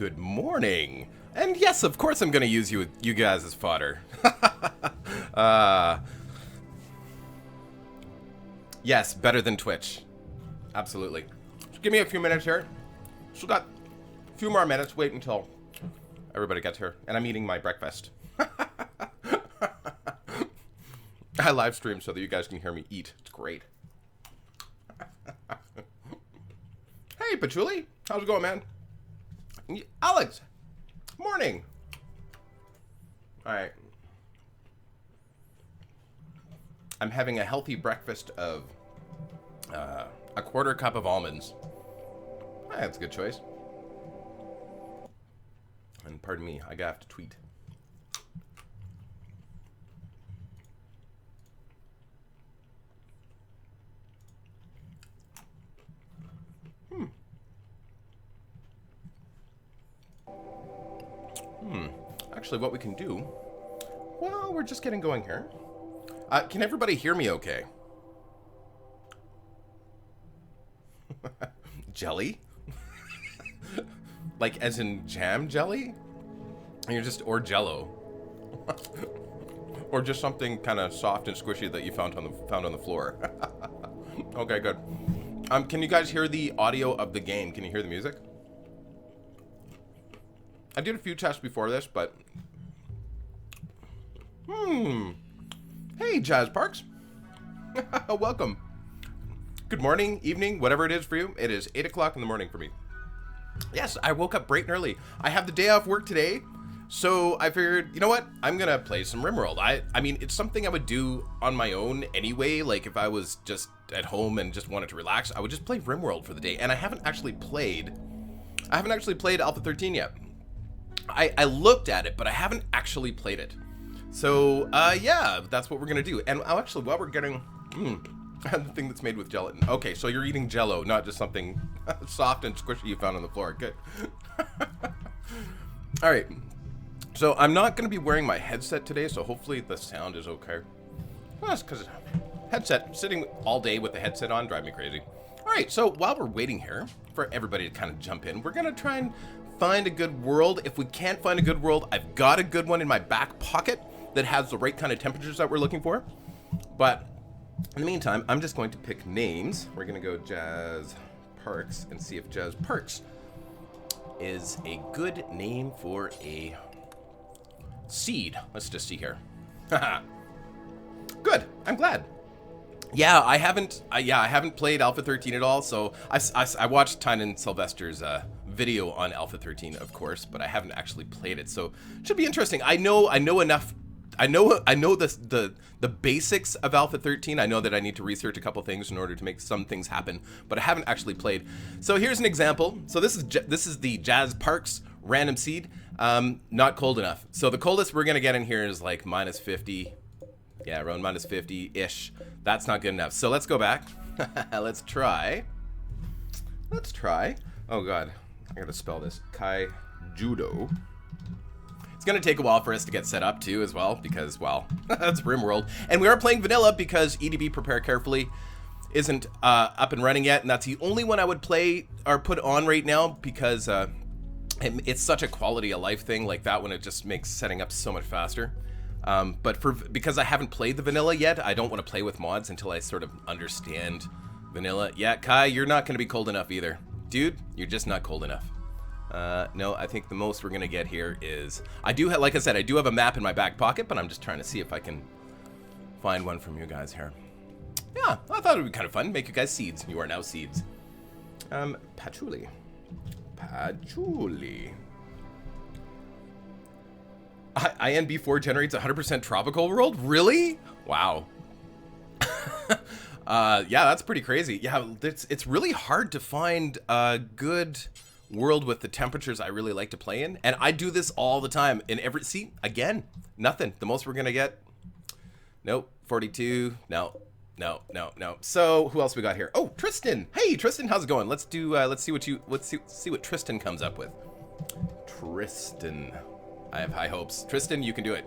Good morning. And yes, of course I'm going to use you guys as fodder. Yes, better than Twitch. Absolutely. Just give me a few minutes here. Still got a few more minutes. Wait until everybody gets here. And I'm eating my breakfast. I live stream so that you guys can hear me eat. It's great. Hey, Patchouli. How's it going, man? Alex. Morning. All right. I'm having a healthy breakfast of a quarter cup of almonds. That's a good choice. And pardon me, I have to tweet. Actually, what we can do... Well, we're just getting going here. Can everybody hear me okay? Jelly? Like as in jam jelly? And you're just, or jello. Or just something kind of soft and squishy that you found on the floor. Okay, good. Can you guys hear the audio of the game? Can you hear the music? I did a few tests before this, but... Hey, Jazz Parks. Welcome. Good morning, evening, whatever it is for you. It is 8 o'clock in the morning for me. Yes, I woke up bright and early. I have the day off work today, so I figured, you know what? I'm going to play some Rimworld. I mean, it's something I would do on my own anyway. Like, if I was just at home and just wanted to relax, I would just play Rimworld for the day. And I haven't actually played Alpha 13 yet. I looked at it, but I haven't actually played it. So, yeah, that's what we're going to do. And actually, while we're getting... the thing that's made with gelatin. Okay, so you're eating Jello, not just something soft and squishy you found on the floor. Good. All right. So I'm not going to be wearing my headset today, so hopefully the sound is okay. Well, that's because headset, sitting all day with the headset on, drive me crazy. All right, so while we're waiting here for everybody to kind of jump in, we're going to try and find a good world. If we can't find a good world, I've got a good one in my back pocket that has the right kind of temperatures that we're looking for. But in the meantime, I'm just going to pick names. We're going to go Jazz Parks and see if Jazz Parks is a good name for a seed. Let's just see here. Good. I'm glad. Yeah, I haven't played Alpha 13 at all, so I watched Tynan Sylvester's video on Alpha 13, of course, but I haven't actually played it, so it should be interesting. I know enough. I know the basics of Alpha 13. I know that I need to research a couple things in order to make some things happen, but I haven't actually played. So here's an example. So this is the Jazz Parks random seed. Not cold enough. So the coldest we're gonna get in here is like minus 50. Yeah, around minus 50-ish. That's not good enough. So let's go back. Let's try. Oh God, I gotta spell this. Kai Judo. It's going to take a while for us to get set up too as well because, well, that's Rimworld. And we are playing vanilla because EDB Prepare Carefully isn't up and running yet. And that's the only one I would play or put on right now because it's such a quality of life thing. Like that one, it just makes setting up so much faster. But because I haven't played the vanilla yet, I don't want to play with mods until I sort of understand vanilla. Yeah, Kai, you're not going to be cold enough either. Dude, you're just not cold enough. No, I think the most we're gonna get here is like I said, I do have a map in my back pocket, but I'm just trying to see if I can find one from you guys here. Yeah, I thought it would be kind of fun. Make you guys seeds. You are now seeds. Patchouli. INB4 generates 100% tropical world? Really? Wow. Yeah, that's pretty crazy. Yeah, it's really hard to find a good world with the temperatures I really like to play in, and I do this all the time in see again, nothing. The most we're gonna get, nope. 42. No. So who else we got here? Oh, Tristan. Hey Tristan, how's it going? Let's see what Tristan comes up with. Tristan, I have high hopes. Tristan, you can do it.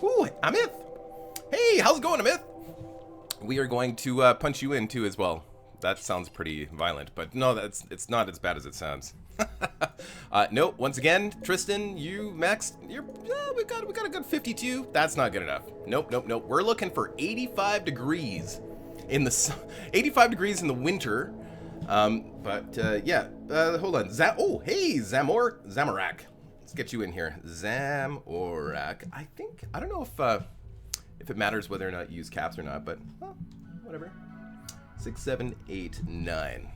Ooh, Amith. Hey, how's it going, Amith? We are going to punch you in too as well. that sounds pretty violent, but no, it's not as bad as it sounds. Nope. Once again, Tristan, you maxed. We got a good 52. That's not good enough. Nope. We're looking for 85 degrees in the 85 degrees in the winter. Yeah. Hold on. Oh, hey, Zamorak. Let's get you in here, Zamorak. I don't know if it matters whether or not you use caps or not, but well, whatever. 6, 7, 8, 9.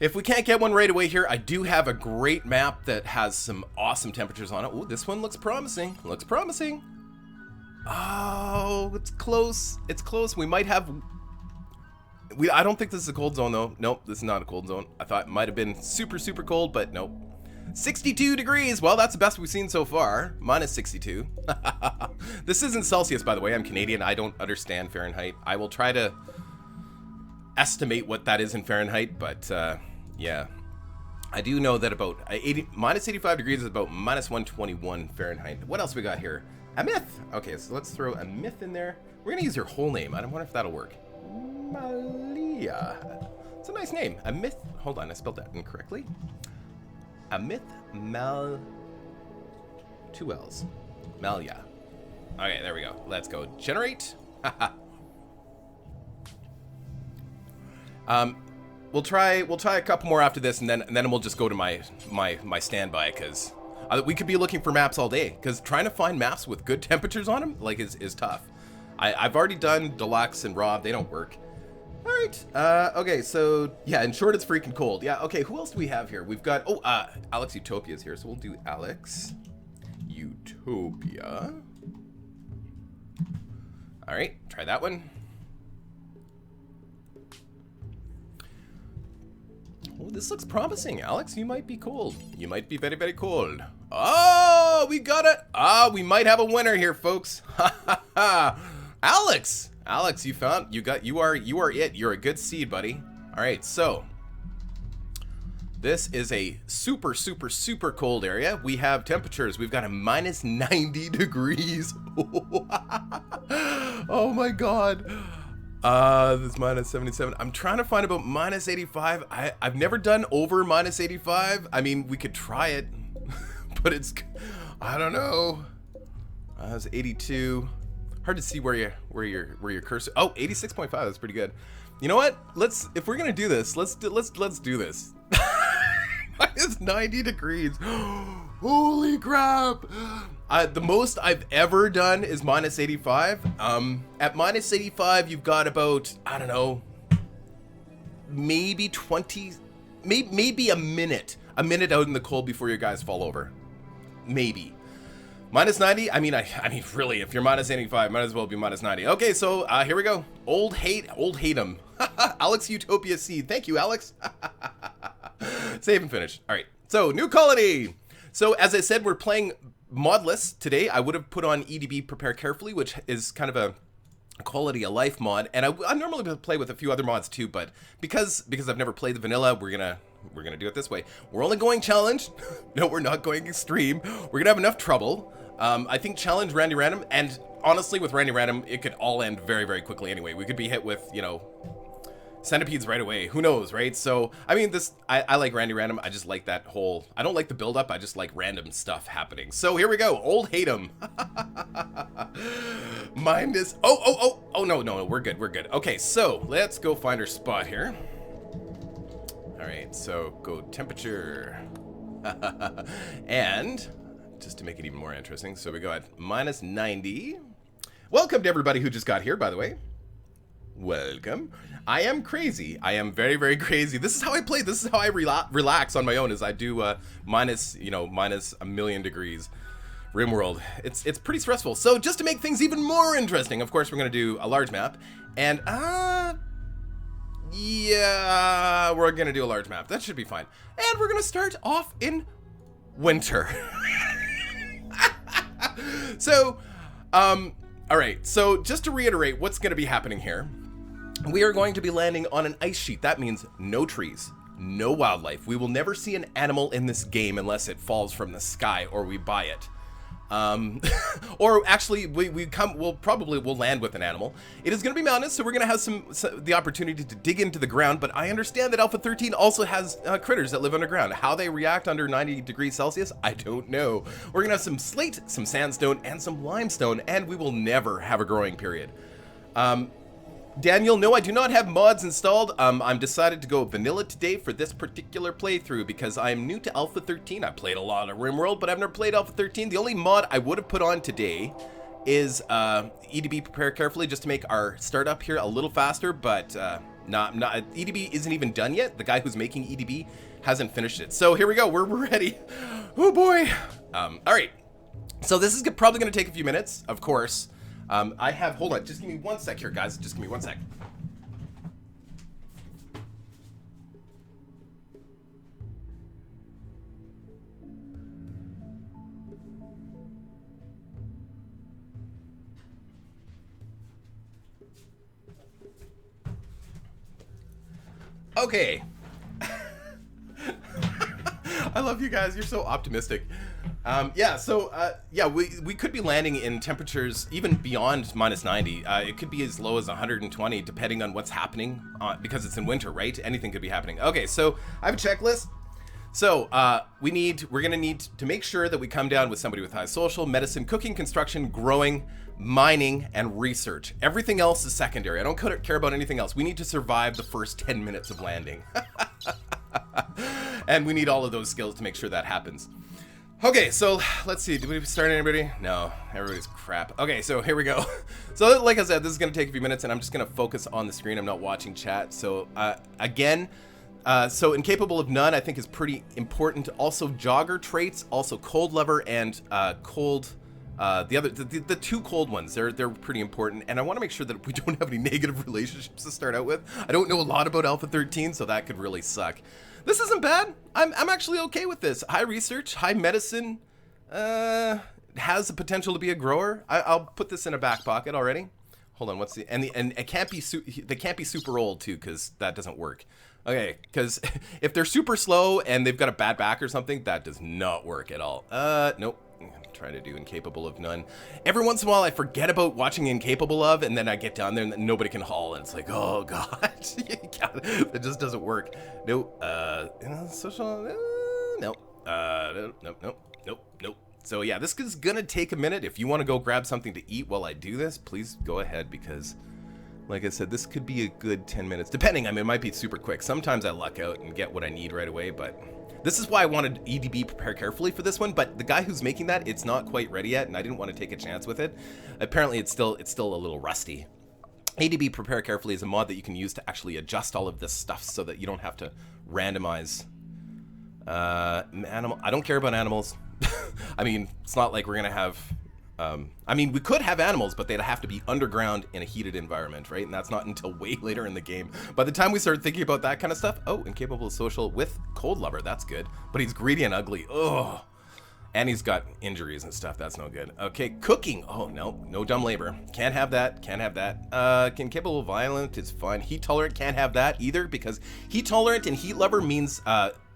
If we can't get one right away here, I do have a great map that has some awesome temperatures on it. Oh, this one looks promising. Oh, it's close. It's close. We might have... I don't think this is a cold zone, though. Nope, this is not a cold zone. I thought it might have been super, super cold, but nope. 62 degrees. Well, that's the best we've seen so far. Minus 62. This isn't Celsius, by the way. I'm Canadian. I don't understand Fahrenheit. I will try to estimate what that is in Fahrenheit, but yeah. I do know that about minus 85 degrees is about minus 121 Fahrenheit. What else we got here? A myth. Okay, so let's throw a myth in there. We're going to use your whole name. I wonder if that'll work. Malia. It's a nice name. A myth. Hold on, I spelled that incorrectly. A myth two L's. Malia. Okay, there we go. Let's go. Generate. We'll try a couple more after this, and then we'll just go to my standby, because we could be looking for maps all day, because trying to find maps with good temperatures on them is tough. I've already done Deluxe and Rob. They don't work. All right. Okay, so yeah, in short, it's freaking cold. Yeah. Okay, who else do we have here? We've got Alex Utopia is here, so we'll do Alex Utopia. All right, try that one. Oh, this looks promising, Alex. You might be cold. You might be very, very cold. Oh, we got it. We might have a winner here, folks. Alex, you are it. You're a good seed, buddy. All right, so this is a super, super, super cold area. We have temperatures. We've got a minus 90 degrees. Oh my God. This minus 77. I'm trying to find about minus 85. I've never done over minus 85. I mean, we could try it, but I don't know. It's 82. Hard to see where your cursor. Oh, 86.5. That's pretty good. You know what? If we're gonna do this, let's do this. Minus 90 degrees. Holy crap! The most I've ever done is minus 85. At minus 85, you've got about, I don't know, maybe 20, maybe a minute out in the cold before your guys fall over. Maybe. Minus 90. I mean, really, if you're minus 85, might as well be minus 90. Okay, so here we go. Old hate 'em. Alex Utopia Seed. Thank you, Alex. Save and finish. All right. So new colony. So as I said, we're playing modless today. I would have put on EDB Prepare Carefully, which is kind of a quality of life mod, and I normally play with a few other mods too, but because I've never played the vanilla, we're gonna do it this way. We're only going challenge. No, we're not going extreme. We're gonna have enough trouble. I think challenge Randy Random, and honestly, with Randy Random, it could all end very, very quickly anyway. We could be hit with, centipedes right away. Who knows, right? So, I mean, I like Randy Random. I just like that whole... I don't like the build-up. I just like random stuff happening. So, here we go. Old hate 'em. Mind is... Oh, no. We're good. Okay, so, let's go find our spot here. All right, so, go temperature. And... just to make it even more interesting, so we go at minus 90. Welcome to everybody who just got here, by the way. Welcome. I am crazy. I am very, very crazy. This is how I play. This is how I relax on my own, is I do minus a million degrees. Rimworld. It's pretty stressful. So just to make things even more interesting, of course, we're going to do a large map. And, yeah, we're going to do a large map. That should be fine. And we're going to start off in winter. So, all right. So just to reiterate what's going to be happening here, we are going to be landing on an ice sheet. That means no trees, no wildlife. We will never see an animal in this game unless it falls from the sky or we buy it. Or actually, we'll probably land with an animal. It is going to be mountainous, so we're going to have the opportunity to dig into the ground. But I understand that Alpha 13 also has critters that live underground. How they react under 90 degrees Celsius, I don't know. We're going to have some slate, some sandstone, and some limestone, and we will never have a growing period. Daniel, no, I do not have mods installed. I'm decided to go vanilla today for this particular playthrough because I'm new to Alpha 13. I played a lot of Rimworld, but I've never played Alpha 13. The only mod I would have put on today is EDB Prepare Carefully, just to make our startup here a little faster, but not EDB isn't even done yet. The guy who's making EDB hasn't finished it. So here we go. We're ready. Oh boy. All right. So this is probably going to take a few minutes, of course. Hold on, just give me 1 sec here, guys. Just give me 1 sec. Okay. I love you guys. You're so optimistic. We could be landing in temperatures even beyond -90. It could be as low as 120 depending on what's happening because it's in winter, right? Anything could be happening. Okay, so I have a checklist. So we're gonna need to make sure that we come down with somebody with high social, medicine, cooking, construction, growing, mining, and research. Everything else is secondary. I don't care about anything else. We need to survive the first 10 minutes of landing. And we need all of those skills to make sure that happens. Okay, so let's see. Did we start anybody? No, everybody's crap. Okay, so here we go. So like I said, this is going to take a few minutes, and I'm just going to focus on the screen. I'm not watching chat. So so incapable of none, I think is pretty important. Also jogger traits, also cold lover, and cold. The two cold ones, they're pretty important, and I want to make sure that we don't have any negative relationships to start out with. I don't know a lot about Alpha 13, so that could really suck. This isn't bad. I'm actually okay with this. High research, high medicine, has the potential to be a grower. I'll put this in a back pocket already. Hold on, what's the and it can't be they can't be super old too, because that doesn't work. Okay, because if they're super slow and they've got a bad back or something, that does not work at all. Nope. Trying to do incapable of none. Every once in a while I forget about watching incapable of, and then I get down there and nobody can haul, and it's like, oh god. It just doesn't work. Nope. Social, nope. So yeah, this is gonna take a minute. If you want to go grab something to eat while I do this, please go ahead, because like I said, this could be a good 10 minutes, depending. I mean, it might be super quick. Sometimes I luck out and get what I need right away, but this is why I wanted EDB Prepare Carefully for this one, but the guy who's making that, it's not quite ready yet, and I didn't want to take a chance with it. Apparently, it's still a little rusty. EDB Prepare Carefully is a mod that you can use to actually adjust all of this stuff so that you don't have to randomize. I don't care about animals. I mean, it's not like we're gonna have. I mean, we could have animals, but they'd have to be underground in a heated environment, right? And that's not until way later in the game. By the time we start thinking about that kind of stuff, oh, incapable of social with cold lover, that's good. But he's greedy and ugly, ugh. And he's got injuries and stuff, that's no good. Okay, cooking, oh no dumb labor. Can't have that. Incapable of violent is fine. Heat tolerant, can't have that either, because heat tolerant and heat lover means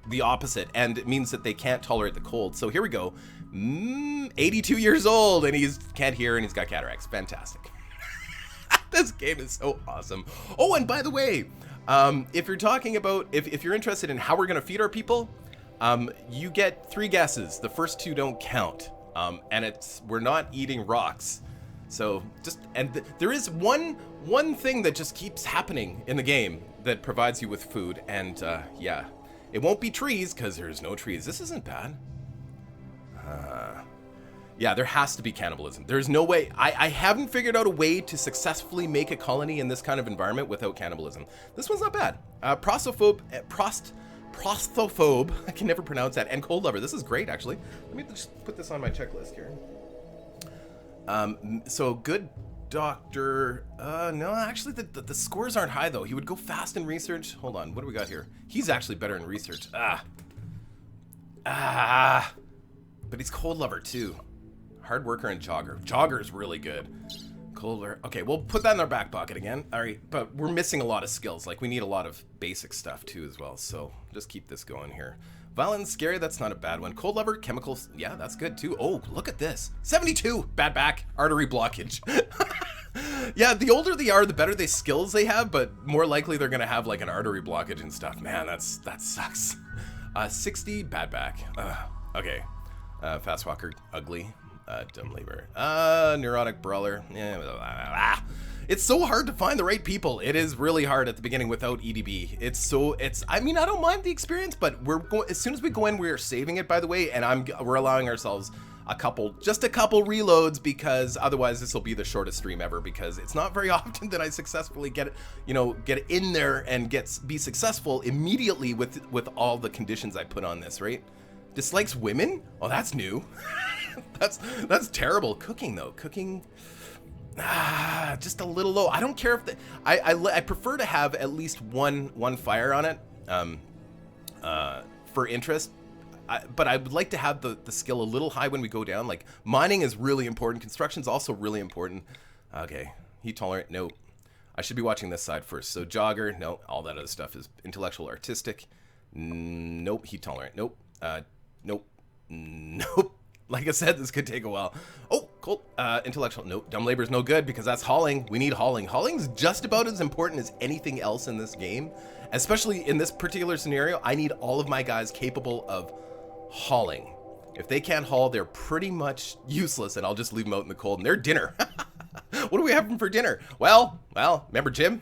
the opposite, and it means that they can't tolerate the cold. So here we go. 82 years old, and he can't hear, and he's got cataracts. Fantastic. This game is so awesome. Oh, and by the way, if you're talking about, if you're interested in how we're gonna feed our people, you get 3 guesses. The first 2 don't count, and we're not eating rocks. So there is one thing that just keeps happening in the game that provides you with food, and yeah, it won't be trees, because there's no trees. This isn't bad. Yeah, there has to be cannibalism. There's no way. I haven't figured out a way to successfully make a colony in this kind of environment without cannibalism. This one's not bad. Prostophobe, I can never pronounce that, and cold lover. This is great, actually. Let me just put this on my checklist here. So good doctor. No, actually the scores aren't high though. He would go fast in research. Hold on, what do we got here? He's actually better in research. But he's cold lover too. Hard worker and jogger. Jogger's really good. Cold lover. Okay, we'll put that in our back pocket again. All right, but we're missing a lot of skills. Like, we need a lot of basic stuff too as well. So just keep this going here. Violent and scary, that's not a bad one. Cold lover, chemicals, yeah, that's good too. Oh, look at this. 72, bad back, artery blockage. Yeah, the older they are, the better skills they have, but more likely they're gonna have like an artery blockage and stuff. Man, that sucks. 60, bad back. Okay. Fast walker, ugly. Dumb labor. Neurotic brawler. Yeah. It's so hard to find the right people. It is really hard at the beginning without EDB. I mean, I don't mind the experience, but as soon as we go in, we're saving it, by the way, and we're allowing ourselves just a couple reloads, because otherwise this will be the shortest stream ever, because it's not very often that I successfully get in there and be successful immediately with all the conditions I put on this, right? Dislikes women? Oh, that's new. that's terrible. Cooking though. Just a little low. I don't care if I prefer to have at least one fire on it for interest. But I would like to have the skill a little high when we go down. Like, mining is really important. Construction's also really important. Okay. Heat tolerant? Nope. I should be watching this side first. So jogger? No. All that other stuff is intellectual, artistic. Nope. Heat tolerant? Nope. Nope. Nope. Like I said, this could take a while. Oh, cool. Intellectual. Nope. Dumb labor is no good, because that's hauling. We need hauling. Hauling's just about as important as anything else in this game. Especially in this particular scenario, I need all of my guys capable of hauling. If they can't haul, they're pretty much useless, and I'll just leave them out in the cold. And they're dinner. What do we have for dinner? Well, remember Jim?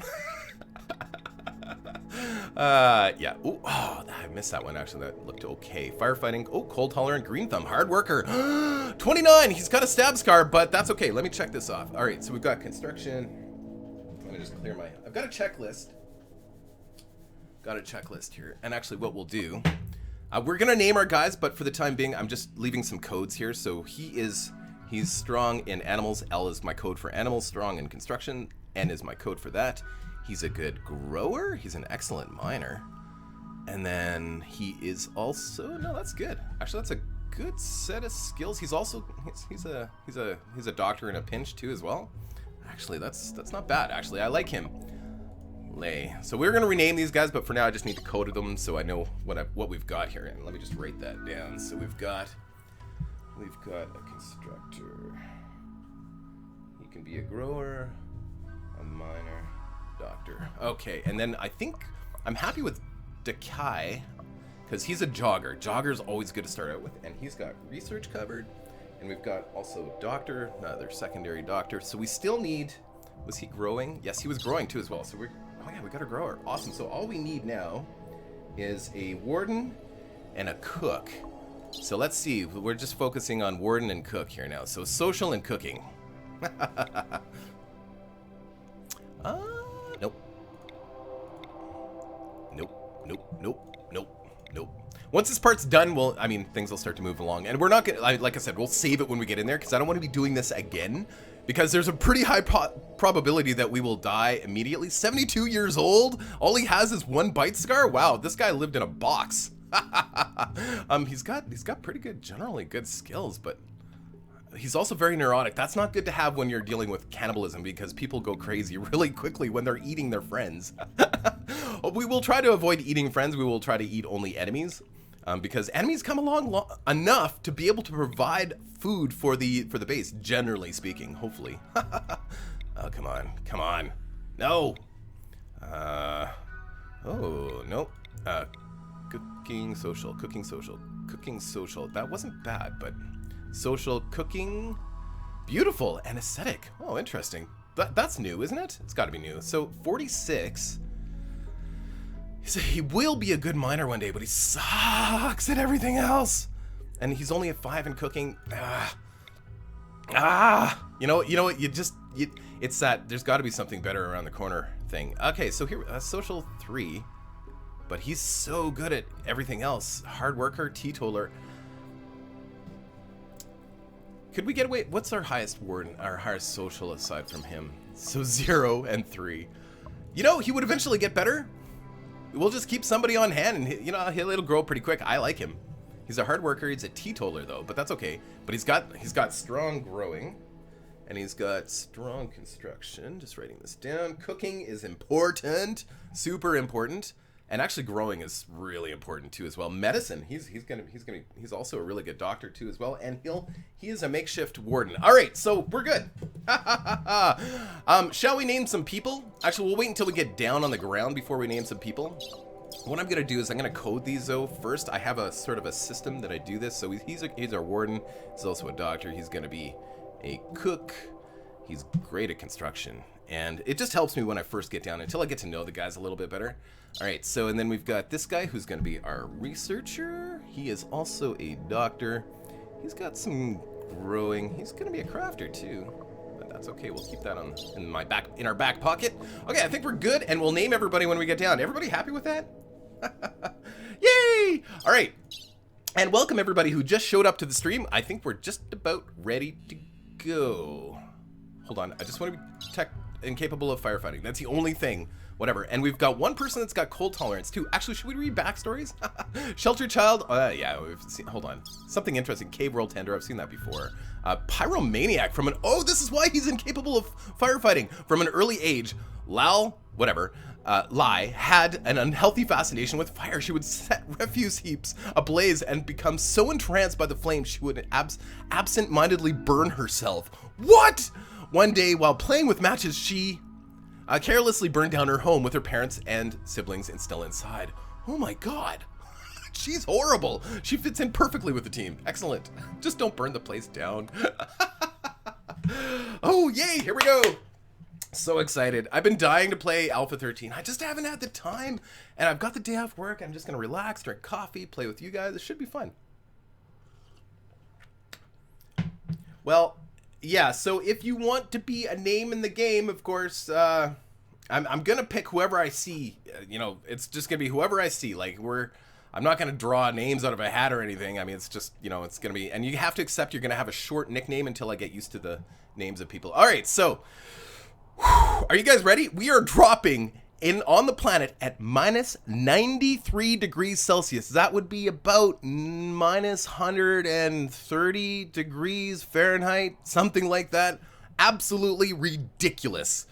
Yeah. Ooh, oh, I missed that one, actually. That looked okay. Firefighting. Oh, cold tolerant, green thumb, hard worker. 29. He's got a stab scar, but that's okay. Let me check this off. All right, so we've got construction. Let me just clear I've got a checklist. Got a checklist here. And actually what we'll do, we're gonna name our guys, but for the time being, I'm just leaving some codes here. So he's strong in animals. L is my code for animals. Strong in construction. N is my code for that. He's a good grower. He's an excellent miner. And then he is also, no, that's good. Actually, that's a good set of skills. He's also, he's a doctor in a pinch too as well. Actually, that's not bad. Actually, I like him. Lay. So we're gonna rename these guys, but for now I just need to code them so I know what we've got here. And let me just write that down. So we've got a constructor. He can be a grower, a miner, doctor. Okay, and then I think I'm happy with Dekai, because he's a jogger. Jogger's always good to start out with, and he's got research covered, and we've got also doctor, another secondary doctor. So we still need, was he growing? Yes, he was growing too as well. So oh yeah, we got a grower. Awesome. So all we need now is a warden and a cook. So let's see, we're just focusing on warden and cook here now. So social and cooking. Nope. Once this part's done, things will start to move along. And we're not gonna, like I said, we'll save it when we get in there, because I don't want to be doing this again, because there's a pretty high probability that we will die immediately. 72 years old? All he has is one bite scar? Wow, this guy lived in a box. He's got pretty good, generally good skills, but he's also very neurotic. That's not good to have when you're dealing with cannibalism, because people go crazy really quickly when they're eating their friends. We will try to avoid eating friends. We will try to eat only enemies, because enemies come along enough to be able to provide food for the base, generally speaking, hopefully. Oh, come on. No. Oh, nope. Cooking social. That wasn't bad, but social, cooking, beautiful, and aesthetic. Oh, interesting. That's new, isn't it? It's got to be new. So 46. He will be a good miner one day, but he sucks at everything else. And he's only at 5 in cooking. You know what? It's that there's got to be something better around the corner thing. Okay, so here, social 3, but he's so good at everything else. Hard worker, teetotaler. Could we get away? What's our highest warden, our highest social aside from him? So 0 and 3. You know, he would eventually get better. We'll just keep somebody on hand, and it'll grow pretty quick. I like him. He's a hard worker. He's a teetotaler though, but that's okay. But he's got strong growing, and he's got strong construction. Just writing this down. Cooking is important, super important. And actually growing is really important too as well. Medicine, he's also a really good doctor too as well, and he is a makeshift warden. All right, so we're good. Shall we name some people? Actually, we'll wait until we get down on the ground before we name some people. What I'm gonna do is I'm gonna code these though first. I have a sort of a system that I do this. So he's our warden. He's also a doctor. He's gonna be a cook. He's great at construction, and it just helps me when I first get down until I get to know the guys a little bit better. All right, so and then we've got this guy who's going to be our researcher. He is also a doctor. He's got some growing. He's going to be a crafter too, but that's okay. We'll keep that in our back pocket. Okay, I think we're good, and we'll name everybody when we get down. Everybody happy with that? Yay! All right, and welcome everybody who just showed up to the stream. I think we're just about ready to go. Hold on, I just want to be tech incapable of firefighting. That's the only thing. Whatever. And we've got one person that's got cold tolerance too. Actually, should we read backstories? Shelter child. Yeah, we've seen. Hold on. Something interesting. Cave world tender. I've seen that before. Pyromaniac from an. Oh, this is why he's incapable of firefighting. From an early age, Lai had an unhealthy fascination with fire. She would set refuse heaps ablaze and become so entranced by the flames she would absent-mindedly burn herself. What? One day, while playing with matches, she carelessly burned down her home with her parents and siblings and still inside. Oh my god. She's horrible. She fits in perfectly with the team. Excellent. Just don't burn the place down. Oh, yay. Here we go. So excited. I've been dying to play Alpha 13. I just haven't had the time. And I've got the day off work. I'm just going to relax, drink coffee, play with you guys. It should be fun. Well, yeah, so if you want to be a name in the game, of course, I'm gonna pick whoever I see. You know, it's just gonna be whoever I see. Like I'm not gonna draw names out of a hat or anything. I mean, it's just, you know, it's gonna be, and you have to accept you're gonna have a short nickname until I get used to the names of people. All right, so are you guys ready? We are dropping on the planet at minus 93 degrees Celsius. That would be about minus 130 degrees Fahrenheit, something like that. Absolutely ridiculous.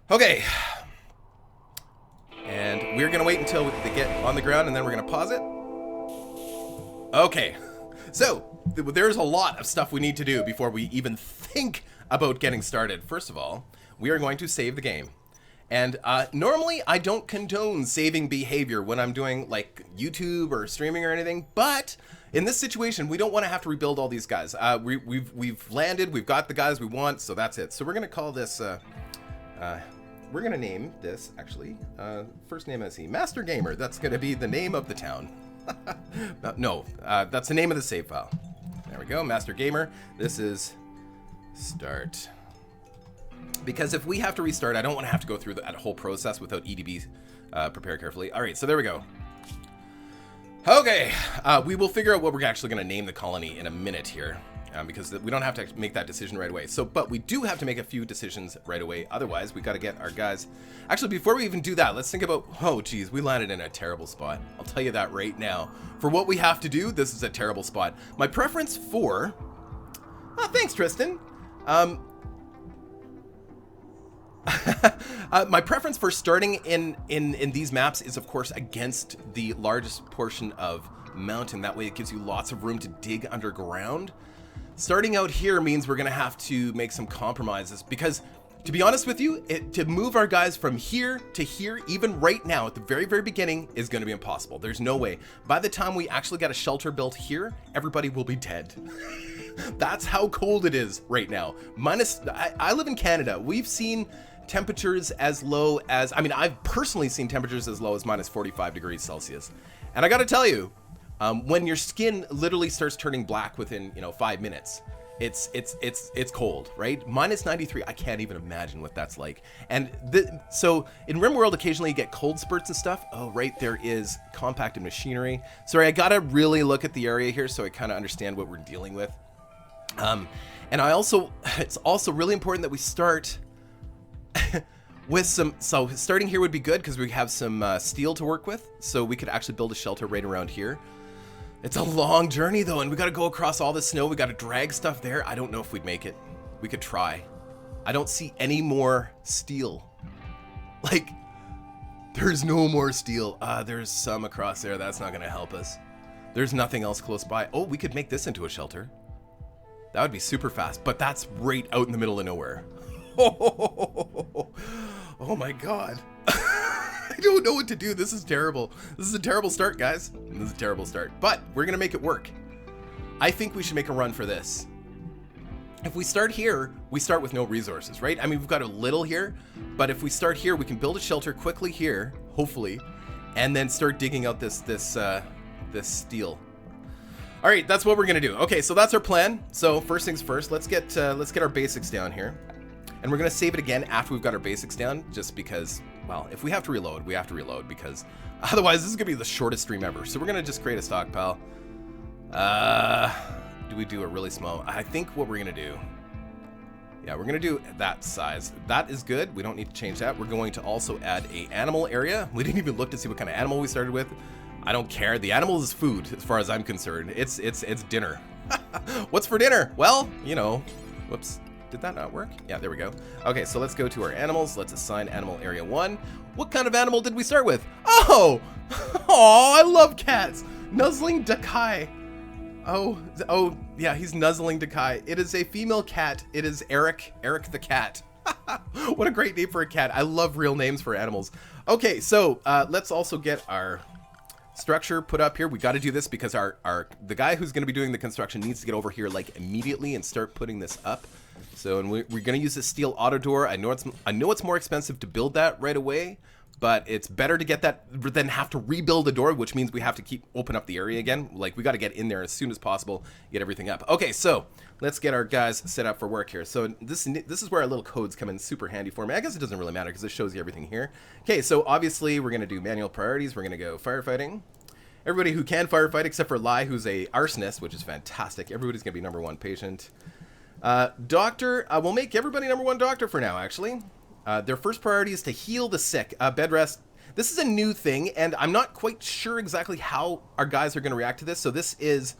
Okay. And we're going to wait until they get on the ground, and then we're going to pause it. Okay. So there's a lot of stuff we need to do before we even think about getting started. First of all, we are going to save the game. And normally I don't condone saving behavior when I'm doing like YouTube or streaming or anything, but in this situation, we don't want to have to rebuild all these guys. We've landed, we've got the guys we want, so that's it. So we're gonna call this, we're gonna name this actually, first name as Master Gamer. That's gonna be the name of the town. No, that's the name of the save file. There we go, Master Gamer. This is start. Because if we have to restart, I don't want to have to go through that whole process without EDB prepare carefully. All right, so there we go. Okay, we will figure out what we're actually going to name the colony in a minute here, because we don't have to make that decision right away. So, but we do have to make a few decisions right away. Otherwise, we got to get our guys. Actually, before we even do that, let's think about. Oh, geez, we landed in a terrible spot. I'll tell you that right now. For what we have to do, this is a terrible spot. My preference for. Oh, thanks, Tristan. My preference for starting in these maps is, of course, against the largest portion of mountain. That way it gives you lots of room to dig underground. Starting out here means we're going to have to make some compromises because, to be honest with you, to move our guys from here to here, even right now at the very, very beginning, is going to be impossible. There's no way. By the time we actually get a shelter built here, everybody will be dead. That's how cold it is right now. I live in Canada. We've seen temperatures as low as, I mean, I've personally seen temperatures as low as minus 45 degrees Celsius. And I got to tell you, when your skin literally starts turning black within, 5 minutes, it's cold, right? Minus 93, I can't even imagine what that's like. And so in Rimworld, occasionally you get cold spurts and stuff. Oh, right, there is compacted machinery. Sorry, I got to really look at the area here so I kind of understand what we're dealing with. And it's also really important that we start with so starting here would be good because we have some steel to work with, so we could actually build a shelter right around here. It's a long journey though, and we got to go across all the snow. We got to drag stuff there. I don't know if we'd make it. We could try. I don't see any more steel. Like, There's no more steel. There's some across there. That's not going to help us. There's nothing else close by. Oh, we could make this into a shelter. That would be super fast, but that's right out in the middle of nowhere. Oh my god. I don't know what to do. This is terrible. This is a terrible start, guys. This is a terrible start, but we're going to make it work. I think we should make a run for this. If we start here, we start with no resources, right? I mean, we've got a little here, but if we start here, we can build a shelter quickly here, hopefully, and then start digging out this steel. All right, that's what we're gonna do. Okay, so that's our plan. So first things first, let's get our basics down here, and we're gonna save it again after we've got our basics down, just because, well, if we have to reload, we have to reload, because otherwise this is gonna be the shortest stream ever. So we're gonna just create a stockpile. Do we do a really small? I think what we're gonna do, yeah, we're gonna do that size. That is good. We don't need to change that. We're going to also add a animal area. We didn't even look to see what kind of animal we started with. I don't care. The animal is food as far as I'm concerned. It's dinner. What's for dinner? Well, you know, whoops. Did that not work? Yeah, there we go. Okay, so let's go to our animals. Let's assign animal area 1. What kind of animal did we start with? Oh, I love cats. Nuzzling Dakai. Oh, yeah, he's nuzzling Dakai. It is a female cat. It is Eric the cat. What a great name for a cat. I love real names for animals. Okay, so let's also get our structure put up here. We got to do this because the guy who's going to be doing the construction needs to get over here like immediately and start putting this up. So, and we're going to use this steel auto door. I know it's more expensive to build that right away, but it's better to get that than have to rebuild a door, which means we have to open up the area again. Like, we got to get in there as soon as possible, get everything up. Okay, so let's get our guys set up for work here. So this is where our little codes come in super handy for me. I guess it doesn't really matter because it shows you everything here. Okay, so obviously we're going to do manual priorities. We're going to go firefighting. Everybody who can firefight except for Lai, who's a arsonist, which is fantastic. Everybody's going to be #1 patient. Doctor, we'll make everybody #1 doctor for now, actually. Their first priority is to heal the sick. Bed rest. This is a new thing, and I'm not quite sure exactly how our guys are going to react to this. So this is...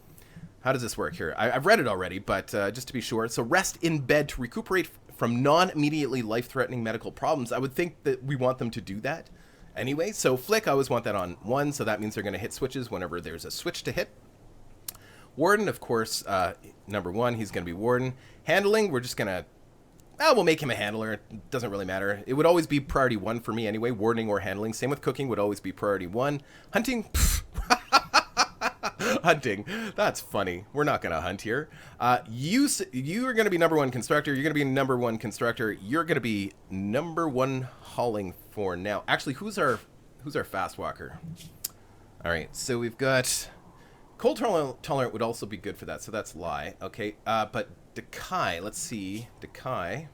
How does this work here? I've read it already, but just to be sure. So rest in bed to recuperate from non-immediately life-threatening medical problems. I would think that we want them to do that anyway. So flick, I always want that on 1, so that means they're going to hit switches whenever there's a switch to hit. Warden, of course, #1, he's going to be Warden. Handling, we're just going to... we'll make him a handler. It doesn't really matter. It would always be priority 1 for me anyway, wardening or handling. Same with cooking, would always be priority 1. Hunting... Hunting. That's funny. We're not going to hunt here. You are going to be #1 constructor. You're going to be #1 constructor. You're going to be #1 hauling for now. Actually, who's our fast walker? All right, so we've got... Cold tolerant would also be good for that, so that's Lie. Okay, but Dakai, let's see. Dakai.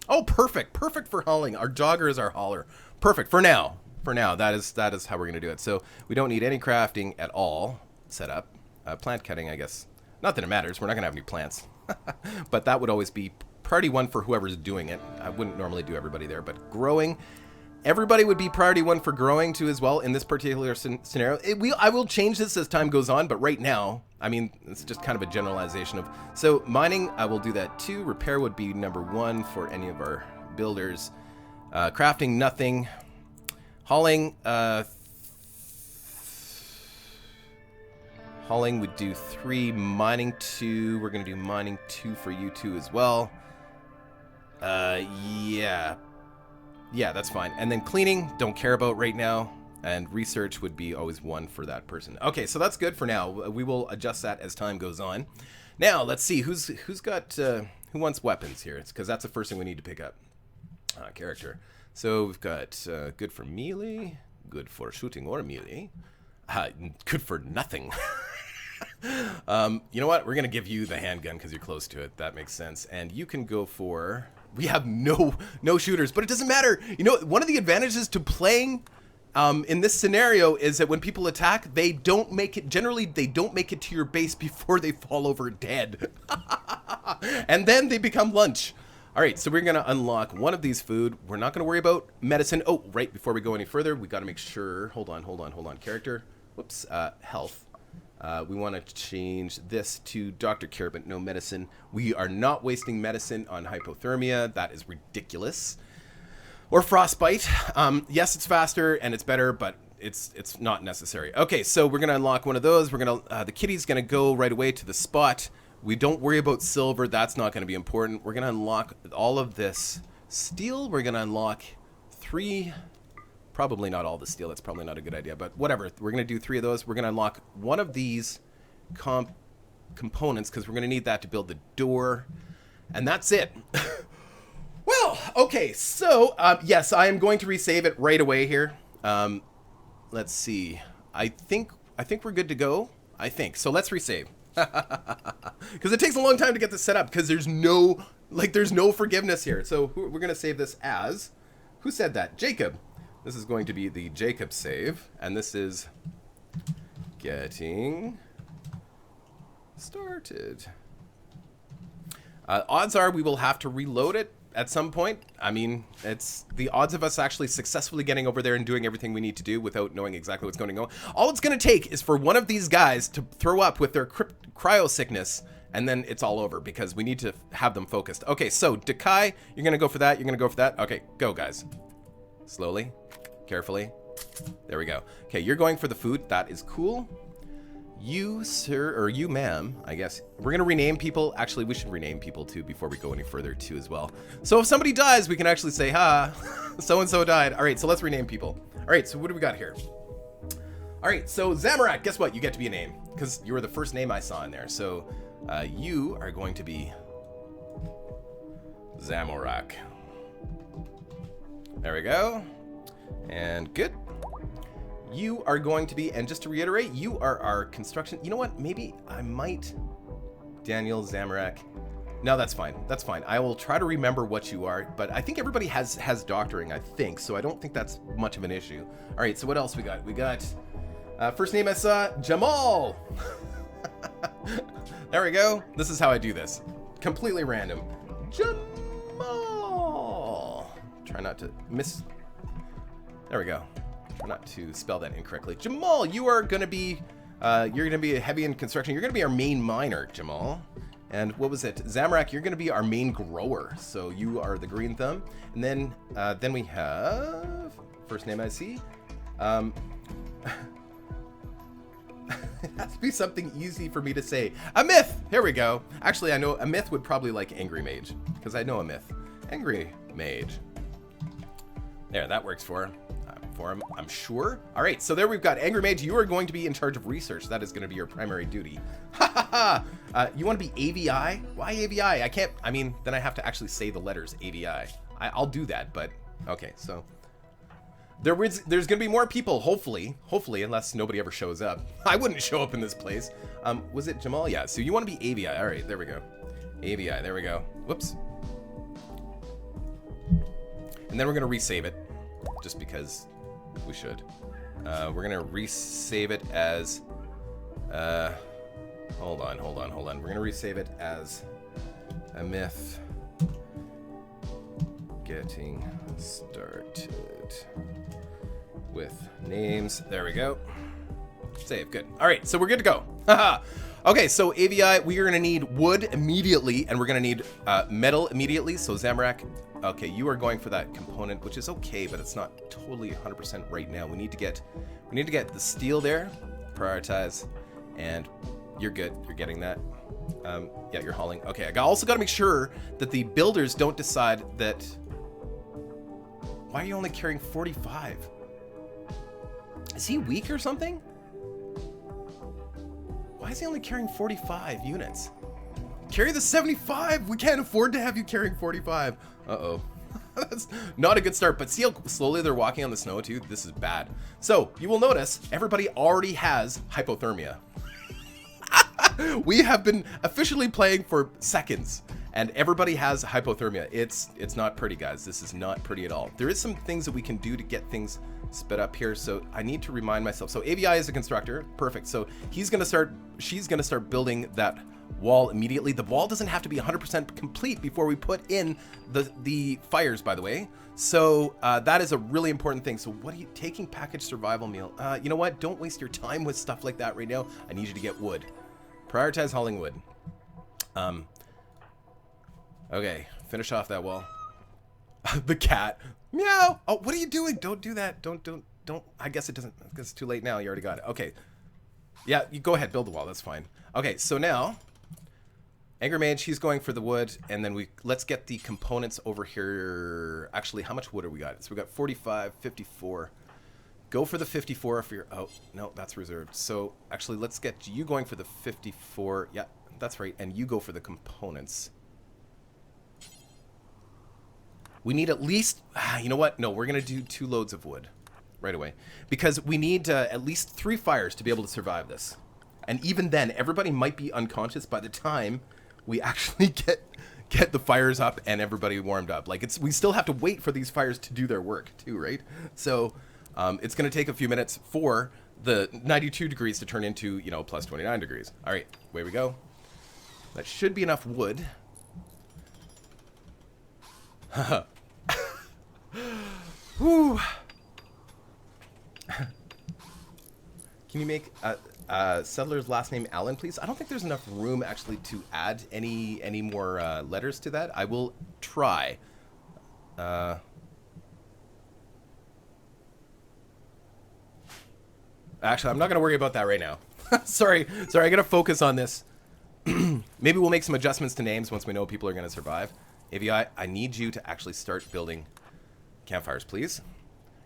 Oh, perfect. Perfect for hauling. Our dogger is our hauler. Perfect. For now. For now, that is how we're going to do it. So we don't need any crafting at all set up. Plant cutting, I guess. Not that it matters. We're not going to have any plants. But that would always be priority 1 for whoever's doing it. I wouldn't normally do everybody there, but growing... Everybody would be priority 1 for growing too as well in this particular scenario. I will change this as time goes on, but right now, I mean, it's just kind of a generalization of... So mining, I will do that too. Repair would be #1 for any of our builders. Crafting, nothing. Hauling, hauling would do 3. Mining 2. We're going to do mining 2 for you two as well. Yeah. Yeah, that's fine. And then cleaning, don't care about right now. And research would be always 1 for that person. Okay, so that's good for now. We will adjust that as time goes on. Now, let's see. Who wants weapons here? It's because that's the first thing we need to pick up. Character. So we've got good for melee, good for shooting or melee, good for nothing. You know what? We're going to give you the handgun because you're close to it. That makes sense. And you can go for... We have no shooters, but it doesn't matter. You know, one of the advantages to playing in this scenario is that when people attack, they don't make it, generally they don't make it to your base before they fall over dead. And then they become lunch. All right, so we're going to unlock one of these food. We're not going to worry about medicine. Oh, right, before we go any further, we got to make sure, hold on, character. Whoops, health. We want to change this to Dr. Care, but no medicine. We are not wasting medicine on hypothermia. That is ridiculous. Or frostbite. Yes, it's faster and it's better, but it's not necessary. Okay, so we're gonna unlock one of those. We're gonna the kitty's gonna go right away to the spot. We don't worry about silver. That's not gonna be important. We're gonna unlock all of this steel. We're gonna unlock 3. Probably not all the steel. That's probably not a good idea, but whatever. We're gonna do 3 of those. We're gonna unlock one of these components because we're gonna need that to build the door, and that's it. Well, okay. So yes, I am going to resave it right away here. Let's see. I think we're good to go. I think so. Let's resave because it takes a long time to get this set up because there's no forgiveness here. So we're gonna save this as, who said that? Jacob. This is going to be the Jacob save, and this is getting started. Odds are we will have to reload it at some point. I mean, it's the odds of us actually successfully getting over there and doing everything we need to do without knowing exactly what's going to go. All it's going to take is for one of these guys to throw up with their cryo sickness, and then it's all over because we need to have them focused. Okay, so Dekai, you're going to go for that. You're going to go for that. Okay, go guys. Slowly, carefully. There we go. Okay, you're going for the food. That is cool. You, sir, or you, ma'am, I guess. We're going to rename people. Actually, we should rename people, too, before we go any further, too, as well. So if somebody dies, we can actually say, ha, so-and-so died. All right, so let's rename people. All right, so what do we got here? All right, so Zamorak, guess what? You get to be a name, because you were the first name I saw in there. So you are going to be Zamorak. There we go. And good. You are going to be, and just to reiterate, you are our construction. You know what? Maybe I might. Daniel Zamorak. No, that's fine. That's fine. I will try to remember what you are, but I think everybody has doctoring, I think, so I don't think that's much of an issue. All right, so what else we got? We got, first name I saw, Jamal. There we go. This is how I do this. Completely random. Jamal. Try not to miss. There we go. Try not to spell that incorrectly. Jamal, you are going to be, heavy in construction. You're going to be our main miner, Jamal. And what was it? Zamorak, you're going to be our main grower. So you are the green thumb. And then we have, first name I see. It has to be something easy for me to say. A myth. Here we go. Actually, I know a myth would probably like Angry Mage, because I know a myth. Angry Mage. There, that works for him. I'm sure. All right, so there we've got Angry Mage. You are going to be in charge of research. That is going to be your primary duty. Ha ha ha! You want to be AVI? Why AVI? I can't. I mean, then I have to actually say the letters AVI. I'll do that, but okay. So there's going to be more people. Hopefully, unless nobody ever shows up. I wouldn't show up in this place. Was it Jamal? Yeah. So you want to be AVI? All right, there we go. AVI. There we go. Whoops. And then we're going to resave it, just because we should. We're going to resave it as... Hold on. We're going to resave it as a myth getting started with names. There we go. Save. Good. All right, so we're good to go. Haha. Okay, so AVI, we are going to need wood immediately, and we're going to need metal immediately. So Zamorak, okay, you are going for that component, which is okay, but it's not totally 100% right now. We need to get the steel there, prioritize, and you're good. You're getting that. Yeah, you're hauling. Okay, I also got to make sure that the builders don't decide that. Why are you only carrying 45? Is he weak or something? Why is he only carrying 45 units? Carry the 75! We can't afford to have you carrying 45. Uh-oh. That's not a good start, but see how slowly they're walking on the snow too? This is bad. So, you will notice, everybody already has hypothermia. We have been officially playing for seconds, and everybody has hypothermia. It's not pretty, guys. This is not pretty at all. There is some things that we can do to get things sped up here, so I need to remind myself. So AVI is a constructor, perfect. So she's gonna start building that wall immediately. The wall doesn't have to be 100% complete before we put in the fires, by the way. So that is a really important thing. So what are you taking? Packaged survival meal. You know what? Don't waste your time with stuff like that right now. I need you to get wood. Prioritize hauling wood. Okay, finish off that wall. The cat. Meow. Oh, what are you doing? Don't do that. Don't. I guess it doesn't. I guess it's too late now. You already got it. Okay. Yeah, you go ahead. Build the wall. That's fine. Okay, so now, Angry Mage, he's going for the wood, and then let's get the components over here. Actually, how much wood are we got? So we got 45, 54. Go for the 54 if you're... Oh, no, that's reserved. So, actually, let's get you going for the 54. Yeah, that's right. And you go for the components. We need at least... you know what? No, we're going to do 2 loads of wood right away. Because we need at least 3 fires to be able to survive this. And even then, everybody might be unconscious by the time we actually get the fires up and everybody warmed up. Like, we still have to wait for these fires to do their work, too, right? So... it's going to take a few minutes for the 92 degrees to turn into, you know, plus 29 degrees. All right, away we go. That should be enough wood. Whew. Can you make settler's last name Allen, please? I don't think there's enough room actually to add any more letters to that. I will try. Actually, I'm not going to worry about that right now. Sorry, I got to focus on this. Maybe we'll make some adjustments to names once we know people are going to survive. AVI, I need you to actually start building campfires, please.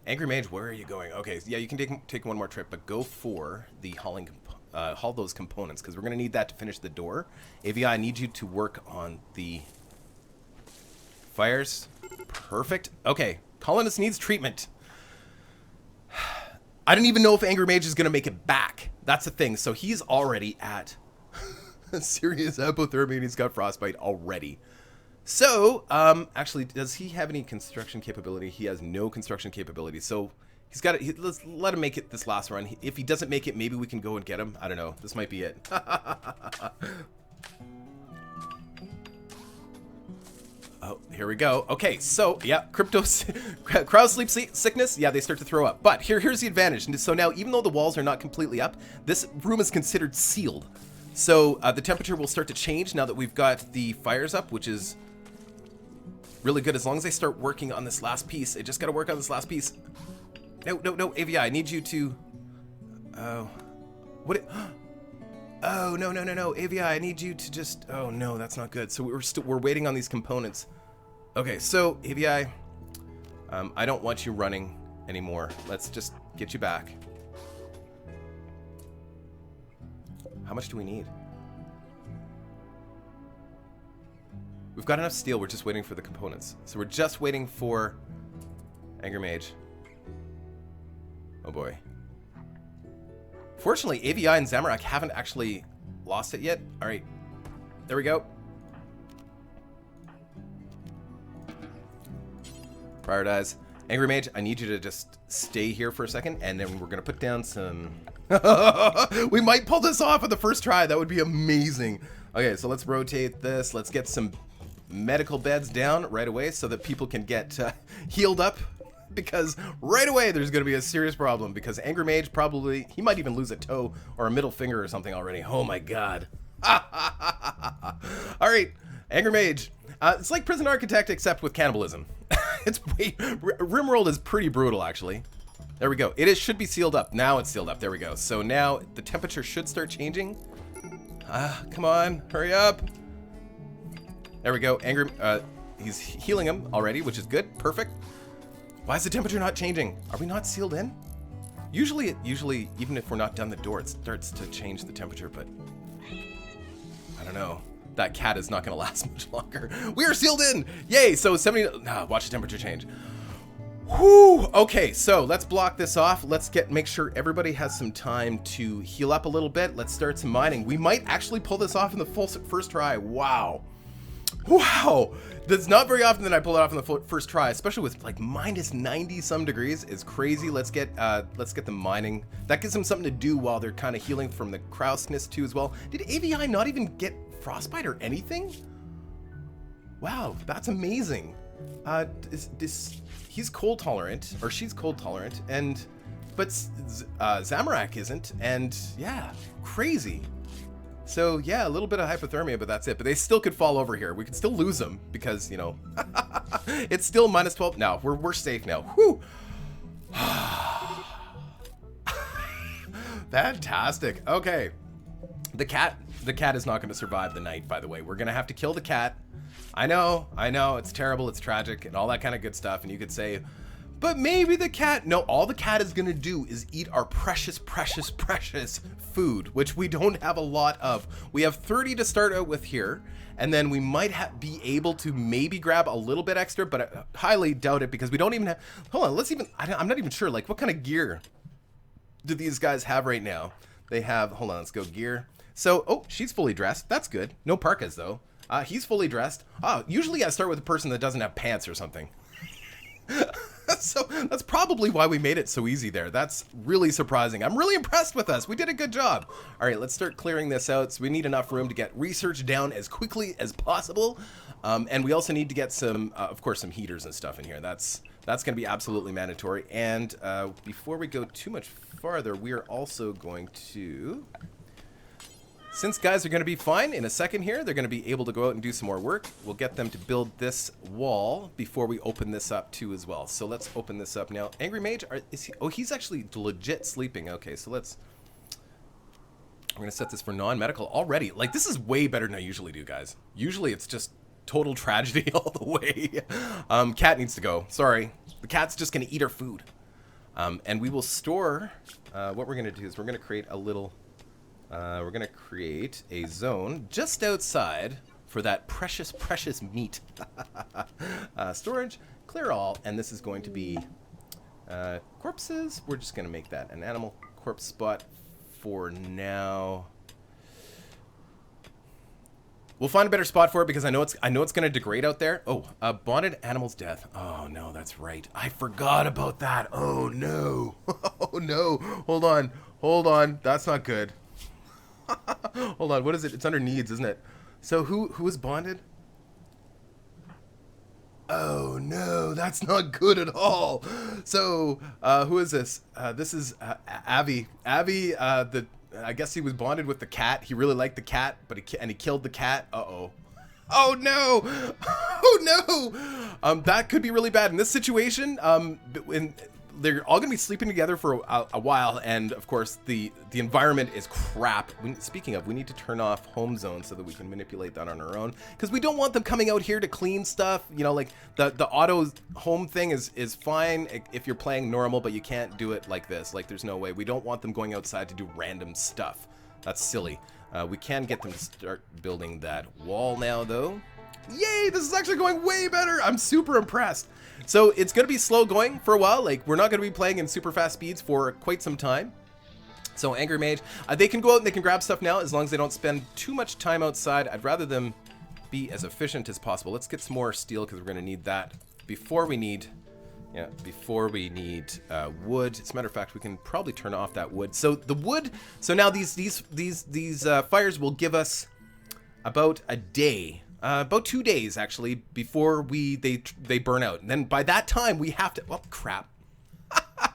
Angry Mage, where are you going? Okay, yeah, you can take one more trip, but go for the haul those components, because we're going to need that to finish the door. AVI, I need you to work on the fires. Perfect. Okay, colonist needs treatment. I don't even know if Angry Mage is going to make it back. That's the thing. So he's already at serious hypothermia and he's got frostbite already. So, actually, does he have any construction capability? He has no construction capability. So he's got it. Let's let him make it this last run. If he doesn't make it, maybe we can go and get him. I don't know. This might be it. Oh, here we go. Okay, so, yeah, crowd sleep sickness, yeah, they start to throw up. But here's the advantage. And so now, even though the walls are not completely up, this room is considered sealed. So the temperature will start to change now that we've got the fires up, which is really good. As long as they start working on this last piece. They just got to work on this last piece. No, AVI, I need you to... Oh. What... Oh, no, AVI, I need you to just... Oh, no, that's not good. So we're waiting on these components. Okay, so, AVI, I don't want you running anymore. Let's just get you back. How much do we need? We've got enough steel. We're just waiting for the components. So we're just waiting for Angry Mage. Oh, boy. Fortunately, AVI and Zamorak haven't actually lost it yet. All right, there we go. Prioritize. Angry Mage, I need you to just stay here for a second, and then we're going to put down some... We might pull this off on the first try. That would be amazing. Okay, so let's rotate this. Let's get some medical beds down right away so that people can get healed up. Because right away there's going to be a serious problem because Angry Mage probably, he might even lose a toe or a middle finger or something already. Oh my god. Alright, Angry Mage. It's like Prison Architect except with cannibalism. Rimworld is pretty brutal actually. There we go. It should be sealed up. Now it's sealed up. There we go. So now the temperature should start changing. Come on, hurry up. There we go. He's healing him already, which is good. Perfect. Why is the temperature not changing? Are we not sealed in? Usually, even if we're not done the door, it starts to change the temperature, but I don't know. That cat is not going to last much longer. We are sealed in! Yay! So 70... watch the temperature change. Whew! Okay, so let's block this off. Let's make sure everybody has some time to heal up a little bit. Let's start some mining. We might actually pull this off in the first try. Wow. Wow, that's not very often that I pull it off in the first try, especially with like minus 90 some degrees. Is crazy. Let's get the mining. That gives them something to do while they're kind of healing from the crowsness too as well. Did AVI not even get frostbite or anything? Wow, that's amazing. He's cold tolerant, or she's cold tolerant, but Zamorak isn't, and yeah, crazy. So yeah, a little bit of hypothermia, but that's it. But they still could fall over here. We could still lose them because, you know, It's still minus 12. No, we're safe now. Whew. Fantastic. Okay. The cat is not going to survive the night, by the way. We're going to have to kill the cat. I know, it's terrible, it's tragic, and all that kind of good stuff. And you could say, but maybe the cat... No, all the cat is going to do is eat our precious, precious, precious food, which we don't have a lot of. We have 30 to start out with here, and then we might be able to maybe grab a little bit extra, but I highly doubt it because we don't even have... Hold on, I'm not even sure, like, what kind of gear do these guys have right now? They have... Hold on, let's go gear. So, oh, she's fully dressed. That's good. No parkas, though. He's fully dressed. Oh, usually I start with a person that doesn't have pants or something. So that's probably why we made it so easy there. That's really surprising. I'm really impressed with us. We did a good job. All right, let's start clearing this out. So we need enough room to get research down as quickly as possible. And we also need to get some, of course, some heaters and stuff in here. That's going to be absolutely mandatory. And before we go too much farther, we are also going to... Since guys are going to be fine in a second here, they're going to be able to go out and do some more work. We'll get them to build this wall before we open this up too as well. So let's open this up now. Angry Mage, he's actually legit sleeping. Okay, so I'm going to set this for non-medical already. Like, this is way better than I usually do, guys. Usually it's just total tragedy all the way. Cat needs to go. Sorry. The cat's just going to eat our food. And we will store, what we're going to do is we're going to create a little... we're going to create a zone just outside for that precious, precious meat. Storage, clear all, and this is going to be corpses. We're just going to make that an animal corpse spot for now. We'll find a better spot for it because I know it's going to degrade out there. Oh, bonded animal's death. Oh, no, that's right. I forgot about that. Oh, no. Oh, no. Hold on. That's not good. Hold on, what is it? It's under needs, isn't it? So who is bonded? Oh no, that's not good at all. So who is this? This is Avi. Avi, I guess he was bonded with the cat. He really liked the cat, but he killed the cat. Uh-oh. Oh no! Oh no! That could be really bad in this situation. They're all going to be sleeping together for a while, and of course the environment is crap. Speaking of, we need to turn off home zone so that we can manipulate that on our own, because we don't want them coming out here to clean stuff. You know, like the auto home thing is fine if you're playing normal, but you can't do it like this. Like, there's no way. We don't want them going outside to do random stuff. That's silly. We can get them to start building that wall now, though. Yay, this is actually going way better. I'm super impressed. So it's going to be slow going for a while. Like, we're not going to be playing in super fast speeds for quite some time. So Angry Mage, they can go out and they can grab stuff now as long as they don't spend too much time outside. I'd rather them be as efficient as possible. Let's get some more steel because we're going to need that before we need wood. As a matter of fact, we can probably turn off that wood. So the wood, so now these fires will give us about a day. About 2 days, actually, before they burn out. And then by that time, we have to... Oh, crap.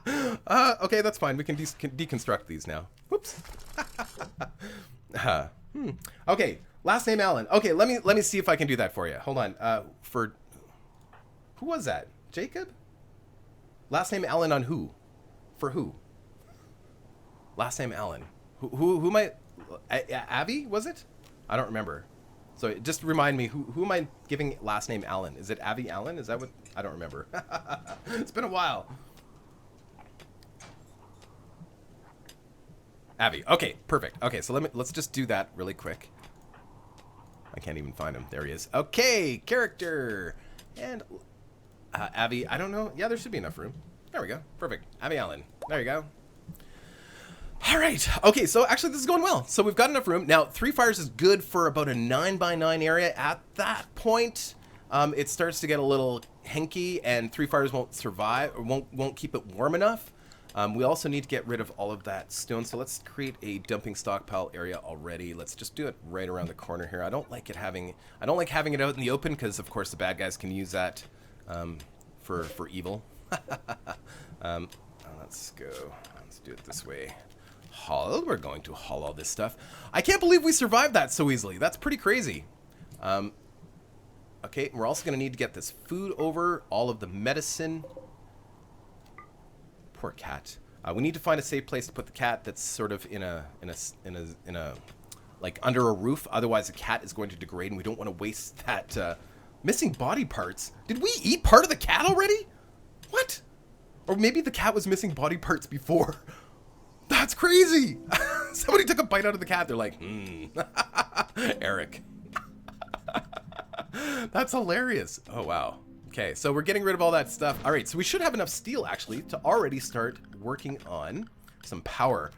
Okay, that's fine. We can deconstruct these now. Whoops. Okay, last name Alan. Okay, let me see if I can do that for you. Hold on. Who was that? Jacob? Last name Alan on who? For who? Last name Alan. Who am I... Abby, was it? I don't remember. So just remind me, who am I giving last name Allen? Is it Avi Allen? Is that what? I don't remember. It's been a while. Avi. Okay, perfect. Okay, so let's just do that really quick. I can't even find him. There he is. Okay, character. And Avi, I don't know. Yeah, there should be enough room. There we go. Perfect. Avi Allen. There you go. All right. Okay, so actually this is going well. So we've got enough room. Now, 3 fires is good for about a 9x9 area. At that point, it starts to get a little hinky, and 3 fires won't survive, or won't keep it warm enough. We also need to get rid of all of that stone. So let's create a dumping stockpile area already. Let's just do it right around the corner here. I don't like having it out in the open because, of course, the bad guys can use that for evil. Let's go. Let's do it this way. We're going to haul all this stuff. I can't believe we survived that so easily. That's pretty crazy. Okay, we're also going to need to get this food over, all of the medicine. Poor cat. We need to find a safe place to put the cat that's sort of in a like under a roof. Otherwise, the cat is going to degrade, and we don't want to waste that. Missing body parts. Did we eat part of the cat already? What? Or maybe the cat was missing body parts before. That's crazy. Somebody took a bite out of the cat. They're like, Eric. That's hilarious. Oh, wow. Okay, so we're getting rid of all that stuff. All right, so we should have enough steel, actually, to already start working on some power.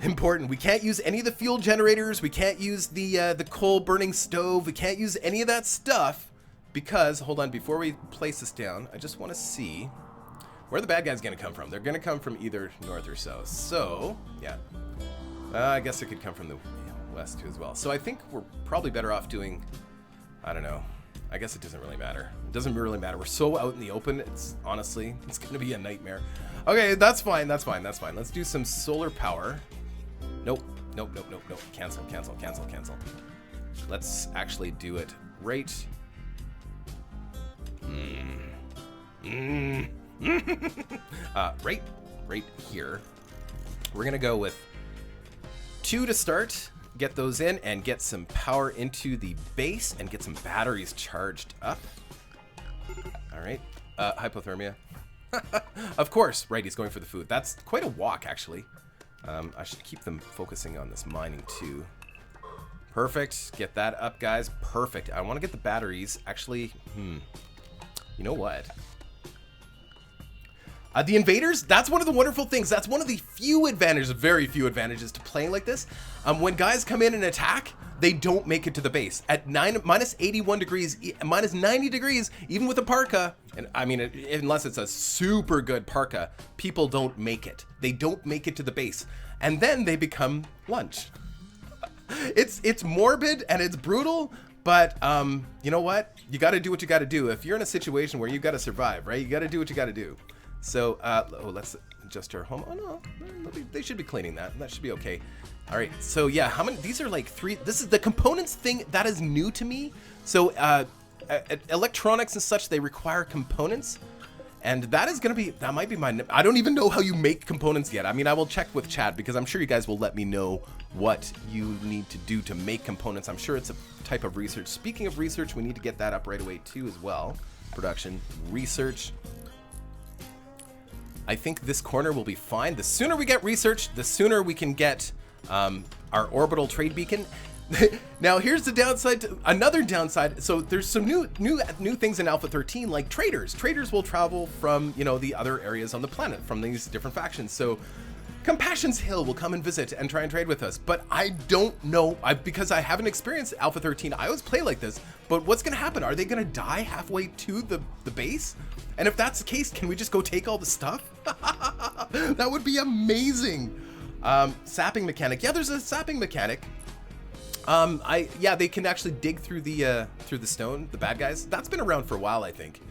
Important. We can't use any of the fuel generators. We can't use the coal-burning stove. We can't use any of that stuff because, hold on, before we place this down, I just want to see where the bad guy's going to come from. They're going to come from either north or south. So, yeah. I guess it could come from the west, too, as well. So I think we're probably better off doing, I don't know. I guess it doesn't really matter. It doesn't really matter. We're so out in the open, it's honestly, it's going to be a nightmare. Okay, that's fine, that's fine, that's fine. Let's do some solar power. Nope, nope, nope, nope, nope. Cancel, cancel, cancel, cancel. Let's actually do it right. Right here. We're gonna go with 2 to start. Get those in and get some power into the base and get some batteries charged up. All right, hypothermia. Of course, right, he's going for the food. That's quite a walk, actually. I should keep them focusing on this mining, too. Perfect. Get that up, guys. Perfect. I want to get the batteries. Actually, you know what? The invaders, that's one of the wonderful things. That's one of the few advantages, very few advantages to playing like this. When guys come in and attack, they don't make it to the base. At minus 81 degrees, minus 90 degrees, even with a parka, and I mean, unless it's a super good parka, people don't make it. They don't make it to the base. And then they become lunch. It's morbid and it's brutal, but you know what? You got to do what you got to do. If you're in a situation where you got to survive, right? You got to do what you got to do. So, let's adjust our home. Oh no, they should be cleaning that. That should be okay. All right, so yeah, how many, these are like 3, this is the components thing that is new to me. So, electronics and such, they require components. And that is gonna be, that might be I don't even know how you make components yet. I mean, I will check with chat because I'm sure you guys will let me know what you need to do to make components. I'm sure it's a type of research. Speaking of research, we need to get that up right away too as well. Production, research. I think this corner will be fine. The sooner we get research, the sooner we can get our orbital trade beacon. Now here's the downside, another downside. So there's some new things in Alpha 13, like traders. Traders will travel from, you know, the other areas on the planet, from these different factions. So Compassion's Hill will come and visit and try and trade with us, but I don't know, because I haven't experienced Alpha 13. I always play like this, but what's gonna happen? Are they gonna die halfway to the base? And if that's the case, can we just go take all the stuff? That would be amazing. Sapping mechanic. Yeah, there's a sapping mechanic. Yeah, they can actually dig through the stone, the bad guys. That's been around for a while, I think.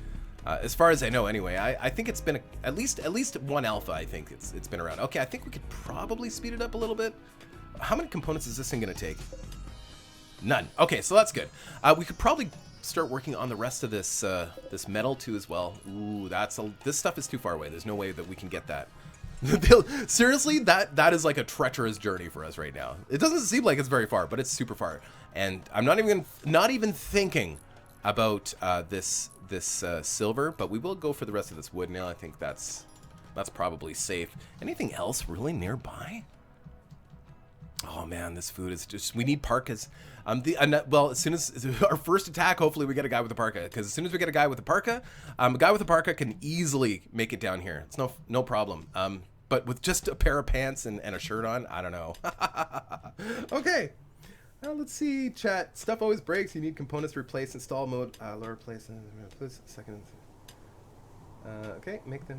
As far as I know, anyway. I think it's been at least one alpha. I think it's been around. Okay, I think we could probably speed it up a little bit. How many components is this thing gonna take? None. Okay, so that's good. We could probably start working on the rest of this this metal too as well. Ooh, this stuff is too far away. There's no way that we can get that. Seriously, that is like a treacherous journey for us right now. It doesn't seem like it's very far, but it's super far. And I'm not even thinking about this silver, but we will go for the rest of this wood now. I think that's probably safe. Anything else really nearby? Oh man, this food is just, we need parkas. Well, as soon as our first attack, hopefully we get a guy with a parka, because as soon as we get a guy with a parka can easily make it down here. It's no problem. But with just a pair of pants and a shirt on, I don't know. Okay. Well, let's see, chat. Stuff always breaks. You need components to replace. Install mode. Lower place. Second. Okay, make them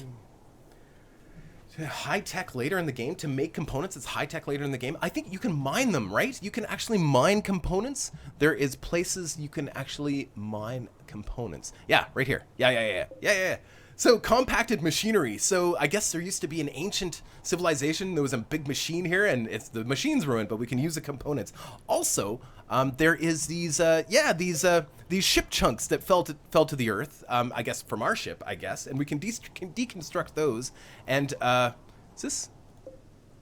high tech later in the game. To make components, it's high tech later in the game. I think you can mine them, right? You can actually mine components. There is places you can actually mine components. Yeah, right here. Yeah. So compacted machinery. So I guess there used to be an ancient civilization. There was a big machine here, and the machine's ruined, but we can use the components. Also, there is these ship chunks that fell to the earth, I guess from our ship, I guess, and we can deconstruct those. And is this?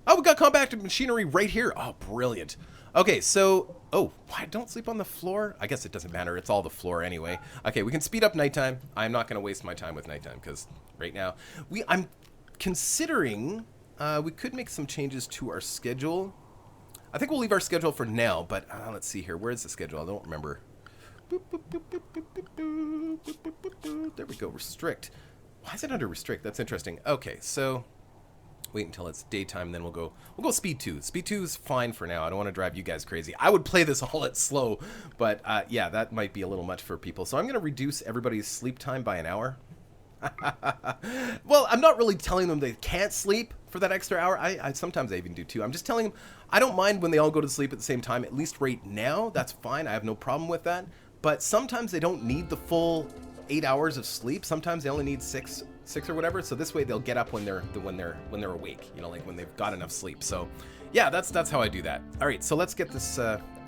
Oh, we got combat machinery right here. Oh, brilliant. Okay, so why don't sleep on the floor? I guess it doesn't matter. It's all the floor anyway. Okay, we can speed up nighttime. I'm not going to waste my time with nighttime because right now I'm considering we could make some changes to our schedule. I think we'll leave our schedule for now, but let's see here. Where is the schedule? I don't remember. There we go. Restrict. Why is it under restrict? That's interesting. Okay, so wait until it's daytime, then we'll go speed 2. Speed 2 is fine for now. I don't want to drive you guys crazy. I would play this all at slow, but yeah, that might be a little much for people. So I'm going to reduce everybody's sleep time by an hour. Well, I'm not really telling them they can't sleep for that extra hour. I sometimes I even do too. I'm just telling them I don't mind when they all go to sleep at the same time. At least right now, that's fine. I have no problem with that. But sometimes they don't need the full 8 hours of sleep. Sometimes they only need six or whatever. So this way they'll get up when they're awake. You know, like when they've got enough sleep. So yeah, that's how I do that. All right, so let's get this.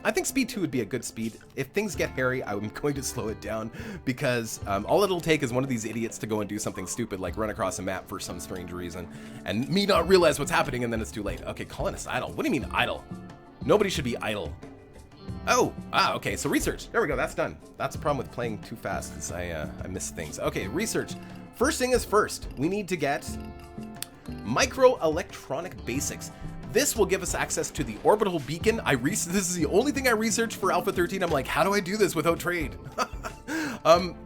I think speed 2 would be a good speed. If things get hairy, I'm going to slow it down because all it'll take is one of these idiots to go and do something stupid like run across a map for some strange reason and me not realize what's happening and then it's too late. Okay, colonist idle. What do you mean idle? Nobody should be idle. Okay, so research. There we go, that's done. That's a problem with playing too fast is I miss things. Okay, research. First thing is first, we need to get microelectronic basics. This will give us access to the orbital beacon. This is the only thing I researched for Alpha 13. I'm like, how do I do this without trade?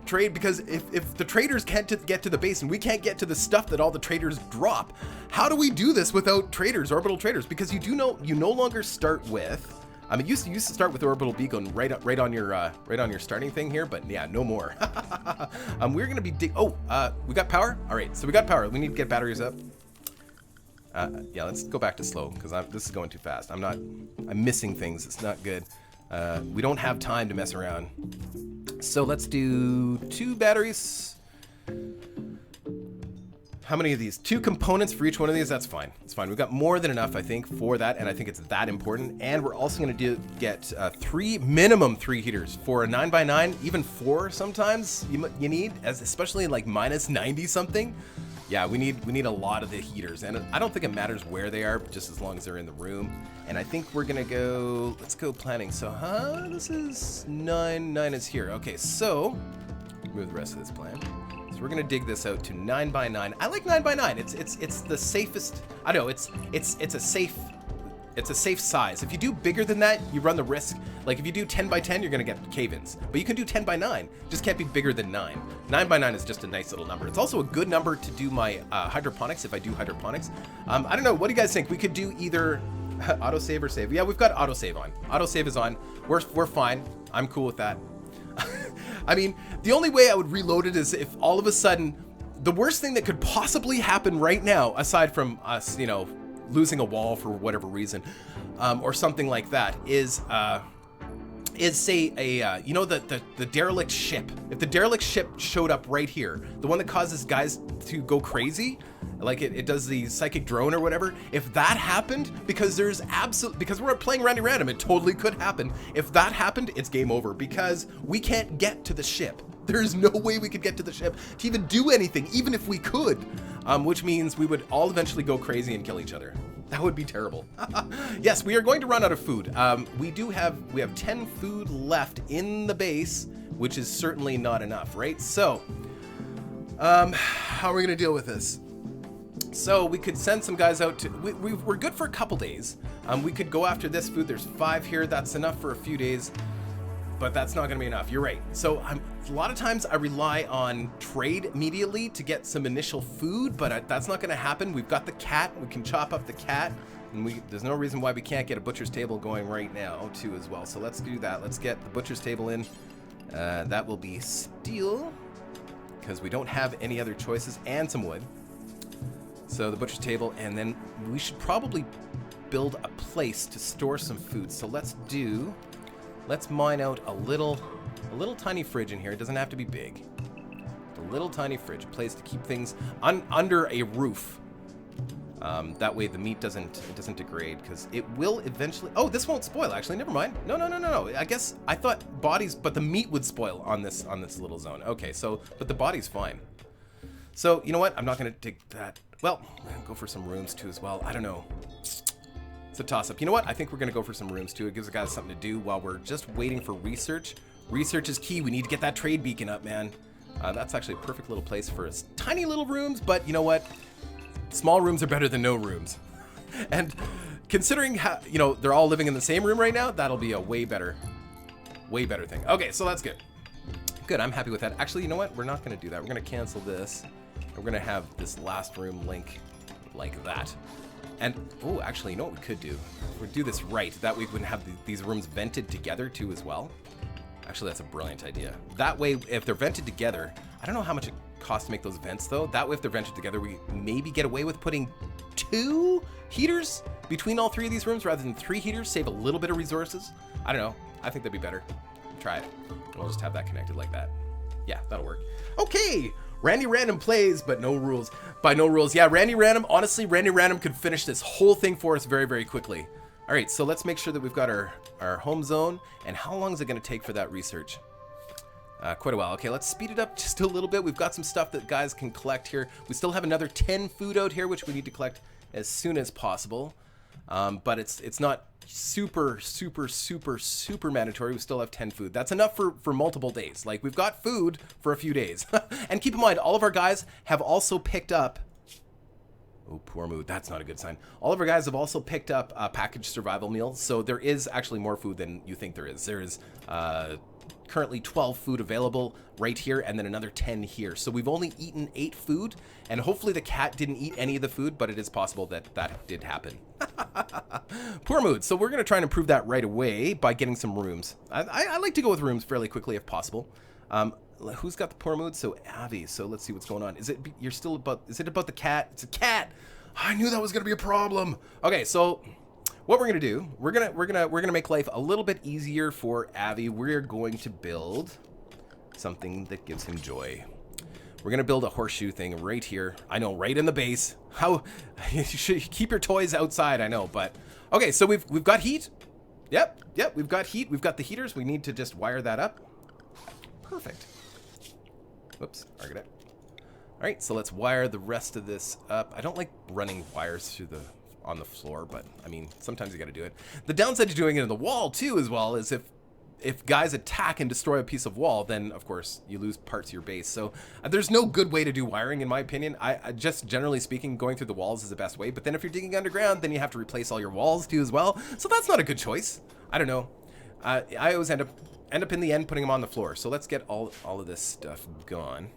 Trade, because if the traders can't get to the base and we can't get to the stuff that all the traders drop, how do we do this without traders, orbital traders? Because you no longer start with. It used to start with orbital beacon right on your starting thing here, but yeah, no more. We're gonna be we got power. All right, so we got power. We need to get batteries up. Yeah, let's go back to slow because this is going too fast. I'm missing things. It's not good. We don't have time to mess around. So let's do 2 batteries. How many of these? 2 components for each one of these. That's fine. It's fine. We've got more than enough, I think, for that, and I think it's that important. And we're also going to get minimum 3 heaters for a 9x9, even 4 sometimes. You need, especially like minus 90 something. Yeah, we need a lot of the heaters, and I don't think it matters where they are, just as long as they're in the room. And I think we're gonna go. Let's go planning. So, this is 9 is here. Okay, so move the rest of this plan. So we're gonna dig this out to 9x9. I like 9x9. It's the safest. I know it's a safe size. If you do bigger than that, you run the risk. Like if you do 10x10, you're gonna get cave-ins. But you can do 10x9. Just can't be bigger than 9. 9x9 is just a nice little number. It's also a good number to do my hydroponics if I do hydroponics. I don't know. What do you guys think? We could do either autosave or save. Yeah, we've got autosave on. Autosave is on. We're fine. I'm cool with that. I mean, the only way I would reload it is if all of a sudden, the worst thing that could possibly happen right now, aside from us, losing a wall for whatever reason, or something like that, is say the derelict ship. If the derelict ship showed up right here, the one that causes guys to go crazy, like it does the psychic drone or whatever. If that happened, because we're playing random, it totally could happen. If that happened, it's game over because we can't get to the ship. There's no way we could get to the ship to even do anything, even if we could, which means we would all eventually go crazy and kill each other. That would be terrible. Yes, we are going to run out of food. We have 10 food left in the base, which is certainly not enough, right? So, how are we going to deal with this? So we could send some guys out to. We're good for a couple days. We could go after this food. There's 5 here. That's enough for a few days. But that's not going to be enough. You're right. So a lot of times I rely on trade immediately to get some initial food, but that's not going to happen. We've got the cat. We can chop up the cat, and there's no reason why we can't get a butcher's table going right now too as well. So let's do that. Let's get the butcher's table in. That will be steel because we don't have any other choices, and some wood. So the butcher's table, and then we should probably build a place to store some food. So let's mine out a little tiny fridge in here. It doesn't have to be big. A little tiny fridge, a place to keep things under a roof. That way the meat doesn't degrade, because it will eventually. Oh, this won't spoil, actually. Never mind. No. I guess I thought bodies, but the meat would spoil on this little zone. Okay, so but the body's fine. So you know what? I'm not gonna take that. Well, go for some rooms too as well. I don't know. It's a toss-up. You know what? I think we're gonna go for some rooms too. It gives the guys something to do while we're just waiting for research. Research is key. We need to get that trade beacon up, man. That's actually a perfect little place for us. Tiny little rooms, but you know what? Small rooms are better than no rooms. And considering how, you know, they're all living in the same room right now, that'll be a way better thing. Okay, so that's good. Good, I'm happy with that. Actually, you know what? We're not gonna do that. We're gonna cancel this. We're gonna have this last room link like that. And, oh, actually, you know what we could do? We'd do this right. That way we can have these rooms vented together too as well. Actually, that's a brilliant idea. That way, if they're vented together, I don't know how much it costs to make those vents though. That way, if they're vented together, we maybe get away with putting 2 heaters between all 3 of these rooms rather than 3 heaters, save a little bit of resources. I don't know. I think that'd be better. Try it. We'll just have that connected like that. Yeah, that'll work. Okay, Randy Random plays, but no rules. By no rules. Yeah, Randy Random, honestly, Randy Random could finish this whole thing for us very, very quickly. All right, so let's make sure that we've got our home zone. And how long is it going to take for that research? Quite a while. Okay, let's speed it up just a little bit. We've got some stuff that guys can collect here. We still have another 10 food out here, which we need to collect as soon as possible. But it's not super mandatory. We still have 10 food. That's enough for multiple days. Like, we've got food for a few days. And keep in mind, all of our guys have also picked up. Oh, poor mood. That's not a good sign. All of our guys have also picked up packaged survival meals, so there is actually more food than you think there is. There is currently 12 food available right here, and then another 10 here. So we've only eaten 8 food, and hopefully the cat didn't eat any of the food, but it is possible that that did happen. Poor mood. So we're going to try and improve that right away by getting some rooms. I like to go with rooms fairly quickly if possible. Who's got the poor mood? So Avi. So let's see what's going on. Is it you're still about? Is it about the cat? It's a cat. I knew that was gonna be a problem. Okay, so what we're gonna do? We're gonna make life a little bit easier for Avi. We're going to build something that gives him joy. We're gonna build a horseshoe thing right here. I know, right in the base. How you should keep your toys outside. I know, but okay. So we've got heat. Yep. We've got heat. We've got the heaters. We need to just wire that up. Perfect. Whoops, target it. All right, so let's wire the rest of this up. I don't like running wires through on the floor, but I mean, sometimes you got to do it. The downside to doing it in the wall too, as well, is if guys attack and destroy a piece of wall, then of course you lose parts of your base. So there's no good way to do wiring, in my opinion. I just generally speaking, going through the walls is the best way. But then if you're digging underground, then you have to replace all your walls too, as well. So that's not a good choice. I don't know. I always end up in the end putting them on the floor. So let's get all of this stuff gone.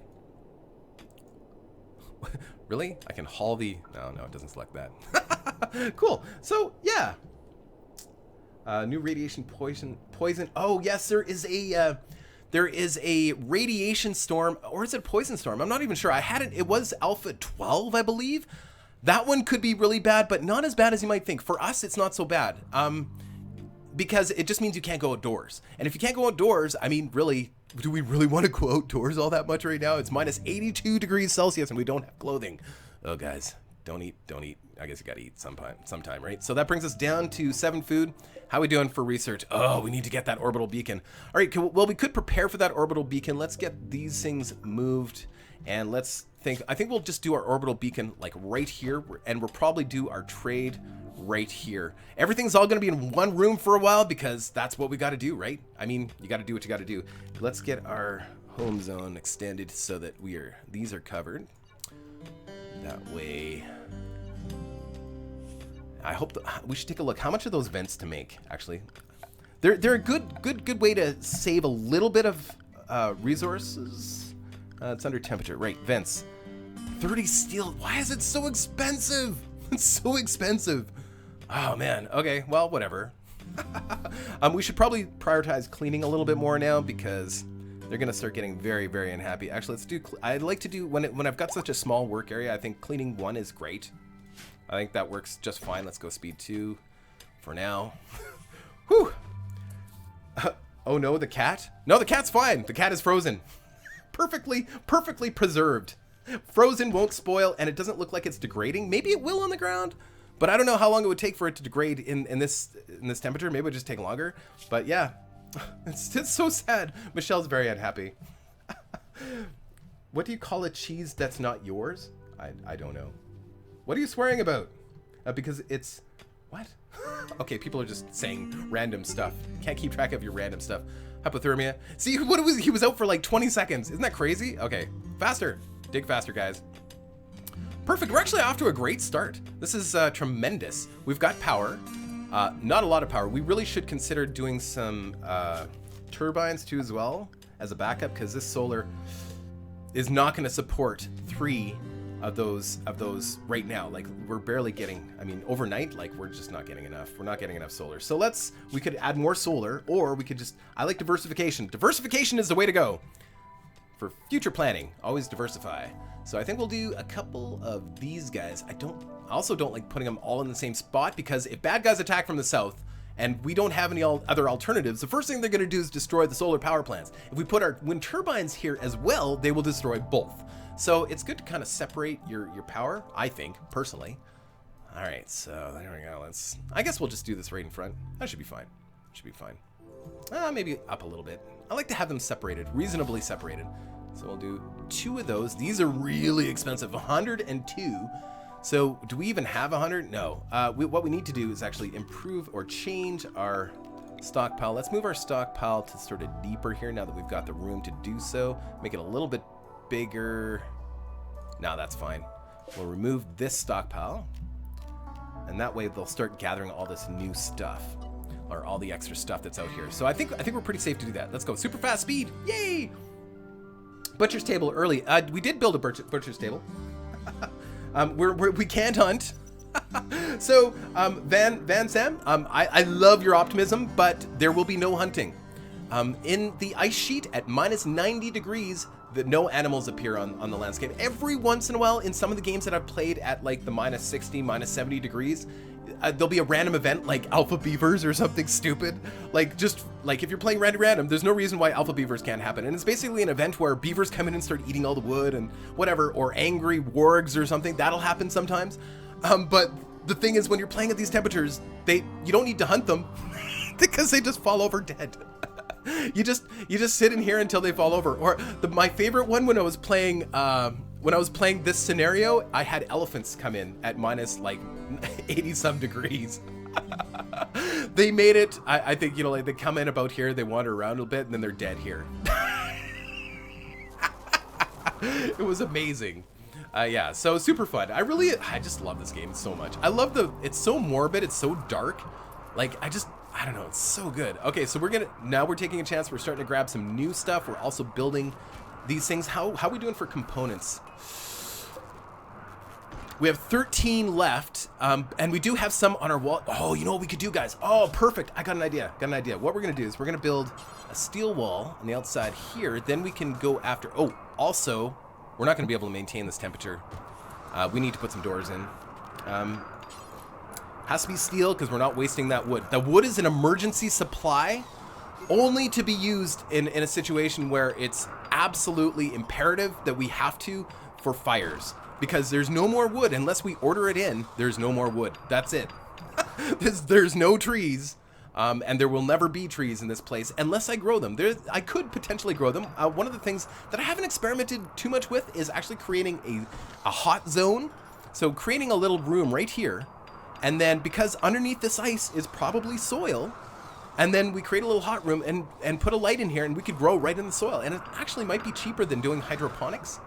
Really? I can haul the... No, it doesn't select that. Cool. So, yeah. New radiation poison. Oh, yes, there is a radiation storm. Or is it a poison storm? I'm not even sure. I had it. It was Alpha 12, I believe. That one could be really bad, but not as bad as you might think. For us, it's not so bad. Because it just means you can't go outdoors. And if you can't go outdoors, I mean, really, do we really want to go outdoors all that much right now? It's minus 82 degrees Celsius and we don't have clothing. Oh, guys, don't eat. I guess you got to eat sometime, right? So that brings us down to 7 food. How are we doing for research? Oh, we need to get that orbital beacon. All right, well, we could prepare for that orbital beacon. Let's get these things moved. And let's think. I think we'll just do our orbital beacon like right here. And we'll probably do our trade right here. Everything's all going to be in one room for a while because that's what we got to do, right? I mean, you got to do what you got to do. Let's get our home zone extended so that these are covered. That way. I hope we should take a look. How much are those vents to make? Actually, they're a good way to save a little bit of resources. It's under temperature, right? Vents. 30 steel. Why is it so expensive? It's so expensive. Oh man. Okay. Well, whatever. We should probably prioritize cleaning a little bit more now because they're gonna start getting very, very unhappy. Actually, let's do. I'd like to do when I've got such a small work area. I think cleaning 1 is great. I think that works just fine. Let's go speed 2 for now. Whew. Oh no, the cat? No, the cat's fine. The cat is frozen. Perfectly preserved. Frozen won't spoil, and it doesn't look like it's degrading. Maybe it will on the ground, but I don't know how long it would take for it to degrade in this temperature. Maybe it would just take longer. But yeah, it's so sad. Michelle's very unhappy. What do you call a cheese that's not yours? I don't know. What are you swearing about? Because it's... What? Okay, people are just saying random stuff. Can't keep track of your random stuff. Hypothermia. See, what was he was out for like 20 seconds. Isn't that crazy? Okay, faster. Dig faster, guys. Perfect. We're actually off to a great start. This is tremendous. We've got power. Not a lot of power. We really should consider doing some turbines too as well as a backup, because this solar is not going to support 3 of those right now. Like, we're barely getting, I mean, overnight, like, we're just not getting enough. We're not getting enough solar. So we could add more solar, or we could just, I like diversification. Diversification is the way to go for future planning. Always diversify. So I think we'll do a couple of these guys. I also don't like putting them all in the same spot, because if bad guys attack from the south and we don't have any other alternatives, the first thing they're going to do is destroy the solar power plants. If we put our wind turbines here as well, they will destroy both. So it's good to kind of separate your power, I think, personally. All right, so there we go. I guess we'll just do this right in front. That should be fine. Should be fine. Maybe up a little bit. I like to have them separated, reasonably separated. So we'll do 2 of those. These are really expensive, 102. So do we even have 100? No. What we need to do is actually improve or change our stockpile. Let's move our stockpile to sort of deeper here now that we've got the room to do so. Make it a little bit bigger. No, that's fine. We'll remove this stockpile, and that way they'll start gathering all this new stuff, or all the extra stuff that's out here. So I think we're pretty safe to do that. Let's go super fast speed. Yay! Butcher's table early. We did build a butcher's table. We can't hunt. So Van Sam, I love your optimism, but there will be no hunting. In the ice sheet at -90 degrees, no animals appear on the landscape. Every once in a while, in some of the games that I've played at like the -60, -70 degrees, there'll be a random event like alpha beavers or something stupid. Like, just like if you're playing random, there's no reason why alpha beavers can't happen. And it's basically an event where beavers come in and start eating all the wood and whatever, or angry wargs or something. That'll happen sometimes. But the thing is, when you're playing at these temperatures, you don't need to hunt them because they just fall over dead. You just sit in here until they fall over. Or my favorite one, when I was playing this scenario, I had elephants come in at minus like 80 some degrees. They made it. I think, you know, like they come in about here, they wander around a little bit, and then they're dead here. It was amazing. Yeah, so super fun. I just love this game so much. I love it's so morbid, it's so dark. Like, I don't know, it's so good. Okay, so now we're taking a chance. We're starting to grab some new stuff. We're also building these things. How are we doing for components? We have 13 left, and we do have some on our wall. Oh, you know what we could do, guys? Oh, perfect. I got an idea. What we're gonna do is we're gonna build a steel wall on the outside here. Then we can go after, also, we're not gonna be able to maintain this temperature. We need to put some doors in. Has to be steel because we're not wasting that wood. The wood is an emergency supply, only to be used in a situation where it's absolutely imperative that we have to for fires. Because there's no more wood unless we order it in. There's no more wood. That's it. There's no trees, and there will never be trees in this place unless I grow them. I could potentially grow them. One of the things that I haven't experimented too much with is actually creating a hot zone. So creating a little room right here. And then, because underneath this ice is probably soil, and then we create a little hot room and put a light in here, and we could grow right in the soil. And it actually might be cheaper than doing hydroponics.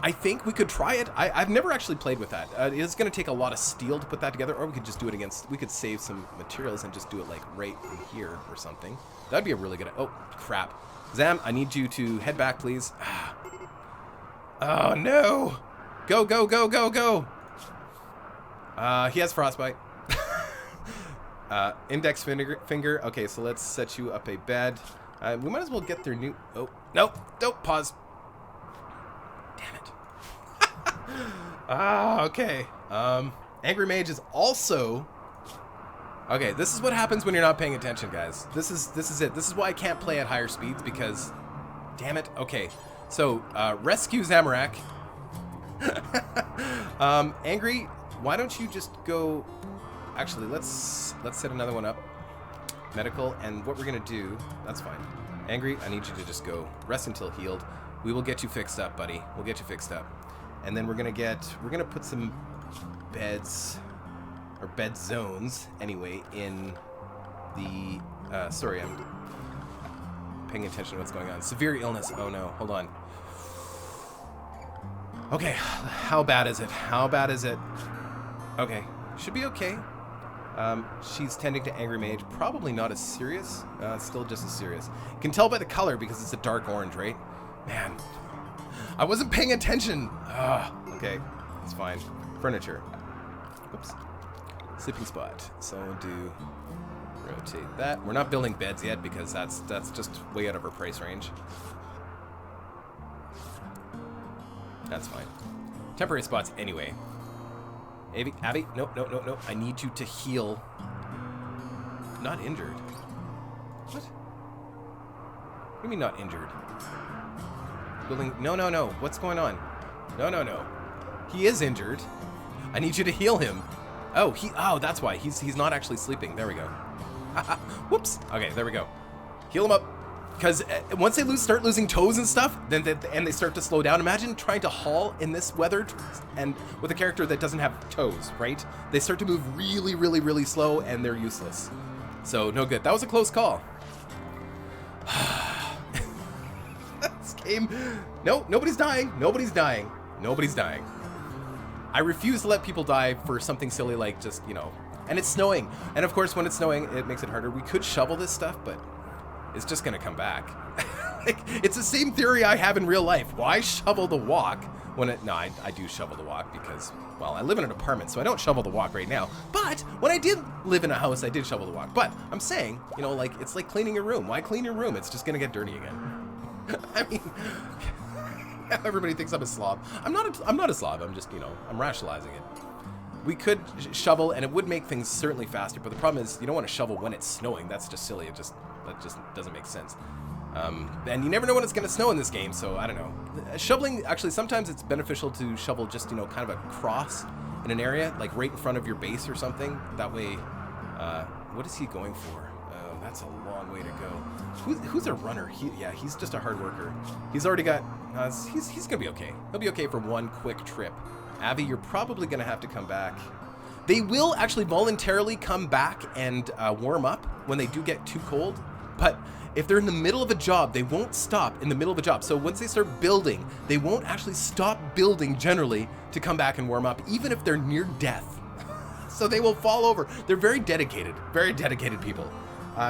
I think we could try it. I've never actually played with that. It's going to take a lot of steel to put that together, or we could just do it we could save some materials and just do it like right in here or something. That'd be a really good, oh, crap. Zam, I need you to head back, please. Oh, no. Go, go, go, go, go. He has frostbite. Index finger. Okay, so let's set you up a bed. We might as well get their new... Oh, no, don't pause. Damn it. Okay. Angry Mage is also... Okay, this is what happens when you're not paying attention, guys. This is it. This is why I can't play at higher speeds, because... Damn it. Okay. So, rescue Zamorak. Angry, why don't you just go... Actually, let's set another one up. Medical, and what we're going to do... That's fine. Angry, I need you to just go rest until healed. We will get you fixed up, buddy. We'll get you fixed up. And then we're going to put some beds, or bed zones, anyway, in the... sorry, I'm paying attention to what's going on. Severe illness. Oh, no. Hold on. Okay. How bad is it? How bad is it? Okay. Should be okay. She's tending to angry mage. Probably not as serious. Still just as serious. You can tell by the color because it's a dark orange, right? Man. I wasn't paying attention. Okay. It's fine. Furniture. Oops. Sleeping spot. So we'll do... Rotate that. We're not building beds yet because that's just way out of our price range. That's fine. Temporary spots anyway. Abby, no. I need you to heal. Not injured. What? What do you mean not injured? Building. No. What's going on? No. He is injured. I need you to heal him. Oh, that's why. He's not actually sleeping. There we go. Whoops. Okay, there we go. Heal him up. Because once they start losing toes and stuff, then they start to slow down. Imagine trying to haul in this weather and with a character that doesn't have toes, right? They start to move really, really, really slow, and they're useless. So, no good. That was a close call. This game... No, nobody's dying. Nobody's dying. I refuse to let people die for something silly like just, And it's snowing. And of course, when it's snowing, it makes it harder. We could shovel this stuff, but it's just going to come back. It's the same theory I have in real life. Why shovel the walk when it... No, I do shovel the walk because, well, I live in an apartment, so I don't shovel the walk right now. But when I did live in a house, I did shovel the walk. But I'm saying, it's like cleaning your room. Why clean your room? It's just going to get dirty again. I mean... Everybody thinks I'm a slob. I'm not a slob. I'm just, I'm rationalizing it. We could shovel, and it would make things certainly faster, but the problem is you don't want to shovel when it's snowing. That's just silly. That just doesn't make sense. And you never know when it's going to snow in this game, so I don't know. Shoveling, actually, sometimes it's beneficial to shovel just, kind of a cross in an area, like right in front of your base or something. That way, what is he going for? Oh, that's a long way to go. Who's a runner? He's just a hard worker. He's already got, he's going to be okay. He'll be okay for one quick trip. Avi, you're probably going to have to come back. They will actually voluntarily come back and warm up when they do get too cold. But if they're in the middle of a job, they won't stop in the middle of a job. So once they start building, they won't actually stop building generally to come back and warm up, even if they're near death. So they will fall over. They're very dedicated people.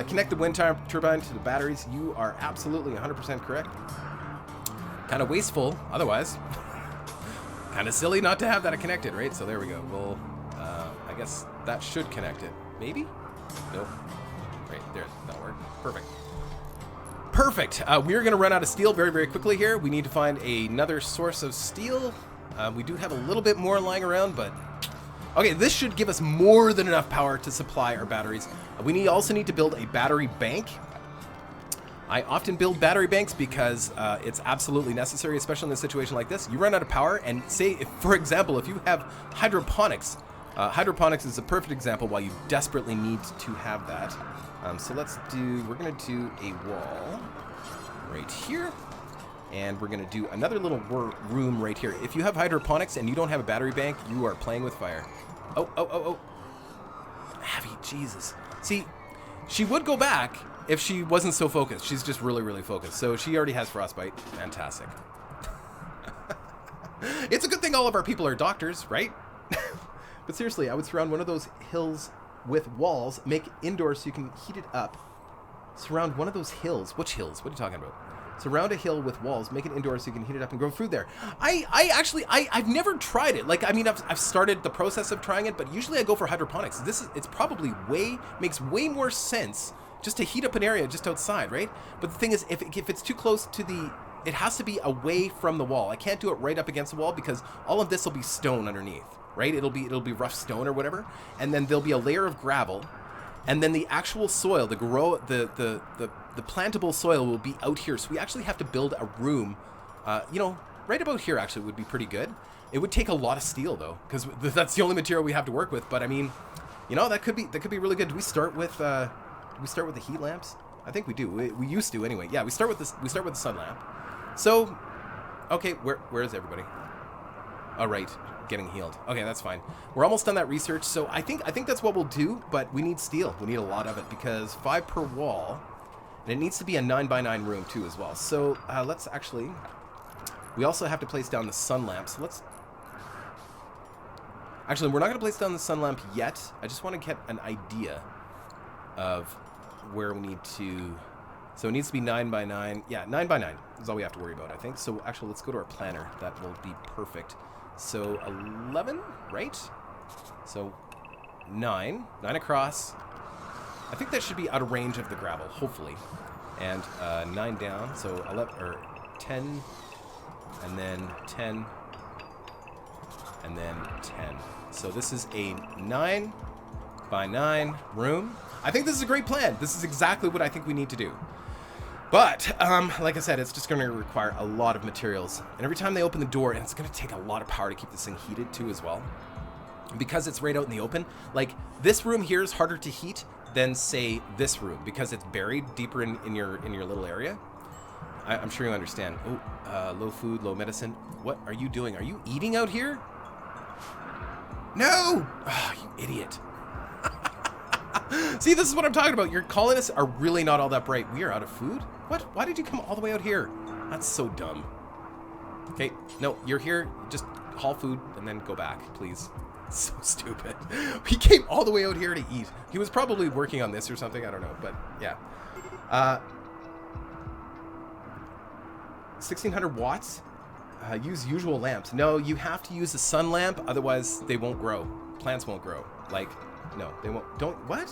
Connect the wind turbine to the batteries. You are absolutely 100% correct. Kind of wasteful otherwise. Kind of silly not to have that connected, right? So there we go. Well, I guess that should connect it. Maybe? Nope. Right, there. That'll work. Perfect. We're going to run out of steel very, very quickly here. We need to find another source of steel. We do have a little bit more lying around, but... Okay, this should give us more than enough power to supply our batteries. We also need to build a battery bank. I often build battery banks because it's absolutely necessary, especially in a situation like this. You run out of power, and say, for example, if you have hydroponics, hydroponics is a perfect example why you desperately need to have that. So we're going to do a wall right here, and we're going to do another little room right here. If you have hydroponics and you don't have a battery bank, you are playing with fire. Oh. Abby, Jesus. See, she would go back if she wasn't so focused. She's just really, really focused. So she already has frostbite. Fantastic. It's a good thing all of our people are doctors, right? But seriously, I would surround one of those hills with walls, make it indoors so you can heat it up. Surround one of those hills. Which hills? What are you talking about? Surround a hill with walls, make it indoors so you can heat it up and grow food there. I've never tried it. Like, I mean, I've started the process of trying it, but usually I go for hydroponics. It's probably makes way more sense just to heat up an area just outside, right? But the thing is, if it's too close to it has to be away from the wall. I can't do it right up against the wall because all of this will be stone underneath, right? It'll be rough stone or whatever, and then there'll be a layer of gravel, and then the actual soil, the plantable soil will be out here. So we actually have to build a room You know, right about here actually would be pretty good. It would take a lot of steel though, because that's the only material we have to work with. But I mean, you know, that could be really good. Do we start with the heat lamps? I think we do. We used to anyway. Yeah, we start with this. We start with the sun lamp. So, okay, where is everybody? Oh, right, getting healed. Okay, that's fine. We're almost done that research. So I think that's what we'll do. But we need steel. We need a lot of it because 5 per wall, and it needs to be a 9x9 room too as well. So let's actually. We also have to place down the sun lamp. So let's. Actually, we're not going to place down the sun lamp yet. I just want to get an idea of where we need to. So it needs to be 9x9. Yeah, 9x9 is all we have to worry about, I think. So actually, let's go to our planner. That will be perfect. So 11, right? So 9 across. I think that should be out of range of the gravel, hopefully. And 9 down. So 11 or 10, and then 10, and then 10. So this is a 9x9 room. I think this is a great plan. This is exactly what I think we need to do. But, like I said, it's just going to require a lot of materials. And every time they open the door, and it's going to take a lot of power to keep this thing heated too as well. Because it's right out in the open. Like, this room here is harder to heat than, say, this room. Because it's buried deeper in your little area. I'm sure you understand. Oh, low food, low medicine. What are you doing? Are you eating out here? No! Oh, you idiot. See, this is what I'm talking about. Your colonists are really not all that bright. We are out of food? What? Why did you come all the way out here? That's so dumb. Okay, no, you're here. Just haul food and then go back, please. So stupid. He came all the way out here to eat. He was probably working on this or something. I don't know, but yeah. 1600 watts. Use usual lamps. No, you have to use a sun lamp, otherwise they won't grow. Plants won't grow. Like, no, they won't. Don't. What?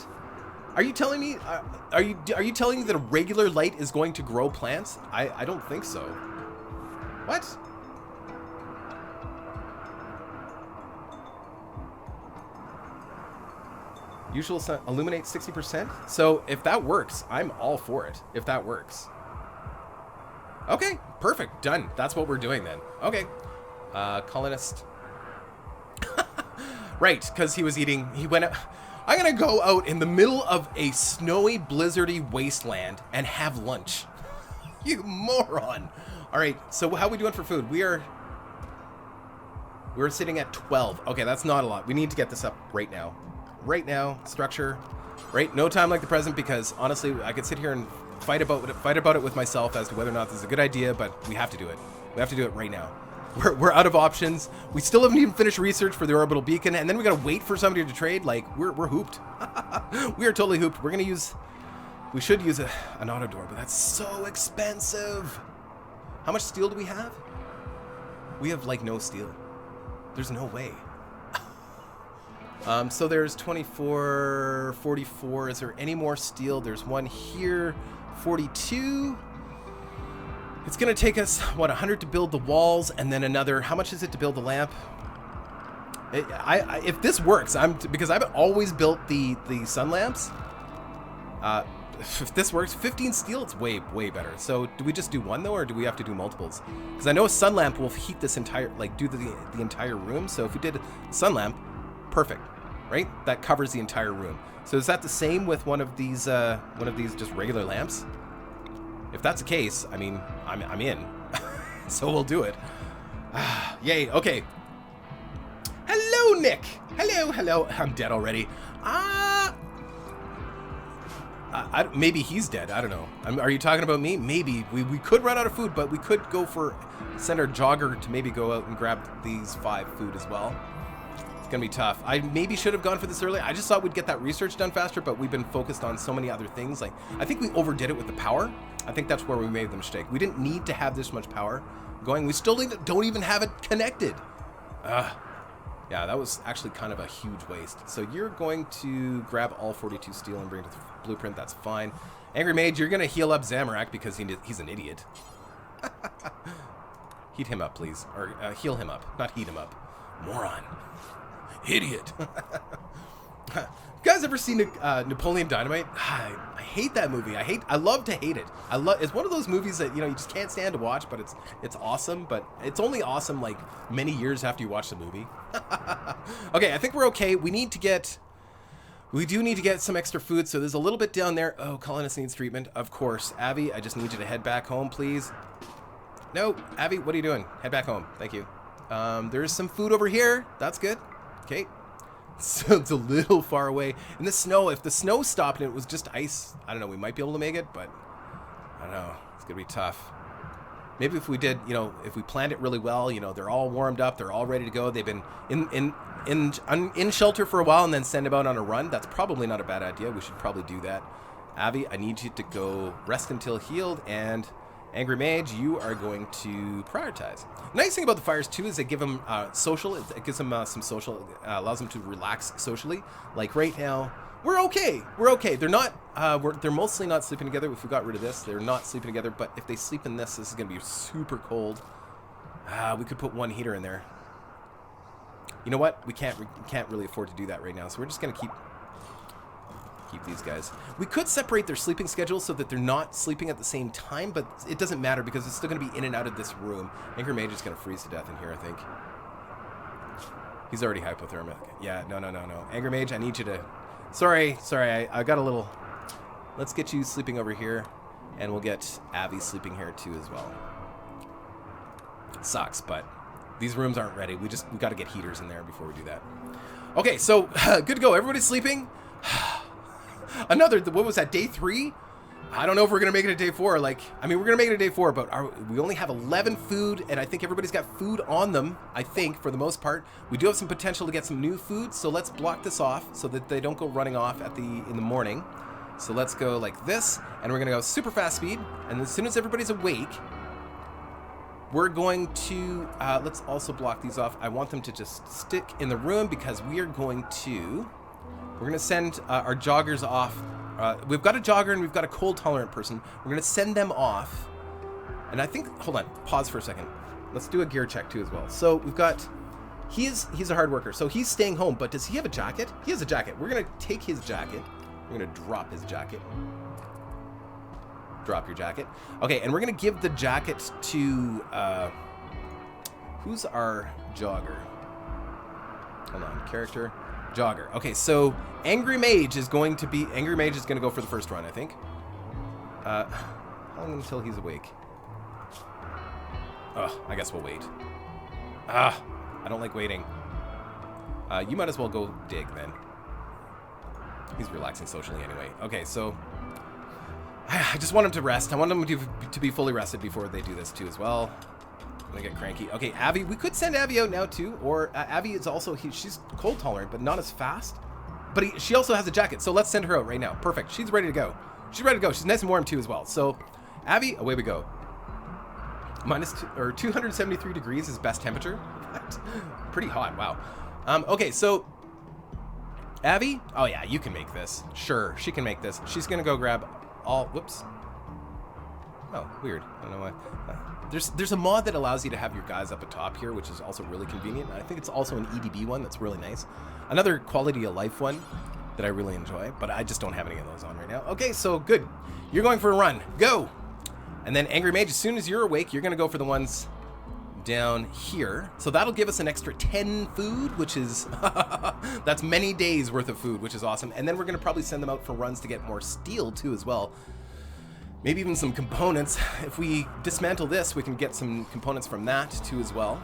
Are you telling me? Are you telling me that a regular light is going to grow plants? I don't think so. What? Usual sun illuminate 60%. So if that works, I'm all for it. If that works. Okay, perfect, done. That's what we're doing then. Okay, colonist. Right, because he was eating. He went out. I'm gonna go out in the middle of a snowy, blizzardy wasteland and have lunch. You moron! All right, so how are we doing for food? We're sitting at 12. Okay, that's not a lot. We need to get this up right now. Right now, structure. Right, no time like the present, because honestly, I could sit here and fight about it with myself as to whether or not this is a good idea, but we have to do it. We have to do it right now. We're out of options. We still haven't even finished research for the orbital beacon, and then we gotta wait for somebody to trade. Like, we're hooped. We are totally hooped. We should use an auto door, but that's so expensive. How much steel do we have? We have like no steel. There's no way. So there's 24, 44. Is there any more steel? There's one here, 42. It's going to take us, what, 100 to build the walls, and then another, how much is it to build the lamp? If this works, because I've always built the sun lamps. If this works, 15 steel, it's way better. So do we just do one though, or do we have to do multiples? Because I know a sun lamp will heat this entire, like, do the entire room. So if we did a sun lamp, perfect, right? That covers the entire room. So is that the same with one of these just regular lamps? If that's the case, I mean, I'm in. So we'll do it. Yay, okay. Hello, Nick. Hello. I'm dead already. Maybe he's dead. I don't know. Are you talking about me? Maybe. We could run out of food, but we could send our jogger to maybe go out and grab these 5 food as well. It's gonna be tough. I maybe should have gone for this earlier. I just thought we'd get that research done faster, but we've been focused on so many other things. Like, I think we overdid it with the power. I think that's where we made the mistake. We didn't need to have this much power going. We still don't even have it connected. Yeah, that was actually kind of a huge waste. So you're going to grab all 42 steel and bring it to the blueprint. That's fine. Angry Mage, you're going to heal up Zamorak because he's an idiot. Heat him up, please. Or heal him up, not heat him up. Moron. Idiot. You guys ever seen Napoleon Dynamite? I hate that movie. I love to hate it. It's one of those movies that, you just can't stand to watch, but it's awesome, but it's only awesome like many years after you watch the movie. Okay, I think we're okay. We do need to get some extra food, so there's a little bit down there. Oh, colonist needs treatment. Of course. Abby, I just need you to head back home, please. No, Abby, what are you doing? Head back home. Thank you. There's some food over here. That's good. Okay. So it's a little far away. And the snow, if the snow stopped and it was just ice, I don't know, we might be able to make it, but I don't know. It's going to be tough. Maybe if we did, if we planned it really well, they're all warmed up, they're all ready to go. They've been in shelter for a while and then send them out on a run. That's probably not a bad idea. We should probably do that. Abby, I need you to go rest until healed, and Angry Mage, you are going to prioritize. The nice thing about the fires too is they give them social. It gives them some social, allows them to relax socially. Like right now, we're okay. We're okay. They're not. They're mostly not sleeping together. If we got rid of this, they're not sleeping together. But if they sleep in this is going to be super cold. We could put one heater in there. You know what? We can't really afford to do that right now. So we're just going to keep these guys. We could separate their sleeping schedules so that they're not sleeping at the same time, but it doesn't matter because it's still going to be in and out of this room. Angry Mage is going to freeze to death in here, I think. He's already hypothermic. Yeah, no. Angry Mage, I need you to... Sorry, I got a little... Let's get you sleeping over here, and we'll get Abby sleeping here too as well. It sucks, but these rooms aren't ready. We got to get heaters in there before we do that. Okay, so good to go. Everybody's sleeping. Another, what was that, day 3? I don't know if we're going to make it to day 4. We're going to make it to day 4, but we only have 11 food, and I think everybody's got food on them, I think, for the most part. We do have some potential to get some new food, so let's block this off so that they don't go running off in the morning. So let's go like this, and we're going to go super fast speed, and as soon as everybody's awake, we're going to, let's also block these off. I want them to just stick in the room because we're going to send our joggers off. We've got a jogger and we've got a cold tolerant person. We're going to send them off. And I think, hold on, pause for a second. Let's do a gear check too as well. So we've got, he's a hard worker. So he's staying home, but does he have a jacket? He has a jacket. We're going to take his jacket. We're going to drop his jacket. Drop your jacket. Okay, and we're going to give the jacket to, who's our jogger? Hold on, character. Jogger. Okay, so Angry Mage is going to go for the first run, I think. How long until he's awake? Oh, I guess we'll wait. I don't like waiting. You might as well go dig then. He's relaxing socially anyway. Okay, so I just want him to rest. I want him to be fully rested before they do this too as well. I get cranky. Okay, Abby, we could send Abby out now too, or Abby is also, she's cold tolerant, but not as fast. But she also has a jacket, so let's send her out right now. Perfect. She's ready to go. She's ready to go. She's nice and warm too as well. So, Abby, away we go. 273 degrees is best temperature. What? Pretty hot. Wow. Okay, so Abby. Oh yeah, you can make this. Sure, she can make this. She's gonna go grab all. Whoops. Oh, weird. I don't know why. There's a mod that allows you to have your guys up atop here, which is also really convenient. I think it's also an EDB one that's really nice. Another quality of life one that I really enjoy, but I just don't have any of those on right now. Okay, so good. You're going for a run. Go! And then Angry Mage, as soon as you're awake, you're going to go for the ones down here. So that'll give us an extra 10 food, which is... that's many days worth of food, which is awesome. And then we're going to probably send them out for runs to get more steel, too, as well. Maybe even some components. If we dismantle this, we can get some components from that too as well.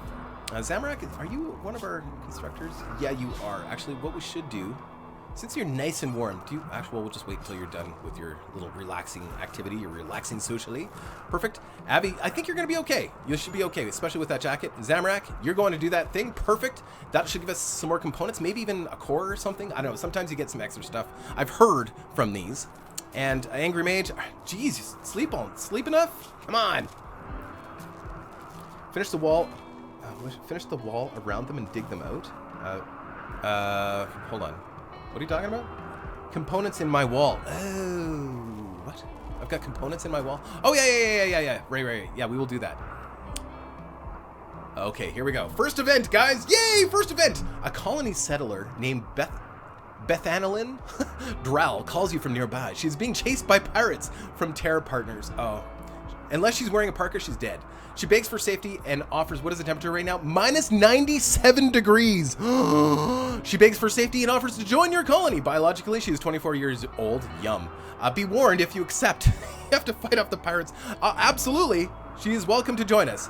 Zamorak, are you one of our constructors? Yeah, you are. Actually, what we should do, since you're nice and warm, well, we'll just wait until you're done with your little relaxing activity. You're relaxing socially. Perfect. Abby, I think you're going to be okay. You should be okay, especially with that jacket. Zamorak, you're going to do that thing. Perfect. That should give us some more components, maybe even a core or something. I don't know. Sometimes you get some extra stuff. I've heard from these. And Angry Mage, geez, sleep enough? Come on. Finish the wall around them and dig them out. Hold on. What are you talking about? Components in my wall. Oh, what? I've got components in my wall. Oh, yeah. Right. Yeah, we will do that. Okay, here we go. First event, guys. Yay, first event. A colony settler named Bethanalin Drow calls you from nearby. She's being chased by pirates from Terra Partners. Oh. Unless she's wearing a parka, she's dead. She begs for safety and offers, what is the temperature right now? Minus 97 degrees. She begs for safety and offers to join your colony. Biologically, she is 24 years old. Yum. Be warned, if you accept, you have to fight off the pirates. Absolutely. She is welcome to join us.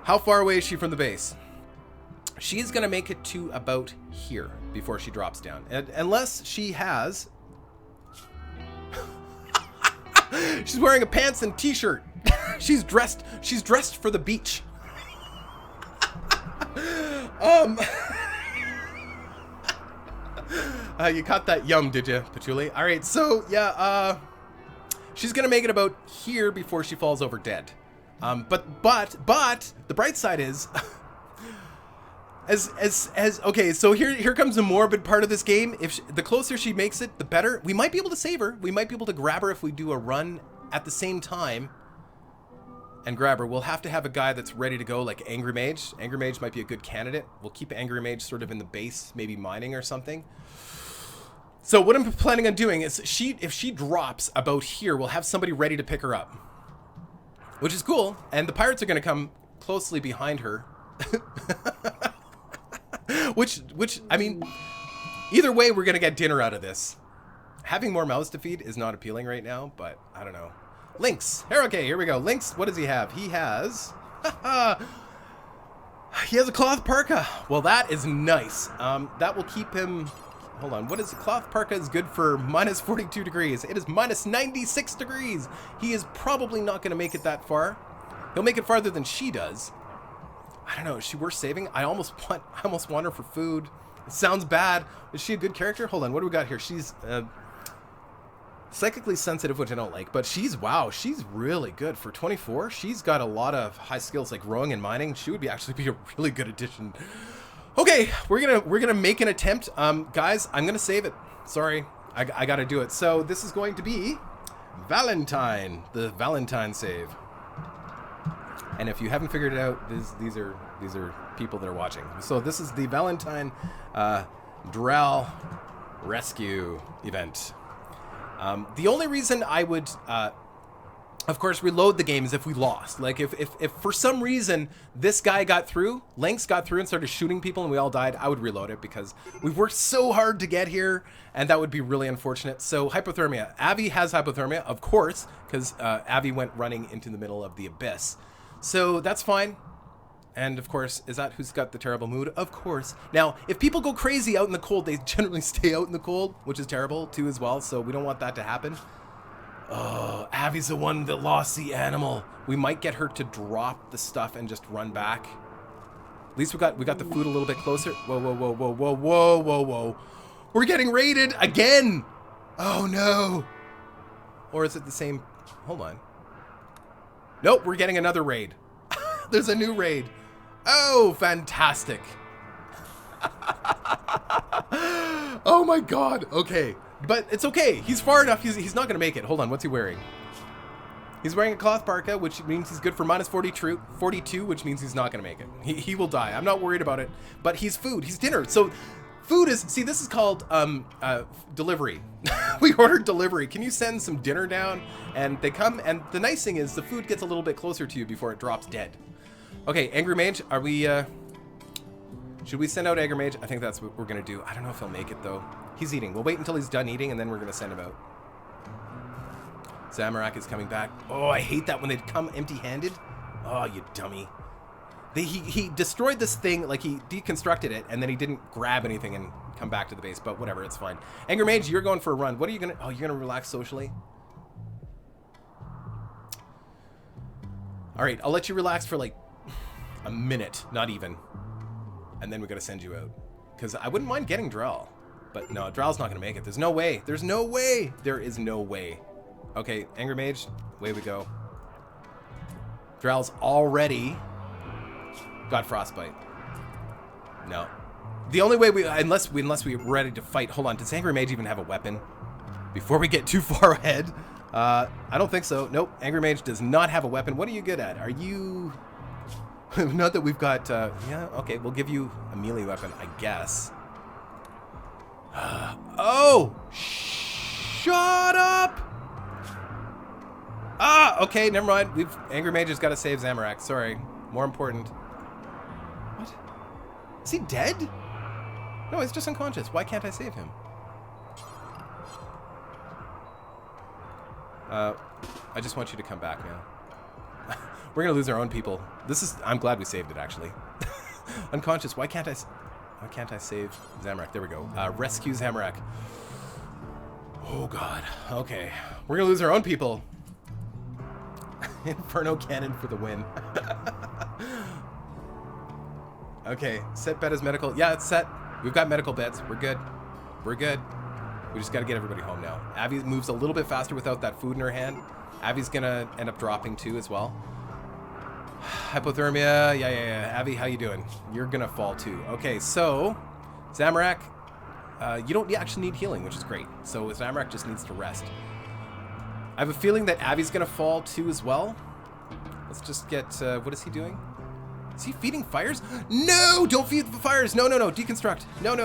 How far away is she from the base? She's going to make it to about here before she drops down. Unless she has... She's wearing a pants and t-shirt. She's dressed for the beach. You caught that yum, did you, Patchouli? All right, so yeah, she's gonna make it about here before she falls over dead. But the bright side is, okay, so here comes the morbid part of this game. The closer she makes it, the better. We might be able to save her. We might be able to grab her if we do a run at the same time and grab her. We'll have to have a guy that's ready to go, like Angry Mage. Angry Mage might be a good candidate. We'll keep Angry Mage sort of in the base, maybe mining or something. So what I'm planning on doing is, if she drops about here, we'll have somebody ready to pick her up, which is cool. And the pirates are going to come closely behind her. which I mean, either way, we're going to get dinner out of this. Having more mouths to feed is not appealing right now, but I don't know. Lynx. Okay, here we go. Lynx, what does he have? He has... he has a cloth parka. Well, that is nice. That will keep him... Hold on. What is the cloth parka is good for minus 42 degrees. It is minus 96 degrees. He is probably not going to make it that far. He'll make it farther than she does. I don't know. Is she worth saving? I almost want her for food. It sounds bad. Is she a good character? Hold on. What do we got here? She's... psychically sensitive, which I don't like, but she's really good for 24. She's got a lot of high skills like rowing and mining. She would actually be a really good addition. Okay, we're gonna make an attempt. Guys, I'm gonna save it. Sorry, I gotta do it. So this is going to be Valentine, the Valentine save. And if you haven't figured it out, these are people that are watching. So this is the Valentine Drow rescue event. The only reason I would, of course, reload the game is if we lost. Like, if for some reason this guy got through, Lynx got through and started shooting people and we all died, I would reload it because we've worked so hard to get here, and that would be really unfortunate. So, hypothermia. Avi has hypothermia, of course, because Avi went running into the middle of the abyss. So, that's fine. And, of course, is that who's got the terrible mood? Of course. Now, if people go crazy out in the cold, they generally stay out in the cold, which is terrible, too, as well. So we don't want that to happen. Oh, Avi's the one that lost the animal. We might get her to drop the stuff and just run back. At least we got the food a little bit closer. Whoa, whoa, whoa, whoa, whoa, whoa, whoa, whoa. We're getting raided again. Oh, no. Or is it the same? Hold on. Nope, we're getting another raid. There's a new raid. Oh, fantastic. Oh my god. Okay. But it's okay. He's far enough. He's not going to make it. Hold on. What's he wearing? He's wearing a cloth parka, which means he's good for minus 42, which means he's not going to make it. He will die. I'm not worried about it. But he's food. He's dinner. So food is... See, this is called delivery. We ordered delivery. Can you send some dinner down? And they come. And the nice thing is the food gets a little bit closer to you before it drops dead. Okay, Angry Mage, are we, should we send out Angry Mage? I think that's what we're going to do. I don't know if he'll make it, though. He's eating. We'll wait until he's done eating, and then we're going to send him out. Zamorak is coming back. Oh, I hate that when they come empty-handed. Oh, you dummy. He destroyed this thing, like he deconstructed it, and then he didn't grab anything and come back to the base, but whatever, it's fine. Angry Mage, you're going for a run. What are you going to... Oh, you're going to relax socially? All right, I'll let you relax for, like... a minute, not even, and then we gotta send you out, because I wouldn't mind getting Drell, but no, Drell's not gonna make it. There's no way. There's no way. There is no way. Okay, Angry Mage, away we go. Drell's already got frostbite. No, the only way unless we're ready to fight. Hold on, does Angry Mage even have a weapon? Before we get too far ahead, I don't think so. Nope, Angry Mage does not have a weapon. What are you good at? Are you? Not that we've got, yeah, okay, we'll give you a melee weapon, I guess. Oh! Shut up! Ah, okay, never mind. Angry Mage has got to save Zamorak. Sorry. More important. What? Is he dead? No, he's just unconscious. Why can't I save him? I just want you to come back now. We're gonna lose our own people. I'm glad we saved it, actually. Unconscious. Why can't I save Zamorak? There we go. Rescue Zamorak. Oh God. Okay. We're gonna lose our own people. Inferno Cannon for the win. Okay. Set bet as medical. Yeah, it's set. We've got medical beds. We're good. We're good. We just got to get everybody home now. Abby moves a little bit faster without that food in her hand. Abby's gonna end up dropping too as well. Hypothermia. Yeah. Abby, how you doing? You're gonna fall too. Okay, so Zamorak, you don't actually need healing, which is great. So Zamorak just needs to rest. I have a feeling that Abby's gonna fall too as well. Let's just get, what is he doing? Is he feeding fires? No, don't feed the fires. No. Deconstruct. No.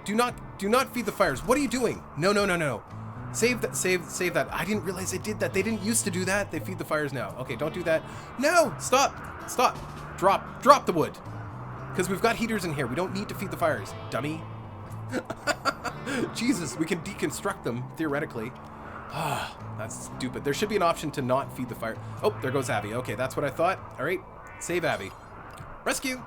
Do not feed the fires. What are you doing? No. Save that. I didn't realize they did that. They didn't used to do that. They feed the fires now. Okay, don't do that. No, stop. Drop the wood. Because we've got heaters in here. We don't need to feed the fires, dummy. Jesus, we can deconstruct them, theoretically. Ah, that's stupid. There should be an option to not feed the fire. Oh, there goes Abby. Okay, that's what I thought. All right, save Abby. Rescue.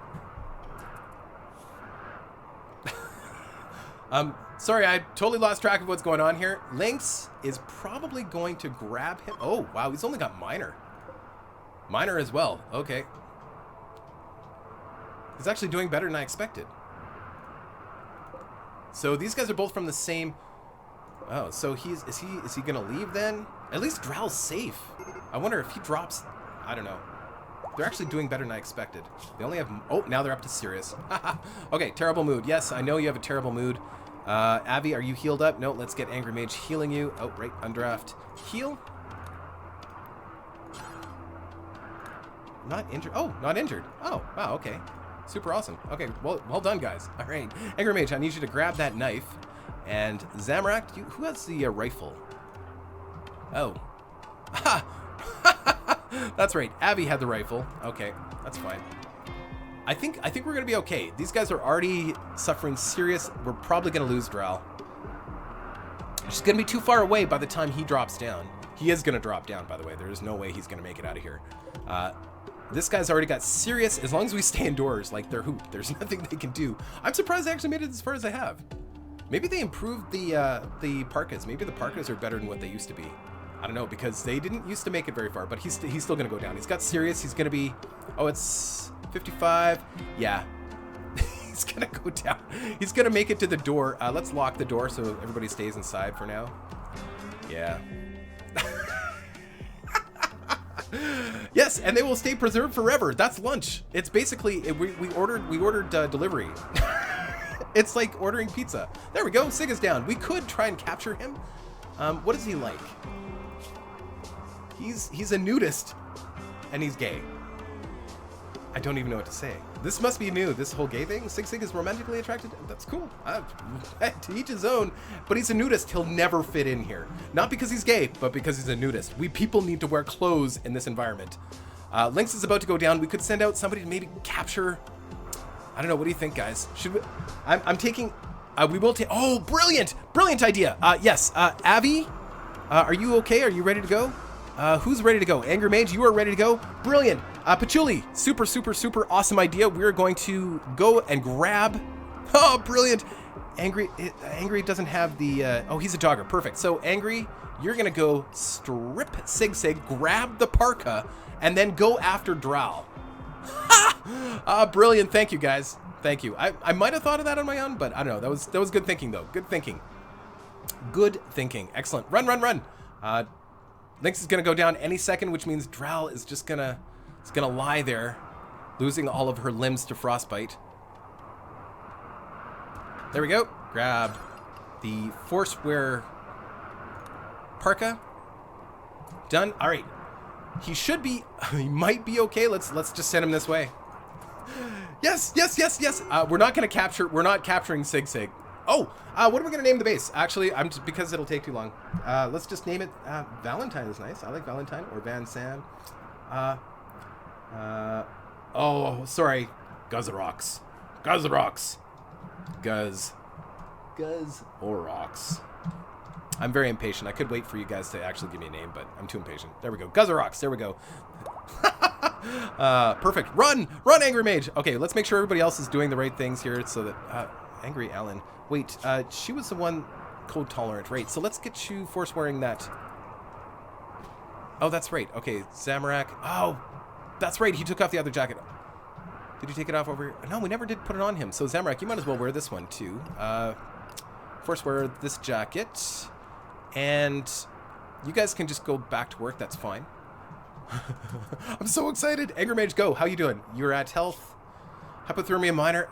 Sorry, I totally lost track of what's going on here. Lynx is probably going to grab him. Oh, wow, he's only got minor. Minor as well. Okay. He's actually doing better than I expected. So these guys are both from the same... Oh, so is he gonna leave then? At least Drow's safe. I wonder if he drops... I don't know. They're actually doing better than I expected. They only have... Oh, now they're up to Sirius. Okay, terrible mood. Yes, I know you have a terrible mood. Abby, are you healed up? No, let's get Angry Mage healing you. Oh, right, undraft. Heal. Not injured. Oh, not injured. Oh, wow, okay. Super awesome. Okay, well done, guys. All right. Angry Mage, I need you to grab that knife. And Zamorak, who has the rifle? Oh. That's right. Abby had the rifle. Okay, that's fine. I think we're gonna be okay. These guys are already suffering serious. We're probably gonna lose Drow. She's gonna be too far away by the time he drops down. He is gonna drop down, by the way. There is no way he's gonna make it out of here. This guy's already got serious. As long as we stay indoors, like they're hooped, there's nothing they can do. I'm surprised I actually made it as far as I have. Maybe they improved the parkas. Maybe the parkas are better than what they used to be. I don't know, because they didn't used to make it very far, but he's still gonna go down. He's got serious. He's gonna be, oh, it's 55. Yeah, he's gonna go down. He's gonna make it to the door. Let's lock the door so everybody stays inside for now. Yeah. Yes, and they will stay preserved forever. That's lunch. It's basically we ordered delivery. It's like ordering pizza. There we go. Sig is down. We could try and capture him. What is he like? He's a nudist, and he's gay. I don't even know what to say. This must be new. This whole gay thing. Sig is romantically attracted. That's cool. To each his own. But he's a nudist. He'll never fit in here. Not because he's gay, but because he's a nudist. We people need to wear clothes in this environment. Lynx is about to go down. We could send out somebody to maybe capture. I don't know. What do you think, guys? Should we? I'm taking. We will take. Oh, brilliant! Brilliant idea. Yes. Abby, are you okay? Are you ready to go? Who's ready to go? Angry Mage, you are ready to go? Brilliant. Patchouli, super awesome idea. We're going to go and grab... Oh, brilliant. Angry doesn't have the... Oh, he's a jogger. Perfect. So, Angry, you're going to go strip Sig, grab the parka, and then go after Drow. Brilliant. Thank you, guys. Thank you. I might have thought of that on my own, but I don't know. That was good thinking, though. Good thinking. Good thinking. Excellent. Run. Lynx is gonna go down any second, which means Drow is just gonna lie there, losing all of her limbs to frostbite. There we go. Grab the Forcewear parka. Done. All right. He might be okay. Let's just send him this way. Yes. We're not capturing Sig. Oh, what are we going to name the base? Actually, I'm just, because it'll take too long. Let's just name it Valentine is nice. I like Valentine or Van San. Oh, sorry. Guzarox. Guzarox. Guz or rocks. I'm very impatient. I could wait for you guys to actually give me a name, but I'm too impatient. There we go. Guzarox. There we go. Perfect. Run! Run, Angry Mage! Okay, let's make sure everybody else is doing the right things here so that... Angry Alan. Wait, she was the one code tolerant. Right, so let's get you force wearing that. Oh, that's right. Okay, Zamorak. Oh, that's right. He took off the other jacket. Did you take it off over here? No, we never did put it on him. So, Zamorak, you might as well wear this one, too. Force wear this jacket. And you guys can just go back to work. That's fine. I'm so excited. Angry Mage, go. How you doing? You're at health. Hypothermia minor.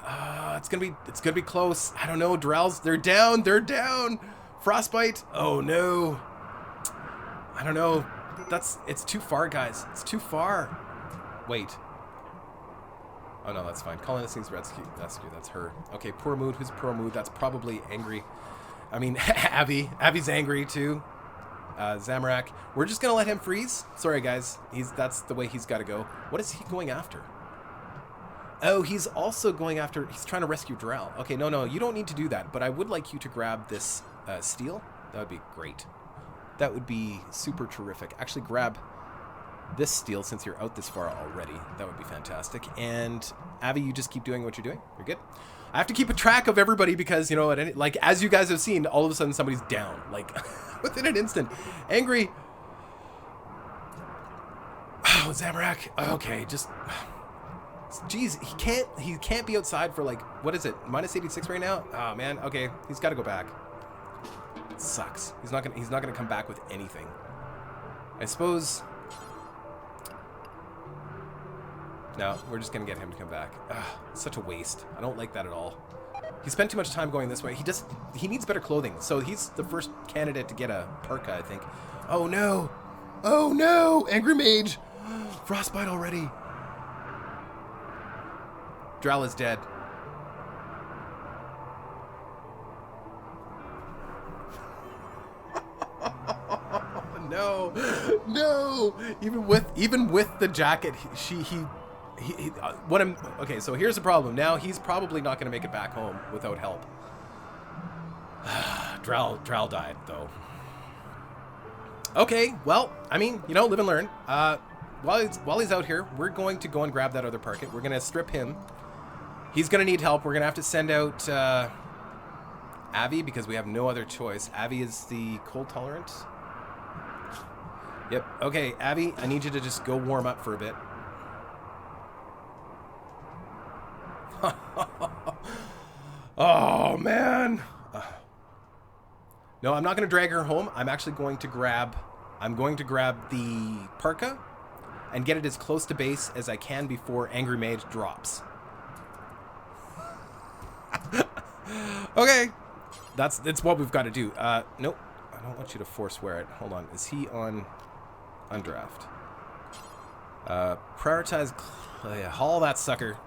It's gonna be close. I don't know. Drowls, they're down. They're down. Frostbite. Oh no. I don't know. It's too far, guys. It's too far. Wait. Oh no, that's fine. Colonist needs rescue. That's her. Okay, poor mood. Who's poor mood? That's probably angry. I mean, Abby. Abby's angry too. Zamorak. We're just gonna let him freeze. Sorry, guys. That's the way he's got to go. What is he going after? Oh, he's also going after... He's trying to rescue Drow. Okay, no, you don't need to do that. But I would like you to grab this steel. That would be great. That would be super terrific. Actually, grab this steel since you're out this far already. That would be fantastic. And Abby, you just keep doing what you're doing. You're good. I have to keep a track of everybody because, you know, as you guys have seen, all of a sudden somebody's down. Like, within an instant. Angry. Oh, Zamorak. Okay, just... Jeez, he can't be outside for like, what is it, -86 right now? Oh man, okay, he's got to go back. It sucks. He's not gonna come back with anything. I suppose. No, we're just gonna get him to come back. Ugh, such a waste. I don't like that at all. He spent too much time going this way. He needs better clothing, so he's the first candidate to get a parka, I think. Oh no! Oh no! Angry Mage! Frostbite already. Drow is dead. No, even with the jacket, okay, so here's the problem. Now he's probably not going to make it back home without help. Drow died though. Okay, well, I mean, you know, live and learn. While he's out here, we're going to go and grab that other parket. We're going to strip him. He's going to need help. We're going to have to send out Avi because we have no other choice. Avi is the cold tolerant. Yep. Okay, Avi, I need you to just go warm up for a bit. Oh, man. No, I'm not going to drag her home. I'm actually going to grab the parka and get it as close to base as I can before Angry Mage drops. Okay, that's what we've got to do. Nope, I don't want you to force wear it. Hold on, is he on undraft? Prioritize, haul that sucker.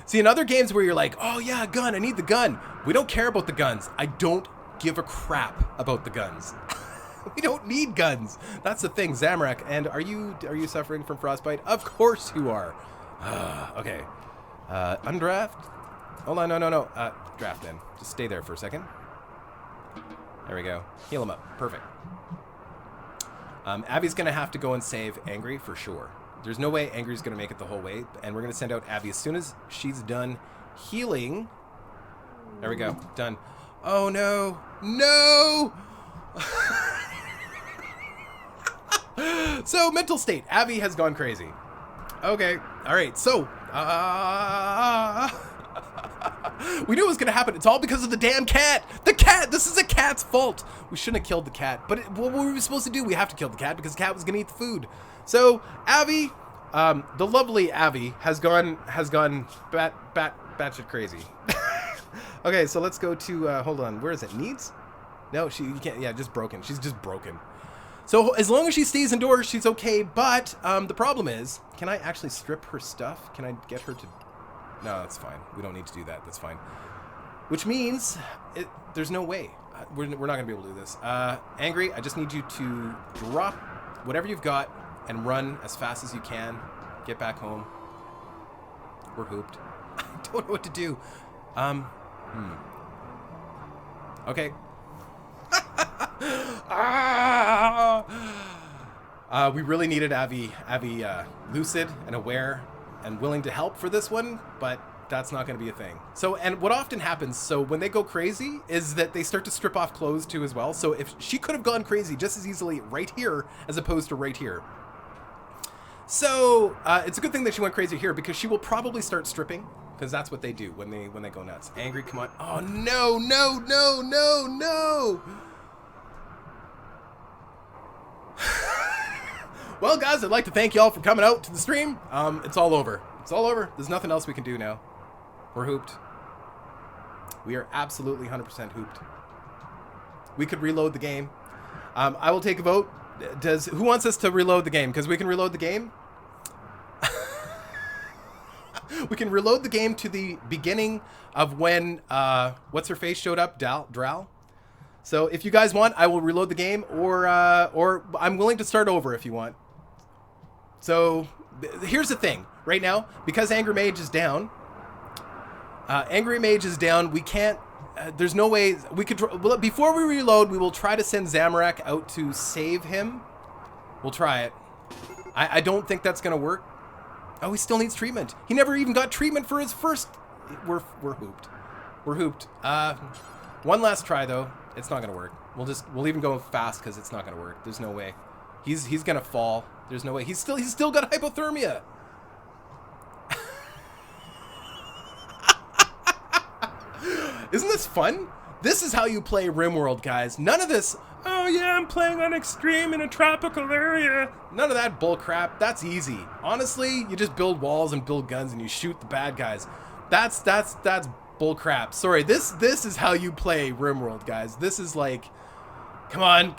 See, in other games where you're like, oh yeah, gun, I need the gun. We don't care about the guns. I don't give a crap about the guns. We don't need guns. That's the thing, Zamorak. And are you suffering from frostbite? Of course you are. Okay, undraft. Hold on, no. Draft then. Just stay there for a second. There we go. Heal him up. Perfect. Abby's going to have to go and save Angry for sure. There's no way Angry's going to make it the whole way. And we're going to send out Abby as soon as she's done healing. There we go. Done. Oh, no. No! So, mental state. Abby has gone crazy. Okay. All right. So, we knew it was going to happen. It's all because of the damn cat. The cat. This is a cat's fault. We shouldn't have killed the cat. But what were we supposed to do? We have to kill the cat because the cat was going to eat the food. So, Abby, the lovely Abby, has gone batshit crazy. Okay, so let's go to, hold on. Where is it? Needs? No, you can't. Yeah, just broken. She's just broken. So as long as she stays indoors, she's okay. But the problem is, can I actually strip her stuff? Can I get her to... No, that's fine. We don't need to do that. That's fine. Which means there's no way. We're not going to be able to do this. Angry, I just need you to drop whatever you've got and run as fast as you can. Get back home. We're hooped. I don't know what to do. Okay. We really needed Avi lucid and aware and willing to help for this one, but that's not going to be a thing. So, and what often happens, so when they go crazy, is that they start to strip off clothes too as well. So if she could have gone crazy just as easily right here as opposed to right here. So it's a good thing that she went crazy here because she will probably start stripping because that's what they do when they go nuts. Angry, come on. Oh, no, no, no, no, no. Well, guys, I'd like to thank y'all for coming out to the stream. It's all over. It's all over. There's nothing else we can do now. We're hooped. We are absolutely 100% hooped. We could reload the game. I will take a vote. Who wants us to reload the game? Because we can reload the game. We can reload the game to the beginning of when what's her face showed up, Dral. So if you guys want, I will reload the game, or I'm willing to start over if you want. So here's the thing. Right now, because Angry Mage is down, we can't. There's no way we could. Well, before we reload, we will try to send Zamorak out to save him. We'll try it. I don't think that's gonna work. Oh, he still needs treatment. He never even got treatment for his first. We're hooped. We're hooped. One last try though. It's not gonna work. We'll even go fast because it's not gonna work. There's no way. He's gonna fall. There's no way. He's still got hypothermia. Isn't this fun? This is how you play Rimworld, guys. None of this, oh yeah, I'm playing on extreme in a tropical area. None of that bull crap. That's easy. Honestly, you just build walls and build guns and you shoot the bad guys. That's bull crap. Sorry, this is how you play Rimworld, guys. This is like, come on.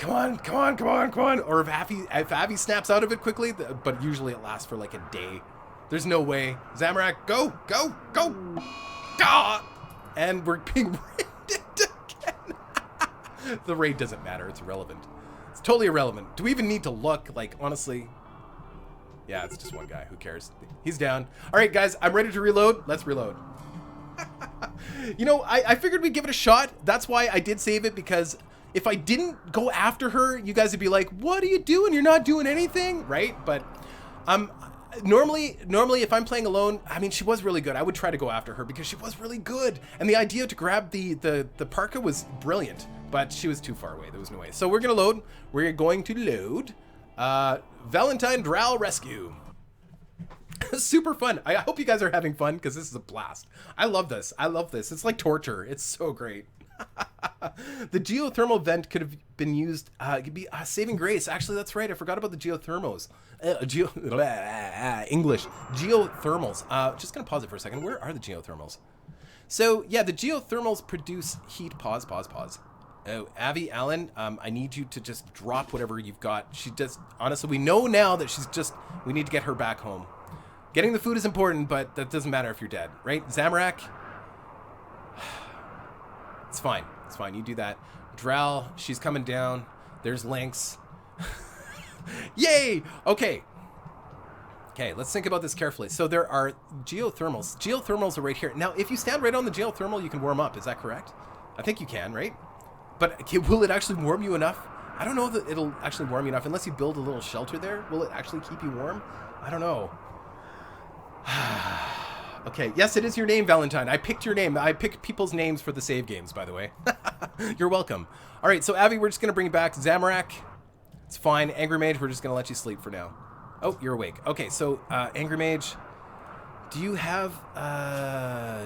Or if Avi snaps out of it quickly, but usually it lasts for like a day. There's no way. Zamorak, go. Gah! And we're being raided again. The raid doesn't matter. It's irrelevant. It's totally irrelevant. Do we even need to look? Like, honestly. Yeah, it's just one guy. Who cares? He's down. All right, guys. I'm ready to reload. Let's reload. You know, I figured we'd give it a shot. That's why I did save it, because if I didn't go after her, you guys would be like, what are you doing? You're not doing anything, right? But normally if I'm playing alone, I mean, she was really good. I would try to go after her because she was really good. And the idea to grab the parka was brilliant, but she was too far away. There was no way. So we're going to load. We're going to load Valentine Drow Rescue. Super fun. I hope you guys are having fun because this is a blast. I love this. It's like torture. It's so great. The geothermal vent could have been used. Could be saving grace. Actually, that's right. I forgot about the geothermals. English geothermals. Just gonna pause it for a second. Where are the geothermals? So yeah, the geothermals produce heat. Pause. Oh, Avi Allen, I need you to just drop whatever you've got. She just, honestly, we know now that we need to get her back home. Getting the food is important, but that doesn't matter if you're dead, right? Zamorak. It's fine. You do that. Dral, she's coming down. There's Lynx. Yay! Okay, let's think about this carefully. So there are geothermals. Geothermals are right here. Now, if you stand right on the geothermal, you can warm up. Is that correct? I think you can, right? But will it actually warm you enough? I don't know that it'll actually warm you enough unless you build a little shelter there. Will it actually keep you warm? I don't know. Okay, yes, it is your name, Valentine. I picked your name. I pick people's names for the save games, by the way. You're welcome. All right, so Avi, we're just going to bring back Zamorak. It's fine. Angry Mage, we're just going to let you sleep for now. Oh, you're awake. Okay, so Angry Mage, do you have...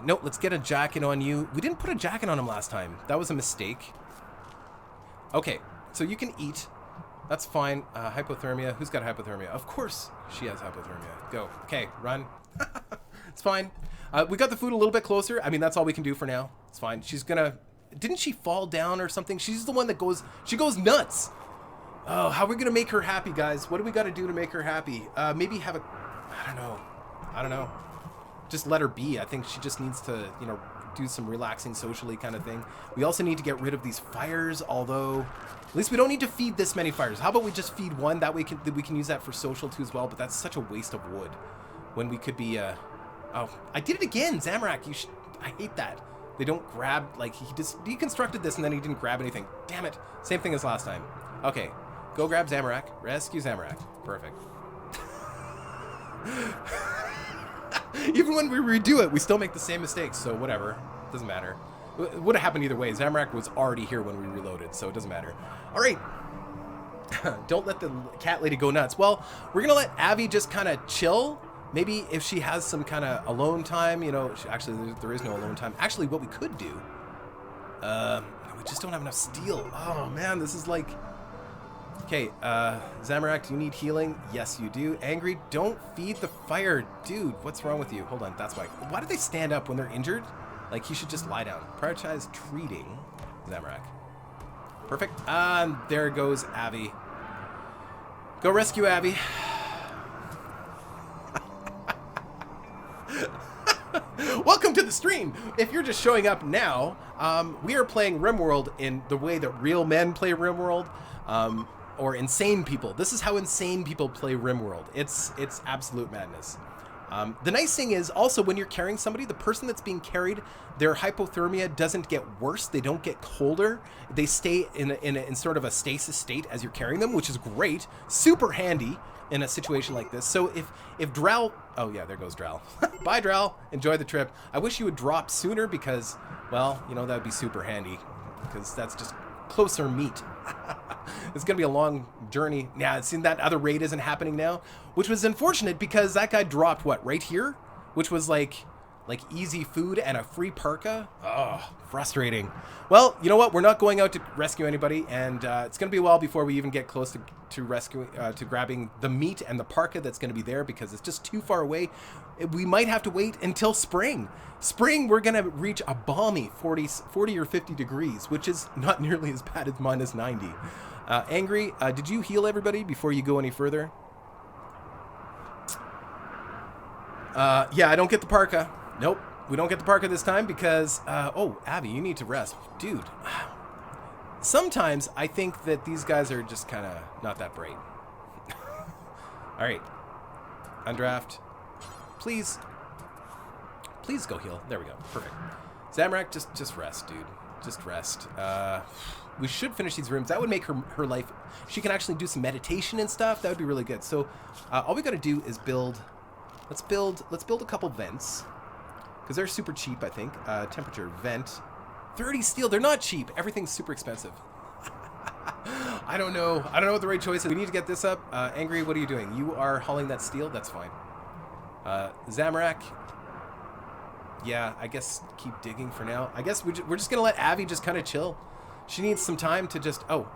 No, let's get a jacket on you. We didn't put a jacket on him last time. That was a mistake. Okay, so you can eat. That's fine. Hypothermia. Who's got hypothermia? Of course she has hypothermia. Go. Okay, run. It's fine. We got the food a little bit closer. I mean, that's all we can do for now. It's fine. She's gonna... Didn't she fall down or something? She's the one that goes... She goes nuts. Oh, how are we gonna make her happy, guys? What do we got to do to make her happy? Maybe have a... I don't know. Just let her be. I think she just needs to, you know, do some relaxing socially kind of thing. We also need to get rid of these fires, although at least we don't need to feed this many fires. How about we just feed one? That way we can use that for social too as well, but that's such a waste of wood when we could be... Oh, I did it again, Zamorak. I hate that. They don't grab, like, he just deconstructed this and then he didn't grab anything. Damn it. Same thing as last time. Okay, go grab Zamorak. Rescue Zamorak. Perfect. Even when we redo it, we still make the same mistakes, so whatever. Doesn't matter. It would have happened either way. Zamorak was already here when we reloaded, so it doesn't matter. All right. Don't let the cat lady go nuts. Well, we're going to let Abby just kind of chill. Maybe if she has some kind of alone time, you know, actually there is no alone time. Actually, what we could do, we just don't have enough steel. Oh man, this is like, okay, Zamorak, do you need healing? Yes, you do. Angry, don't feed the fire. Dude, what's wrong with you? Hold on, that's why. Why do they stand up when they're injured? Like, he should just lie down. Prioritize treating Zamorak. Perfect. And there goes Abby. Go rescue Abby. Welcome to the stream. If you're just showing up now, we are playing Rimworld in the way that real men play Rimworld, or insane people. This is how insane people play Rimworld. It's absolute madness. The nice thing is also when you're carrying somebody, the person that's being carried, their hypothermia doesn't get worse. They don't get colder. They stay in sort of a stasis state as you're carrying them, which is great, super handy in a situation like this. So if Drow, oh yeah, there goes Drow. Bye Drow, enjoy the trip. I wish you would drop sooner because, well, you know, that would be super handy because that's just closer meat. It's gonna be a long journey. Yeah, see, that other raid isn't happening now, which was unfortunate because that guy dropped what, right here, which was like easy food and a free parka. Oh, frustrating. Well, you know what? We're not going out to rescue anybody, and it's going to be a while before we even get close to rescuing, to grabbing the meat and the parka that's going to be there because it's just too far away. We might have to wait until spring. Spring, we're going to reach a balmy 40 or 50 degrees, which is not nearly as bad as minus 90. Angry, did you heal everybody before you go any further? Yeah, I don't get the parka. Nope, we don't get the parka this time because, oh, Abby, you need to rest. Dude, sometimes I think that these guys are just kind of not that bright. All right, undraft. Please go heal. There we go, perfect. Zamorak, just rest, dude. Just rest. We should finish these rooms. That would make her life, she can actually do some meditation and stuff. That would be really good. So all we got to do is build, let's build a couple vents. Because they're super cheap, I think. Temperature, vent. 30 steel, they're not cheap. Everything's super expensive. I don't know what the right choice is. We need to get this up. Angry, what are you doing? You are hauling that steel? That's fine. Zamorak. Yeah, I guess keep digging for now. I guess we're just going to let Abby just kind of chill. She needs some time to just... Oh,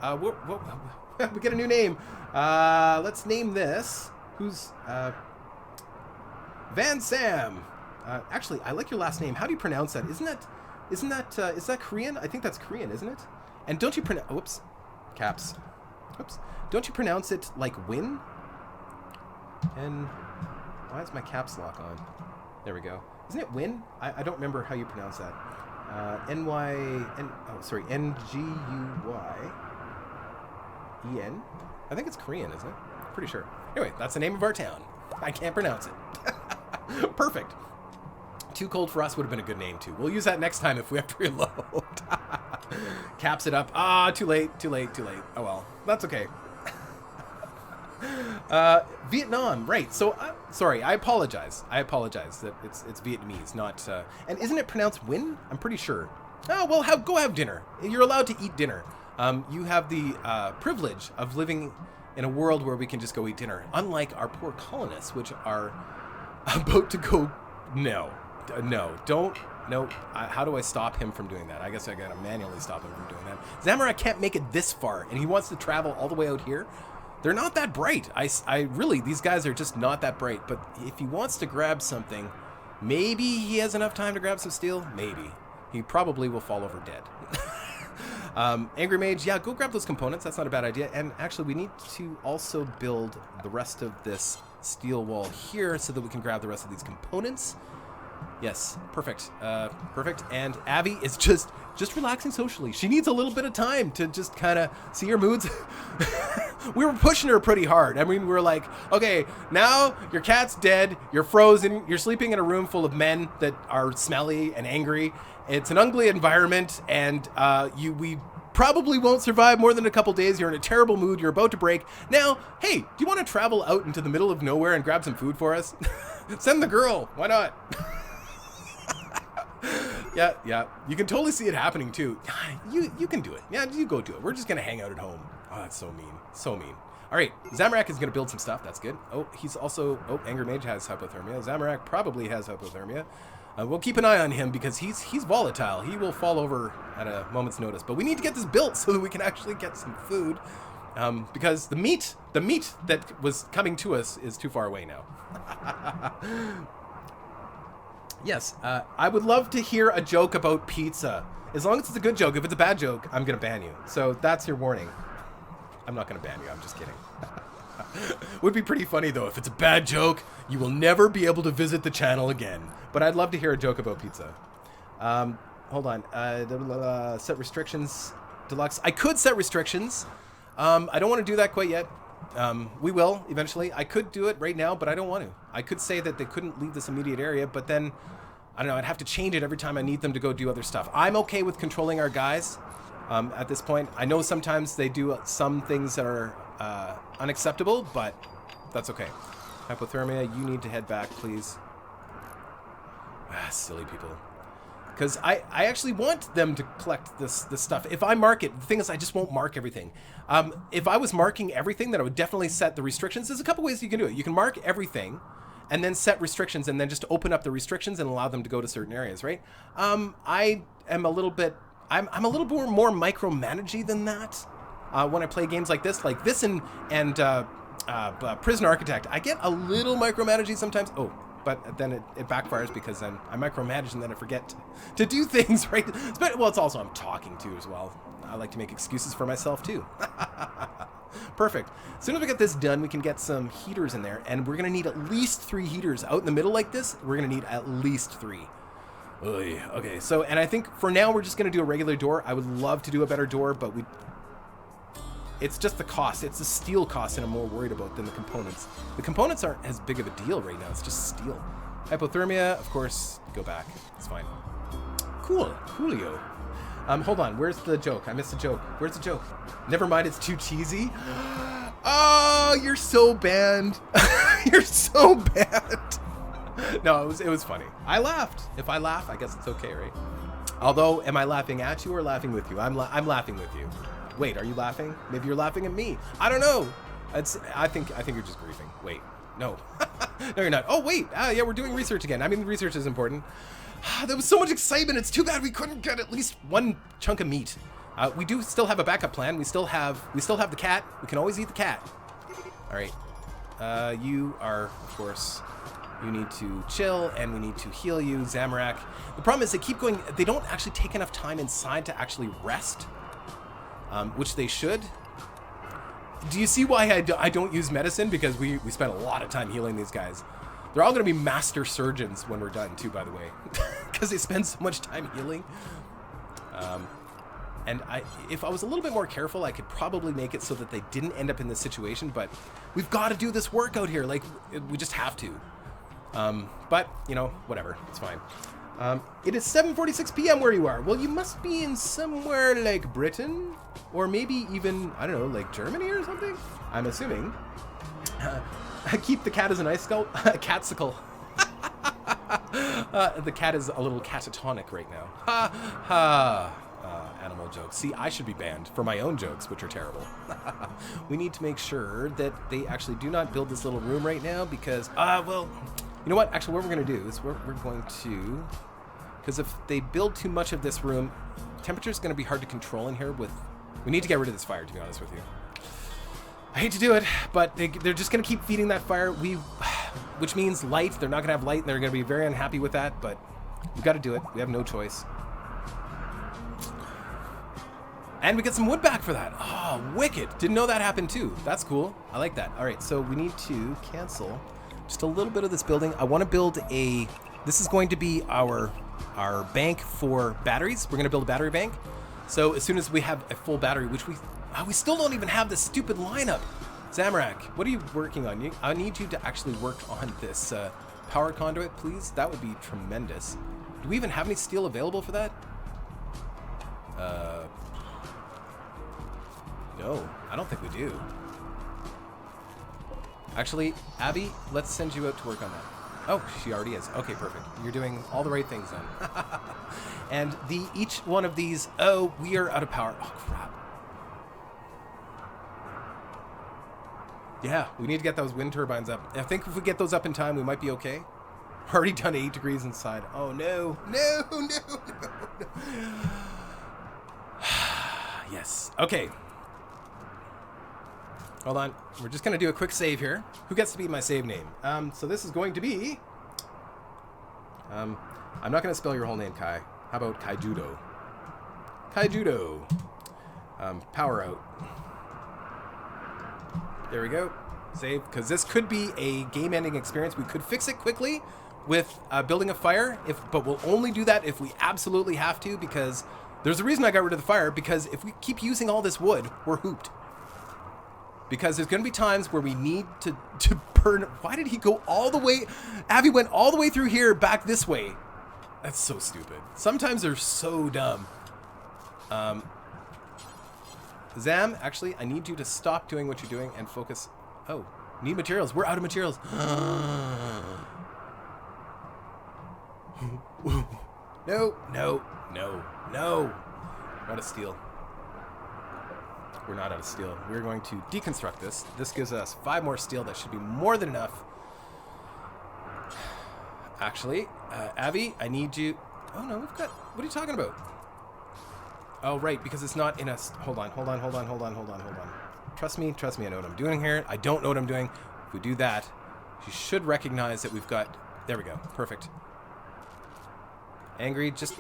we get a new name. Let's name this. Who's... Van Sam. Actually, I like your last name. How do you pronounce that? Is that Korean? I think that's Korean, isn't it? And don't you pronounce... Whoops. Caps. Whoops. Don't you pronounce it like win? And why is my caps lock on? There we go. Isn't it win? I don't remember how you pronounce that. N-G-U-Y-E-N? I think it's Korean, isn't it? Pretty sure. Anyway, that's the name of our town. I can't pronounce it. Perfect. Too Cold for Us would have been a good name too. We'll use that next time if we have to reload. Caps it up. Ah, too late. Oh well, that's okay. Vietnam, right? So, sorry, I apologize. That it's Vietnamese, not. And isn't it pronounced Win? I'm pretty sure. Oh well, go have dinner. You're allowed to eat dinner. You have the privilege of living in a world where we can just go eat dinner, unlike our poor colonists, which are about to go. No, don't. No, how do I stop him from doing that? I guess I gotta manually stop him from doing that. Zamorak can't make it this far, and he wants to travel all the way out here. They're not that bright. I really, these guys are just not that bright. But if he wants to grab something, maybe he has enough time to grab some steel. Maybe. He probably will fall over dead. Angry Mage, yeah, go grab those components. That's not a bad idea. And actually, we need to also build the rest of this steel wall here so that we can grab the rest of these components. Yes, perfect. Perfect. And Abby is just relaxing socially. She needs a little bit of time to just kind of see her moods. We were pushing her pretty hard. I mean, we were like, okay, now your cat's dead. You're frozen. You're sleeping in a room full of men that are smelly and angry. It's an ugly environment, and we probably won't survive more than a couple days. You're in a terrible mood. You're about to break. Now, hey, do you want to travel out into the middle of nowhere and grab some food for us? Send the girl. Why not? Yeah. You can totally see it happening too. You can do it. Yeah, you go do it. We're just gonna hang out at home. Oh, that's so mean. So mean. All right, Zamorak is gonna build some stuff. That's good. Oh, he's also. Oh, Anger Mage has hypothermia. Zamorak probably has hypothermia. We'll keep an eye on him because he's volatile. He will fall over at a moment's notice. But we need to get this built so that we can actually get some food. Because the meat that was coming to us is too far away now. Yes, I would love to hear a joke about pizza. As long as it's a good joke. If it's a bad joke, I'm going to ban you. So that's your warning. I'm not going to ban you. I'm just kidding. Would be pretty funny, though. If it's a bad joke, you will never be able to visit the channel again. But I'd love to hear a joke about pizza. Hold on. Set restrictions. Deluxe. I could set restrictions. I don't want to do that quite yet. We will eventually. I could do it right now, but I don't want to. I could say that they couldn't leave this immediate area, but then, I don't know, I'd have to change it every time I need them to go do other stuff. I'm okay with controlling our guys at this point. I know sometimes they do some things that are unacceptable, but that's okay. Hypothermia, you need to head back, please. Silly people. Because I actually want them to collect this stuff. If I mark it, the thing is I just won't mark everything. If I was marking everything, then I would definitely set the restrictions. There's a couple ways you can do it. You can mark everything and then set restrictions and then just open up the restrictions and allow them to go to certain areas, right? I am a little bit, I'm a little bit more micromanagey than that when I play games like this and Prison Architect. I get a little micromanagey sometimes. Oh. But then it backfires because I micromanage and then I forget to do things, right? Well, it's also I'm talking to as well. I like to make excuses for myself too. Perfect. As soon as we get this done, we can get some heaters in there, and we're gonna need at least 3 heaters out in the middle like this. We're gonna need at least 3. Oy, okay, so and I think for now we're just gonna do a regular door. I would love to do a better door, but it's just the cost. It's the steel cost that I'm more worried about than the components. The components aren't as big of a deal right now. It's just steel. Hypothermia, of course, go back. It's fine. Cool. Coolio. Hold on. Where's the joke? I missed the joke. Where's the joke? Never mind. It's too cheesy. Oh, you're so banned. You're so banned. No, it was funny. I laughed. If I laugh, I guess it's okay, right? Although, am I laughing at you or laughing with you? I'm laughing with you. Wait, are you laughing? Maybe you're laughing at me. I don't know. I think you're just grieving. Wait, no. No, you're not. Oh, wait. Yeah, we're doing research again. I mean, the research is important. There was so much excitement. It's too bad we couldn't get at least one chunk of meat. We do still have a backup plan. We still have the cat. We can always eat the cat. All right. You are, of course, you need to chill, and we need to heal you, Zamorak. The problem is they keep going. They don't actually take enough time inside to actually rest. Which they should. Do you see why I don't use medicine? Because we spent a lot of time healing these guys. They're all going to be master surgeons when we're done, too, by the way. Because they spend so much time healing. And if I was a little bit more careful, I could probably make it so that they didn't end up in this situation. But we've got to do this work out here. Like, we just have to. But, you know, whatever. It's fine. It is 7:46 p.m. where you are. Well, you must be in somewhere like Britain, or maybe even, I don't know, like Germany or something. I'm assuming. Keep the cat as an ice skull. Catsicle. The cat is a little catatonic right now. Ha ha. Animal jokes. See, I should be banned for my own jokes, which are terrible. We need to make sure that they actually do not build this little room right now because, well, you know what? Actually, what we're going to do is we're going to, because if they build too much of this room, temperature is going to be hard to control in here. We need to get rid of this fire, to be honest with you. I hate to do it, but they're just going to keep feeding that fire. Which means light. They're not going to have light, and they're going to be very unhappy with that, but we've got to do it. We have no choice. And we get some wood back for that. Oh, wicked. Didn't know that happened too. That's cool. I like that. All right, so we need to cancel just a little bit of this building. I want to build a This is going to be our bank for batteries. We're going to build a battery bank. So as soon as we have a full battery, which we still don't even have this stupid lineup. Zamorak, what are you working on? I need you to actually work on this power conduit, please. That would be tremendous. Do we even have any steel available for that? No, I don't think we do. Actually, Abby, let's send you out to work on that. Oh, she already is. Okay, perfect. You're doing all the right things then. And each one of these, oh, we are out of power. Oh, crap. Yeah, we need to get those wind turbines up. I think if we get those up in time, we might be okay. Already done 8 degrees inside. Oh, no. No, no, no. Yes. Okay. Hold on. We're just going to do a quick save here. Who gets to be my save name? So this is going to be... I'm not going to spell your whole name, Kai. How about Kaijudo? Kaijudo. Power out. There we go. Save. Because this could be a game-ending experience. We could fix it quickly with building a fire, but we'll only do that if we absolutely have to, because there's a reason I got rid of the fire, because if we keep using all this wood, we're hooped. Because there's going to be times where we need to burn... Why did he go all the way... Abby went all the way through here, back this way. That's so stupid. Sometimes they're so dumb. Zam, actually, I need you to stop doing what you're doing and focus... Oh, need materials. We're out of materials. No, no, no, no. Out of steel. We're not out of steel. We're going to deconstruct this. This gives us 5 more steel. That should be more than enough. Actually, Abby, I need you... Oh, no, we've got... What are you talking about? Oh, right, because it's not in us. Hold on. Trust me, I know what I'm doing here. I don't know what I'm doing. If we do that, you should recognize that we've got... There we go. Perfect. Angry, just...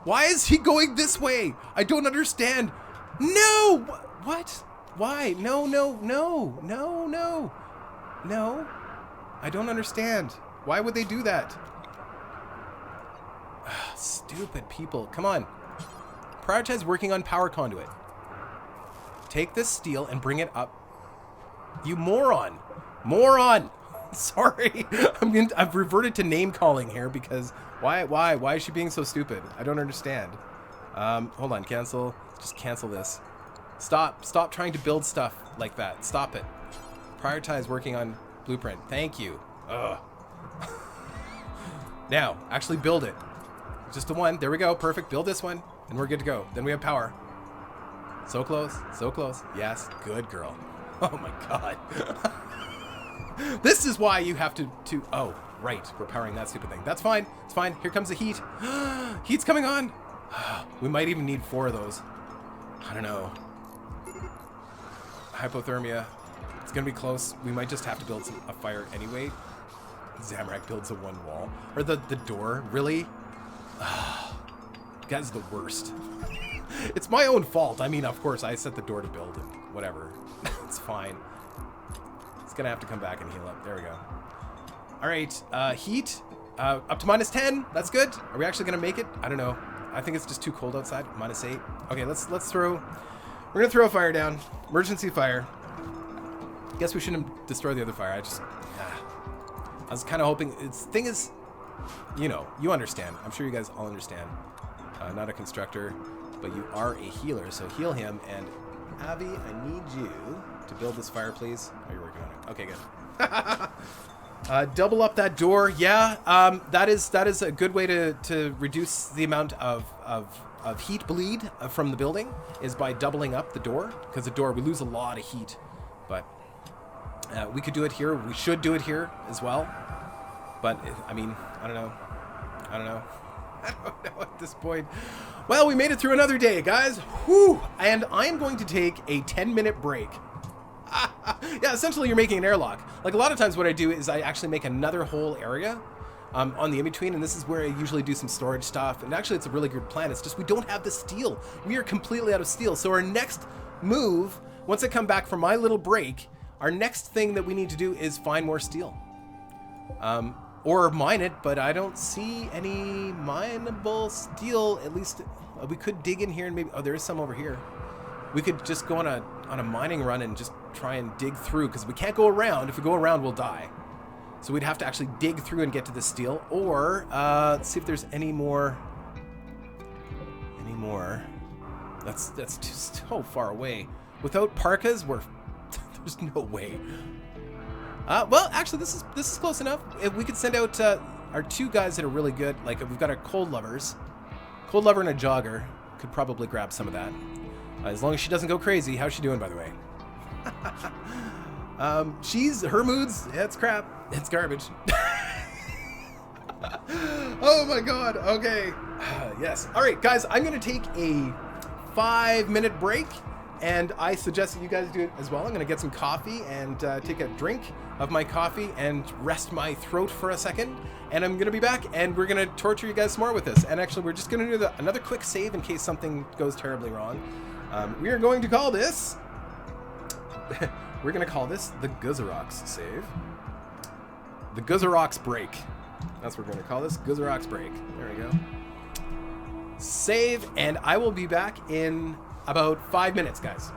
Why is he going this way? I don't understand. No! What? Why? No, no, no, no, no. No. I don't understand. Why would they do that? Stupid people. Come on. Prioritize working on power conduit. Take this steel and bring it up. You moron. Moron. Sorry. I've reverted to name calling here because why is she being so stupid? I don't understand. Hold on, cancel. Just cancel this. Stop trying to build stuff like that. Stop it. Prioritize working on blueprint. Thank you. Ugh. Now, actually build it. Just the one. There we go. Perfect. Build this one and we're good to go. Then we have power. So close. So close. Yes. Good girl. Oh my god. This is why you have to... Oh, right. We're powering that stupid thing. That's fine. It's fine. Here comes the heat. Heat's coming on. We might even need 4 of those. I don't know. Hypothermia. It's going to be close. We might just have to build a fire anyway. Zamorak builds a 1 wall. Or the door. Really? You guys are the worst. It's my own fault. I mean, of course, I set the door to build it. Whatever. It's fine. Gonna have to come back and heal up. There we go. All right, heat up to -10. That's good. Are we actually gonna make it? I don't know. I think it's just too cold outside. -8. Okay, let's throw. We're gonna throw a fire down. Emergency fire. Guess we shouldn't destroy the other fire. I was kind of hoping. Thing is, you know, you understand. I'm sure you guys all understand. Not a constructor, but you are a healer, so heal him. And Abby, I need you to build this fire, please. Oh, you're working on it. Okay, good. Double up that door. Yeah, that is a good way to reduce the amount of heat bleed from the building is by doubling up the door, because the door, we lose a lot of heat. But we could do it here. We should do it here as well. But I mean, I don't know. I don't know at this point. Well, we made it through another day, guys. Whew. And I'm going to take a 10-minute break. Yeah, essentially you're making an airlock. Like a lot of times what I do is I actually make another whole area on the in-between, and this is where I usually do some storage stuff. And actually it's a really good plan. It's just we don't have the steel. We are completely out of steel. So our next move, once I come back from my little break, our next thing that we need to do is find more steel. Or mine it, but I don't see any mineable steel. At least we could dig in here and maybe... Oh, there is some over here. We could just go on a mining run and just try and dig through, because we can't go around. If we go around, we'll die. So we'd have to actually dig through and get to the steel. Or, let's see if there's any more... That's just so far away. Without parkas, there's no way. Well, actually, this is close enough. If we could send out our 2 guys that are really good, like we've got our cold lover and a jogger, could probably grab some of that. As long as she doesn't go crazy. How's she doing, by the way? Her moods, yeah, it's crap. It's garbage. Oh my god. Okay. Yes. All right, guys, I'm going to take a 5-minute break, and I suggest that you guys do it as well. I'm going to get some coffee and take a drink of my coffee and rest my throat for a second, and I'm going to be back, and we're going to torture you guys some more with this. And actually, we're just going to do another quick save in case something goes terribly wrong. We are going to call this... we're going to call this the Guzarox save. The Guzarox break. That's what we're going to call this. Guzarox break. There we go. Save, and I will be back in about 5 minutes, guys.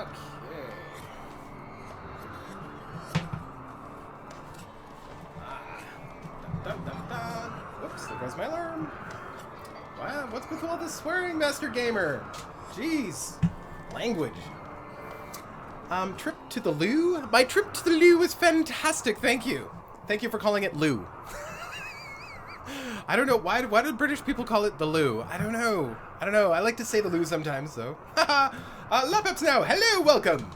Okay. Dun, dun, dun. Whoops, there goes my alarm. Wow, what's with all this swearing, Master Gamer? Jeez. Language. Trip to the loo? My trip to the loo was fantastic, thank you. Thank you for calling it loo. I don't know, why do British people call it the loo? I don't know. I like to say the loo sometimes, though. Lap-ups now, hello, welcome.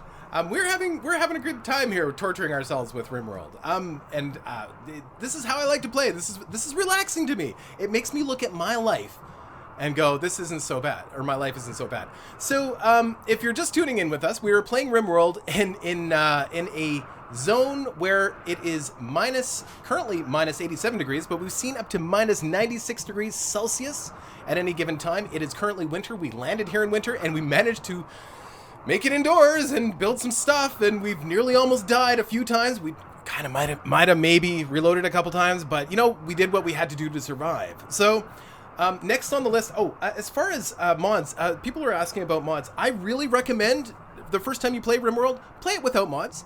We're having a good time here torturing ourselves with Rimworld. This is how I like to play. This is relaxing to me. It makes me look at my life and go, this isn't so bad, or my life isn't so bad. So, if you're just tuning in with us, we are playing Rimworld in a zone where it is currently minus 87 degrees, but we've seen up to minus 96 degrees Celsius at any given time. It is currently winter. We landed here in winter, and we managed to make it indoors and build some stuff, and we've nearly almost died a few times. We kind of might have maybe reloaded a couple times, but, you know, we did what we had to do to survive. So, next on the list, as far as mods, people are asking about mods. I really recommend the first time you play Rimworld, play it without mods.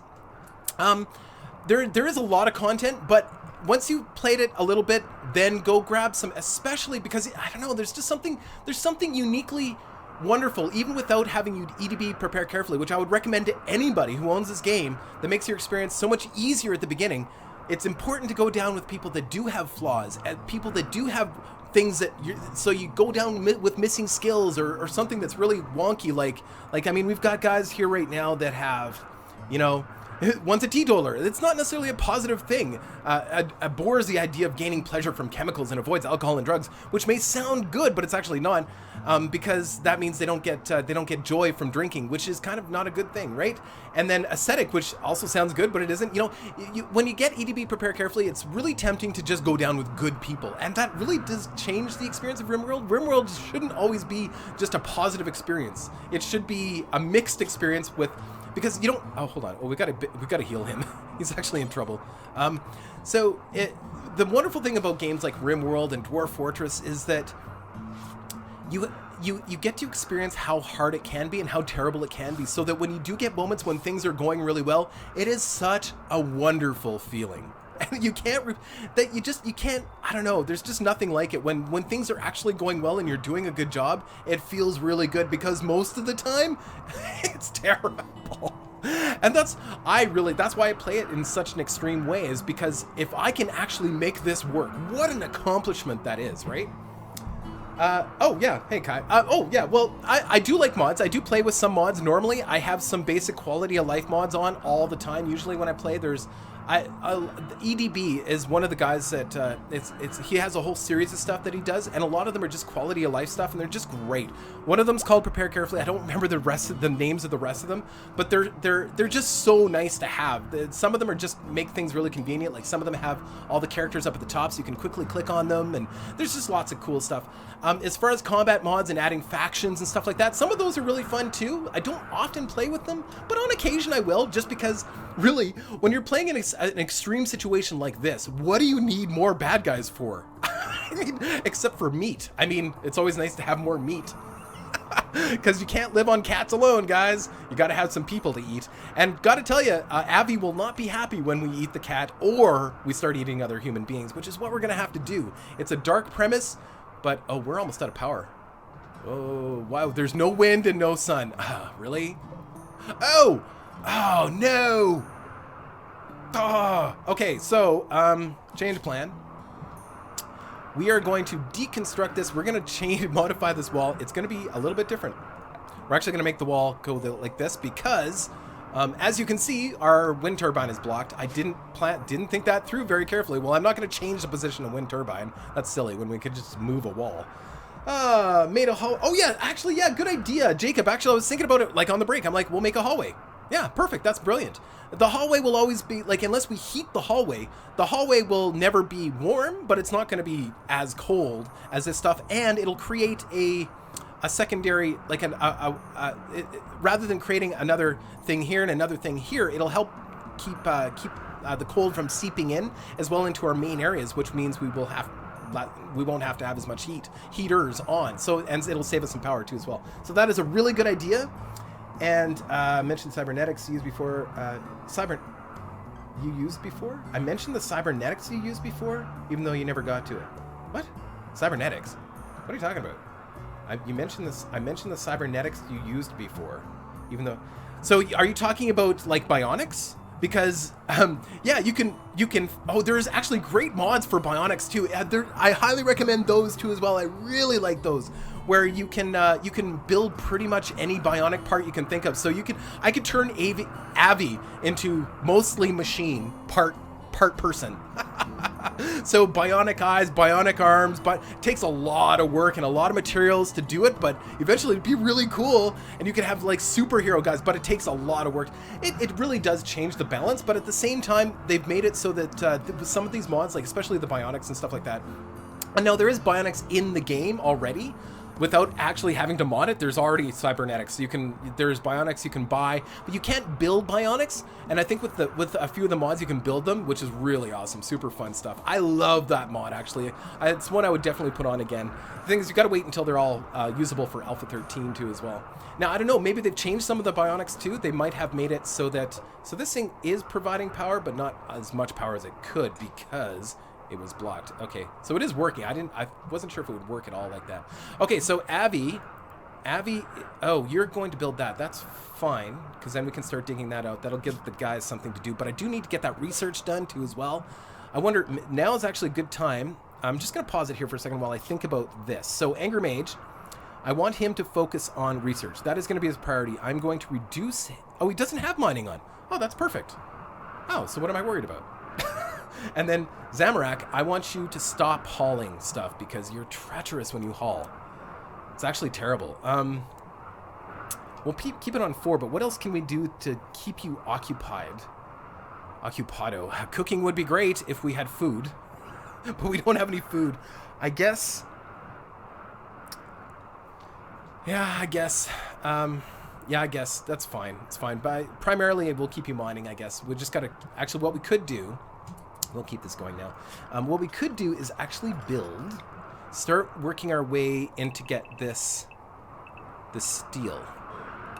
There is a lot of content, but once you played it a little bit, then go grab some, especially because, I don't know, there's something uniquely wonderful, even without having you EDB prepare carefully, which I would recommend to anybody who owns this game, that makes your experience so much easier at the beginning. It's important to go down with people that do have flaws, and people that do have things that so you go down with missing skills or something that's really wonky, like I mean, we've got guys here right now that have, you know, one's a teetotaler. It's not necessarily a positive thing. Abhors the idea of gaining pleasure from chemicals and avoids alcohol and drugs, which may sound good, but it's actually not, because that means they don't get joy from drinking, which is kind of not a good thing, right? And then ascetic, which also sounds good, but it isn't. You know, when you get EDB prepare carefully, it's really tempting to just go down with good people, and that really does change the experience of Rimworld. Rimworld shouldn't always be just a positive experience. It should be a mixed experience with. Because you don't. Oh, hold on. Oh, we gotta heal him. He's actually in trouble. The wonderful thing about games like Rimworld and Dwarf Fortress is that you get to experience how hard it can be and how terrible it can be. So that when you do get moments when things are going really well, it is such a wonderful feeling. And you can't. I don't know. There's just nothing like it when things are actually going well and you're doing a good job. It feels really good because most of the time, it's terrible. And that's why I play it in such an extreme way, is because if I can actually make this work, what an accomplishment that is, right? Oh yeah, hey Kai. Oh yeah, well, I do like mods. I do play with some mods. Normally, I have some basic quality of life mods on all the time. Usually when I play, EDB is one of the guys that he has a whole series of stuff that he does, and a lot of them are just quality of life stuff, and they're just great. One of them's called Prepare Carefully. I don't remember the names of the rest of them, but they're just so nice to have. Some of them are just make things really convenient. Like some of them have all the characters up at the top, so you can quickly click on them, and there's just lots of cool stuff. As far as combat mods and adding factions and stuff like that, some of those are really fun too. I don't often play with them, but on occasion I will, just because really, when you're playing an extreme situation like this, what do you need more bad guys for? I mean, except for meat. I mean, it's always nice to have more meat. Because you can't live on cats alone, guys. You gotta have some people to eat. And gotta tell you, Avi will not be happy when we eat the cat or we start eating other human beings, which is what we're gonna have to do. It's a dark premise, but oh, we're almost out of power. Oh, wow, there's no wind and no sun. Really? Oh! Oh, no! Oh, okay, so, change plan. We are going to deconstruct this. We're going to modify this wall. It's going to be a little bit different. We're actually going to make the wall go like this because, as you can see, our wind turbine is blocked. I didn't think that through very carefully. Well, I'm not going to change the position of wind turbine. That's silly when we could just move a wall. Made a hall. Oh yeah, actually, yeah, good idea, Jacob. Actually, I was thinking about it like on the break. I'm like, we'll make a hallway. Yeah, perfect. That's brilliant. The hallway will always be, like, unless we heat the hallway will never be warm, but it's not going to be as cold as this stuff, and it'll create a secondary, like, rather than creating another thing here and another thing here, it'll help keep the cold from seeping in as well into our main areas, which means we won't have to have as much heaters on. So, and it'll save us some power too as well. So that is a really good idea. And mentioned cybernetics used before. You used before? I mentioned the cybernetics you used before, even though you never got to it. What? Cybernetics? What are you talking about? You mentioned this. I mentioned the cybernetics you used before, even though. So are you talking about like bionics? Because yeah, you can. Oh, there's actually great mods for bionics too. I highly recommend those too as well. I really like those, where you can build pretty much any bionic part you can think of. So I could turn Avi into mostly machine, part person. So bionic eyes, bionic arms, but it takes a lot of work and a lot of materials to do it, but eventually it'd be really cool, and you could have like superhero guys, but it takes a lot of work. It really does change the balance, but at the same time, they've made it so that some of these mods, like especially the bionics and stuff like that, and now there is bionics in the game already, without actually having to mod it. There's already cybernetics. There's bionics you can buy, but you can't build bionics. And I think with a few of the mods you can build them, which is really awesome, super fun stuff. I love that mod actually. It's one I would definitely put on again. The thing is, you got to wait until they're all usable for Alpha 13 too as well. Now I don't know, maybe they've changed some of the bionics too. They might have made it so this thing is providing power, but not as much power as it could because it was blocked. Okay, so it is working. I wasn't sure if it would work at all like that. Okay, so Avi, oh, you're going to build that. That's fine, because then we can start digging that out. That'll give the guys something to do, but I do need to get that research done too as well. I wonder, now is actually a good time. I'm just going to pause it here for a second while I think about this. So Angry Mage, I want him to focus on research. That is going to be his priority. I'm going to reduce, oh, he doesn't have mining on. Oh, that's perfect. Oh, so what am I worried about? And then Zamorak, I want you to stop hauling stuff because you're treacherous when you haul. It's actually terrible. We'll keep it on 4, but what else can we do to keep you occupied? Occupado. Cooking would be great if we had food, but we don't have any food. I guess. Yeah, I guess. Yeah, I guess that's fine. It's fine. But primarily, we'll keep you mining, I guess. We just gotta. Actually, what we could do. We'll keep this going now. What we could do is actually start working our way in to get this steel,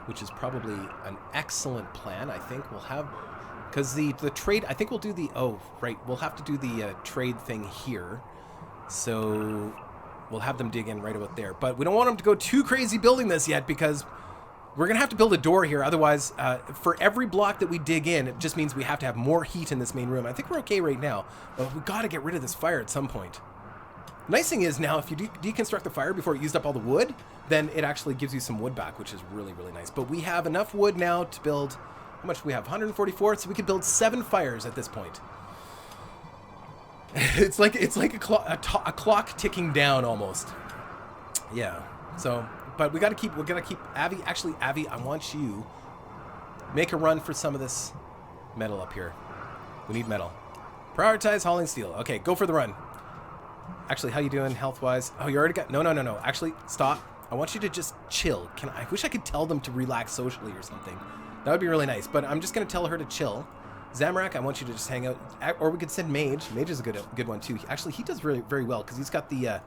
which is probably an excellent plan. I think we'll have, because the trade, I think we'll do we'll have to do the trade thing here. So we'll have them dig in right about there. But we don't want them to go too crazy building this yet because we're going to have to build a door here. Otherwise, for every block that we dig in, it just means we have to have more heat in this main room. I think we're okay right now, but we've got to get rid of this fire at some point. Nice thing is now, if you deconstruct the fire before it used up all the wood, then it actually gives you some wood back, which is really, really nice. But we have enough wood now to build, how much do we have? 144, so we can build 7 fires at this point. It's like a clock ticking down almost. Yeah, so... But we're gonna keep Avi. Actually, Avi, I want you make a run for some of this metal up here. We need metal. Prioritize hauling steel. Okay, go for the run. Actually, how you doing health-wise? Oh, you already got... No. Actually, stop. I want you to just chill. I wish I could tell them to relax socially or something. That would be really nice. But I'm just gonna tell her to chill. Zamorak, I want you to just hang out. Or we could send Mage. Mage is a good one too. Actually, he does really very well because he's got the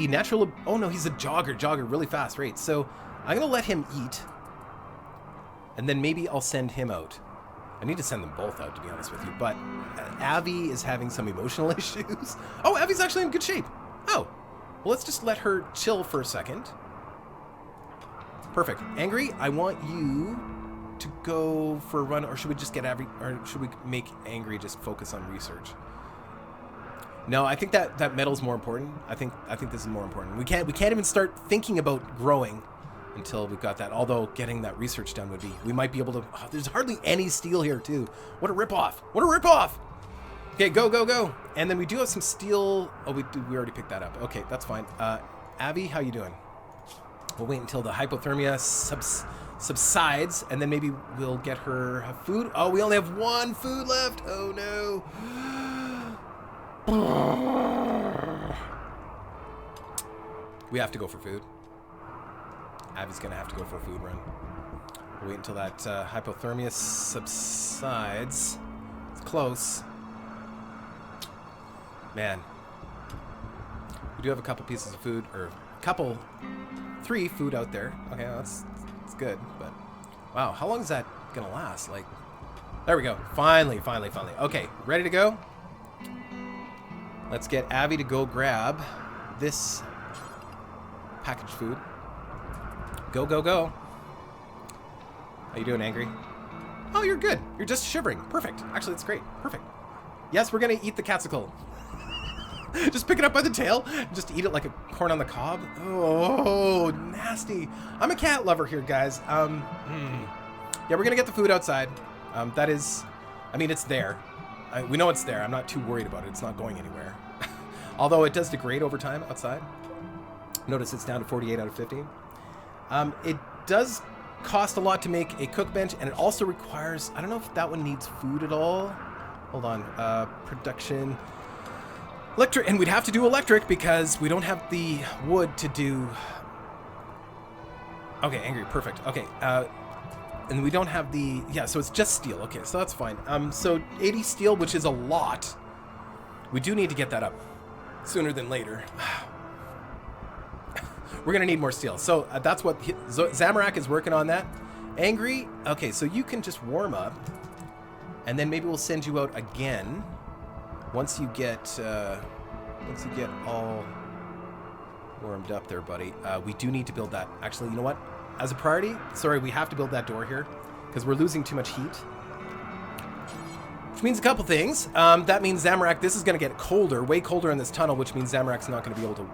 natural. Oh no, he's a jogger really fast, right? So I'm gonna let him eat, and then maybe I'll send him out. I need to send them both out, to be honest with you. But Avi is having some emotional issues. Oh, Avi's actually in good shape. Oh, well, let's just let her chill for a second. Perfect. Angry, I want you to go for a run, or should we just get or should we make Angry just focus on research? No, I think that metal's more important. I think this is more important. We can't even start thinking about growing until we've got that. Although getting that research done would be, we might be able to. Oh, there's hardly any steel here too. What a ripoff! What a ripoff! Okay, go! And then we do have some steel. Oh, we already picked that up. Okay, that's fine. Abby, how you doing? We'll wait until the hypothermia subsides, and then maybe we'll get her food. Oh, we only have 1 food left. Oh no. We have to go for food. Abby's gonna have to go for a food run. We'll wait until that hypothermia subsides. It's close. Man. We do have a couple pieces of food, or 3 food out there. Okay, that's good, but Wow, how long is that gonna last? Like, there we go. Finally. Okay, ready to go? Let's get Abby to go grab this packaged food. Go. How you doing, Angry? Oh, you're good. You're just shivering. Perfect. Actually, that's great. Perfect. Yes, we're gonna eat the catsicle. Just pick it up by the tail and just eat it like a corn on the cob. Oh, nasty. I'm a cat lover here, guys. Yeah, we're gonna get the food outside. That is, I mean, it's there. We know it's there. I'm not too worried about it. It's not going anywhere. Although it does degrade over time outside. Notice it's down to 48 out of 50. It does cost a lot to make a cook bench, and it also requires, I don't know if that one needs food at all. Hold on, production. Electric, and we'd have to do electric because we don't have the wood to do. Okay, Angry, perfect. Okay, and we don't have the, yeah, so it's just steel. Okay, so that's fine. So 80 steel, which is a lot. We do need to get that up sooner than later. We're gonna need more steel. So that's what Zamorak is working on that. Angry, okay, so you can just warm up, and then maybe we'll send you out again once you get all warmed up there, buddy. We do need to build that. Actually, you know what? As a priority, sorry, we have to build that door here because we're losing too much heat. Which means a couple things. That means Zamorak, this is going to get colder, way colder in this tunnel, which means Zamorak's not going to be able to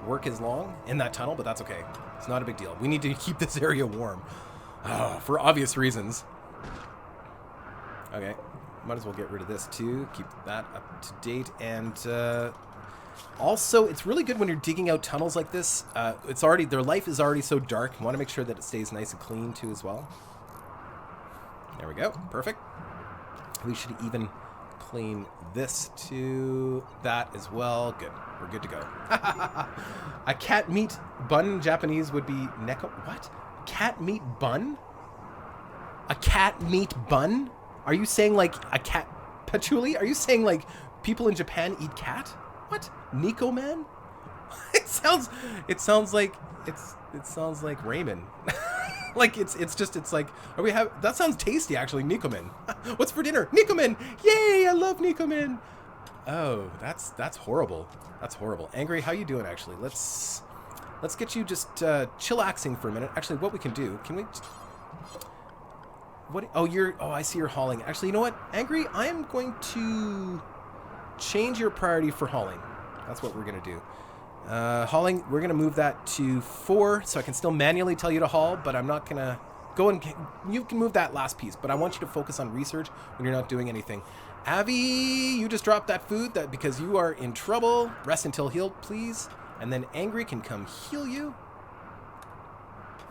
work as long in that tunnel, but that's okay. It's not a big deal. We need to keep this area warm for obvious reasons. Okay, might as well get rid of this too. Keep that up to date. And also, it's really good when you're digging out tunnels like this. Their life is already so dark. You want to make sure that it stays nice and clean too as well. There we go. Perfect. We should even clean this to that as well. Good. We're good to go. A cat meat bun in Japanese would be neko. What? Cat meat bun? A cat meat bun? Are you saying like a cat patchouli? Are you saying like people in Japan eat cat? What? Nico man? It sounds like ramen. Like it's like that sounds tasty actually. Nikomen. What's for dinner? Nikomen. Yay! I love Nikomen. Oh, that's horrible. That's horrible. Angry, how you doing actually? Let's get you just chillaxing for a minute. Actually, what we can do? Can we? What? Oh, I see you're hauling. Actually, you know what? Angry, I am going to change your priority for hauling. That's what we're gonna do. Hauling, we're gonna move that to 4, so I can still manually tell you to haul, but I'm not gonna go and you can move that last piece, but I want you to focus on research when you're not doing anything. Avi, you just dropped that food because you are in trouble. Rest until healed, please. And then Angry can come heal you.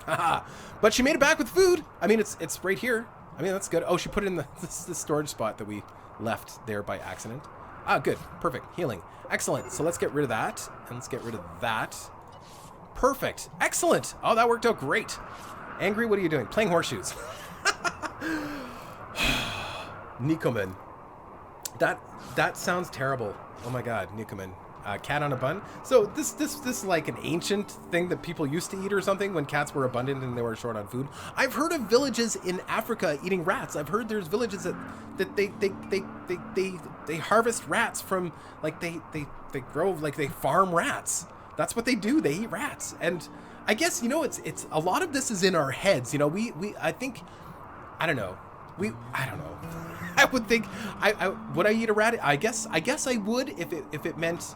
Haha. But she made it back with food. I mean, it's right here. I mean, that's good. Oh, she put it in the storage spot that we left there by accident. Ah, good. Perfect. Healing. Excellent. So let's get rid of that. And let's get rid of that. Perfect. Excellent. Oh, that worked out great. Angry, what are you doing? Playing horseshoes. Nikomen. That sounds terrible. Oh my god, Nikomen. Cat on a bun. So this is like an ancient thing that people used to eat or something when cats were abundant and they were short on food. I've heard of villages in Africa eating rats. I've heard there's villages that they harvest rats from, like they grow, like they farm rats. That's what they do. They eat rats. And I guess, you know, it's a lot of this is in our heads. You know, I think, I don't know. I don't know. I would think would I eat a rat? I guess I would if it meant,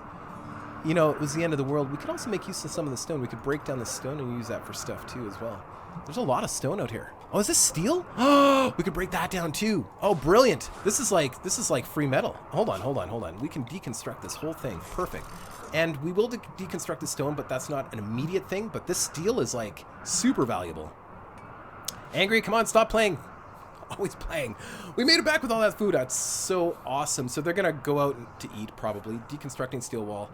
you know, it was the end of the world. We could also make use of some of the stone. We could break down the stone and use that for stuff too as well. There's a lot of stone out here. Oh, is this steel? Oh, we could break that down too. Oh, brilliant. This is like free metal. Hold on. We can deconstruct this whole thing. Perfect. And we will deconstruct the stone, but that's not an immediate thing. But this steel is like super valuable. Angry, come on, stop playing. Always playing. We made it back with all that food. That's so awesome. So they're gonna go out to eat probably. Deconstructing steel wall.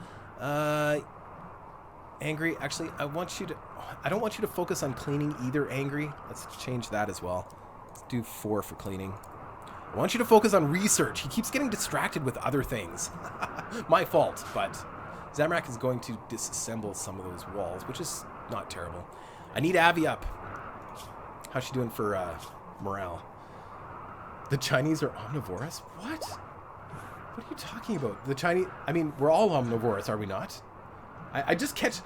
Angry, actually, I don't want you to focus on cleaning either, Angry. Let's change that as well. Let's do 4 for cleaning. I want you to focus on research. He keeps getting distracted with other things. My fault, but Zamorak is going to disassemble some of those walls, which is not terrible. I need Avi up. How's she doing for morale? The Chinese are omnivorous? What? What are you talking about? The Chinese... I mean, we're all omnivorous, are we not? I just catch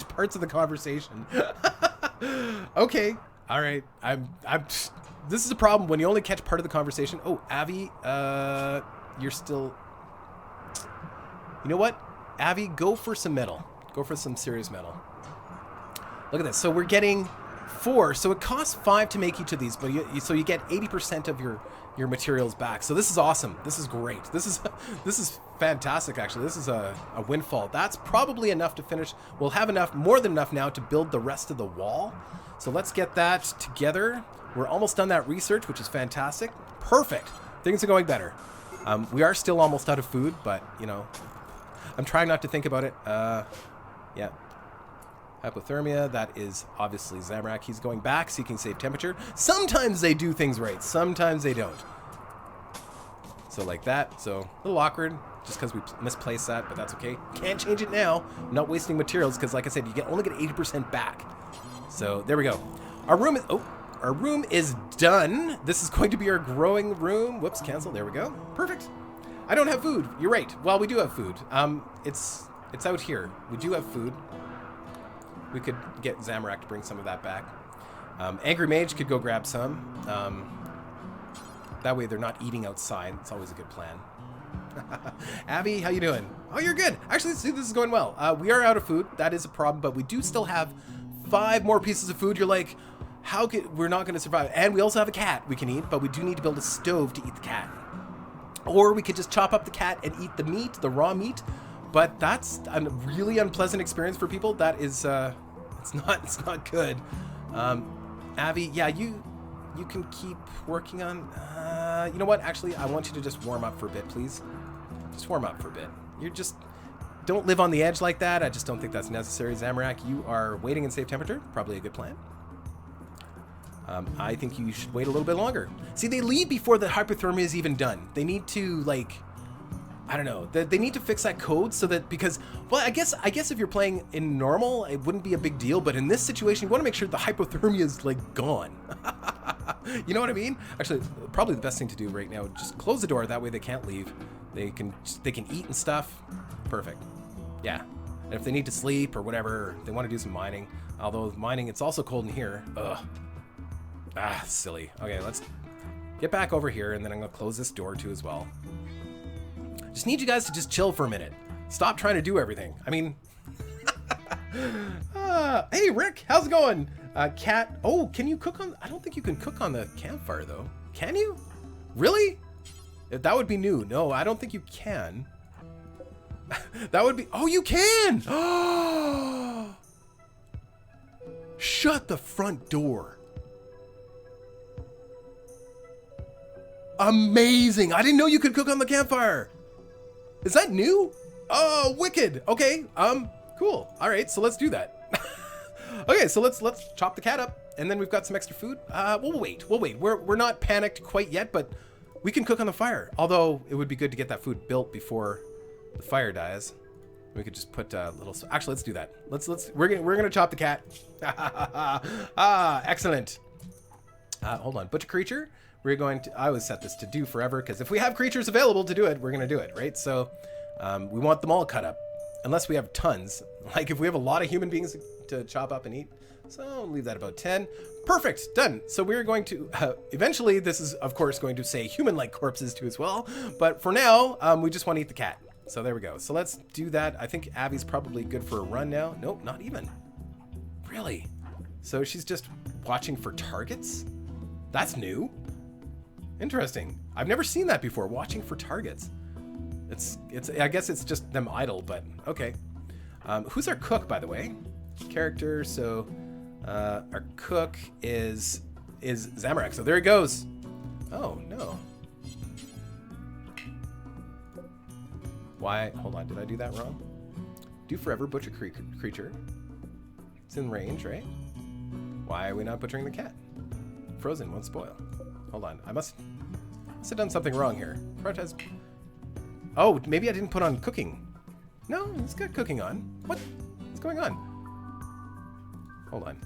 parts of the conversation. Okay. All right. This is a problem when you only catch part of the conversation. Oh, Avi, you're still... You know what? Avi, go for some metal. Go for some serious metal. Look at this. So we're getting 4. So it costs 5 to make each of these, but so you get 80% of your materials back. So this is awesome. This is great. This is fantastic, actually. This is a windfall. That's probably enough to finish. We'll have enough, more than enough now to build the rest of the wall. So let's get that together. We're almost done that research, which is fantastic. Perfect. Things are going better. We are still almost out of food, but, you know, I'm trying not to think about it. Yeah. Hypothermia, that is obviously Zamorak. He's going back, seeking safe temperature. Sometimes they do things right. Sometimes they don't. So like that. So a little awkward just because we misplaced that, but that's okay. Can't change it now. I'm not wasting materials because, like I said, you only get 80% back. So there we go. Our room is done. This is going to be our growing room. Whoops, cancel. There we go. Perfect. I don't have food. You're right. Well, we do have food. It's out here. We do have food. We could get Zamorak to bring some of that back. Angry Mage could go grab some. That way they're not eating outside. It's always a good plan. Abby, how you doing? Oh, you're good. Actually, see, this is going well. We are out of food. That is a problem, but we do still have 5 more pieces of food. You're like, how could... We're not going to survive. And we also have a cat we can eat, but we do need to build a stove to eat the cat. Or we could just chop up the cat and eat the meat, the raw meat. But that's a really unpleasant experience for people. That is, it's not good. Avi, yeah, you can keep working on, you know what? Actually, I want you to just warm up for a bit, please. Just warm up for a bit. You're just, don't live on the edge like that. I just don't think that's necessary. Zamorak, you are waiting in safe temperature. Probably a good plan. I think you should wait a little bit longer. See, they leave before the hypothermia is even done. They need to, like... I don't know. They need to fix that code so that, because, well, I guess if you're playing in normal, it wouldn't be a big deal. But in this situation, you want to make sure the hypothermia is like gone. You know what I mean? Actually, probably the best thing to do right now, just close the door. That way they can't leave. They can eat and stuff. Perfect. Yeah. And if they need to sleep or whatever, they want to do some mining. Although mining, it's also cold in here. Ugh. Ah, silly. Okay, let's get back over here, and then I'm gonna close this door too as well. Just need you guys to just chill for a minute. Stop trying to do everything. I mean, hey Rick, how's it going? Cat, oh, can you cook on, I don't think you can cook on the campfire though. Can you? Really? That would be new. No, I don't think you can. That would be, oh, you can! Shut the front door. Amazing, I didn't know you could cook on the campfire. Is that new? Oh, wicked. Okay, cool. All right, so let's do that. Okay, so let's chop the cat up, and then we've got some extra food. We'll wait. We're not panicked quite yet, but we can cook on the fire. Although it would be good to get that food built before the fire dies. We could just put a little. Actually, let's do that. We're gonna chop the cat. Excellent. Hold on, butcher creature. We're going to, I always set this to do forever, because if we have creatures available to do it, we're going to do it, right? So we want them all cut up, unless we have tons. Like if we have a lot of human beings to chop up and eat. So I'll leave that about 10. Perfect, done. So we're going to, eventually this is of course going to say human-like corpses too as well. But for now, we just want to eat the cat. So there we go. So let's do that. I think Abby's probably good for a run now. Nope, not even. Really? So she's just watching for targets? That's new. Interesting. I've never seen that before, watching for targets. It's I guess it's just them idle, but okay. Who's our cook, by the way? Character, so our cook is Zamorak. So there he goes. Oh, no. Why? Hold on, did I do that wrong? Do forever butcher creature. It's in range, right? Why are we not butchering the cat? Frozen, won't spoil. Hold on, I must have done something wrong here. Prioritize. Oh, maybe I didn't put on cooking. No, it's got cooking on. What's going on? Hold on.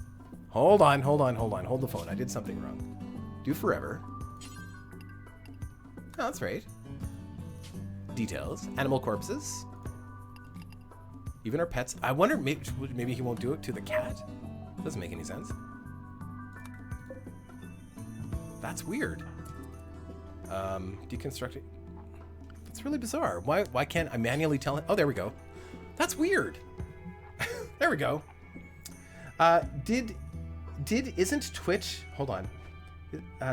Hold on. Hold the phone. I did something wrong. Do forever. Oh, that's right. Details. Animal corpses. Even our pets. I wonder, maybe he won't do it to the cat? Doesn't make any sense. That's weird. Deconstructing. That's really bizarre. Why can't I manually tell him? Oh, there we go. That's weird. There we go. Isn't Twitch, hold on.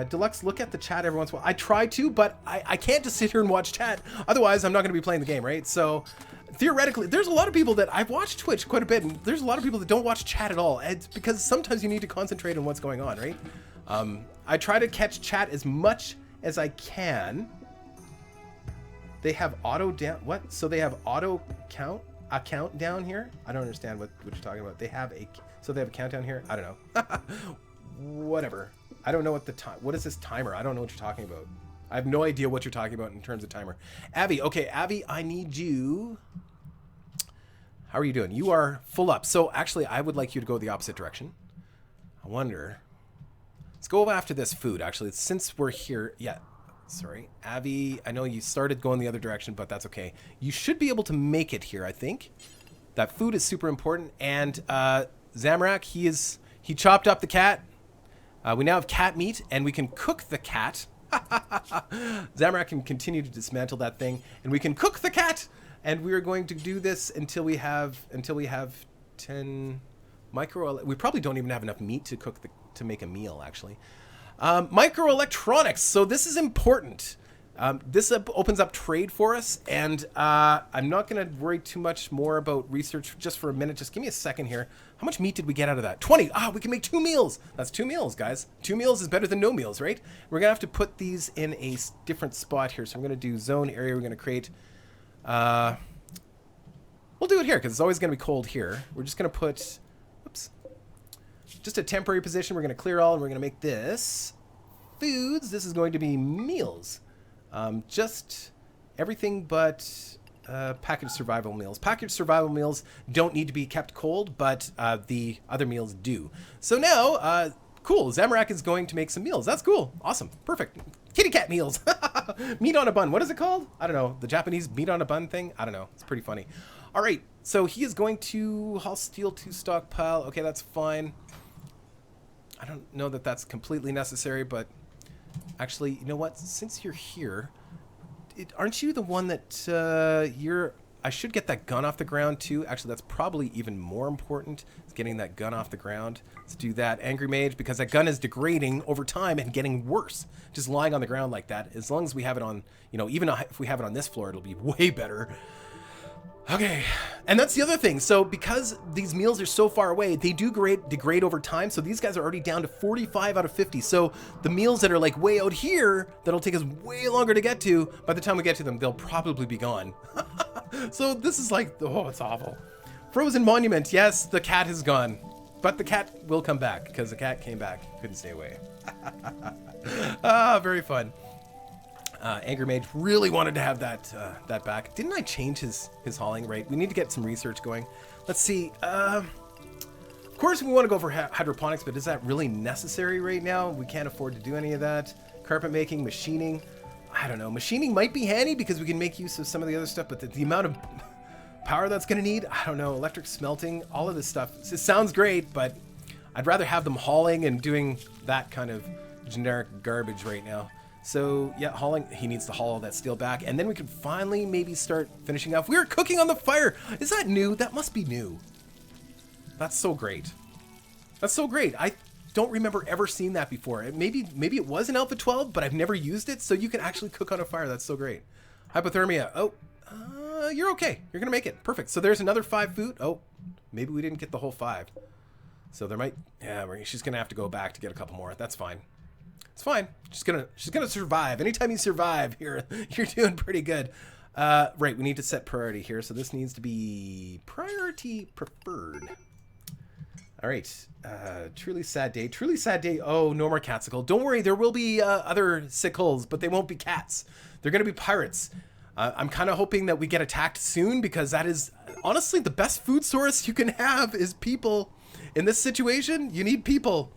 Deluxe, look at the chat every once in a while. I try to, but I can't just sit here and watch chat. Otherwise, I'm not going to be playing the game, right? So theoretically, there's a lot of people that I've watched Twitch quite a bit, and there's a lot of people that don't watch chat at all. It's because sometimes you need to concentrate on what's going on, right? I try to catch chat as much as I can. They have auto down. What? So they have auto count down here? I don't understand what you're talking about. They have a countdown here? I don't know. Whatever. I don't know what is this timer? I don't know what you're talking about. I have no idea what you're talking about in terms of timer. Abby, okay, Abby, I need you. How are you doing? You are full up. So actually, I would like you to go the opposite direction. I wonder. Let's go after this food, actually, since we're here. Yeah, sorry. Abby, I know you started going the other direction, but that's okay. You should be able to make it here, I think. That food is super important. And Zamorak, he chopped up the cat. We now have cat meat, and we can cook the cat. Zamorak can continue to dismantle that thing, and we can cook the cat. And we are going to do this until we have 10 micro. We probably don't even have enough meat to make a meal, actually. Microelectronics. So this is important. This opens up trade for us, and I'm not going to worry too much more about research just for a minute. Just give me a second here. How much meat did we get out of that? 20. We can make 2 meals. That's 2 meals, guys. 2 meals is better than no meals, right? We're going to have to put these in a different spot here. So I'm going to do zone area. We're going to create... we'll do it here because it's always going to be cold here. We're just going to put... Oops. Just a temporary position. We're going to clear all, and we're going to make this foods. This is going to be meals. Just everything but packaged survival meals. Packaged survival meals don't need to be kept cold, but the other meals do. So now, cool, Zamorak is going to make some meals. That's cool. Awesome. Perfect. Kitty cat meals. Meat on a bun. What is it called? I don't know. The Japanese meat on a bun thing? I don't know. It's pretty funny. All right. So he is going to haul steel to stockpile. Okay, that's fine. I don't know that that's completely necessary, but actually, you know what? Since you're here, aren't you the one that I should get that gun off the ground too. Actually, that's probably even more important. Is getting that gun off the ground. Let's do that, Angry Mage, because that gun is degrading over time and getting worse. Just lying on the ground like that. As long as we have it on, even if we have it on this floor, it'll be way better. Okay, and that's the other thing. So because these meals are so far away, they do degrade over time. So these guys are already down to 45 out of 50. So the meals that are like way out here, that'll take us way longer to get to, by the time we get to them, they'll probably be gone. So this is like, oh, it's awful. Frozen Monument, yes, the cat is gone. But the cat will come back, because the cat came back, couldn't stay away. Very fun. Angry Mage really wanted to have that back. Didn't I change his hauling? Right, we need to get some research going. Let's see. Of course, we want to go for hydroponics, but is that really necessary right now? We can't afford to do any of that. Carpet making, machining. I don't know. Machining might be handy because we can make use of some of the other stuff, but the amount of power that's going to need, I don't know. Electric smelting, all of this stuff. It sounds great, but I'd rather have them hauling and doing that kind of generic garbage right now. So yeah, hauling, he needs to haul all that steel back, and then we can finally maybe start finishing off. We're cooking on the fire. Is that new? That must be new. That's so great. That's so great. I don't remember ever seeing that before. Maybe it was in Alpha 12, but I've never used it, so you can actually cook on a fire. That's so great. Hypothermia. Oh, you're okay. You're gonna make it. Perfect. So there's another 5 food. Oh, maybe we didn't get the whole 5. So there might, yeah, she's gonna have to go back to get a couple more. That's fine. It's fine. She's gonna survive. Anytime you survive here, you're doing pretty good. Right, we need to set priority here. So this needs to be priority preferred. All right. Truly sad day. Truly sad day. Oh, no more catsicle. Don't worry. There will be other sickles, but they won't be cats. They're gonna be pirates. I'm kind of hoping that we get attacked soon, because that is honestly the best food source you can have is people. In this situation, you need people.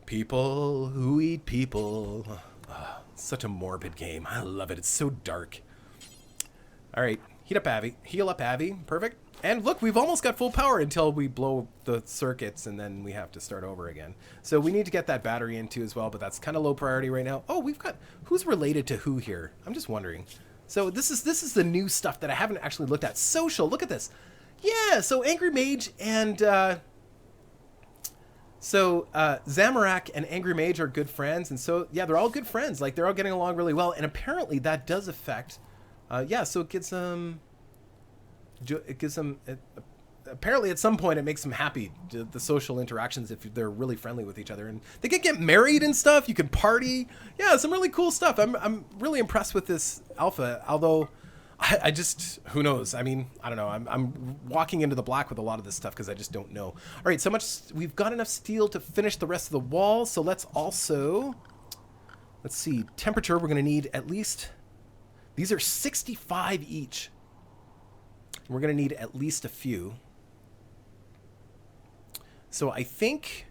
People who eat people. Such a morbid game. I love it. It's so dark. All right, heal up Abby. Perfect. And look, we've almost got full power until we blow the circuits, and then we have to start over again. So we need to get that battery in too as well, but that's kind of low priority right now. Oh, we've got, who's related to who here? I'm just wondering. So this is the new stuff that I haven't actually looked at. Social, look at this. Yeah, so Angry Mage and Zamorak and Angry Mage are good friends, and so yeah, they're all good friends. Like, they're all getting along really well, and apparently that does affect. Yeah, so it gives them. Apparently at some point it makes them happy, the social interactions, if they're really friendly with each other, and they can get married and stuff. You can party. Yeah, some really cool stuff. I'm really impressed with this alpha, although I just, who knows? I mean, I don't know. I'm walking into the black with a lot of this stuff because I just don't know. All right, so much, we've got enough steel to finish the rest of the wall. So let's see, temperature, we're going to need at least, these are 65 each. We're going to need at least a few. So I think,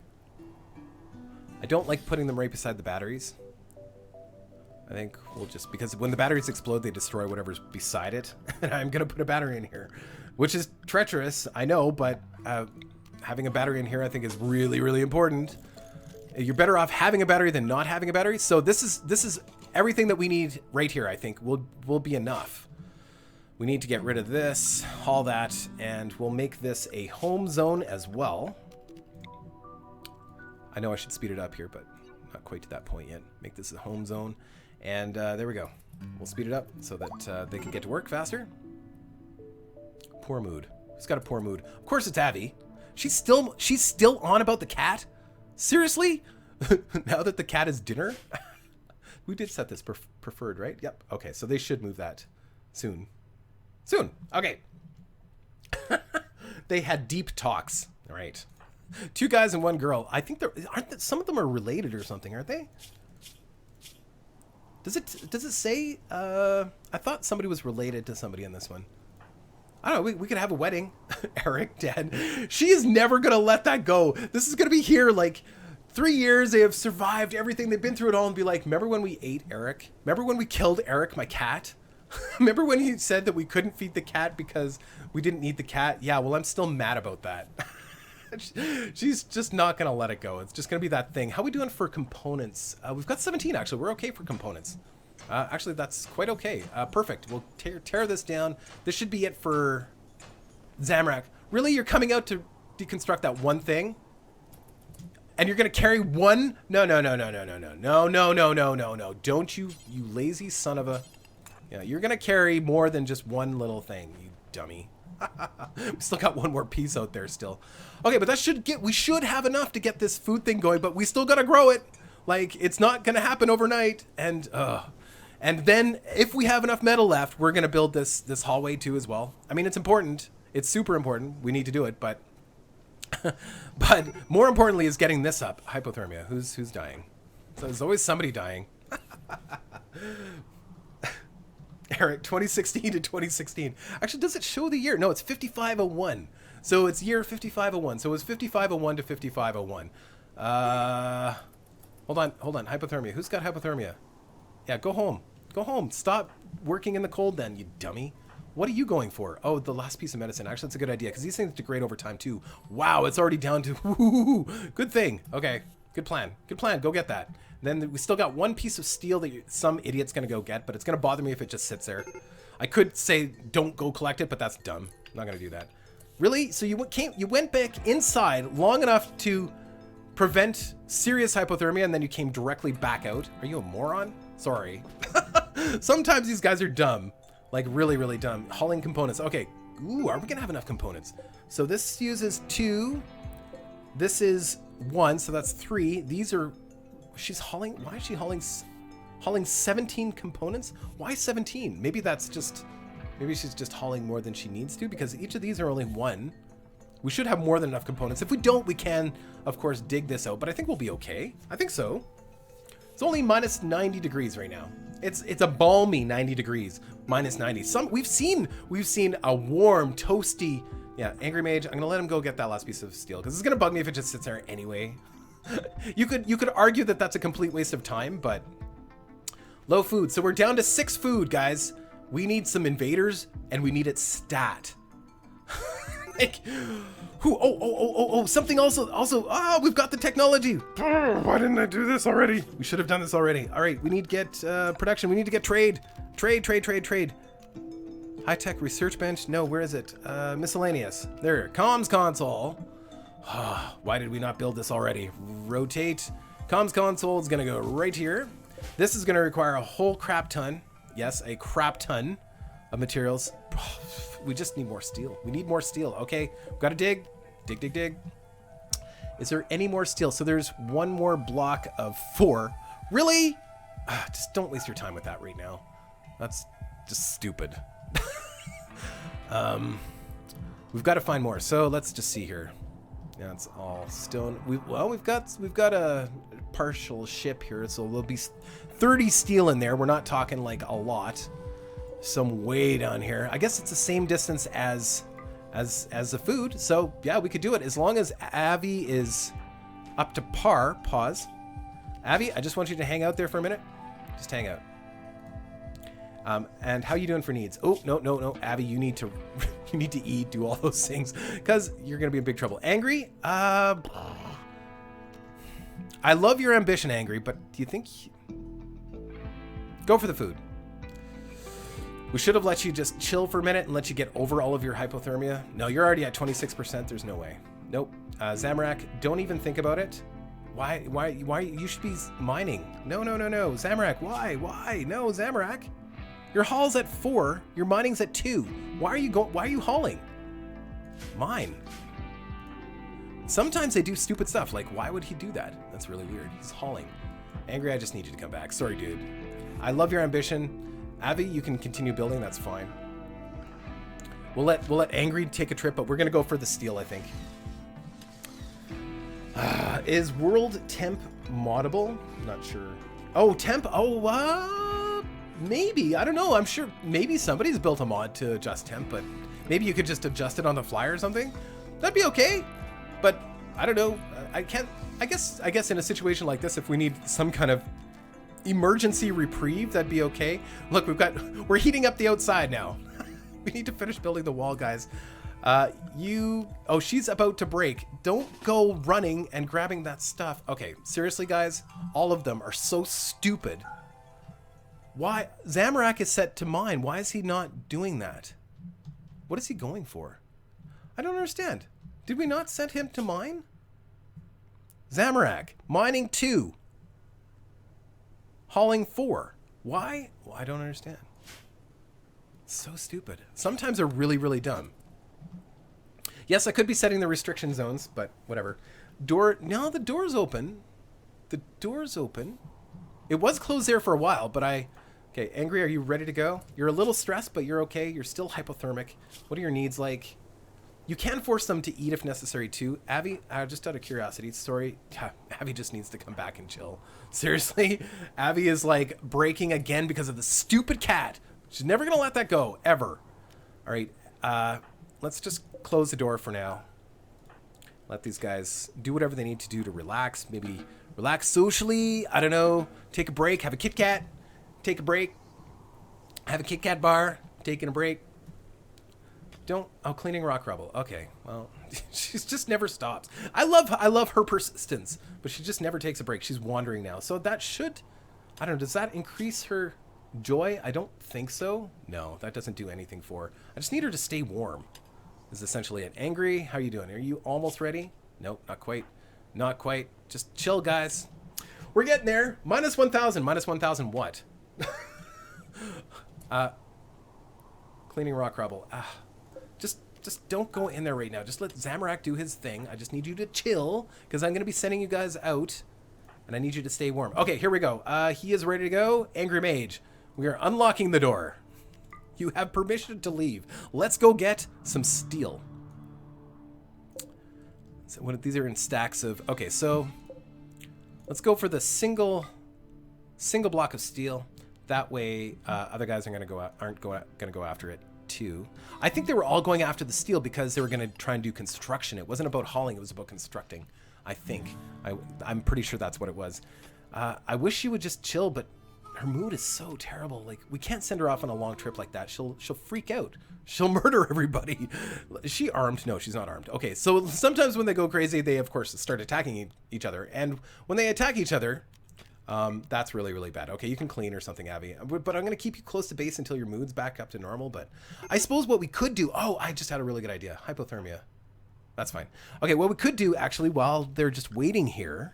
I don't like putting them right beside the batteries. I think we'll just, because when the batteries explode, they destroy whatever's beside it. And I'm going to put a battery in here, which is treacherous, I know, but having a battery in here I think is really, really important. You're better off having a battery than not having a battery. So this is everything that we need right here, I think, will be enough. We need to get rid of this, haul that, and we'll make this a home zone as well. I know I should speed it up here, but not quite to that point yet. Make this a home zone. And there we go. We'll speed it up so that they can get to work faster. Poor mood. Who's got a poor mood? Of course it's Abby. She's still on about the cat? Seriously? Now that the cat is dinner? We did set this preferred, right? Yep. Okay, so they should move that soon. Soon. Okay. They had deep talks. All right. 2 guys and 1 girl. I think some of them are related or something, aren't they? Does it say? I thought somebody was related to somebody in this one. I don't know. We could have a wedding. Eric dead. She is never gonna let that go. This is gonna be here like 3 years. They have survived everything. They've been through it all, and be like, remember when we ate Eric? Remember when we killed Eric, my cat? Remember when he said that we couldn't feed the cat because we didn't need the cat? Yeah, well, I'm still mad about that. She's just not going to let it go. It's just going to be that thing. How are we doing for components? We've got 17, actually. We're okay for components. Actually, that's quite okay. Perfect. We'll tear this down. This should be it for Zamorak. Really? You're coming out to deconstruct that one thing? And you're going to carry one? No. Don't you lazy son of a... Yeah, you're going to carry more than just one little thing, you dummy. We still got 1 more piece out there still. Okay, but we should have enough to get this food thing going, but we still got to grow it. Like, it's not going to happen overnight. And then if we have enough metal left, we're going to build this hallway too as well. I mean, it's important. It's super important. We need to do it, but but more importantly is getting this up. Hypothermia. Who's dying? So there's always somebody dying. Eric, 2016 to 2016. Actually, does it show the year? No, it's 5501. So it's year 5501. So it was 5501 to 5501. Hold on. Hypothermia. Who's got hypothermia? Yeah, go home. Go home. Stop working in the cold then, you dummy. What are you going for? Oh, the last piece of medicine. Actually, that's a good idea because these things degrade over time too. Wow, it's already down to... Woo-hoo-hoo. Good thing. Okay, good plan. Good plan. Go get that. Then we still got 1 piece of steel that some idiot's going to go get, but it's going to bother me if it just sits there. I could say don't go collect it, but that's dumb. I'm not going to do that. Really? So you went back inside long enough to prevent serious hypothermia, and then you came directly back out? Are you a moron? Sorry. Sometimes these guys are dumb. Like really, really dumb. Hauling components. Okay. Ooh, are we going to have enough components? So this uses 2. This is 1, so that's 3. These are... She's hauling... Why is she hauling 17 components? Why 17? Maybe that's just... Maybe she's just hauling more than she needs to, because each of these are only 1. We should have more than enough components. If we don't, we can, of course, dig this out, but I think we'll be okay. I think so. It's only minus 90 degrees right now. It's a balmy 90 degrees, minus 90. We've seen a warm, toasty. Yeah, Angry Mage. I'm gonna let him go get that last piece of steel because it's gonna bug me if it just sits there anyway. You could argue that that's a complete waste of time, but low food. So we're down to 6 food, guys. We need some invaders, and we need it stat. Like, something also, we've got the technology. Why didn't I do this already? We should have done this already. All right, we need to get production. We need to get trade. High-tech research bench. No, where is it? Miscellaneous. There, comms console. Why did we not build this already? Rotate. Comms console is gonna go right here. This is gonna require a whole crap ton. Yes, a crap ton of materials. We just need more steel. We need more steel. Okay, we've got to dig. Dig. Is there any more steel? So there's one more block of 4. Really? Just don't waste your time with that right now. That's just stupid. We've got to find more. So let's just see here. Yeah, it's all stone. We've got a partial ship here, so there'll be 30 steel in there. We're not talking like a lot. Some way down here. I guess it's the same distance as the food. So yeah, we could do it as long as Avi is up to par. Pause. Avi, I just want you to hang out there for a minute. Just hang out. And how you doing for needs? Oh, no. Avi, you need to eat, do all those things, because you're gonna be in big trouble. Angry? I love your ambition, Angry, but do you think... Go for the food. We should have let you just chill for a minute and let you get over all of your hypothermia. No, you're already at 26%. There's no way. Nope. Zamorak, don't even think about it. Why? You should be mining. No. Zamorak, why? No, Zamorak. Your haul's at 4. Your mining's at 2. Why are you hauling? Mine. Sometimes they do stupid stuff. Like, why would he do that? That's really weird. He's hauling. Angry, I just need you to come back. Sorry, dude. I love your ambition. Avi, you can continue building. That's fine. We'll let Angry take a trip, but we're gonna go for the steel, I think. Is world temp moddable? Not sure. Oh, temp. Oh, maybe. I don't know. I'm sure maybe somebody's built a mod to adjust temp, but maybe you could just adjust it on the fly or something. That'd be okay. But I don't know. I can't. I guess in a situation like this, if we need some kind of emergency reprieve, that'd be okay. Look, we're heating up the outside now. We need to finish building the wall, guys. She's about to break. Don't go running and grabbing that stuff. Okay, seriously, guys, all of them are so stupid. Why? Zamorak is set to mine. Why is he not doing that? What is he going for? I don't understand. Did we not set him to mine? Zamorak, mining 2. Hauling 4. Why? Well, I don't understand. So stupid. Sometimes they're really, really dumb. Yes, I could be setting the restriction zones, but whatever. No, the door's open. The door's open. It was closed there for a while, but okay, Angry, are you ready to go? You're a little stressed, but you're okay. You're still hypothermic. What are your needs like? You can force them to eat if necessary too. Avi, just out of curiosity, sorry, Avi just needs to come back and chill. Seriously, Avi is like breaking again because of the stupid cat. She's never gonna let that go, ever. All right, let's just close the door for now. Let these guys do whatever they need to do to relax. Maybe relax socially. I don't know. Take a break. Have a Kit Kat. Take a break. Have a Kit Kat bar. Taking a break. Cleaning rock rubble. Okay, well, she's just never stops. I love her persistence, but she just never takes a break. She's wandering now. So that should, I don't know, does that increase her joy? I don't think so. No, that doesn't do anything for her. I just need her to stay warm, is essentially it. Angry, how are you doing? Are you almost ready? Nope, not quite. Not quite. Just chill, guys. We're getting there. Minus 1,000. Minus 1,000 what? Cleaning rock rubble. Just don't go in there right now. Just let Zamorak do his thing. I just need you to chill, because I'm going to be sending you guys out, and I need you to stay warm. Okay, here we go. He is ready to go. Angry Mage, we are unlocking the door. You have permission to leave. Let's go get some steel. So these are in stacks of... Okay, so let's go for the single block of steel. That way, other guys aren't going to go after it too. I think they were all going after the steel because they were going to try and do construction. It wasn't about hauling; it was about constructing. I think. I'm pretty sure that's what it was. I wish she would just chill, but her mood is so terrible. Like, we can't send her off on a long trip like that. She'll freak out. She'll murder everybody. Is she armed? No, she's not armed. Okay, so sometimes when they go crazy, they of course start attacking each other. And when they attack each other, that's really, really bad. Okay, you can clean or something, Abby. But I'm going to keep you close to base until your mood's back up to normal. But I suppose what we could do... Oh, I just had a really good idea. Hypothermia. That's fine. Okay, what we could do, actually, while they're just waiting here,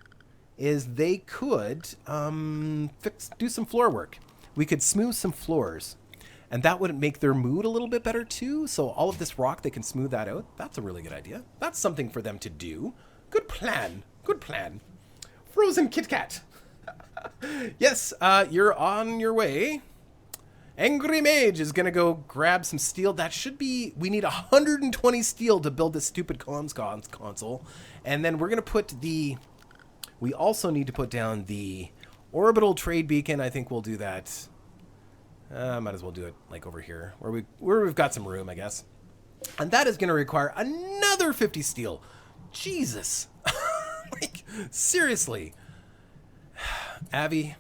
is they could do some floor work. We could smooth some floors, and that would make their mood a little bit better too. So all of this rock, they can smooth that out. That's a really good idea. That's something for them to do. Good plan. Good plan. Frozen Kit Kat. Yes, you're on your way. Angry Mage is going to go grab some steel. That should be... We need 120 steel to build this stupid comms console. And then we're going to put the... We also need to put down the orbital trade beacon. I think we'll do that. Might as well do it like over here where we've got some room, I guess. And that is going to require another 50 steel. Jesus. Like, seriously. Abby.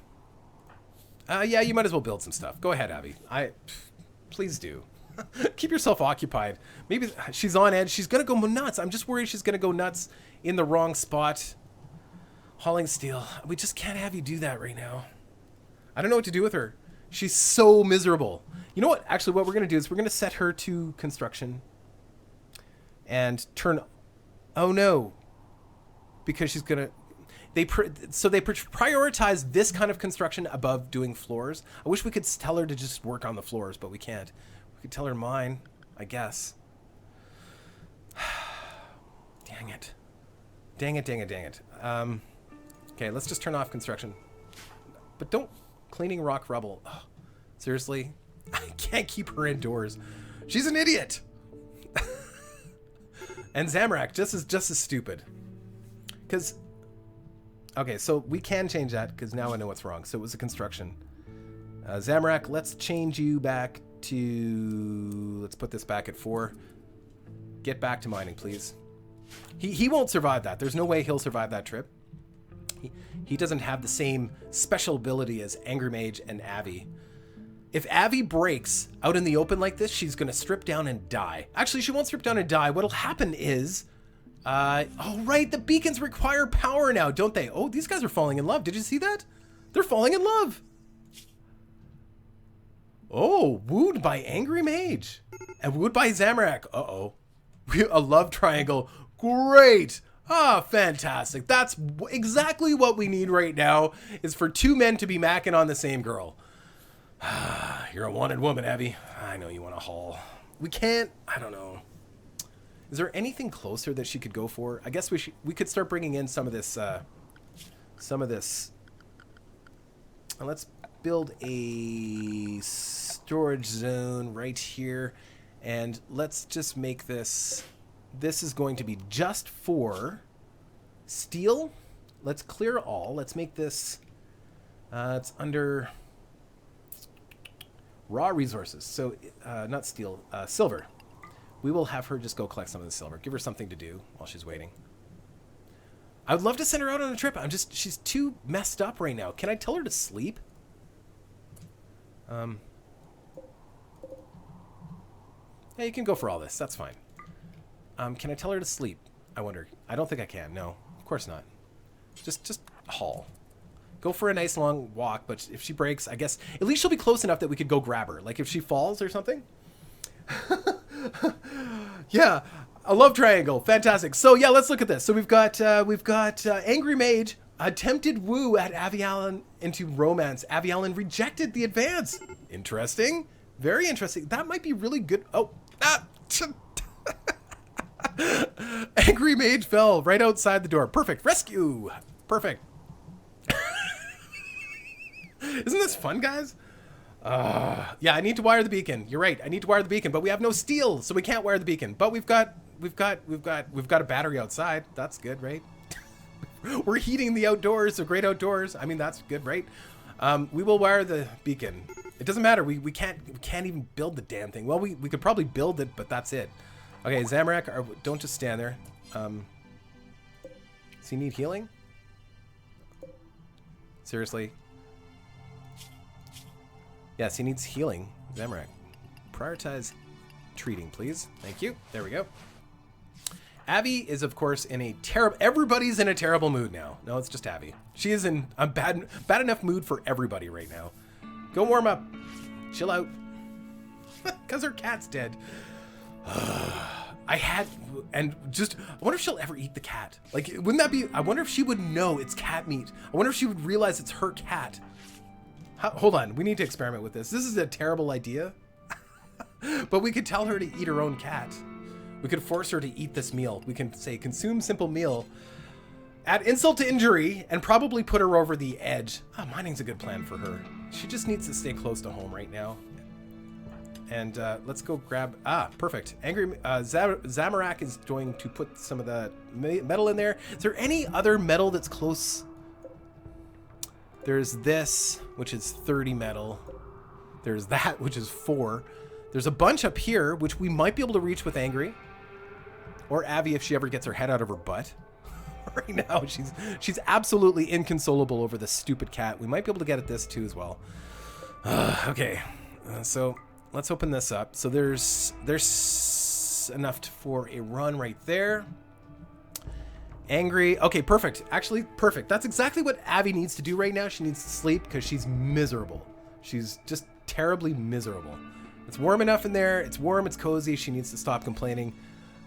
Yeah, you might as well build some stuff. Go ahead, Abby. Please do. Keep yourself occupied. Maybe she's on edge. She's going to go nuts. I'm just worried she's going to go nuts in the wrong spot. Hauling steel. We just can't have you do that right now. I don't know what to do with her. She's so miserable. You know what? Actually, what we're going to do is we're going to set her to construction and turn... Oh, no. Because she's going to... They prioritize this kind of construction above doing floors. I wish we could tell her to just work on the floors, but we can't. We could tell her mine, I guess. Dang it. Dang it, dang it, dang it. Okay, let's just turn off construction. But don't... Cleaning rock rubble. Oh, seriously? I can't keep her indoors. She's an idiot! And Zamorak just as stupid. Because... Okay, so we can change that, because now I know what's wrong. So it was a construction. Zamorak, let's change you back to... Let's put this back at 4. Get back to mining, please. He won't survive that. There's no way he'll survive that trip. He doesn't have the same special ability as Angry Mage and Avi. If Avi breaks out in the open like this, she's going to strip down and die. Actually, she won't strip down and die. What'll happen is... oh, right, the beacons require power now, don't they? Oh, these guys are falling in love. Did you see that? They're falling in love. Oh, wooed by Angry Mage. And wooed by Zamorak. Uh-oh. A love triangle. Great. Ah, fantastic. That's exactly what we need right now, is for two men to be macking on the same girl. You're a wanted woman, Abby. I know you want to haul. We can't... I don't know. Is there anything closer that she could go for? I guess we could start bringing in some of this... And let's build a storage zone right here. And let's just make this... This is going to be just for steel. Let's clear all. Let's make this... it's under raw resources. So, not steel, silver. We will have her just go collect some of the silver. Give her something to do while she's waiting. I would love to send her out on a trip. She's too messed up right now. Can I tell her to sleep? Yeah, you can go for all this. That's fine. Can I tell her to sleep? I wonder. I don't think I can. No, of course not. Just haul. Go for a nice long walk, but if she breaks, I guess at least she'll be close enough that we could go grab her. Like if she falls or something. Yeah, a love triangle. Fantastic. So yeah, let's look at this. So we've got Angry Mage attempted woo at Avi Allen into romance. Avi Allen rejected the advance. Interesting. Very interesting. That might be really good. Oh, Angry Mage fell right outside the door. Perfect. Rescue. Perfect. Isn't this fun, guys? Yeah, I need to wire the beacon. You're right. I need to wire the beacon, but we have no steel, so we can't wire the beacon. But we've got a battery outside. That's good, right? We're heating the outdoors, the great outdoors. I mean, that's good, right? We will wire the beacon. It doesn't matter. We can't even build the damn thing. Well, we could probably build it, but that's it. Okay, Zamorak, don't just stand there. Does he need healing? Seriously? Yes, he needs healing. Zamorak, prioritize treating, please. Thank you. There we go. Abby is, of course, in a terrible... Everybody's in a terrible mood now. No, it's just Abby. She is in a bad enough mood for everybody right now. Go warm up. Chill out. Because her cat's dead. I wonder if she'll ever eat the cat. Like, wouldn't that be... I wonder if she would know it's cat meat. I wonder if she would realize it's her cat. Hold on. We need to experiment with this. This is a terrible idea. But we could tell her to eat her own cat. We could force her to eat this meal. We can say, consume simple meal. Add insult to injury and probably put her over the edge. Oh, mining's a good plan for her. She just needs to stay close to home right now. And let's go grab... perfect. Angry Zamorak is going to put some of the metal in there. Is there any other metal that's close? There's this, which is 30 metal. There's that, which is 4. There's a bunch up here, which we might be able to reach with Angry. Or Abby if she ever gets her head out of her butt. Right now, she's absolutely inconsolable over this stupid cat. We might be able to get at this too as well. Okay, so let's open this up. So there's enough for a run right there. Angry. Okay, perfect. Actually, perfect. That's exactly what Abby needs to do right now. She needs to sleep because she's miserable. She's just terribly miserable. It's warm enough in there. It's warm. It's cozy. She needs to stop complaining.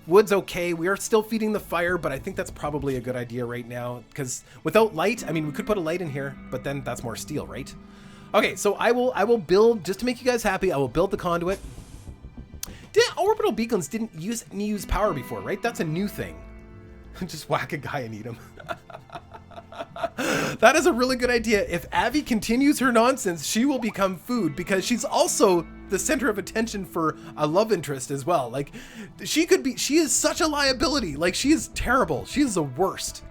Wood's okay. We are still feeding the fire, but I think that's probably a good idea right now because without light, I mean, we could put a light in here, but then that's more steel, right? Okay, so I will build, just to make you guys happy, I will build the conduit. Orbital beacons didn't use power before, right? That's a new thing. Just whack a guy and eat him. That is a really good idea. If Abby continues her nonsense, she will become food because she's also the center of attention for a love interest as well. Like, she is such a liability. Like, she is terrible. She is the worst.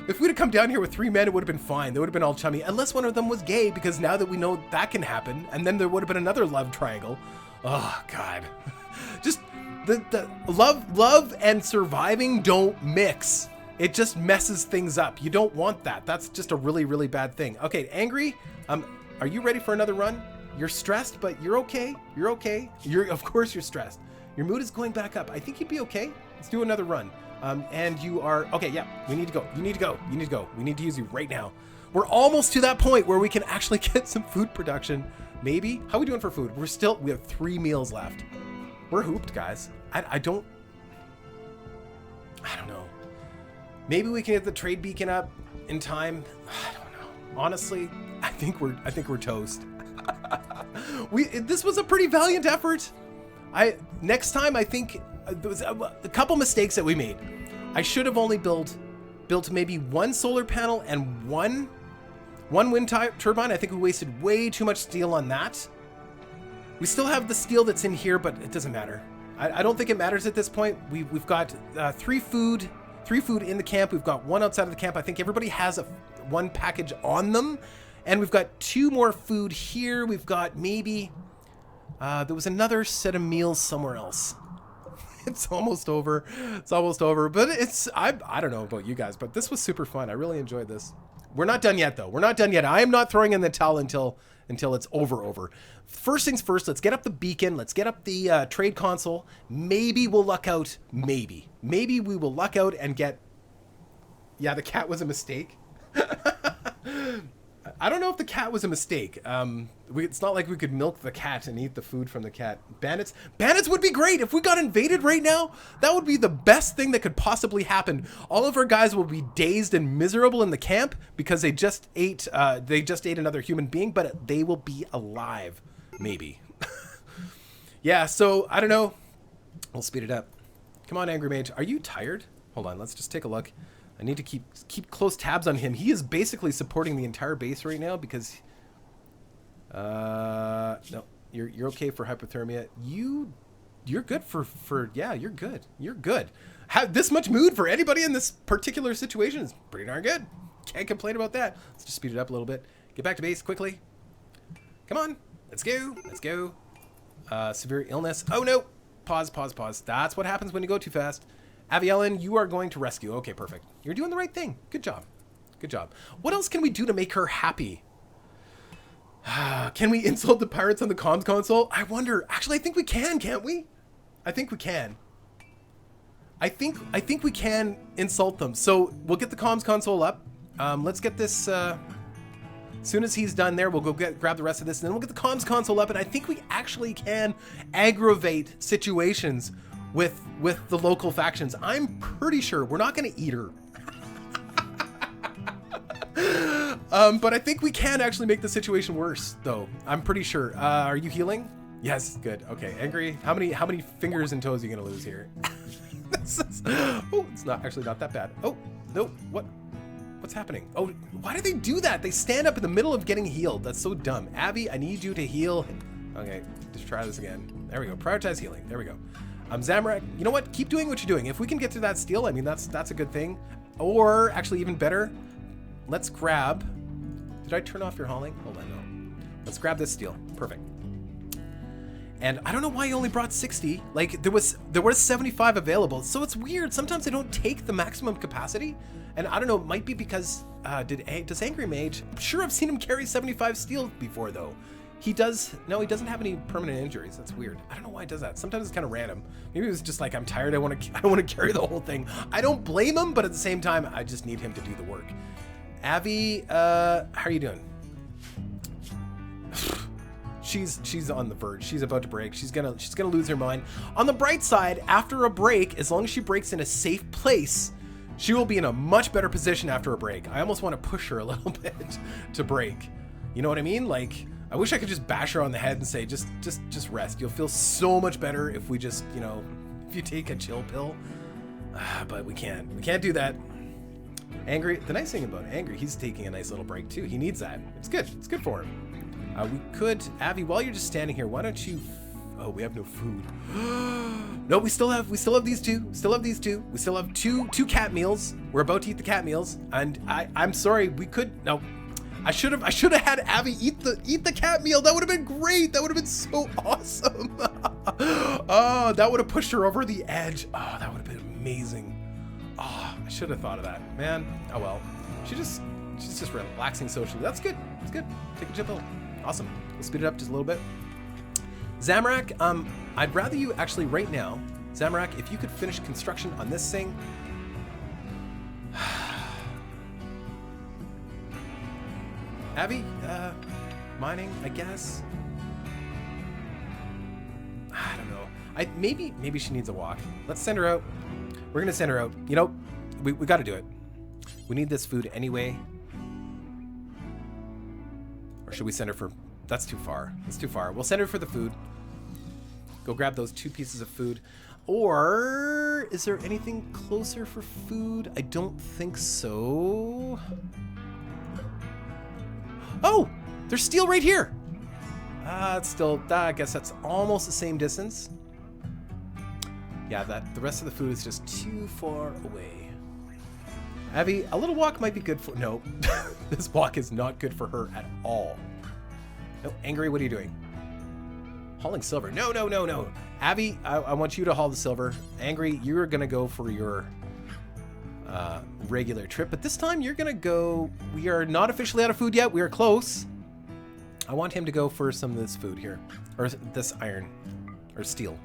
If we'd have come down here with 3 men, it would have been fine. They would have been all chummy, unless one of them was gay, because now that we know that can happen, and then there would have been another love triangle. Oh, God. Just the love and surviving don't mix. It just messes things up. You don't want that. That's just a really, really bad thing. Okay, Angry, are you ready for another run? You're stressed, but you're okay. You're okay. Of course you're stressed. Your mood is going back up. I think you'd be okay. Let's do another run. And you are, okay, yeah, we need to go. You need to go. You need to go. We need to use you right now. We're almost to that point where we can actually get some food production. Maybe. How are we doing for food? We have 3 meals left. We're hooped, guys. I don't know. Maybe we can get the trade beacon up in time. I don't know. Honestly, I think we're toast. This was a pretty valiant effort. Next time, I think there was a couple mistakes that we made. I should have only built maybe 1 solar panel and one wind turbine. I think we wasted way too much steel on that. We still have the steel that's in here, but it doesn't matter. I don't think it matters at this point. We've got 3 food in the camp. We've got 1 outside of the camp. I think everybody has 1 package on them. And we've got 2 more food here. We've got maybe... there was another set of meals somewhere else. It's almost over. It's almost over. But I don't know about you guys, but this was super fun. I really enjoyed this. We're not done yet, though. We're not done yet. I am not throwing in the towel until it's over. First things first, let's get up the beacon. Let's get up the trade console. Maybe we'll luck out. Maybe we will luck out and get... Yeah, the cat was a mistake. I don't know if the cat was a mistake. It's not like we could milk the cat and eat the food from the cat. Bandits would be great. If we got invaded right now, that would be the best thing that could possibly happen. All of our guys will be dazed and miserable in the camp because they just ate another human being, but they will be alive. Maybe. Yeah, so I don't know. We'll speed it up. Come on, Angry Mage. Are you tired? Hold on, let's just take a look. I need to keep close tabs on him. He is basically supporting the entire base right now because no, you're okay for hypothermia. You're good for yeah, you're good. You're good. Have this much mood for anybody in this particular situation is pretty darn good. Can't complain about that. Let's just speed it up a little bit. Get back to base quickly. Come on. Let's go. Let's go. Severe illness. Oh, no. Pause, pause, pause. That's what happens when you go too fast. Avi Ellen, you are going to rescue. Okay, perfect. You're doing the right thing. Good job. Good job. What else can we do to make her happy? Can we insult the pirates on the comms console? I wonder. Actually, I think we can, can't we? I think we can. I think we can insult them. So we'll get the comms console up. Let's get this... as soon as he's done there, we'll go grab the rest of this, and then we'll get the comms console up, and I think we actually can aggravate situations with the local factions. I'm pretty sure we're not going to eat her. But I think we can actually make the situation worse, though. I'm pretty sure. Are you healing? Yes, good. Okay, angry. How many fingers and toes are you going to lose here? Oh, it's not actually not that bad. Oh, no, what's happening? Oh, why do they do that? They stand up in the middle of getting healed. That's so dumb. Abby, I need you to heal. Okay, just try this again. There we go. Prioritize healing. There we go. Zamorak, you know what? Keep doing what you're doing. If we can get through that steel, I mean, that's a good thing. Or actually even better, let's grab... Did I turn off your hauling? Hold on, no. Let's grab this steel. Perfect. And I don't know why you only brought 60. Like, there was 75 available. So it's weird. Sometimes they don't take the maximum capacity. And I don't know, it might be because, does Angry Mage... I'm sure I've seen him carry 75 steel before, though. He does... No, he doesn't have any permanent injuries. That's weird. I don't know why he does that. Sometimes it's kind of random. Maybe it was just like, I'm tired. I don't want to carry the whole thing. I don't blame him, but at the same time, I just need him to do the work. Avi, how are you doing? She's on the verge. She's about to break. She's gonna lose her mind. On the bright side, after a break, as long as she breaks in a safe place, she will be in a much better position after a break. I almost want to push her a little bit to break. You know what I mean? Like, I wish I could just bash her on the head and say, just rest. You'll feel so much better if we just, you know, if you take a chill pill. But we can't. We can't do that. Angry. The nice thing about Angry, he's taking a nice little break too. He needs that. It's good. It's good for him. We could, Avi, while you're just standing here, why don't you? Oh, we have no food. No, we still have these two. We still have two cat meals. We're about to eat the cat meals, and I'm sorry, we could. No, I should have had Avi eat the cat meal. That would have been great. That would have been so awesome. Oh, that would have pushed her over the edge. Oh, that would have been amazing. Oh, I should have thought of that, man. Oh well. She's just relaxing socially. That's good. That's good. Take a chip pill. Awesome. We'll speed it up just a little bit. Zamorak, I'd rather you actually right now, Zamorak, if you could finish construction on this thing. Abby, mining, I guess. I don't know. Maybe she needs a walk. Let's send her out. We're gonna send her out. You know, we got to do it. We need this food anyway. Or should we send her for... That's too far. That's too far. We'll send her for the food. Go grab those 2 pieces of food. Or is there anything closer for food? I don't think so. Oh! There's steel right here! It's still... I guess that's almost the same distance. Yeah, the rest of the food is just too far away. Abby, a little walk might be good for... No, this walk is not good for her at all. No, Angry, what are you doing? Hauling silver. No. Abby, I want you to haul the silver. Angry, you're going to go for your regular trip. But this time you're going to go... We are not officially out of food yet. We are close. I want him to go for some of this food here. Or this iron. Or steel.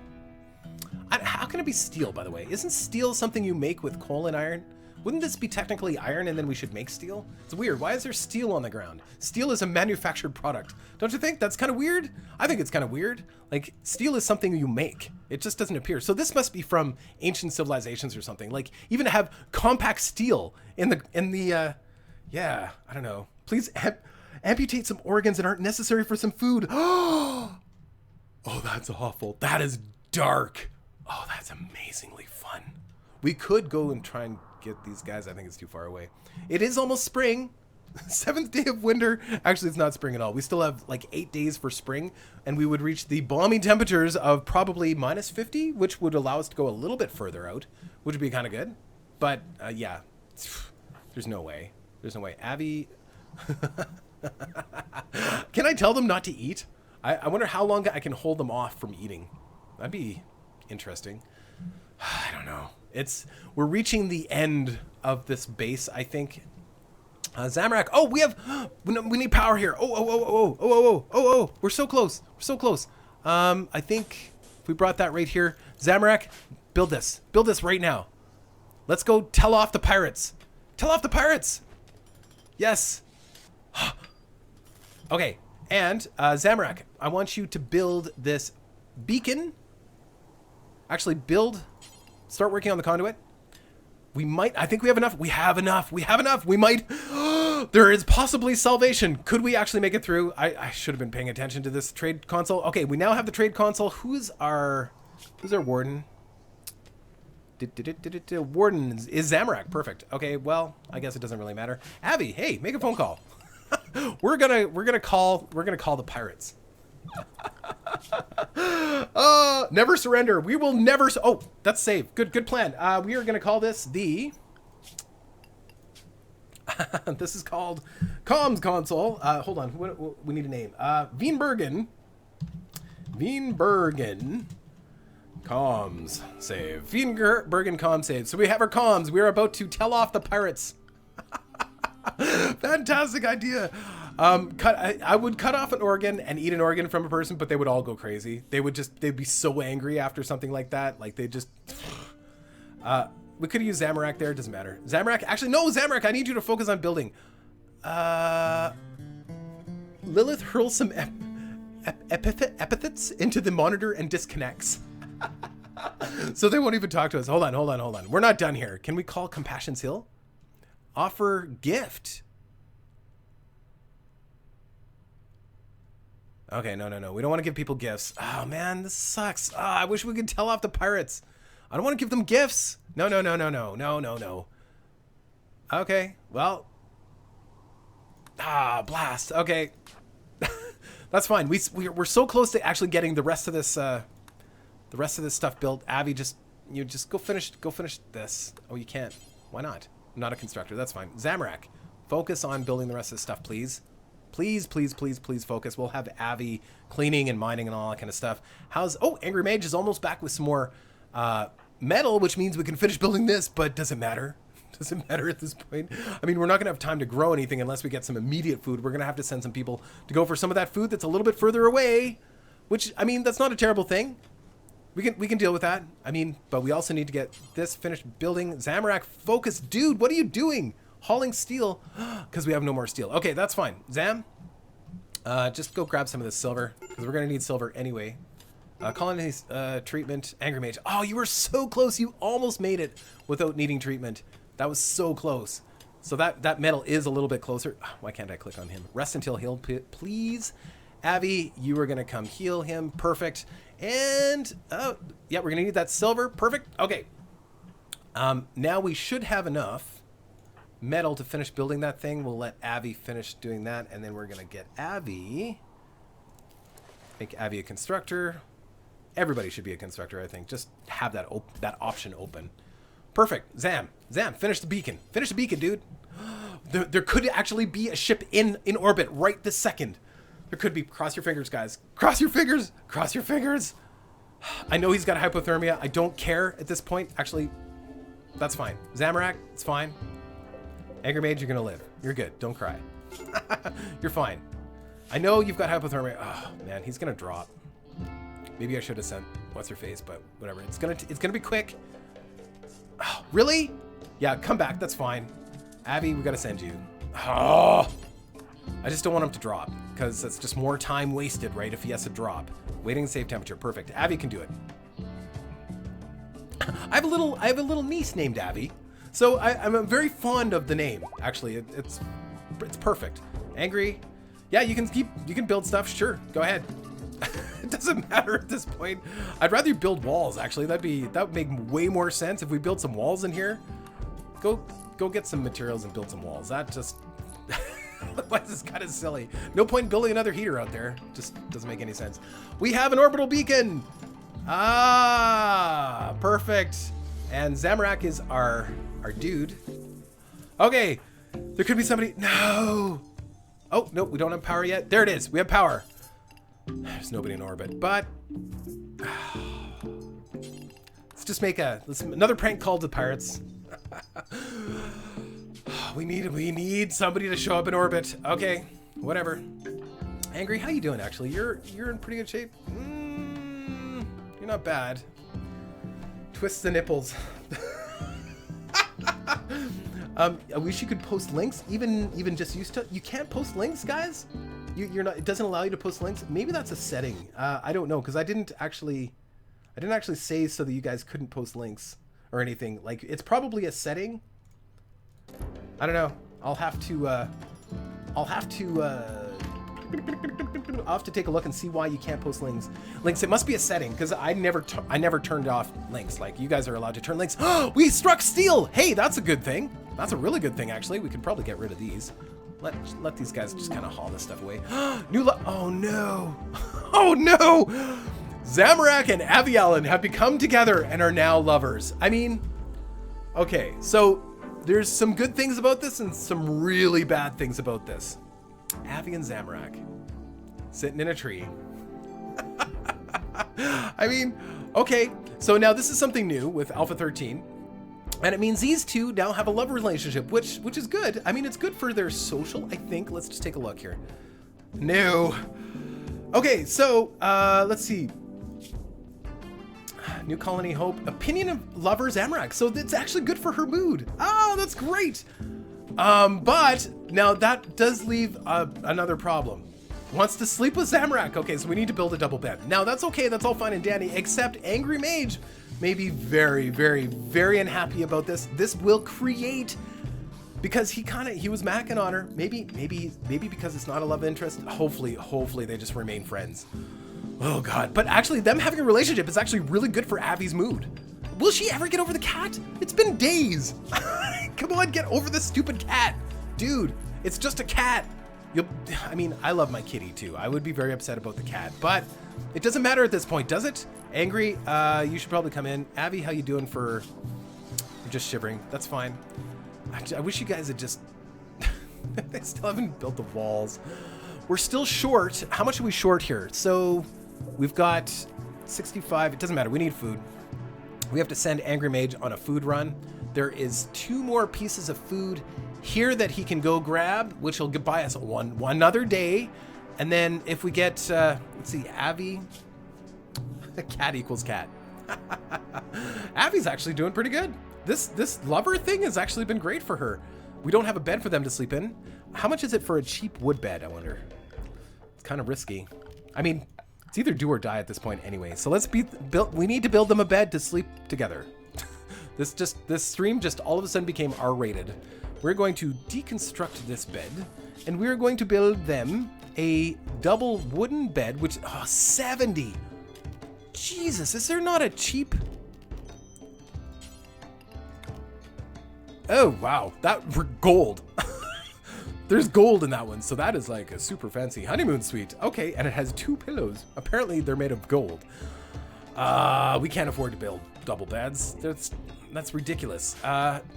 How can it be steel, by the way? Isn't steel something you make with coal and iron? Wouldn't this be technically iron and then we should make steel? It's weird. Why is there steel on the ground? Steel is a manufactured product. Don't you think? That's kind of weird. I think it's kind of weird. Like, steel is something you make. It just doesn't appear. So this must be from ancient civilizations or something. Like, even to have compact steel in the yeah, I don't know. Please amputate some organs that aren't necessary for some food. Oh, that's awful. That is dark. Oh, that's amazingly fun. We could go and try and get these guys. I think it's too far away. It is almost spring. 7th day of winter. Actually, it's not spring at all. We still have like 8 days for spring, and we would reach the balmy temperatures of probably -50, which would allow us to go a little bit further out, which would be kind of good. But yeah, there's no way. There's no way. Abby, Can I tell them not to eat? I wonder how long I can hold them off from eating. That'd be interesting. I don't know. We're reaching the end of this base, I think. Zamorak. Oh, we need power here. Oh. We're so close. We're so close. I think if we brought that right here, Zamorak, build this. Build this right now. Let's go tell off the pirates. Tell off the pirates. Yes. Okay. And Zamorak, I want you to build this beacon. Actually, start working on the conduit. I think we have enough. We have enough. We might. There is possibly salvation. Could we actually make it through? I should have been paying attention to this trade console. Okay, we now have the trade console. Who's our warden? Warden is Zamorak. Perfect. Okay, well, I guess it doesn't really matter. Avi, hey, make a phone call. We're gonna call the pirates. Never surrender. We will never. Oh, that's safe. Good plan. We are gonna call this the. This is called comms console. Hold on. We need a name. Veenbergen comms save. Veenbergen comms save. So we have our comms. We are about to tell off the pirates. Fantastic idea. I would cut off an organ and eat an organ from a person, but they would all go crazy. They'd be so angry after something like that. Like they just, we could use Zamorak there. It doesn't matter. Zamorak, actually, no, Zamorak, I need you to focus on building. Lilith hurls some epithets into the monitor and disconnects. So they won't even talk to us. Hold on. We're not done here. Can we call Compassion's Hill? Offer gift. Okay, no. We don't want to give people gifts. Oh, man, this sucks. I wish we could tell off the pirates. I don't want to give them gifts. No. Okay, well. Blast. Okay. That's fine. We're so close to actually getting the rest of this stuff built. Abby, just go finish this. Oh, you can't. Why not? I'm not a constructor. That's fine. Zamorak, focus on building the rest of this stuff, please. Please focus. We'll have Avi cleaning and mining and all that kind of stuff. Angry Mage is almost back with some more metal, which means we can finish building this, but doesn't matter. Doesn't matter at this point. I mean, we're not going to have time to grow anything unless we get some immediate food. We're going to have to send some people to go for some of that food that's a little bit further away, which, I mean, that's not a terrible thing. We can deal with that. I mean, but we also need to get this finished building. Zamorak, focus. Dude, what are you doing? Hauling steel, because we have no more steel. Okay, that's fine. Zam, just go grab some of this silver, because we're going to need silver anyway. Colonies, treatment, Angry Mage. Oh, you were so close. You almost made it without needing treatment. That was so close. So that metal is a little bit closer. Why can't I click on him? Rest until healed, please. Avi, you are going to come heal him. Perfect. And, yeah, we're going to need that silver. Perfect. Okay. Now we should have enough metal to finish building that thing. We'll let Avi finish doing that, and then we're going to get Avi. Make Avi a constructor. Everybody should be a constructor, I think. Just have that option open. Perfect. Zam, finish the beacon. Finish the beacon, dude. There could actually be a ship in orbit right this second. There could be. Cross your fingers, guys. Cross your fingers. Cross your fingers. I know he's got hypothermia. I don't care at this point. Actually, that's fine. Zamorak, it's fine. Angry Mage, you're going to live. You're good. Don't cry. You're fine. I know you've got hypothermia. Oh, man, he's going to drop. Maybe I should have sent what's-her-face, but whatever. It's gonna be quick. Oh, really? Yeah, come back. That's fine. Abby, we got to send you. Oh, I just don't want him to drop, because that's just more time wasted, right, if he has to drop. Waiting safe temperature. Perfect. Abby can do it. I have a little niece named Abby. So I'm very fond of the name. Actually, it's perfect. Angry. Yeah, you can build stuff. Sure, go ahead. It doesn't matter at this point. I'd rather you build walls. Actually, that would make way more sense if we build some walls in here. Go get some materials and build some walls. That just otherwise it's kind of silly. No point in building another heater out there. Just doesn't make any sense. We have an orbital beacon. Ah, perfect. And Zamorak is our dude. Okay, there could be somebody. No. Oh, no, we don't have power yet. There it is. We have power. There's nobody in orbit, but let's just make another prank call to pirates. We need somebody to show up in orbit. Okay, whatever. Angry, how you doing? Actually, you're in pretty good shape. You're not bad. Twist the nipples. I wish you could post links. Even just used to. You can't post links, guys. You're not. It doesn't allow you to post links. Maybe that's a setting. I don't know, because I didn't actually say so that you guys couldn't post links or anything. Like, it's probably a setting. I don't know. I'll have to take a look and see why you can't post links. It must be a setting, because I never turned off links. Like, you guys are allowed to turn links. We struck steel. Hey, that's a good thing. That's a really good thing, actually. We could probably get rid of these. Let these guys just kind of haul this stuff away. Oh no. Oh no. Zamorak and Avialan have become together and are now lovers. I mean, okay, so there's some good things about this and some really bad things about this. Avi and Zamorak sitting in a tree. I mean, okay, so now this is something new with Alpha 13. And it means these two now have a love relationship, which is good. I mean, it's good for their social, I think. Let's just take a look here. No. Okay, so let's see. New colony hope. Opinion of lovers Zamorak. So it's actually good for her mood. Oh, that's great. But now that does leave another problem. Wants to sleep with Zamorak. Okay, so we need to build a double bed. Now that's okay. That's all fine and dandy, except Angry Mage may be very, very, very unhappy about this. This will create, because he was macking on her. Maybe because it's not a love interest. Hopefully they just remain friends. Oh God, but actually them having a relationship is actually really good for Avi's mood. Will she ever get over the cat? It's been days. Come on, get over this stupid cat. Dude, it's just a cat. I mean, I love my kitty too. I would be very upset about the cat, but it doesn't matter at this point, does it? Angry, you should probably come in. Avi, how you doing for... You're just shivering. That's fine. I wish you guys had just... They still haven't built the walls. We're still short. How much are we short here? So we've got 65. It doesn't matter. We need food. We have to send Angry Mage on a food run. There is 2 more pieces of food here that he can go grab, which will buy us one other day. And then if we get, let's see, Avi, cat equals cat. Avi's actually doing pretty good. This lover thing has actually been great for her. We don't have a bed for them to sleep in. How much is it for a cheap wood bed, I wonder? It's kind of risky. I mean, it's either do or die at this point anyway. So let's we need to build them a bed to sleep together. This stream just all of a sudden became R-rated. We're going to deconstruct this bed, and we're going to build them a double wooden bed, which, 70. Jesus, is there not a cheap... Oh, wow, gold. There's gold in that one, so that is like a super fancy honeymoon suite. Okay, and it has 2 pillows. Apparently they're made of gold. We can't afford to build double beds. That's ridiculous.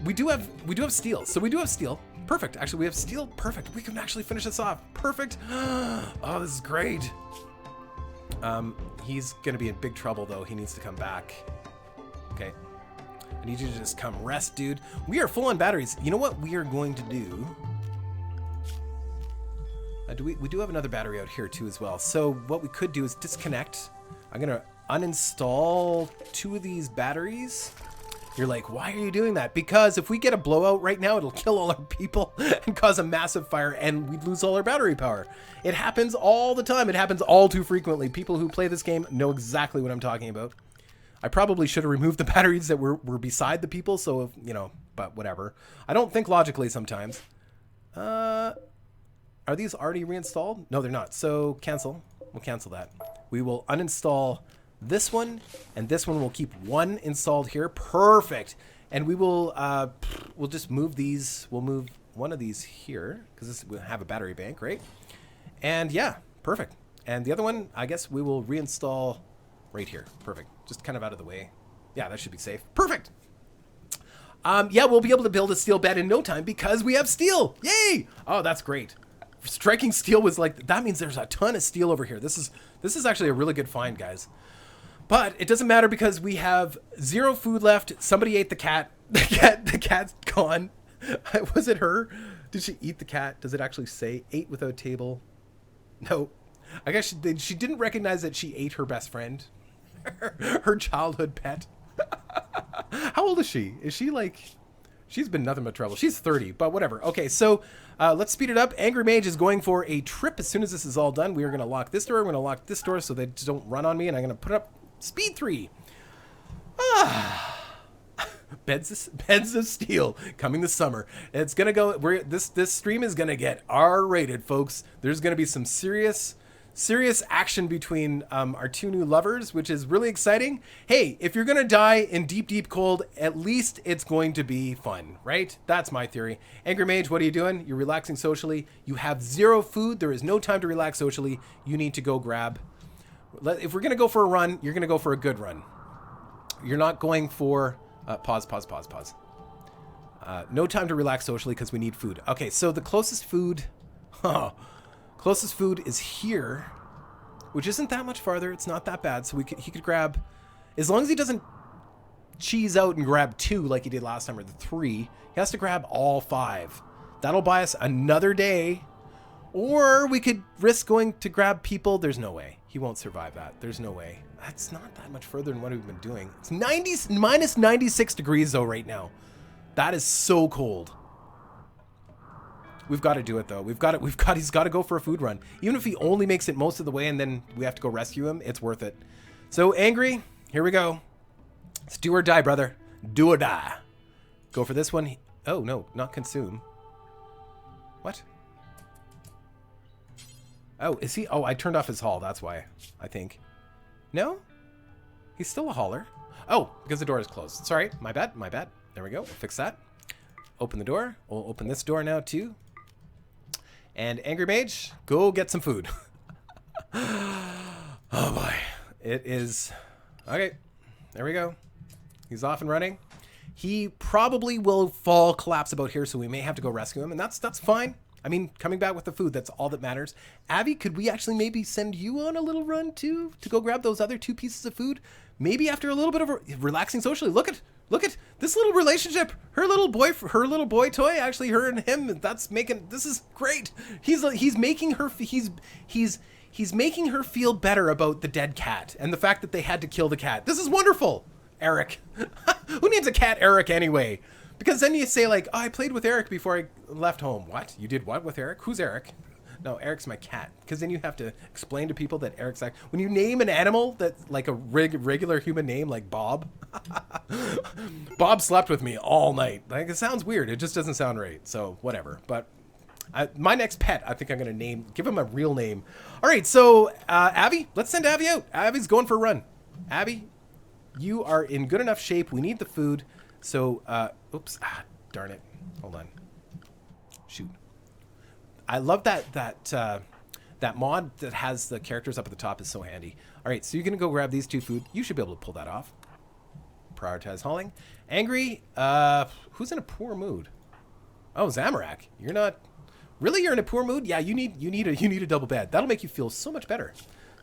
We do have steel. So we do have steel. Perfect. Actually, we have steel. Perfect. We can actually finish this off. Perfect. Oh, this is great. He's gonna be in big trouble though. He needs to come back. Okay. I need you to just come rest, dude. We are full on batteries. You know what we are going to do? We do have another battery out here too as well. So what we could do is disconnect. I'm gonna uninstall 2 of these batteries. You're like, why are you doing that? Because if we get a blowout right now, it'll kill all our people and cause a massive fire, and we'd lose all our battery power. It happens all the time. It happens all too frequently. People who play this game know exactly what I'm talking about. I probably should have removed the batteries that were beside the people, so, if, you know, but whatever. I don't think logically sometimes. Are these already reinstalled? No, they're not. So cancel. We'll cancel that. We will uninstall this one, and this one will keep 1 installed here. Perfect. And we will we'll just move these. We'll move one of these here because this will have a battery bank, right? And yeah, perfect. And the other one, I guess we will reinstall right here. Perfect. Just kind of out of the way. Yeah, that should be safe. Perfect. Yeah, we'll be able to build a steel bed in no time because we have steel. Yay! Oh, that's great. striking steel was like, that means there's a ton of steel over here. This is actually a really good find, guys. But it doesn't matter because we have 0 food left. Somebody ate the cat. The cat's gone. Was it her? Did she eat the cat? Does it actually say ate without table? No. I guess she didn't recognize that she ate her best friend. Her childhood pet. How old is she? Is she like... She's been nothing but trouble. She's 30, but whatever. Okay, so let's speed it up. Angry Mage is going for a trip as soon as this is all done. We are going to lock this door. We're going to lock this door so they don't run on me, and I'm going to put up speed 3. Beds of steel coming this summer. It's going to go... This stream is going to get R-rated, folks. There's going to be some serious action between our 2 new lovers, which is really exciting. Hey, if you're gonna die in deep cold, at least it's going to be fun, right? That's my theory. Angry Mage, what are you doing? You're relaxing socially. You have 0 food. There is no time to relax socially. You need to go grab. If we're gonna go for a run, you're gonna go for a good run. You're not going for pause. No time to relax socially because we need food. Okay, so the closest food. Closest food is here, which isn't that much farther. It's not that bad. So he could grab, as long as he doesn't cheese out and grab 2 like he did last time, or the 3, he has to grab all 5. That'll buy us another day. Or we could risk going to grab people. There's no way. He won't survive that. There's no way. That's not that much further than what we've been doing. It's minus 96 degrees though right now. That is so cold. We've got to do it though. He's got to go for a food run. Even if he only makes it most of the way and then we have to go rescue him, it's worth it. So Angry, here we go. It's do or die, brother. Do or die. Go for this one. Oh no, not consume. What? Oh, is he? Oh, I turned off his haul. That's why, I think. No? He's still a hauler. Oh, because the door is closed. Sorry, my bad. There we go. We'll fix that. Open the door. We'll open this door now too. And Angry Mage, go get some food. Oh boy. It is... Okay. There we go. He's off and running. He probably will collapse about here, so we may have to go rescue him, and that's fine. I mean, coming back with the food, that's all that matters. Abby, could we actually maybe send you on a little run too, to go grab those other 2 pieces of food? Maybe after a little bit of relaxing socially. Look at this little relationship. Her little boy toy, actually her and him, this is great. He's making her feel better about the dead cat and the fact that they had to kill the cat. This is wonderful. Eric. Who needs a cat Eric anyway? Because then you say like, oh, I played with Eric before I left home. What? You did what with Eric? Who's Eric? No, Eric's my cat. Because then you have to explain to people that Eric's like, when you name an animal that's like a regular human name, like Bob. Bob slept with me all night. Like, it sounds weird. It just doesn't sound right. So whatever. But my next pet, I think I'm going to give him a real name. All right. So Abby, let's send Abby out. Abby's going for a run. Abby, you are in good enough shape. We need the food. So, oops, darn it. Hold on. Shoot. I love that mod that has the characters up at the top is so handy. All right, so you're going to go grab these 2 food. You should be able to pull that off. Prioritize hauling. Angry, who's in a poor mood? Oh, Zamorak. You're not... Really? You're in a poor mood? Yeah, you need a double bed. That'll make you feel so much better.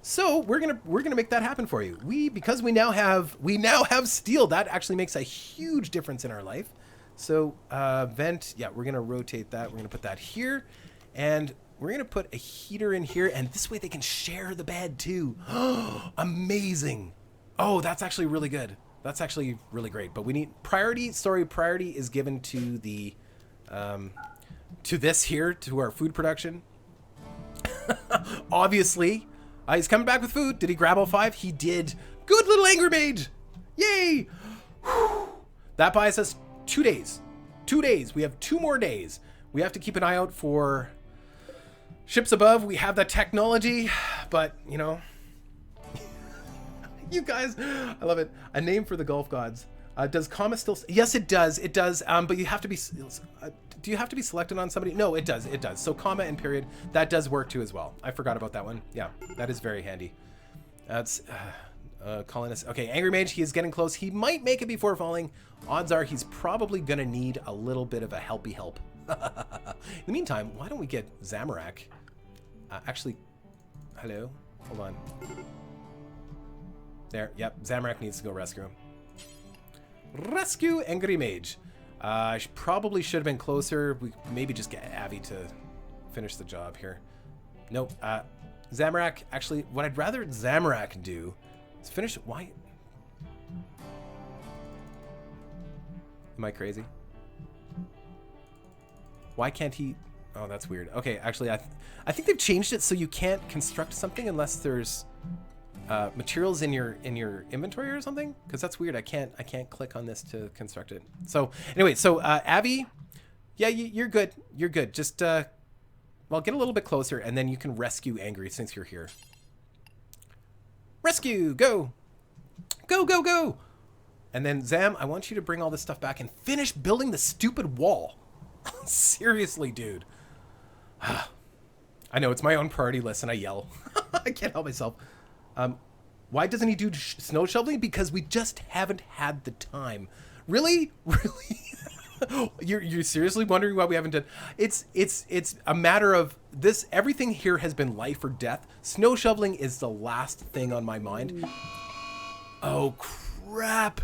So we're gonna make that happen for you. Because we now have steel. That actually makes a huge difference in our life. So vent, yeah, we're gonna rotate that. We're gonna put that here, and we're gonna put a heater in here, and this way they can share the bed too. Amazing! Oh, that's actually really good. That's actually really great. But we need priority. Sorry, priority is given to the to this here, to our food production. Obviously. He's coming back with food. Did he grab all 5? He did. Good little Angry Mage. Yay. Whew. That buys us 2 days. 2 days. We have 2 more days. We have to keep an eye out for ships above. We have that technology, but, you know. You guys, I love it. A name for the Gulf gods. Does comma still... Yes, it does. It does. But you have to be... do you have to be selected on somebody? No, it does. It does. So comma and period, that does work too as well. I forgot about that one. Yeah, that is very handy. That's colonists. Okay, Angry Mage, he is getting close. He might make it before falling. Odds are he's probably going to need a little bit of a helpy help. In the meantime, why don't we get Zamorak? Actually, hello? Hold on. There, yep, Zamorak needs to go rescue him. Rescue Angry Mage. Probably should have been closer. We maybe just get Avi to finish the job here. Nope. Zamorak, actually, what I'd rather Zamorak do is finish... Why? Am I crazy? Why can't he... Oh, that's weird. Okay, actually, I think they've changed it so you can't construct something unless there's materials in your inventory or something. Because that's weird. I can't click on this to construct it. So anyway, so Avi, yeah, you're good. You're good. Just well, get a little bit closer, and then you can rescue Angry since you're here. Rescue, go, go, go, go. And then Zam, I want you to bring all this stuff back and finish building the stupid wall. Seriously, dude. I know, it's my own priority list, and I yell. I can't help myself. Why doesn't he do snow shoveling? Because we just haven't had the time. Really? Really? You're seriously wondering why we haven't done... It's a matter of this. Everything here has been life or death. Snow shoveling is the last thing on my mind. Oh, crap.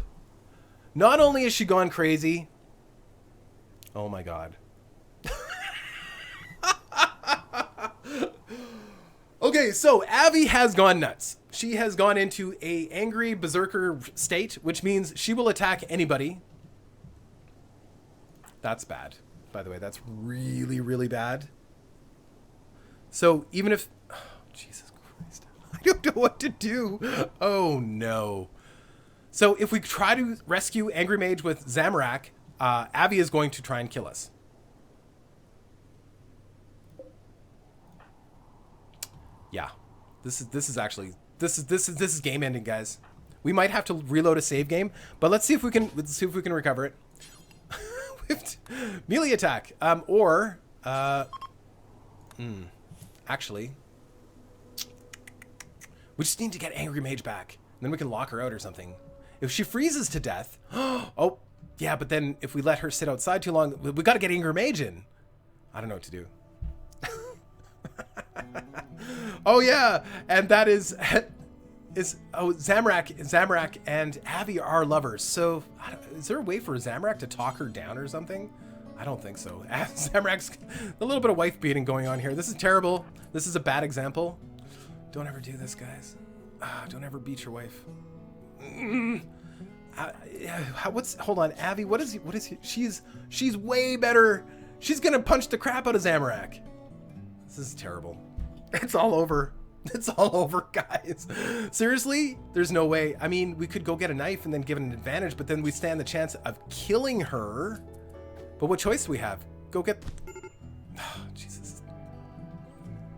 Not only has she gone crazy... Oh my god. Okay, so Avi has gone nuts. She has gone into a angry berserker state, which means she will attack anybody. That's bad. By the way, that's really, really bad. So even if... Oh, Jesus Christ. I don't know what to do. Oh, no. So if we try to rescue Angry Mage with Zamorak, Avi is going to try and kill us. Yeah, this is game ending, guys. We might have to reload a save game, but let's see if we can recover it. Melee attack, actually, we just need to get Angry Mage back, and then we can lock her out or something. If she freezes to death, oh. Yeah, but then if we let her sit outside too long, we got to get Angry Mage in. I don't know what to do. Oh yeah, and that is Zamorak and Avi are lovers. So is there a way for Zamorak to talk her down or something? I don't think so. Zamorak's a little bit of wife beating going on here. This is terrible. This is a bad example. Don't ever do this, guys. Don't ever beat your wife. Hold on, Avi, what is he? She's way better. She's gonna punch the crap out of Zamorak. This is terrible. It's all over. It's all over, guys. Seriously? There's no way. I mean, we could go get a knife and then give it an advantage, but then we stand the chance of killing her. But what choice do we have? Go get... Oh, Jesus.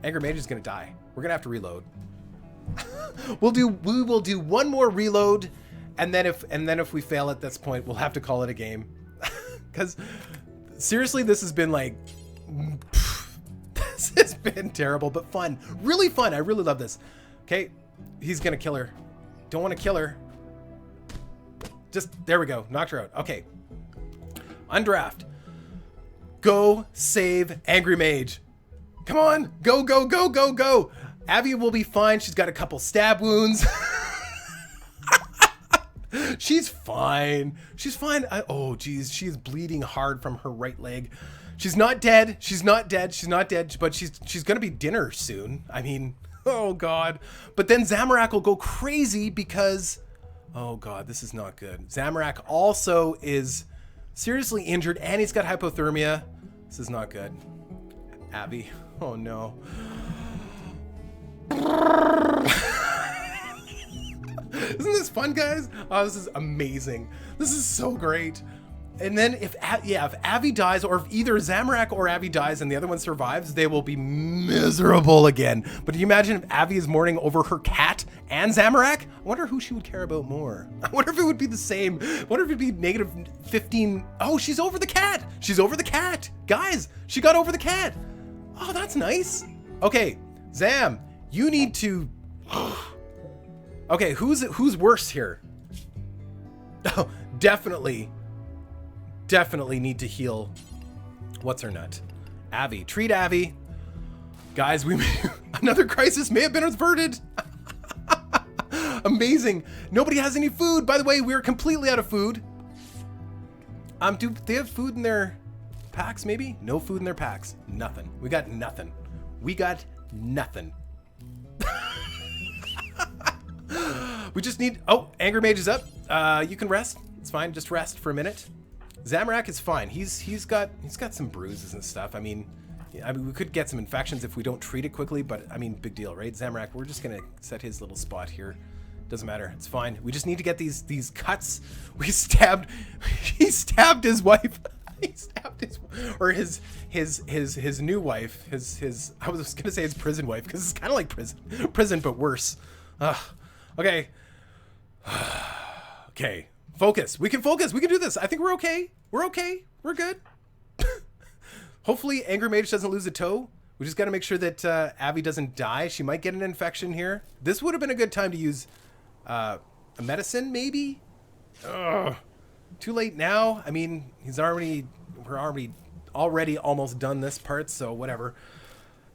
Angry Mage is gonna die. We're gonna have to reload. We will do one more reload, and then if we fail at this point, we'll have to call it a game. Because seriously, this has been like... This has been terrible, but fun. Really fun. I really love this. Okay, he's gonna kill her. Don't want to kill her. Just, there we go. Knocked her out. Okay. Undraft. Go save Angry Mage. Come on. Go, go, go, go, go. Avi will be fine. She's got a couple stab wounds. She's fine. She's fine. Oh, geez. She's bleeding hard from her right leg. She's not dead. She's not dead. She's not dead. But she's going to be dinner soon. I mean, oh, God. But then Zamorak will go crazy because... Oh, God. This is not good. Zamorak also is seriously injured, and he's got hypothermia. This is not good. Avi. Oh, no. Isn't this fun, guys? Oh, this is amazing. This is so great. And then if Avi dies, or if either Zamorak or Avi dies and the other one survives, they will be miserable again. But do you imagine if Avi is mourning over her cat and Zamorak? I wonder who she would care about more. I wonder if it would be the same. I wonder if it'd be -15. Oh, she's over the cat. She's over the cat. Guys, she got over the cat. Oh, that's nice. Okay, Zam, you need to... Okay, who's worse here? Oh, definitely need to heal. What's her nut? Avi. Treat Avi. Guys, another crisis may have been averted. Amazing. Nobody has any food. By the way, we're completely out of food. Do they have food in their packs, maybe? No food in their packs. Nothing. We got nothing. We got nothing. We just need... Oh, Angry Mage is up. You can rest. It's fine. Just rest for a minute. Zamorak is fine. He's got some bruises and stuff. I mean, we could get some infections if we don't treat it quickly, but I mean, big deal, right? Zamorak, we're just gonna set his little spot here. Doesn't matter. It's fine. We just need to get these cuts. He stabbed his wife. He stabbed his new wife. I was gonna say his prison wife because it's kind of like prison, but worse. Okay. Okay. Focus. We can focus. We can do this. I think we're okay. We're okay. We're good. Hopefully Angry Mage doesn't lose a toe. We just got to make sure that Avi doesn't die. She might get an infection here. This would have been a good time to use a medicine, maybe? Ugh. Too late now. I mean, we're already almost done this part, so whatever.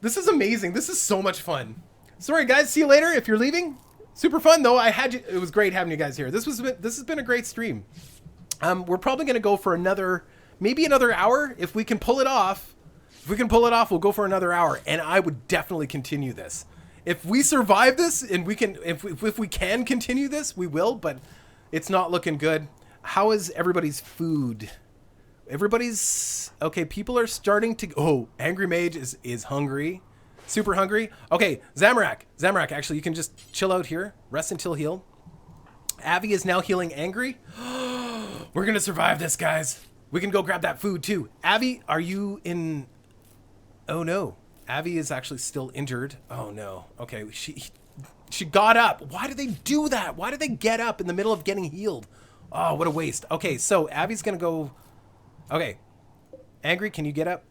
This is amazing. This is so much fun. Sorry, guys. See you later if you're leaving. Super fun, though. It was great having you guys here. This has been a great stream. We're probably going to go for maybe another hour. If we can pull it off, we'll go for another hour. And I would definitely continue this. If we survive this and if we can continue this, we will, but it's not looking good. How is everybody's food? Everybody's okay. People are starting to, Angry Mage is hungry. Super hungry. Okay, Zamorak, actually, you can just chill out here. Rest until heal. Avi is now healing Angry. We're going to survive this, guys. We can go grab that food, too. Avi, are you in... Oh, no. Avi is actually still injured. Oh, no. Okay, she got up. Why do they do that? Why do they get up in the middle of getting healed? Oh, what a waste. Okay, so Avi's going to go... Okay. Angry, can you get up?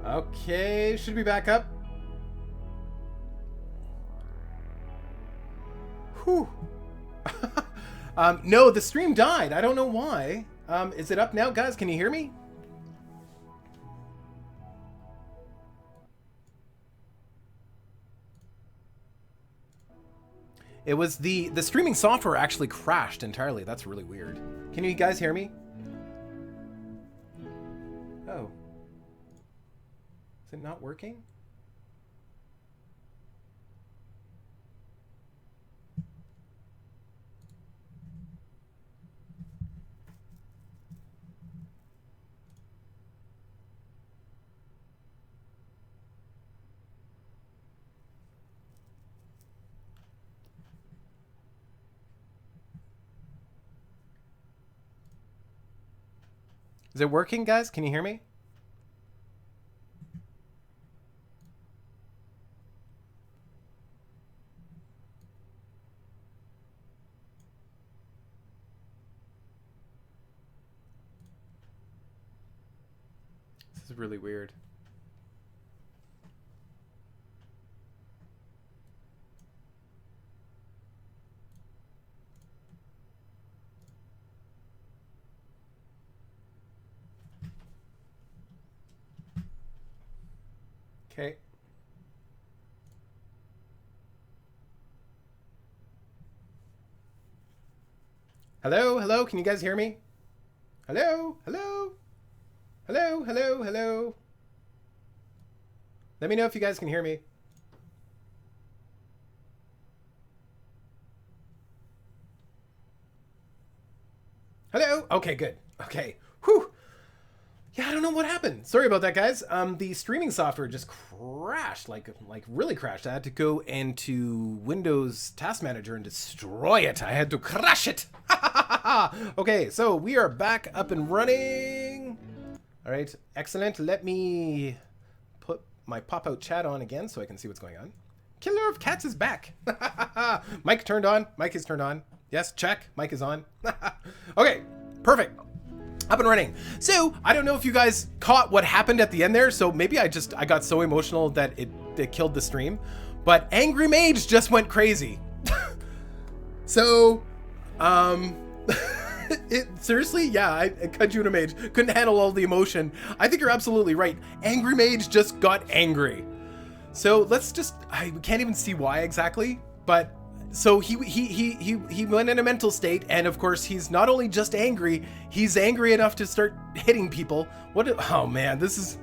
Okay, should we back up? Whew. No, the stream died. I don't know why. Is it up now, guys? Can you hear me? It was the streaming software actually crashed entirely. That's really weird. Can you guys hear me? Oh. Is it not working? Is it working, guys? Can you hear me? This is really weird. Okay. Hello, hello, can you guys hear me? Hello, hello, hello, hello, hello. Let me know if you guys can hear me. Hello? Okay, good. Okay. Whew. Yeah, I don't know what happened. Sorry about that, guys. The streaming software just crashed, like really crashed. I had to go into Windows Task Manager and destroy it. I had to crash it. Okay, so we are back up and running. All right, excellent. Let me put my pop-out chat on again so I can see what's going on. Killer of Cats is back. Mic turned on. Mic is turned on. Yes, check. Mic is on. Okay, Perfect. Up and running. So I don't know if you guys caught what happened at the end there. So maybe I got so emotional that it killed the stream. But Angry Mage just went crazy. So, seriously, yeah, Kajuna Mage couldn't handle all the emotion. I think you're absolutely right. Angry Mage just got angry. So let's just, we can't even see why exactly, but so he went in a mental state, and of course he's not only just angry, he's angry enough to start hitting people. Oh man, this is,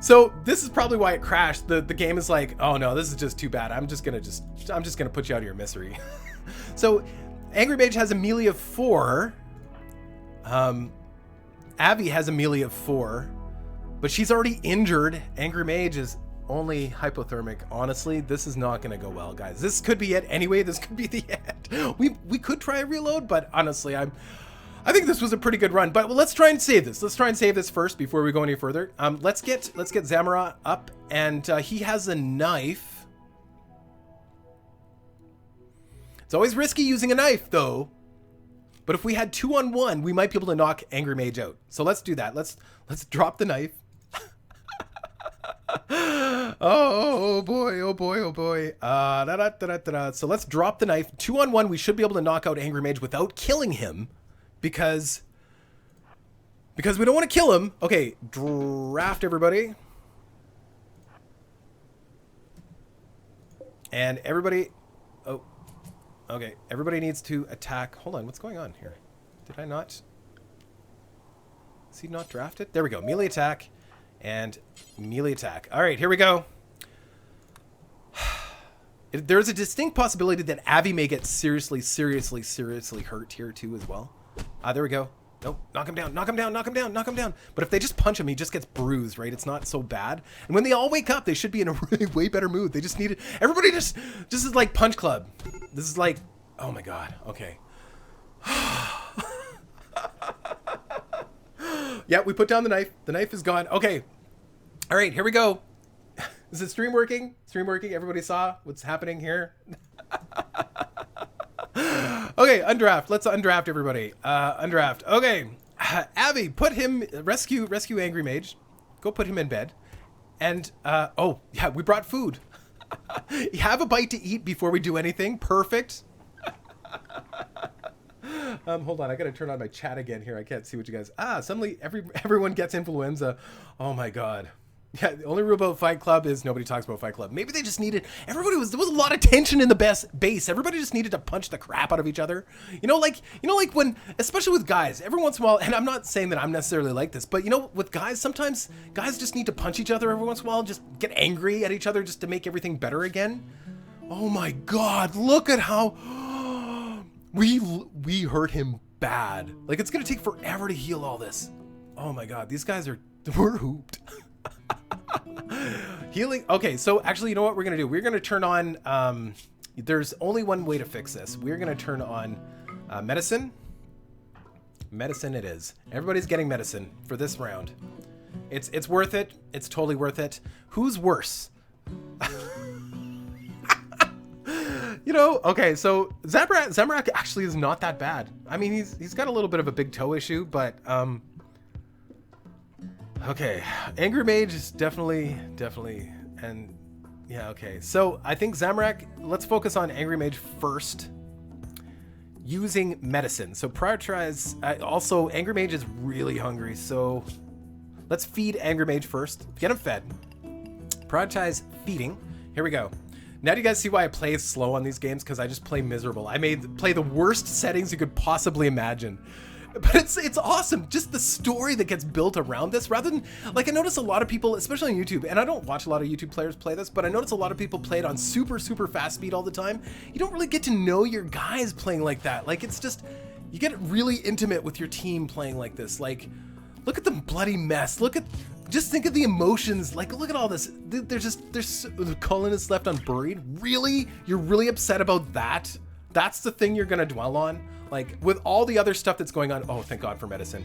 so this is probably why it crashed. The game is like, oh no, this is just too bad. I'm just gonna put you out of your misery. So Angry Mage has a melee of 4. Abby has a melee of 4, but she's already injured. Angry Mage is only hypothermic. Honestly, this is not gonna go well, guys. This could be it anyway. This could be the end. We could try a reload, but honestly, I think this was a pretty good run. But let's try and save this. Let's try and save this first before we go any further. Let's get Zamara up, and he has a knife. It's always risky using a knife, though. But if we had 2-on-1, we might be able to knock Angry Mage out. So let's do that. Let's drop the knife. Oh boy, oh boy, oh boy. So let's drop the knife. 2-on-1, we should be able to knock out Angry Mage without killing him, because we don't want to kill him. Okay, draft everybody. And everybody, oh, okay, everybody needs to attack. Hold on, what's going on here? Did I not? Is he not drafted? There we go, melee attack. And melee attack. All right, here we go. There's a distinct possibility that Abby may get seriously hurt here too as well. There we go. Nope, knock him down, knock him down, knock him down, knock him down. But if they just punch him, he just gets bruised, right? It's not so bad. And when they all wake up, they should be in a really way better mood. They just need it. Everybody just is like Punch Club. This is like, oh my God, okay. Yeah, we put down the knife. The knife is gone. Okay. All right, here we go. Is the stream working? Stream working? Everybody saw what's happening here? Okay, undraft. Let's undraft everybody. Undraft. Okay. Abby, put him, rescue Angry Mage. Go put him in bed. And, oh, yeah, we brought food. You have a bite to eat before we do anything. Perfect. Hold on, I gotta turn on my chat again here. I can't see what you guys. Suddenly everyone gets influenza. Oh my God. Yeah, the only rule about Fight Club is nobody talks about Fight Club. Maybe they just needed. There was a lot of tension in the base. Everybody just needed to punch the crap out of each other. You know, like when, especially with guys, every once in a while. And I'm not saying that I'm necessarily like this, but you know, with guys, sometimes guys just need to punch each other every once in a while, just get angry at each other just to make everything better again. Oh my God! Look at how. We hurt him bad. Like, it's gonna take forever to heal all this. Oh my God, these guys we're hooped. Healing. Okay, so actually, you know what we're gonna do? We're gonna turn on. There's only one way to fix this. We're gonna turn on medicine. Medicine it is. Everybody's getting medicine for this round. It's worth it. It's totally worth it. Who's worse? You know, okay, so Zamorak actually is not that bad. I mean, he's got a little bit of a big toe issue, but okay, Angry Mage is definitely, and yeah, okay. So I think Zamorak, let's focus on Angry Mage first, using medicine. So prioritize. Also, Angry Mage is really hungry, so let's feed Angry Mage first. Get him fed. Prioritize feeding. Here we go. Now do you guys see why I play slow on these games? Because I just play miserable. I play the worst settings you could possibly imagine. But it's awesome. Just the story that gets built around this, rather than, like, I notice a lot of people, especially on YouTube, and I don't watch a lot of YouTube players play this, but I notice a lot of people play it on super fast speed all the time. You don't really get to know your guys playing like that. Like, it's just, you get really intimate with your team playing like this. Like, look at the bloody mess. Just think of the emotions. Like, look at all this. There's the colonists left unburied. Really? You're really upset about that? That's the thing you're gonna dwell on? Like, with all the other stuff that's going on. Oh, thank God for medicine.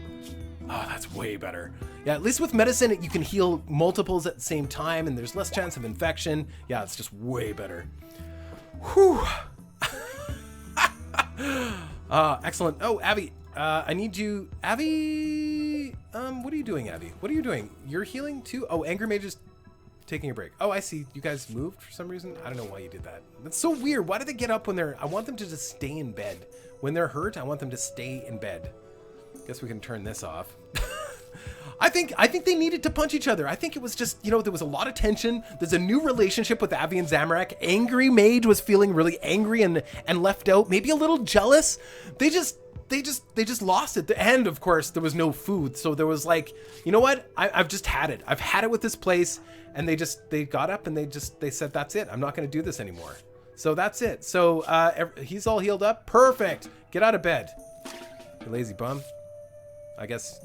Oh, that's way better. Yeah, at least with medicine, you can heal multiples at the same time, and there's less chance of infection. Yeah, it's just way better. Whew. Excellent. Oh, Abby, I need you. Abby, what are you doing, Abby? What are you doing? You're healing too? Oh, Angry Mage is taking a break. Oh, I see. You guys moved for some reason. I don't know why you did that. That's so weird. Why do they get up when they're... I want them to just stay in bed. When they're hurt, I want them to stay in bed. Guess we can turn this off. I think they needed to punch each other. I think it was just, you know, there was a lot of tension. There's a new relationship with Avi and Zamorak. Angry Mage was feeling really angry and left out, maybe a little jealous. They just lost it. And of course, there was no food. So there was like, you know what? I've just had it. I've had it with this place. And they got up and they said, that's it. I'm not going to do this anymore. So that's it. So he's all healed up. Perfect. Get out of bed. You lazy bum. I guess...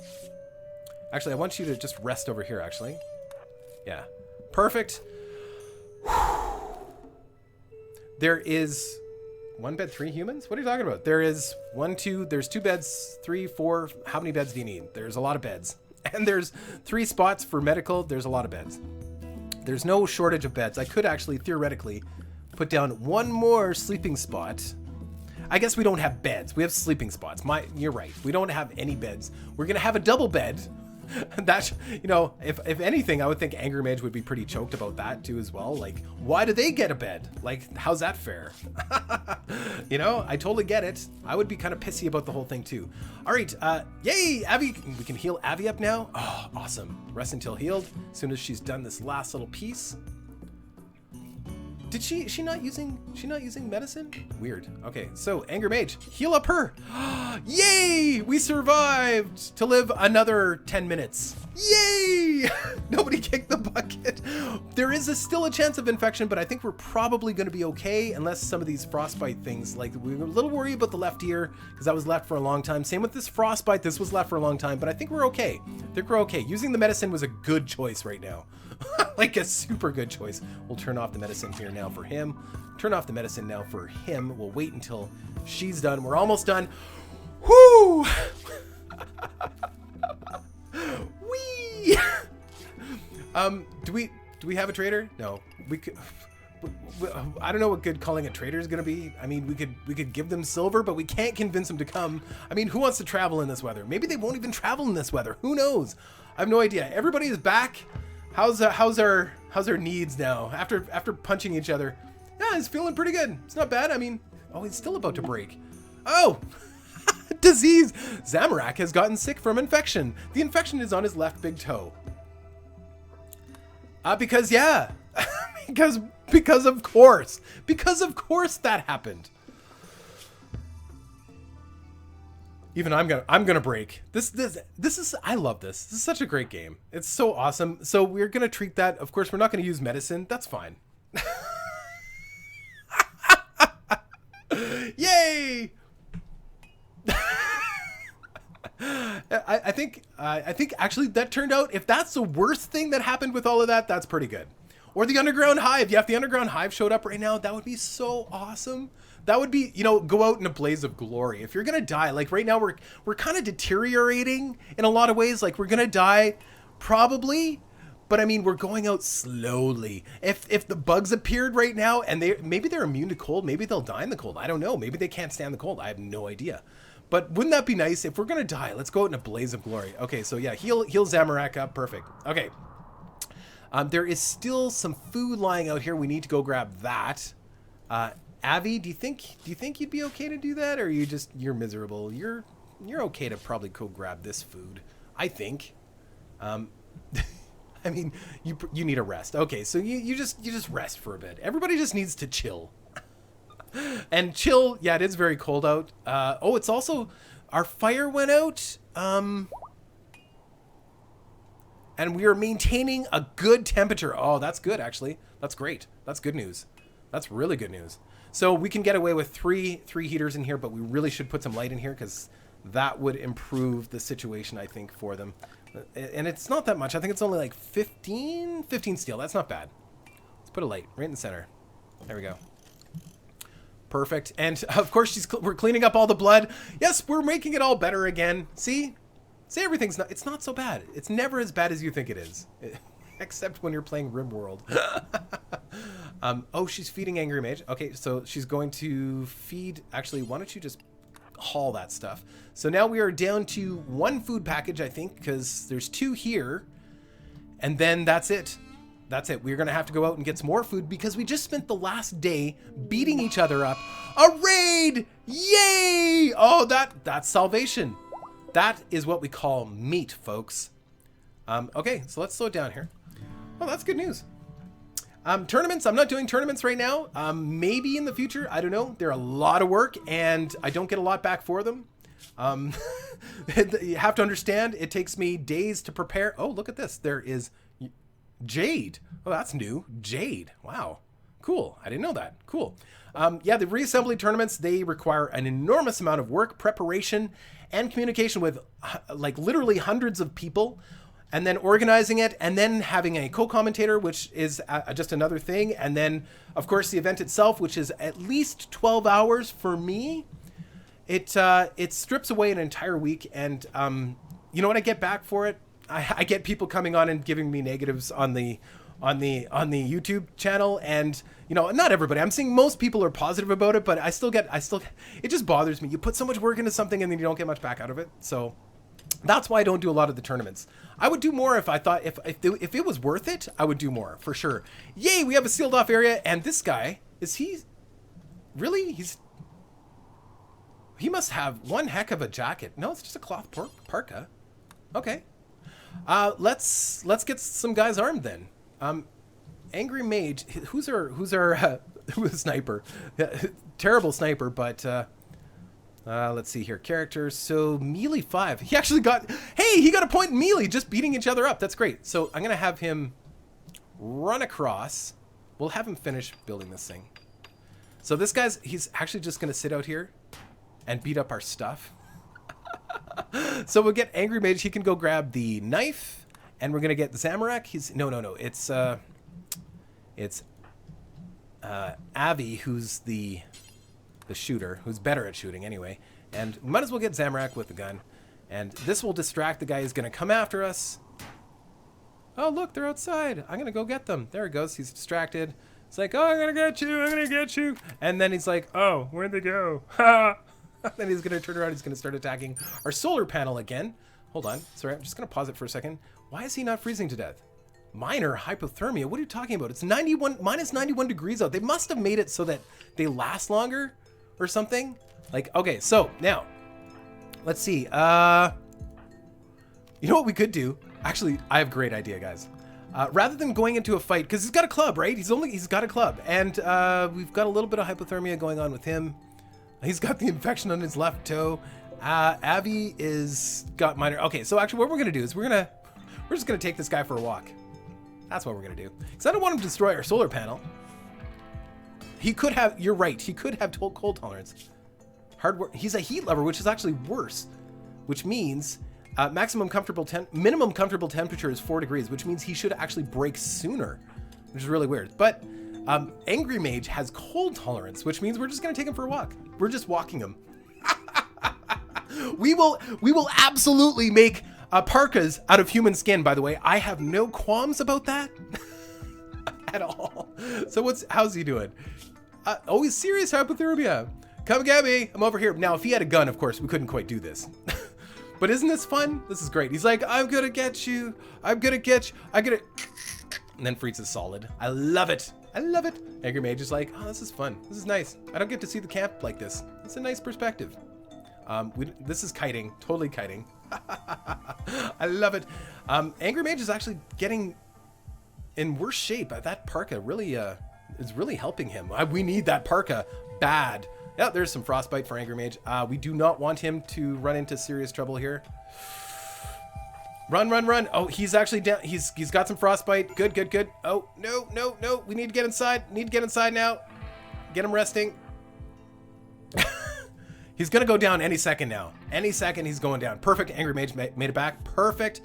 Actually, I want you to just rest over here, actually. Yeah. Perfect. There is 1 bed, 3 humans? What are you talking about? There is 1, 2, there's 2 beds, 3, 4. How many beds do you need? There's a lot of beds. And there's 3 spots for medical. There's a lot of beds. There's no shortage of beds. I could actually, theoretically, put down 1 more sleeping spot. I guess we don't have beds. We have sleeping spots. You're right. We don't have any beds. We're going to have a double bed. That, you know, if anything, I would think Angry Mage would be pretty choked about that too as well. Like, why do they get a bed? Like, how's that fair? You know, I totally get it. I would be kind of pissy about the whole thing too. All right, yay, Abby, we can heal Abby up now. Oh, awesome. Rest until healed. As soon as she's done this last little piece. Did she not using medicine? Weird. Okay, so Angry Mage, heal up her. Yay! We survived to live another 10 minutes. Yay! Nobody kicked the bucket. There is still a chance of infection, but I think we're probably going to be okay unless some of these frostbite things, like we were a little worried about the left ear because that was left for a long time. Same with this frostbite. This was left for a long time, but I think we're okay. I think we're okay. Using the medicine was a good choice right now. Like a super good choice. We'll turn off the medicine here now for him. Turn off the medicine now for him. We'll wait until she's done. We're almost done. Whoo! Whee! Do we have a trader? No. We could. I don't know what good calling a trader is going to be. I mean, we could give them silver, but we can't convince them to come. I mean, who wants to travel in this weather? Maybe they won't even travel in this weather. Who knows? I have no idea. Everybody is back. How's our needs now after punching each other? Yeah, it's feeling pretty good. It's not bad. I mean, oh, he's still about to break. Oh, disease. Zamorak has gotten sick from infection. The infection is on his left big toe. Because yeah, because of course that happened. Even I'm gonna break. This is, I love this. This is such a great game. It's so awesome. So we're gonna treat that. Of course, we're not gonna use medicine. That's fine. Yay! I think actually that turned out, if that's the worst thing that happened with all of that, that's pretty good. Or the underground hive. Yeah, if the underground hive showed up right now, that would be so awesome. That would be, you know, go out in a blaze of glory. If you're gonna die, like right now we're kind of deteriorating in a lot of ways. Like we're gonna die probably, but I mean we're going out slowly. If the bugs appeared right now and maybe they're immune to cold, maybe they'll die in the cold. I don't know. Maybe they can't stand the cold. I have no idea. But wouldn't that be nice? If we're gonna die, let's go out in a blaze of glory. Okay, so yeah, heal Zamorak up. Perfect. Okay. There is still some food lying out here. We need to go grab that. Avi, do you think you'd be okay to do that, or you're miserable? You're okay to probably go grab this food, I think. I mean, you need a rest. Okay, so you just rest for a bit. Everybody just needs to chill. And chill. Yeah, it is very cold out. Oh, it's also our fire went out. And we are maintaining a good temperature. Oh, that's good, actually. That's great. That's good news. That's really good news. So we can get away with three heaters in here, but we really should put some light in here because that would improve the situation, I think, for them. And it's not that much. I think it's only like 15 steel. That's not bad. Let's put a light right in the center. There we go. Perfect. And of course, we're cleaning up all the blood. Yes, we're making it all better again. See, it's not so bad. It's never as bad as you think it is. Except when you're playing Rimworld. Oh, she's feeding Angry Mage. Okay, so she's going to feed... Actually, why don't you just haul that stuff. So now we are down to 1 food package, I think, because there's 2 here. And then that's it. That's it. We're going to have to go out and get some more food because we just spent the last day beating each other up. A raid! Yay! Oh, that's salvation. That is what we call meat, folks. Okay, so let's slow it down here. Oh, that's good news. Tournaments, I'm not doing tournaments right now. Maybe in the future, I don't know. They're a lot of work and I don't get a lot back for them. You have to understand, it takes me days to prepare. Oh, look at this. There is jade. Oh, that's new. Jade. Wow. Cool. I didn't know that. Cool. Yeah, the reassembly tournaments, they require an enormous amount of work, preparation, and communication with like literally hundreds of people, and then organizing it, and then having a co-commentator, which is just another thing. And then, of course, the event itself, which is at least 12 hours for me. It strips away an entire week, and you know what I get back for it? I get people coming on and giving me negatives on the YouTube channel, and you know, not everybody. I'm seeing most people are positive about it, but I still it just bothers me. You put so much work into something and then you don't get much back out of it. So that's why I don't do a lot of the tournaments. I would do more if I thought if it was worth it. I would do more for sure. Yay, we have a sealed off area, and this guy he must have one heck of a jacket. No, it's just a cloth parka. Okay. Let's get some guys armed then. Angry Mage, who's our sniper? Terrible sniper, but let's see here. Characters. So melee 5. He actually got a point in melee, just beating each other up. That's great. So I'm gonna have him run across. We'll have him finish building this thing. So this he's actually just gonna sit out here and beat up our stuff. So we'll get Angry Mage. He can go grab the knife, and we're gonna get Zamorak. It's Avi, who's the shooter, who's better at shooting anyway. And we might as well get Zamorak with the gun, and this will distract the guy who's gonna come after us. Oh look, they're outside. I'm gonna go get them. There he goes. He's distracted. It's like, oh, I'm gonna get you. And then he's like, oh, where'd they go? Ha! Then he's going to turn around. He's going to start attacking our solar panel again. Hold on. Sorry, I'm just going to pause it for a second. Why is he not freezing to death? Minor hypothermia. What are you talking about? It's minus 91 degrees out. They must have made it so that they last longer or something. Like, okay, so now let's see. You know what we could do? Actually, I have a great idea, guys. Rather than going into a fight, because he's got a club, right? He's got a club, and we've got a little bit of hypothermia going on with him. He's got the infection on his left toe. Abby got minor. Okay, so actually what we're going to do is we're just going to take this guy for a walk. That's what we're going to do. Because I don't want him to destroy our solar panel. He could have, you're right, he could have cold tolerance. Hard work. He's a heat lover, which is actually worse. Which means minimum comfortable temperature is 4 degrees, which means he should actually break sooner. Which is really weird. But Angry Mage has cold tolerance, which means we're just going to take him for a walk. We're just walking him. We will absolutely make parkas out of human skin, by the way. I have no qualms about that at all. So how's he doing? Oh, he's serious hypothermia. Come get me. I'm over here. Now, if he had a gun, of course, we couldn't quite do this. But isn't this fun? This is great. He's like, I'm going to get you. I'm going to get you. And then freezes solid. I love it. I love it. Angry Mage is like, oh, this is fun. This is nice. I don't get to see the camp like this. It's a nice perspective. This is kiting. Totally kiting. I love it. Angry Mage is actually getting in worse shape. That parka really is really helping him. We need that parka bad. Yeah, there's some frostbite for Angry Mage. We do not want him to run into serious trouble here. Run, run, run. Oh, he's actually down. He's got some frostbite. Good, good, good. Oh, no, no, no. We need to get inside. Need to get inside now. Get him resting. He's going to go down any second now. Any second he's going down. Perfect. Angry Mage made it back. Perfect.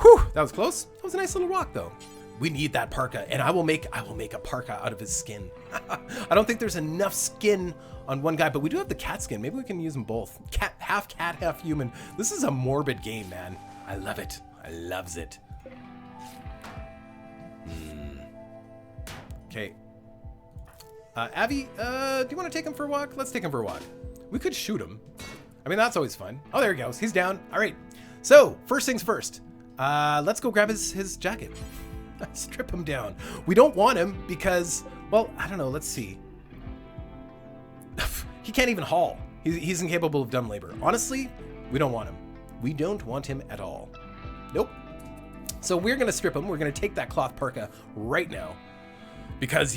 Whew, that was close. That was a nice little walk, though. We need that parka, and I will make a parka out of his skin. I don't think there's enough skin on one guy, but we do have the cat skin. Maybe we can use them both. Half cat, half human. This is a morbid game, man. I love it. I loves it. Okay. Avi, do you want to take him for a walk? Let's take him for a walk. We could shoot him. I mean, that's always fun. Oh, there he goes. He's down. All right. So first things first. Let's go grab his jacket. Strip him down. We don't want him because, well, I don't know. Let's see. He can't even haul. He's incapable of dumb labor. Honestly, we don't want him. We don't want him at all. Nope. So we're going to strip him. We're going to take that cloth parka right now. Because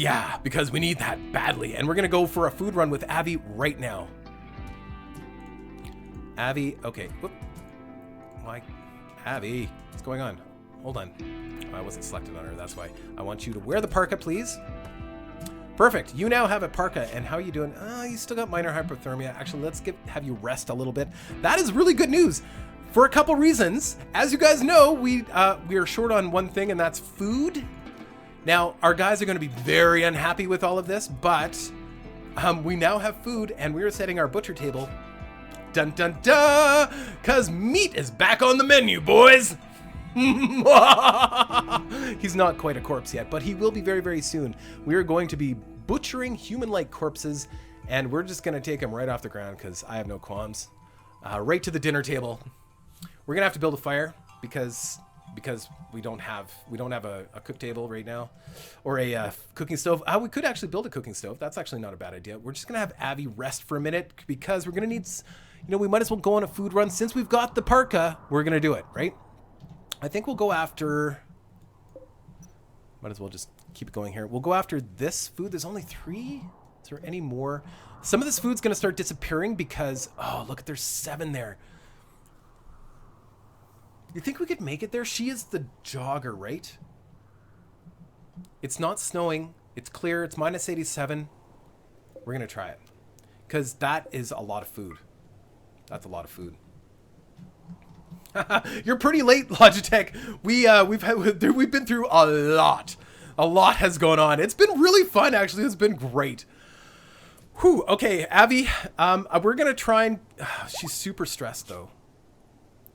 we need that badly. And we're going to go for a food run with Avi right now. Avi, okay. Whoop. Why? Avi, what's going on? Hold on. I wasn't selected on her, that's why. I want you to wear the parka, please. Perfect. You now have a parka, and how are you doing? You still got minor hypothermia. Actually, let's have you rest a little bit. That is really good news for a couple reasons. As you guys know, we are short on one thing, and that's food. Now, our guys are going to be very unhappy with all of this, but we now have food, and we are setting our butcher table. Dun dun dun! Because meat is back on the menu, boys! He's not quite a corpse yet, but he will be very, very soon. We are going to be butchering human-like corpses, and we're just going to take them right off the ground because I have no qualms. Right to the dinner table. We're going to have to build a fire because we don't have a cook table right now, or a cooking stove. We could actually build a cooking stove. That's actually not a bad idea. We're just going to have Avi rest for a minute because we're going to need, we might as well go on a food run. Since we've got the parka, we're going to do it, right? I think we'll go after, might as well just keep it going here. We'll go after this food. There's only 3. Is there any more? Some of this food's going to start disappearing because, oh, look, there's 7 there. You think we could make it there? She is the jogger, right? It's not snowing. It's clear. It's minus 87. We're going to try it because that is a lot of food. That's a lot of food. You're pretty late, Logitech. We've been through a lot. A lot has gone on. It's been really fun, actually. It's been great. Whew. Okay, Avi. We're gonna try and. She's super stressed though.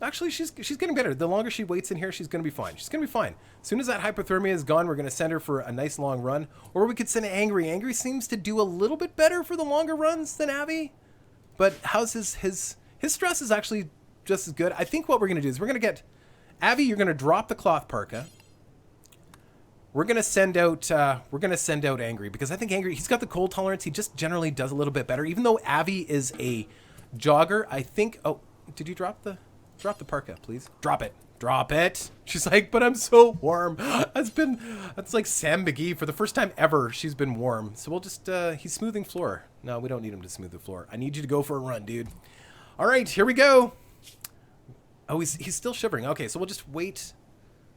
Actually, she's getting better. The longer she waits in here, she's gonna be fine. She's gonna be fine. As soon as that hypothermia is gone, we're gonna send her for a nice long run, or we could send Angry. Angry seems to do a little bit better for the longer runs than Avi, but how's his stress is actually just as good. I think what we're going to do is we're going to get Avi, you're going to drop the cloth parka. We're going to send out Angry because I think Angry, he's got the cold tolerance. He just generally does a little bit better. Even though Avi is a jogger, I think, oh, did you drop the parka, please? Drop it. Drop it. She's like, but I'm so warm. That's like Sam McGee. For the first time ever, she's been warm. So we'll just, he's smoothing floor. No, we don't need him to smooth the floor. I need you to go for a run, dude. All right, here we go. Oh, he's still shivering. Okay, so we'll just wait.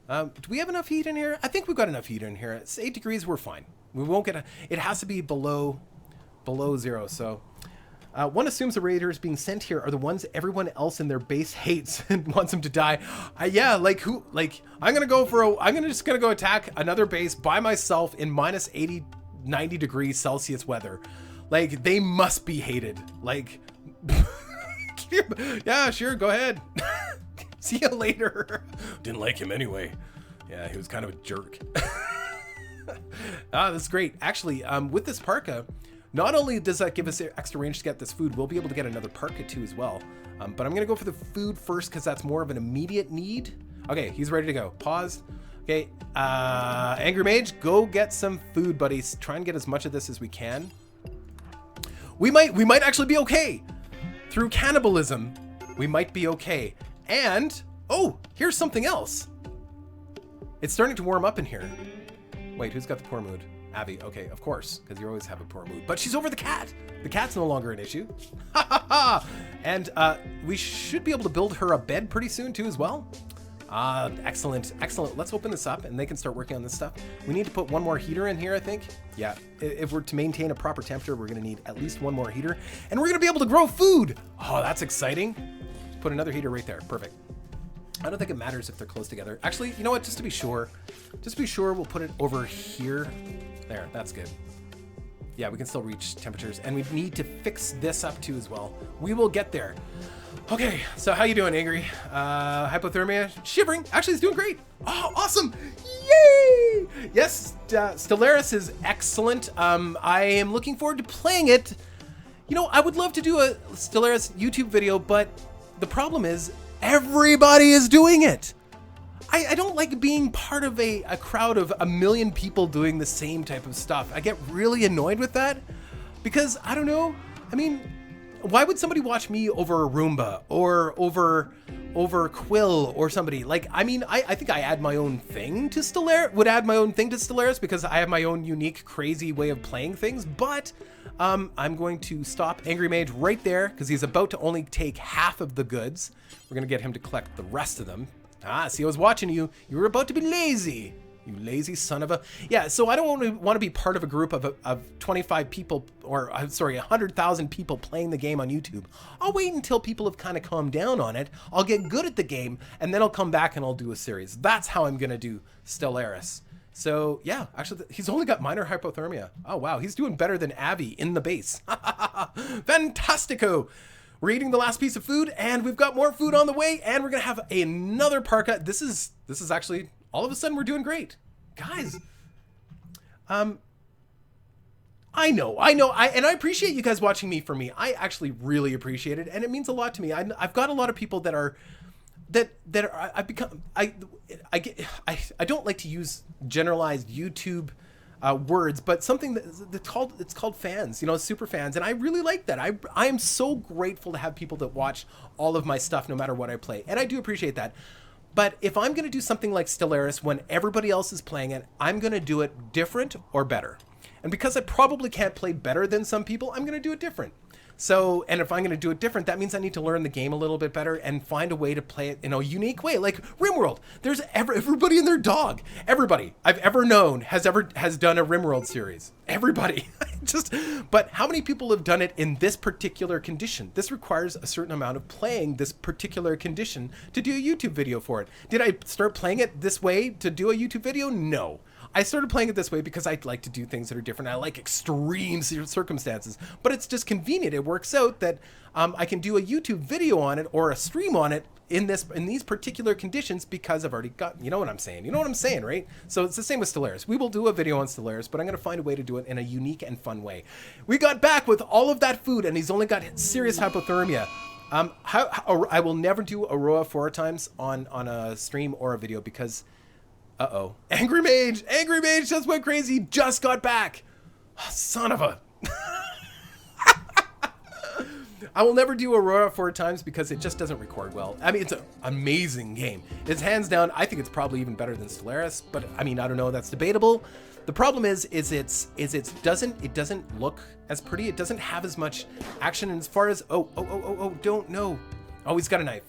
Do we have enough heat in here? I think we've got enough heat in here. It's 8 degrees. We're fine. We won't get it has to be below 0. So one assumes the raiders being sent here are the ones everyone else in their base hates and wants them to die. Yeah, like who? Like I'm gonna just go attack another base by myself in minus 80, 90 degrees Celsius weather. Like they must be hated. Like. Yeah, sure, go ahead. See you later. Didn't like him anyway. Yeah, he was kind of a jerk. That's great. Actually, with this parka, not only does that give us extra range to get this food, we'll be able to get another parka too as well. But I'm going to go for the food first because that's more of an immediate need. Okay, he's ready to go. Pause. Okay, Angry Mage, go get some food, buddies. Try and get as much of this as we can. We might actually be okay. Through cannibalism, we might be okay. And, oh, here's something else. It's starting to warm up in here. Wait, who's got the poor mood? Avi, okay, of course, because you always have a poor mood. But she's over the cat. The cat's no longer an issue. Ha ha ha! And we should be able to build her a bed pretty soon too as well. Excellent, excellent. Let's open this up and they can start working on this stuff. We need to put one more heater in here, I think. Yeah, if we're to maintain a proper temperature, we're gonna need at least one more heater. And we're gonna be able to grow food. Oh, that's exciting. Put another heater right there, perfect. I don't think it matters if they're close together. Actually, you know what, just to be sure, we'll put it over here. There, that's good. Yeah, we can still reach temperatures and we need to fix this up too as well. We will get there. Okay, so how you doing, Angry? Hypothermia, shivering. Actually, he's doing great. Oh, awesome! Yay! Yes, Stellaris is excellent. I am looking forward to playing it. You know, I would love to do a Stellaris YouTube video, but the problem is everybody is doing it. I don't like being part of a crowd of 1 million people doing the same type of stuff. I get really annoyed with that because, I don't know, I mean, why would somebody watch me over Roomba or over Quill or somebody? Like, I mean, I think I add my own thing to Stellaris, because I have my own unique, crazy way of playing things, but I'm going to stop Angry Mage right there because he's about to only take half of the goods. We're going to get him to collect the rest of them. Ah, see, I was watching you. You were about to be lazy. You lazy son of a... Yeah, so I don't want to be part of a group of 25 people, or I'm sorry, 100,000 people playing the game on YouTube. I'll wait until people have kind of calmed down on it. I'll get good at the game, and then I'll come back and I'll do a series. That's how I'm going to do Stellaris. So, yeah, actually, he's only got minor hypothermia. Oh, wow, he's doing better than Avi in the base. Fantastico! We're eating the last piece of food, and we've got more food on the way, and we're going to have another parka. This is actually... All of a sudden, we're doing great. Guys, I know, and I appreciate you guys watching me for me. I actually really appreciate it, and it means a lot to me. I've got a lot of people that are, I've become, I don't like to use generalized YouTube words, but something that's called fans, you know, super fans, and I really like that. I am so grateful to have people that watch all of my stuff, no matter what I play, and I do appreciate that. But if I'm going to do something like Stellaris when everybody else is playing it, I'm going to do it different or better. And because I probably can't play better than some people, I'm going to do it different. So, and if I'm going to do it different, that means I need to learn the game a little bit better and find a way to play it in a unique way. Like Rimworld, there's everybody and their dog. Everybody I've ever known has done a Rimworld series. Everybody. But how many people have done it in this particular condition? This requires a certain amount of playing this particular condition to do a YouTube video for it. Did I start playing it this way to do a YouTube video? No. I started playing it this way because I like to do things that are different. I like extreme circumstances, but it's just convenient. It works out that I can do a YouTube video on it or a stream on it in these particular conditions because I've already got, you know what I'm saying? You know what I'm saying, right? So it's the same with Stellaris. We will do a video on Stellaris, but I'm going to find a way to do it in a unique and fun way. We got back with all of that food, and he's only got serious hypothermia. I will never do Aurora 4 times on a stream or a video because... Uh-oh. Angry Mage just went crazy. Just got back. Son of a... I will never do Aurora 4 times because it just doesn't record well. I mean, it's an amazing game. It's hands down, I think it's probably even better than Stellaris, but I mean, I don't know, that's debatable. The problem is it doesn't look as pretty. It doesn't have as much action, and as far as don't know. Oh, he's got a knife.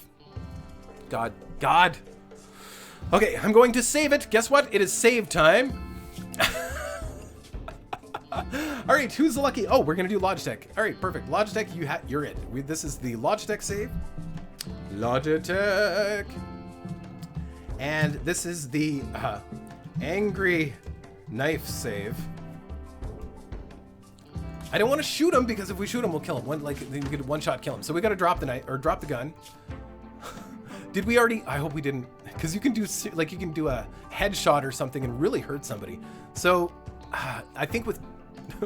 God. Okay, I'm going to save it. Guess what? It is save time. All right, who's the lucky? Oh, we're gonna do Logitech. All right, perfect. Logitech, you're it. This is the Logitech save. Logitech. And this is the angry knife save. I don't want to shoot him because if we shoot him, we'll kill him. We could one-shot kill him. So we got to drop the knife or drop the gun. Did we already? I hope we didn't, because you can do a headshot or something and really hurt somebody. So I think with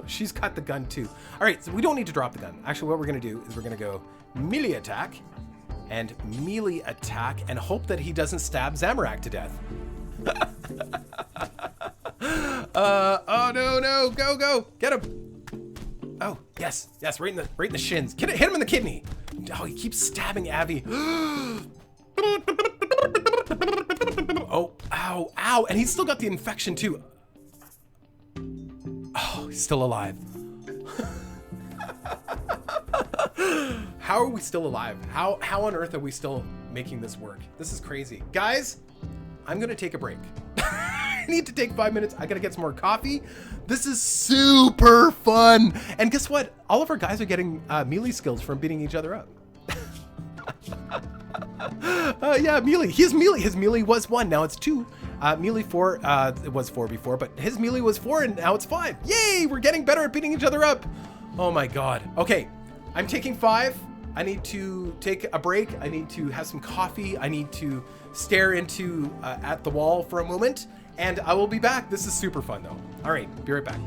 she's got the gun too. All right, so we don't need to drop the gun. Actually, what we're gonna do is we're gonna go melee attack and hope that he doesn't stab Zamorak to death. Oh no, go, get him. Oh yes, right in the shins. Hit him in the kidney. Oh, he keeps stabbing Abby. Oh, ow, and he's still got the infection too. Oh, he's still alive. How are we still alive? How on earth are we still making this work? This is crazy. Guys, I'm gonna take a break. I need to take 5 minutes. I gotta get some more coffee. This is super fun. And guess what? All of our guys are getting melee skills from beating each other up. Yeah, melee. His melee was 1. Now it's 2. Melee 4. It was 4 before, but his melee was 4, and now it's 5. Yay! We're getting better at beating each other up. Oh my god. Okay, I'm taking 5. I need to take a break. I need to have some coffee. I need to stare into at the wall for a moment, and I will be back. This is super fun, though. All right, be right back.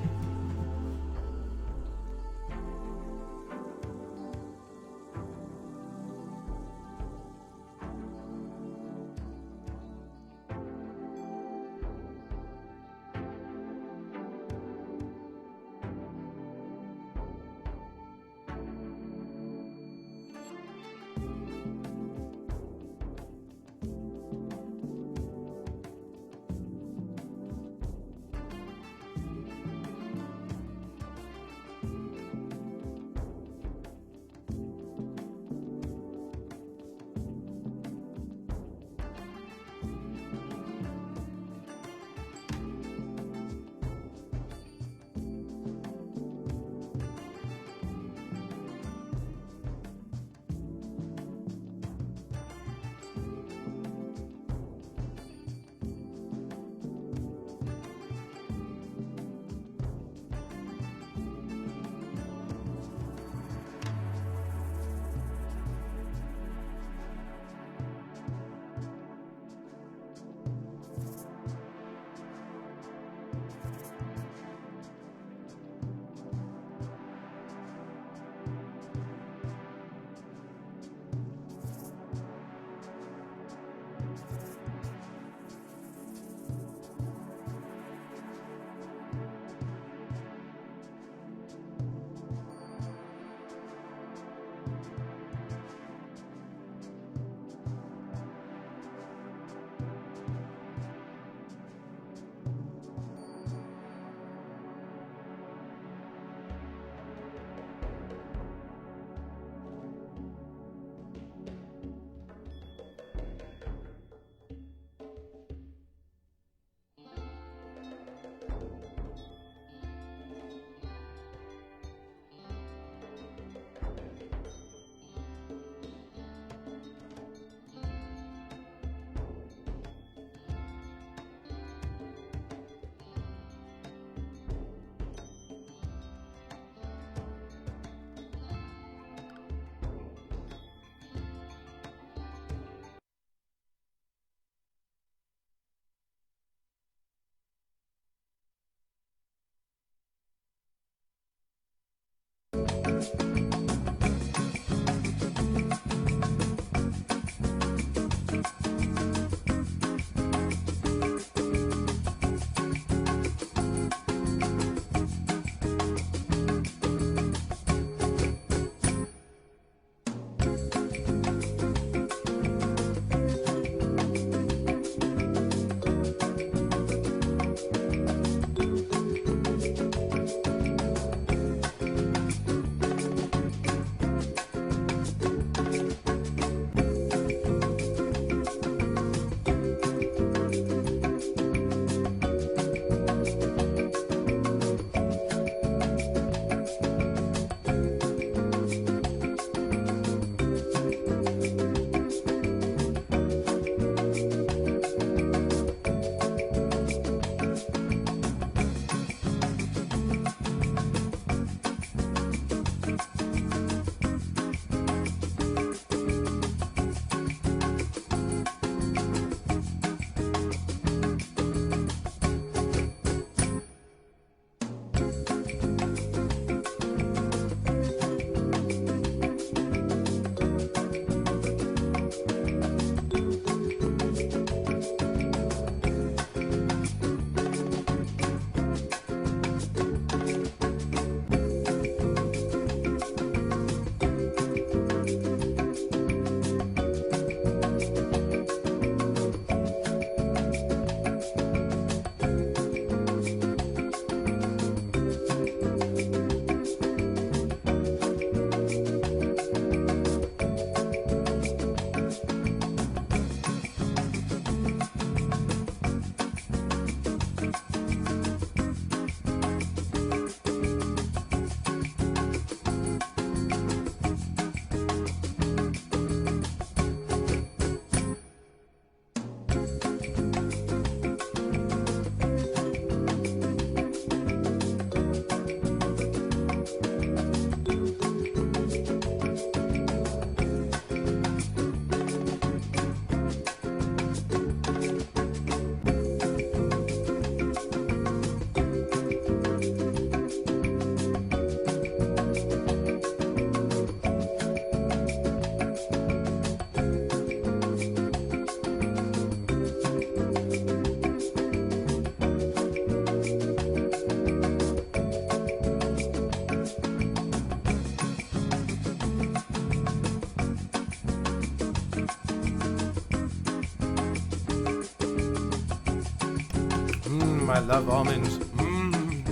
I love almonds. I'm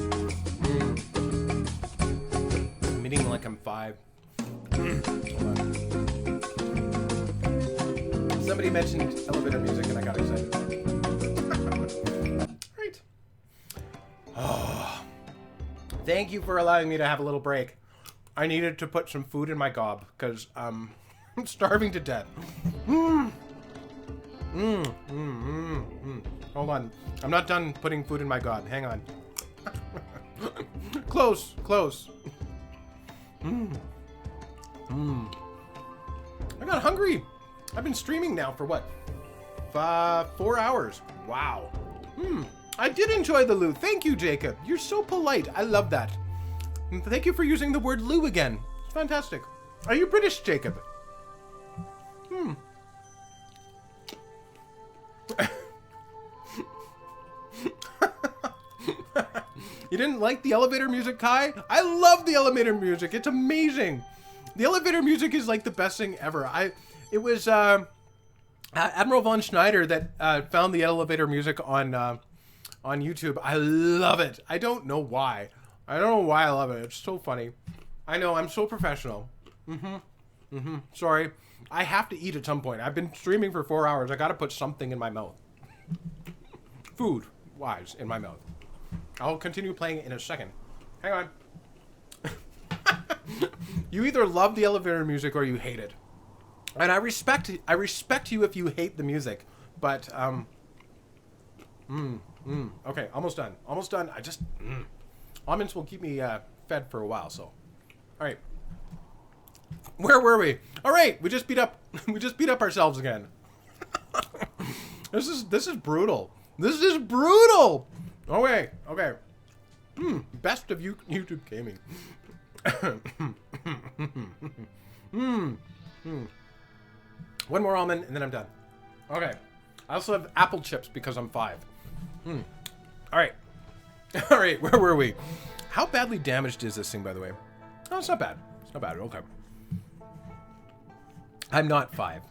eating like I'm 5. Hold on. Somebody mentioned elevator music and I got excited. Right. Oh. Thank you for allowing me to have a little break. I needed to put some food in my gob because I'm starving to death. Hold on. I'm not done putting food in my gob. Hang on. Close. I got hungry. I've been streaming now for what? 4 hours. Wow. I did enjoy the loo. Thank you, Jacob. You're so polite. I love that. And thank you for using the word loo again. It's fantastic. Are you British, Jacob? You didn't like the elevator music, Kai? I love the elevator music. It's amazing. The elevator music is like the best thing ever. It was Admiral von Schneider that found the elevator music on YouTube. I love it. I don't know why. I don't know why I love it. It's so funny. I know, I'm so professional. Sorry. I have to eat at some point. I've been streaming for 4 hours. I gotta put something in my mouth. Food-wise, in my mouth. I'll continue playing it in a second. Hang on. You either love the elevator music or you hate it. And I respect you if you hate the music. But, okay, almost done. Almost done. Almonds will keep me fed for a while, so. All right. Where were we? All right, we just beat up ourselves again. This is brutal. This is brutal. Okay. Best of YouTube gaming. One more almond and then I'm done. Okay. I also have apple chips because I'm 5. All right. All right, where were we? How badly damaged is this thing, by the way? Oh, it's not bad. It's not bad. Okay. I'm not 5.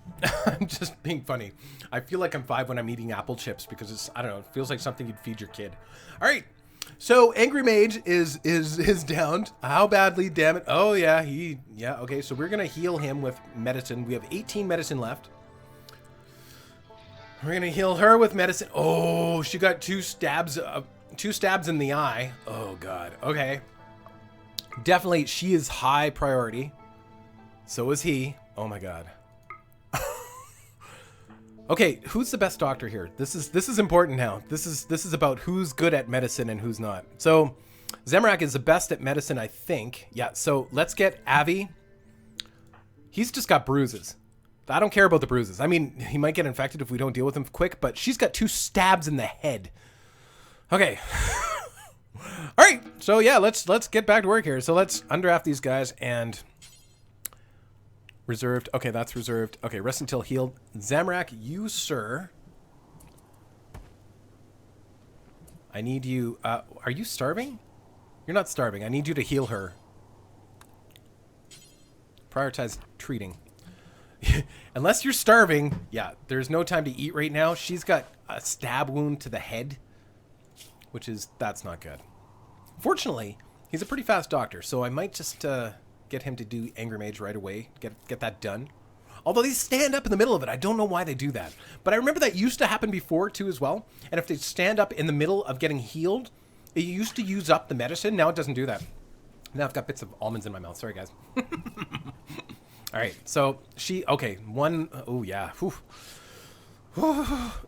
I'm just being funny. I feel like I'm 5 when I'm eating apple chips because it's, I don't know, it feels like something you'd feed your kid. All right. So Angry Mage is downed. How badly, damn it? Oh yeah, okay. So we're gonna heal him with medicine. We have 18 medicine left. We're gonna heal her with medicine. Oh, she got 2 stabs in the eye. Oh god. Okay. Definitely, she is high priority. So is he. Oh my god. Okay, who's the best doctor here? This is important now. This is about who's good at medicine and who's not. So, Zemrak is the best at medicine, I think. Yeah, so let's get Avi. He's just got bruises. I don't care about the bruises. I mean, he might get infected if we don't deal with him quick, but she's got 2 stabs in the head. Okay. All right. So yeah, let's get back to work here. So let's undraft these guys and reserved. Okay, that's reserved. Okay, rest until healed. Zamrak, you, sir. I need you. Are you starving? You're not starving. I need you to heal her. Prioritize treating. Unless you're starving, yeah, there's no time to eat right now. She's got a stab wound to the head, that's not good. Fortunately, he's a pretty fast doctor, so I might just get him to do Angry Mage right away. Get that done. Although they stand up in the middle of it. I don't know why they do that. But I remember that used to happen before, too, as well. And if they stand up in the middle of getting healed, it used to use up the medicine. Now it doesn't do that. Now I've got bits of almonds in my mouth. Sorry, guys. All right. So oh, yeah. Whew.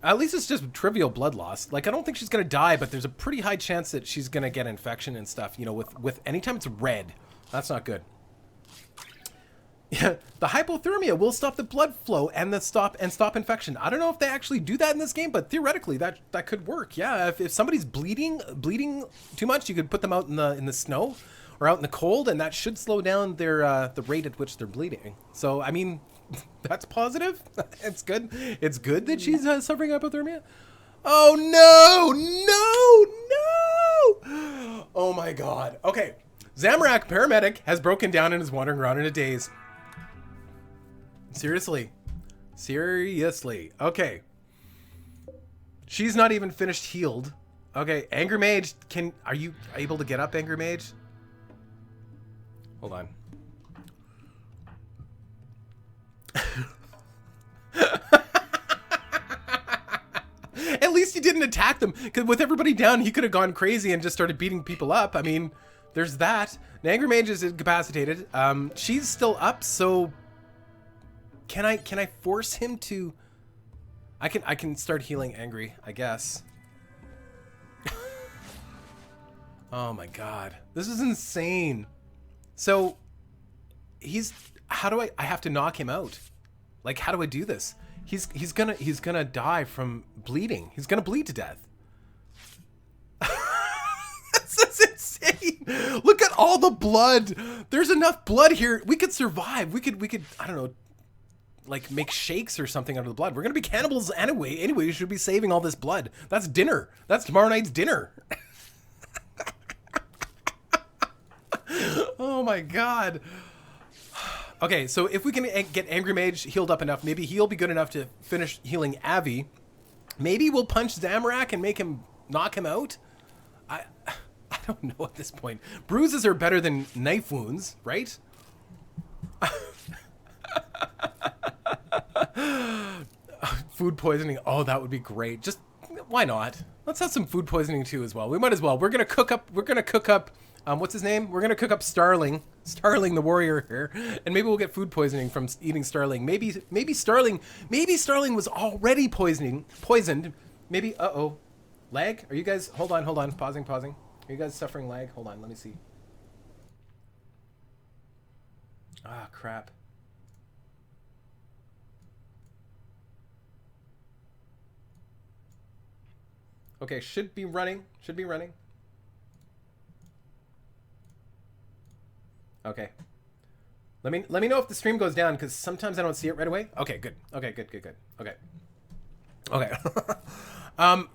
At least it's just trivial blood loss. Like, I don't think she's going to die, but there's a pretty high chance that she's going to get infection and stuff, you know, with anytime it's red. That's not good. Yeah, the hypothermia will stop the blood flow and stop infection. I don't know if they actually do that in this game, but theoretically that could work. Yeah, if somebody's bleeding too much, you could put them out in the snow or out in the cold, and that should slow down their the rate at which they're bleeding. So I mean, that's positive. It's good. It's good that she's suffering hypothermia. Oh no! Oh my god. Okay, Zamrak, paramedic, has broken down and is wandering around in a daze. Seriously. Okay. She's not even finished healed. Okay, Angry Mage, are you able to get up, Angry Mage? Hold on. At least he didn't attack them, because with everybody down, he could have gone crazy and just started beating people up. I mean, there's that. The Angry Mage is incapacitated. She's still up, so can I force him to? I can start healing Angry, I guess. Oh my god, this is insane. So how do I have to knock him out? Like, how do I do this? He's gonna die from bleeding. He's gonna bleed to death. This is insane. Look at all the blood. There's enough blood here. We could survive. We could I don't know, like make shakes or something out of the blood. We're gonna be cannibals anyway. Anyway, we should be saving all this blood. That's dinner. That's tomorrow night's dinner. Oh my god. Okay, so if we can get Angry Mage healed up enough, maybe he'll be good enough to finish healing Avi. Maybe we'll punch Zamorak and make him knock him out. I don't know at this point. Bruises are better than knife wounds, right? Food poisoning. Oh, that would be great. Just why not? Let's have some food poisoning too as well. We might as well. We're gonna cook up. What's his name? We're gonna cook up Starling the warrior here, and maybe we'll get food poisoning from eating Starling. Maybe Starling was already poisoned. Maybe. Lag? Are you guys? Hold on. Pausing. Are you guys suffering lag? Hold on. Let me see. Ah, crap. Okay, should be running. Okay. Let me know if the stream goes down, because sometimes I don't see it right away. Okay, good. Okay.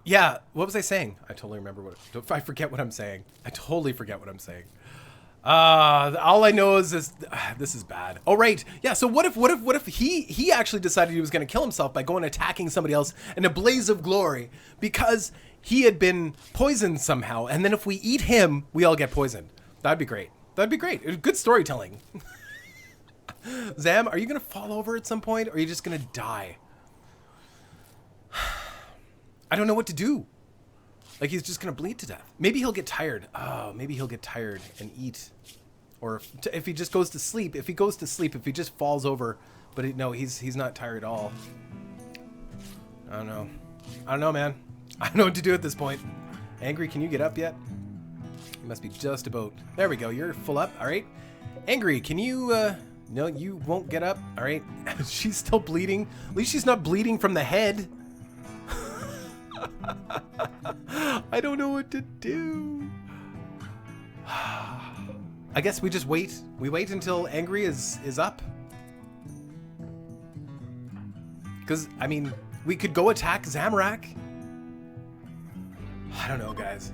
Yeah, what was I saying? I totally remember I forget what I'm saying. I totally forget what I'm saying. All I know is this is bad. Oh, right. Yeah, so what if he actually decided he was going to kill himself by going and attacking somebody else in a blaze of glory because he had been poisoned somehow, and then if we eat him, we all get poisoned. That'd be great. It was good storytelling. Zam, are you going to fall over at some point, or are you just going to die? I don't know what to do. Like, he's just going to bleed to death. Maybe he'll get tired. Oh, maybe he'll get tired and eat. Or if he just goes to sleep. If he just falls over. But no, he's not tired at all. I don't know, man. I don't know what to do at this point. Angry, can you get up yet? You must be just about... There we go. You're full up. All right. Angry, can you... No, you won't get up. All right. She's still bleeding. At least she's not bleeding from the head. I don't know what to do. I guess we just wait. We wait until Angry is up. Because, I mean, we could go attack Zamorak. I don't know, guys.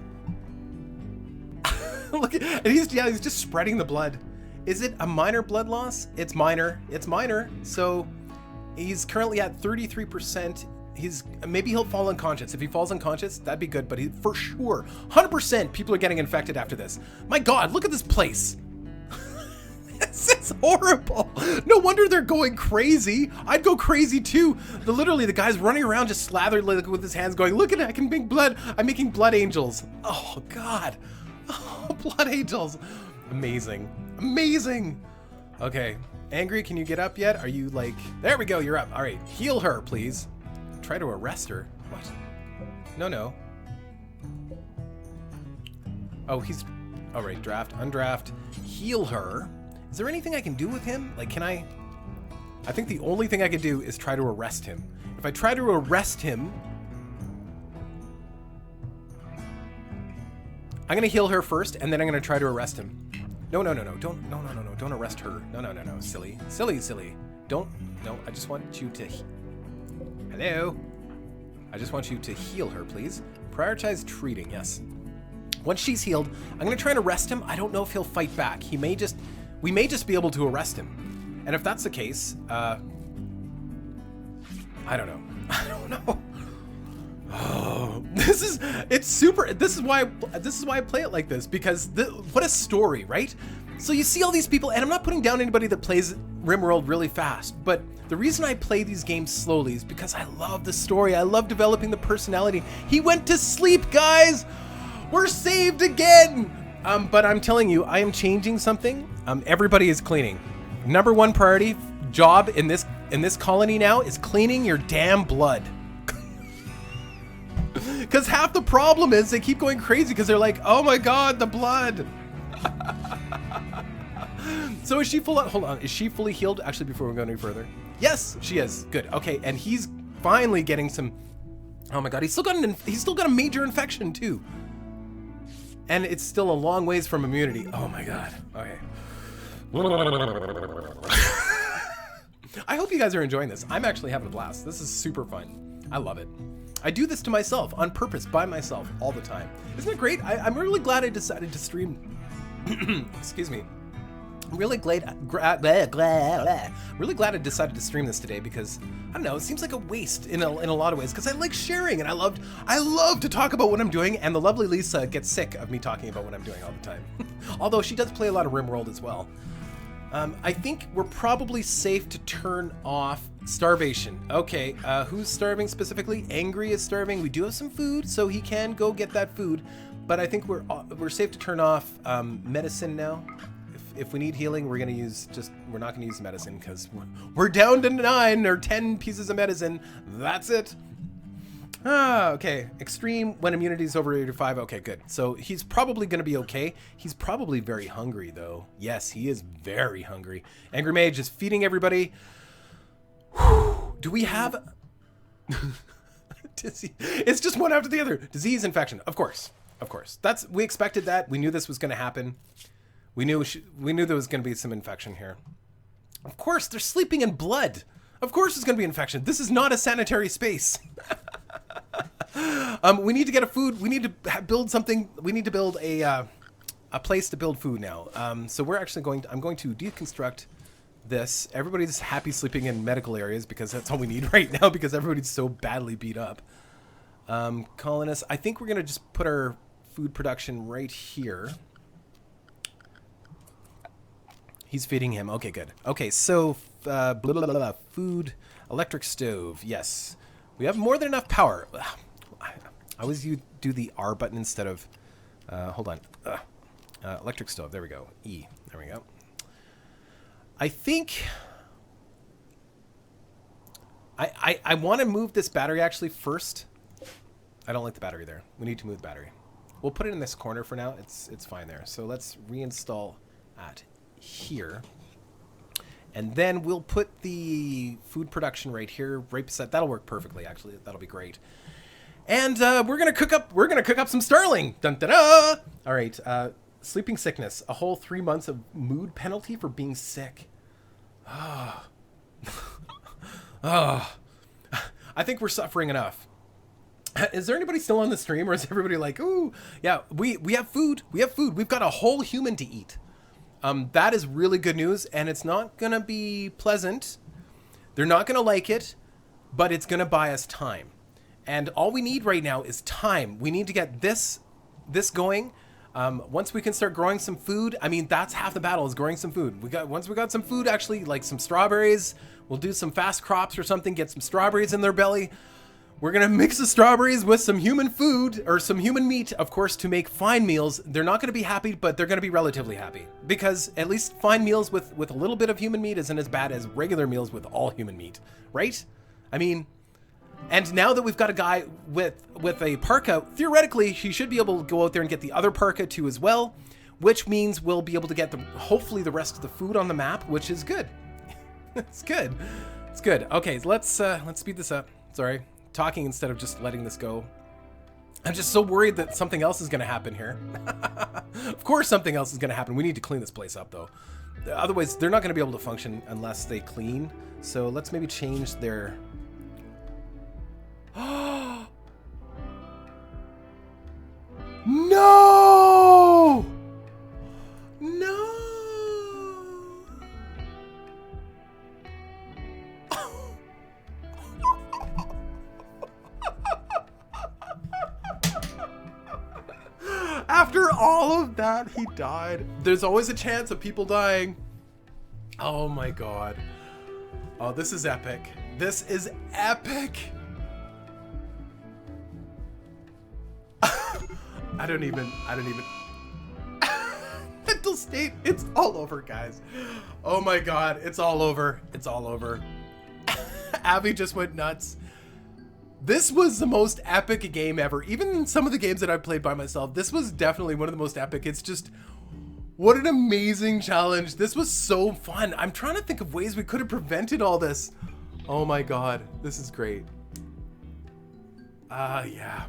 Look, and he's just spreading the blood. Is it a minor blood loss? It's minor. So he's currently at 33%. Maybe he'll fall unconscious. If he falls unconscious, that'd be good. But for sure, 100% people are getting infected after this. My God, look at this place. This is horrible. No wonder they're going crazy. I'd go crazy too. Literally, the guy's running around just slathered with his hands going, look at it, I can make blood. I'm making blood angels. Oh, God. Oh, blood angels. Amazing. Okay. Angry, can you get up yet? Are you like... There we go, you're up. All right, heal her, please. Try to arrest her. What? No. Oh, he's... All right, draft, undraft. Heal her. Is there anything I can do with him? Like, can I... I think the only thing I can do is try to arrest him. If I try to arrest him... I'm going to heal her first, and then I'm going to try to arrest him. No. Don't arrest her. No. Silly. Don't. No, I just want you to... Hello? I just want you to heal her, please. Prioritize treating, yes. Once she's healed, I'm going to try and arrest him. I don't know if he'll fight back. We may just be able to arrest him. And if that's the case, I don't know. Oh, this is why I play it like this, because what a story, right? So you see all these people, and I'm not putting down anybody that plays Rimworld really fast, but the reason I play these games slowly is because I love the story. I love developing the personality. He went to sleep, guys. We're saved again. But I'm telling you, I am changing something. Everybody is cleaning. Number one priority job in this colony now is cleaning your damn blood. Because half the problem is they keep going crazy because they're like, oh my God, the blood. So is she hold on, is she fully healed? Actually, before we go any further. Yes, she is. Good. Okay, and he's finally getting some... Oh my God, he's still got a major infection too. And it's still a long ways from immunity. Oh my God. Okay. I hope you guys are enjoying this. I'm actually having a blast. This is super fun. I love it. I do this to myself on purpose by myself all the time. Isn't it great? I'm really glad I decided to stream. Excuse me. Really glad I decided to stream this today because I don't know, it seems like a waste in a lot of ways because I like sharing and I love to talk about what I'm doing, and the lovely Lisa gets sick of me talking about what I'm doing all the time. Although she does play a lot of Rimworld as well. I think we're probably safe to turn off starvation. Okay, who's starving specifically? Angry is starving. We do have some food, so he can go get that food, but I think we're safe to turn off medicine now. If we need healing, we're not gonna use medicine because we're down to 9 or 10 pieces of medicine. That's it. Okay. Extreme when immunity is over 85. Okay, good. So he's probably gonna be okay. He's probably very hungry though. Yes, he is very hungry. Angry Mage is feeding everybody. Do we have disease? It's just one after the other. Disease, infection. Of course. We expected that. We knew this was gonna happen. We knew there was going to be some infection here. Of course, they're sleeping in blood. Of course there's going to be infection. This is not a sanitary space. We need to get a food. We need to build something. We need to build a place to build food now. So we're actually I'm going to deconstruct this. Everybody's happy sleeping in medical areas because that's all we need right now because everybody's so badly beat up. Colonists, I think we're going to just put our food production right here. He's feeding him. Okay, good. Okay, so food, electric stove. Yes, we have more than enough power. I always do the R button instead of. Hold on. Electric stove. There we go. E. There we go. I think. I want to move this battery actually first. I don't like the battery there. We need to move the battery. We'll put it in this corner for now. It's fine there. So let's reinstall at here, and then we'll put the food production right here, right beside. That'll work perfectly. Actually, that'll be great. And we're gonna cook up some starling. Dun, da, da. All right. Sleeping sickness. A whole 3 months of mood penalty for being sick. I think we're suffering enough. Is there anybody still on the stream, or is everybody like, ooh, yeah, we have food. We have food. We've got a whole human to eat. That is really good news, and it's not going to be pleasant. They're not going to like it, but it's going to buy us time. And all we need right now is time. We need to get this going. Once we can start growing some food, I mean, that's half the battle is growing some food. Once we got some food, actually, like some strawberries, we'll do some fast crops or something, get some strawberries in their belly. We're going to mix the strawberries with some human food or some human meat, of course, to make fine meals. They're not going to be happy, but they're going to be relatively happy because at least fine meals with a little bit of human meat isn't as bad as regular meals with all human meat, right? I mean, and now that we've got a guy with a parka, theoretically, he should be able to go out there and get the other parka too as well, which means we'll be able to get hopefully the rest of the food on the map, which is good. It's good. It's good. Okay, let's speed this up. Sorry. Talking instead of just letting this go. I'm just so worried that something else is going to happen here. Of course something else is going to happen. We need to clean this place up though. Otherwise they're not going to be able to function unless they clean. So let's maybe change their... No! No! After all of that, he died. There's always a chance of people dying. Oh my god. Oh, this is epic. This is epic. I don't even. Mental state. It's all over, guys. Oh my god. It's all over. It's all over. Abby just went nuts. This was the most epic game ever. Even in some of the games that I've played by myself, this was definitely one of the most epic. It's just, what an amazing challenge. This was so fun. I'm trying to think of ways we could have prevented all this. Oh my god, this is great. Yeah.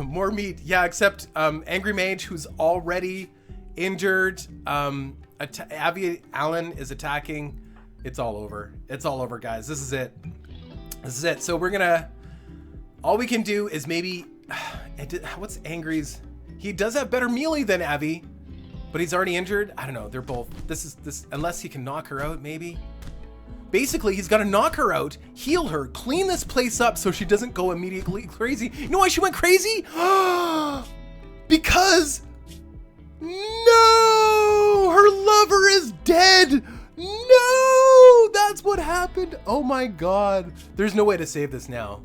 More meat. Yeah, except Angry Mage, who's already injured. Abby Allen is attacking. It's all over. It's all over, guys. This is it. This is it. So we're gonna, all we can do is maybe, what's Angry's? He does have better melee than Abby. But he's already injured. I don't know. They're both. This unless he can knock her out, maybe. Basically, he's got to knock her out, heal her, clean this place up so she doesn't go immediately crazy. You know why she went crazy? Because no, her lover is dead. No, that's what happened. Oh my God. There's no way to save this now.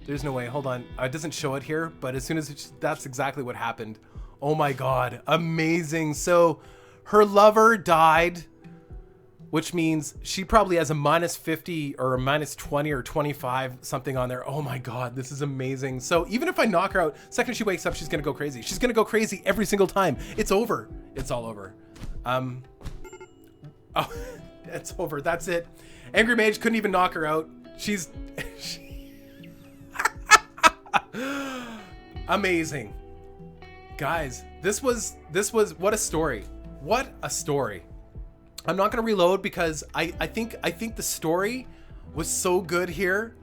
There's no way. Hold on. It doesn't show it here, but as soon as that's exactly what happened. Oh my God. Amazing. So her lover died, which means she probably has a -50 or a -20 or 25 something on there. Oh my God, this is amazing. So even if I knock her out, second she wakes up, she's gonna go crazy. She's gonna go crazy every single time. It's over. It's all over. Oh, it's over. That's it. Angry Mage couldn't even knock her out. She's amazing. Guys, this was what a story. What a story. I'm not going to reload because I think the story was so good here.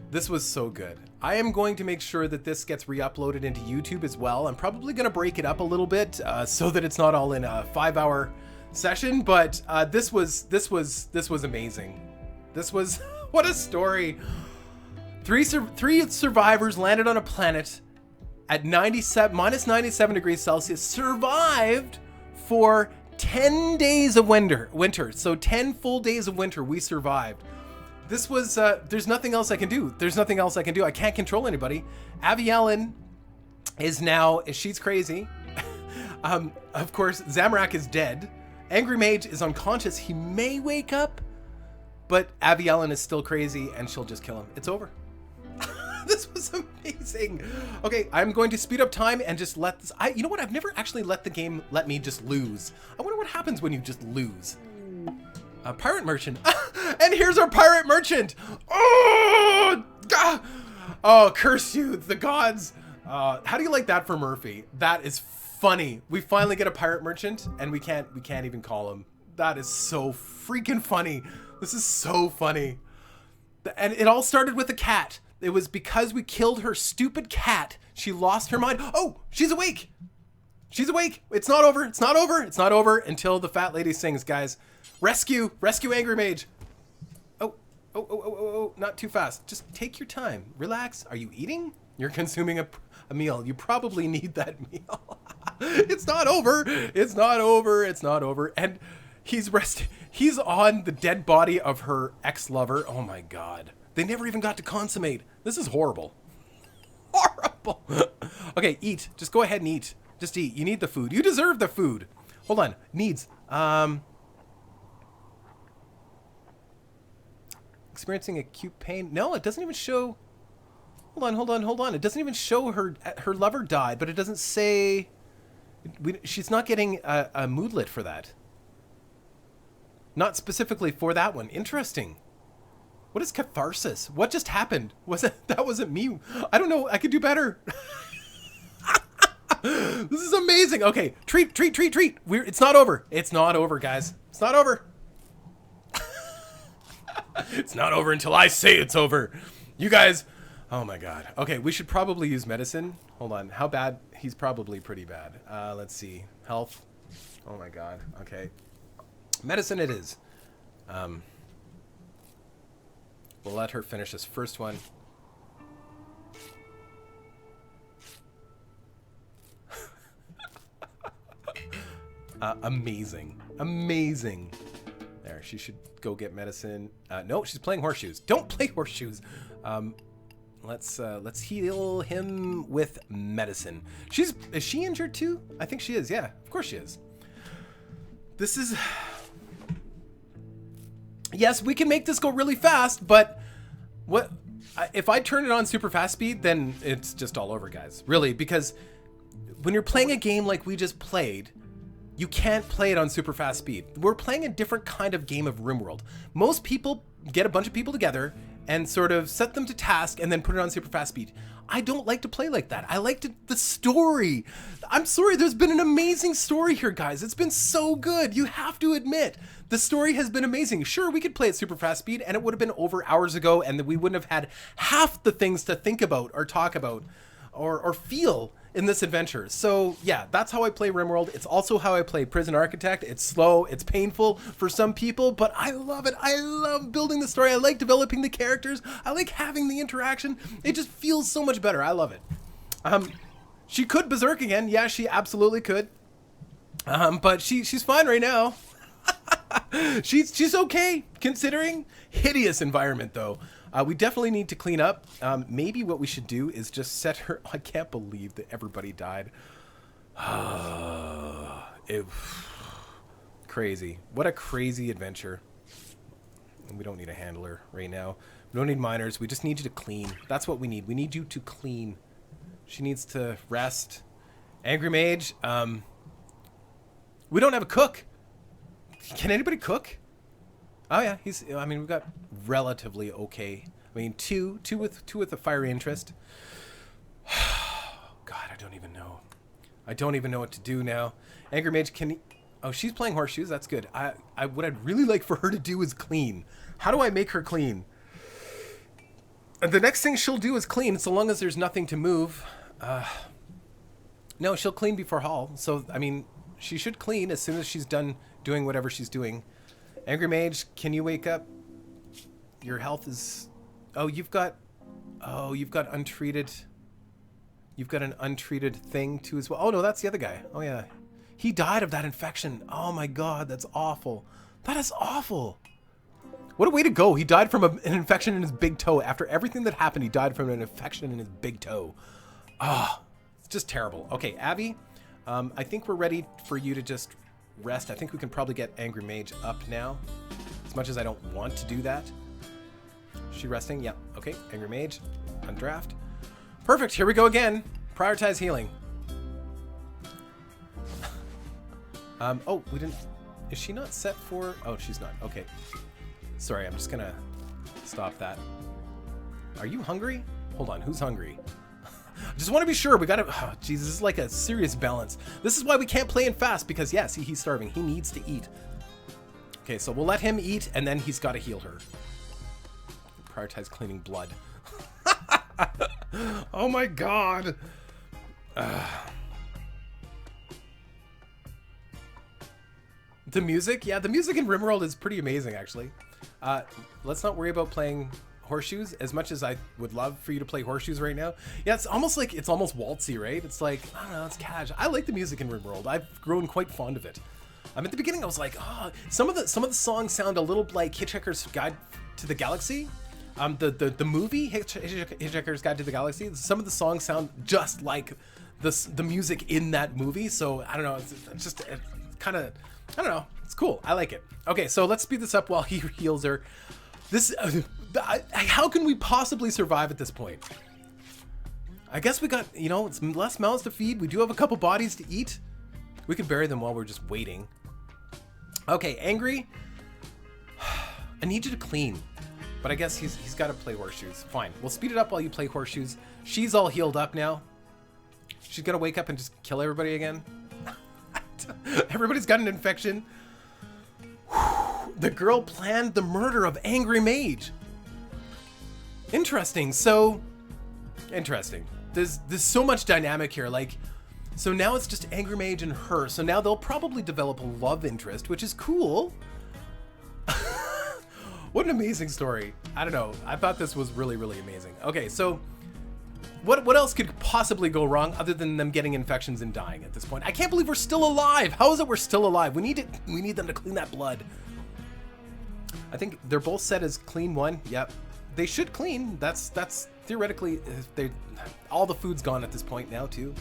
This was so good. I am going to make sure that this gets re-uploaded into YouTube as well. I'm probably going to break it up a little bit so that it's not all in a 5-hour session, but this was amazing. This was what a story. Three survivors landed on a planet at -97 degrees Celsius, survived for 10 days of winter. So 10 full days of winter we survived. This was there's nothing else I can do. I can't control anybody. Avialan is now, she's crazy. Of course, Zamorak is dead. Angry Mage is unconscious. He may wake up, but Avialan is still crazy and she'll just kill him. It's over. This was amazing. Okay, I'm going to speed up time and just let this, you know what? I've never actually let the game let me just lose. I wonder what happens when you just lose. Pirate merchant. And here's our pirate merchant. Oh, oh, curse you, the gods. How do you like that for Murphy? That is funny. We finally get a pirate merchant and we can't even call him. That is so freaking funny. This is so funny. And it all started with a cat. It was because we killed her stupid cat. She lost her mind. Oh, she's awake. She's awake. It's not over. It's not over. It's not over until the fat lady sings, guys. Rescue. Rescue Angry Mage. Oh, not too fast. Just take your time. Relax. Are you eating? You're consuming a meal. You probably need that meal. It's not over. It's not over. It's not over. And he's on the dead body of her ex-lover. Oh my God. They never even got to consummate. This is horrible. Horrible. Okay, eat. Just go ahead and eat. Just eat. You need the food. You deserve the food. Hold on. Needs. Experiencing acute pain. No, it doesn't even show. Hold on. It doesn't even show her lover died, but it doesn't say. She's not getting a moodlet for that. Not specifically for that one. Interesting. What is catharsis? What just happened? That wasn't me. I don't know. I could do better. This is amazing. Okay, treat. It's not over. It's not over, guys. It's not over. It's not over until I say it's over. You guys. Oh my God. Okay, we should probably use medicine. Hold on. How bad? He's probably pretty bad. Let's see. Health. Oh my God. Okay. Medicine it is. We'll let her finish this first one. Amazing. Amazing. There, she should go get medicine. No, she's playing horseshoes. Don't play horseshoes. Let's heal him with medicine. Is she injured too? I think she is. Yeah, of course she is. This is... Yes, we can make this go really fast, but if I turn it on super fast speed, then it's just all over, guys. Really, because when you're playing a game like we just played, you can't play it on super fast speed. We're playing a different kind of game of Rimworld. Most people get a bunch of people together and sort of set them to task and then put it on super fast speed. I don't like to play like that. I like the story. I'm sorry, there's been an amazing story here, guys. It's been so good. You have to admit, the story has been amazing. Sure, we could play at super fast speed and it would have been over hours ago and we wouldn't have had half the things to think about or talk about or feel in this adventure. So yeah, that's how I play Rimworld. It's also how I play Prison Architect. It's slow, it's painful for some people, but I love it. I love building the story. I like developing the characters. I like having the interaction. It just feels so much better. I love it. She could berserk again. Yeah, she absolutely could. But she's fine right now. she's okay considering. Hideous environment though. We definitely need to clean up. Maybe what we should do is just set her... I can't believe that everybody died. Crazy. What a crazy adventure. And we don't need a handler right now. We don't need miners. We just need you to clean. That's what we need. We need you to clean. She needs to rest. Angry Mage. We don't have a cook. Can anybody cook? Oh yeah, I mean, we've got relatively okay. I mean, two with a fiery interest. God, I don't even know. I don't even know what to do now. Angry Mage, can he... Oh, she's playing horseshoes. That's good. What I'd really like for her to do is clean. How do I make her clean? The next thing she'll do is clean, so long as there's nothing to move. No, she'll clean before haul. So, I mean, she should clean as soon as she's done doing whatever she's doing. Angry Mage, can you wake up? Your health is... Oh, you've got untreated... You've got an untreated thing too as well. Oh, no, that's the other guy. Oh, yeah. He died of that infection. Oh, my God, that's awful. That is awful. What a way to go. He died from an infection in his big toe. After everything that happened, he died from an infection in his big toe. Ah, it's just terrible. Okay, Abby, I think we're ready for you to just... rest. I think we can probably get Angry Mage up now. As much as I don't want to do that. Is she resting? Yeah. Okay. Angry Mage. Undraft. Perfect. Here we go again. Prioritize healing. Oh, we didn't... Is she not set for... Oh, she's not. Okay. Sorry, I'm just gonna stop that. Are you hungry? Hold on. Who's hungry? Just want to be sure. We gotta... Oh, jeez, this is like a serious balance. This is why we can't play in fast, because, yeah, see, he's starving. He needs to eat. Okay, so we'll let him eat, and then he's got to heal her. Prioritize cleaning blood. Oh, my God. The music? Yeah, the music in Rimworld is pretty amazing, actually. Let's not worry about playing... horseshoes as much as I would love for you to play horseshoes right now. Yeah, it's almost waltzy, right? It's like, I don't know, it's cash. I like the music in Rimworld. I've grown quite fond of it. At the beginning I was like, oh, some of the songs sound a little like Hitchhiker's Guide to the Galaxy. The movie Hitchhiker's Guide to the Galaxy. Some of the songs sound just like the music in that movie. So I don't know, it's just kind of, I don't know, it's cool. I like it. Okay, so let's speed this up while he heals her. This, how can we possibly survive at this point? I guess we got, you know, it's less mouths to feed. We do have a couple bodies to eat. We can bury them while we're just waiting. Okay, Angry. I need you to clean. But I guess he's got to play horseshoes. Fine. We'll speed it up while you play horseshoes. She's all healed up now. She's going to wake up and just kill everybody again. Everybody's got an infection. The girl planned the murder of Angry Mage. Interesting. So, interesting. There's so much dynamic here. Like, so now it's just Angry Mage and her. So now they'll probably develop a love interest, which is cool. What an amazing story. I don't know. I thought this was really, really amazing. Okay, so what else could possibly go wrong other than them getting infections and dying at this point? I can't believe we're still alive. How is it we're still alive? We need them to clean that blood. I think they're both set as clean one. Yep. They should clean. That's theoretically, all the food's gone at this point now too.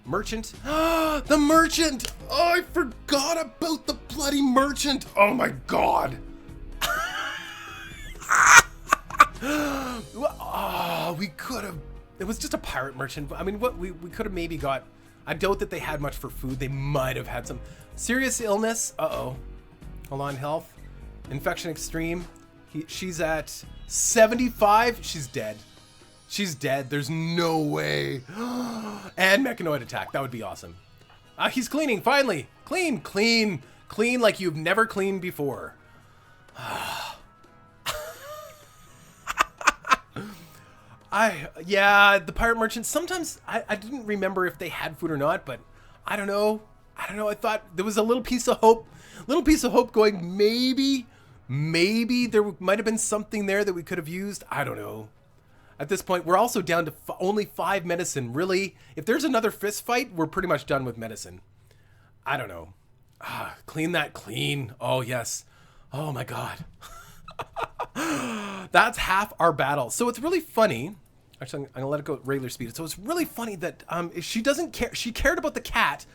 Merchant. The merchant. Oh, I forgot about the bloody merchant. Oh my God. Oh, we could have. It was just a pirate merchant. I mean, what we could have maybe got. I doubt that they had much for food. They might have had some serious illness. Uh-oh. Hold on, health. Infection extreme. She's at 75. She's dead. She's dead. There's no way. And mechanoid attack. That would be awesome. He's cleaning, finally. Clean, clean, clean like you've never cleaned before. Yeah, the pirate merchants, sometimes I didn't remember if they had food or not, but I don't know. I thought there was a little piece of hope going, maybe there might have been something there that we could have used. I don't know. At this point, we're also down to only 5 medicine. Really, if there's another fist fight, we're pretty much done with medicine. I don't know. Clean that clean. Oh, yes. Oh, my God. That's half our battle. So it's really funny. Actually, I'm going to let it go at regular speed. So it's really funny that she doesn't care. She cared about the cat.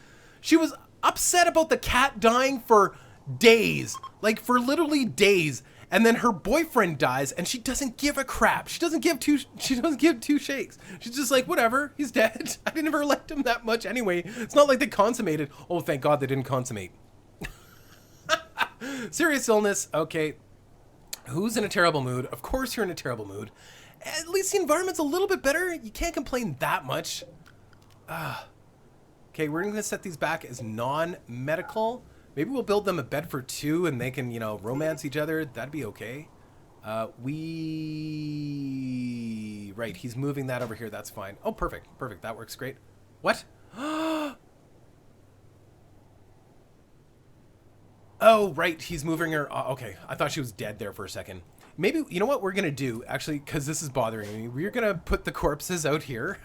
She was upset about the cat dying for days. Like, for literally days. And then her boyfriend dies, and she doesn't give a crap. She doesn't give two shakes. She's just like, whatever, he's dead. I never liked him that much anyway. It's not like they consummated. Oh, thank God they didn't consummate. Serious illness. Okay. Who's in a terrible mood? Of course you're in a terrible mood. At least the environment's a little bit better. You can't complain that much. Okay, we're going to set these back as non-medical. Maybe we'll build them a bed for 2 and they can, you know, romance each other. That'd be okay. Right, he's moving that over here. That's fine. Oh, perfect. Perfect. That works great. What? Oh, right. He's moving her. Okay. I thought she was dead there for a second. Maybe, you know what we're going to do, actually, because this is bothering me. We're going to put the corpses out here.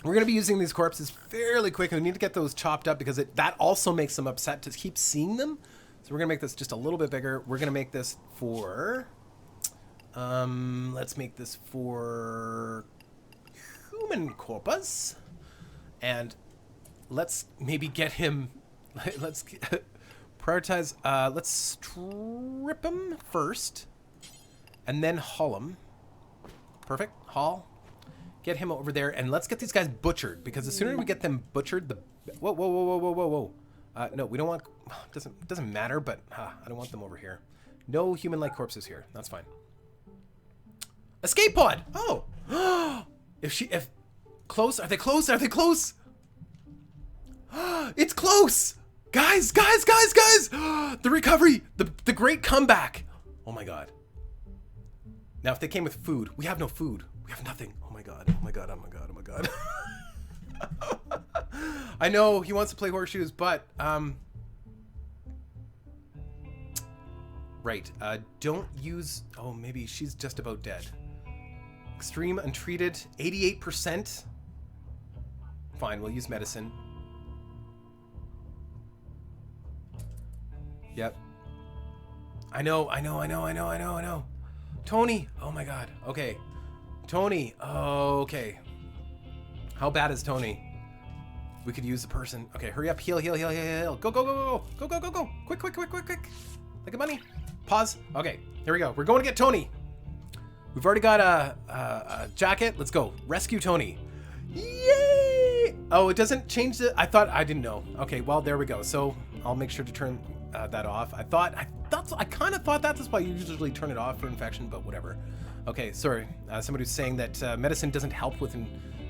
We're going to be using these corpses fairly quick, and we need to get those chopped up because that also makes them upset to keep seeing them. So we're going to make this just a little bit bigger. We're going to make this for... let's make this for human corpus. And let's maybe get him... Let's prioritize... let's strip him first. And then haul him. Perfect. Haul. Get him over there, and let's get these guys butchered, because the sooner we get them butchered, the... Whoa. No, we don't want... Doesn't matter, but I don't want them over here. No human-like corpses here. That's fine. Escape pod! Oh! If close? Are they close? Are they close? It's close! Guys! The recovery! The great comeback! Oh my God. Now, if they came with food, we have no food. We have nothing. Oh my God. I know he wants to play horseshoes, but right. Don't use... Oh, maybe she's just about dead. Extreme untreated, 88%. Fine, we'll use medicine. Yep. I know. Tony. Oh my God. Okay. Tony. Okay. How bad is Tony? We could use the person. Okay, hurry up. Heal. Go. Quick. Like a money. Pause. Okay, here we go. We're going to get Tony. We've already got a jacket. Let's go. Rescue Tony. Yay! Oh, it doesn't change the... I didn't know. Okay, well, there we go. So I'll make sure to turn that off. I kind of thought that's why you usually turn it off for infection, but whatever. Okay, sorry. Somebody was saying that medicine doesn't help with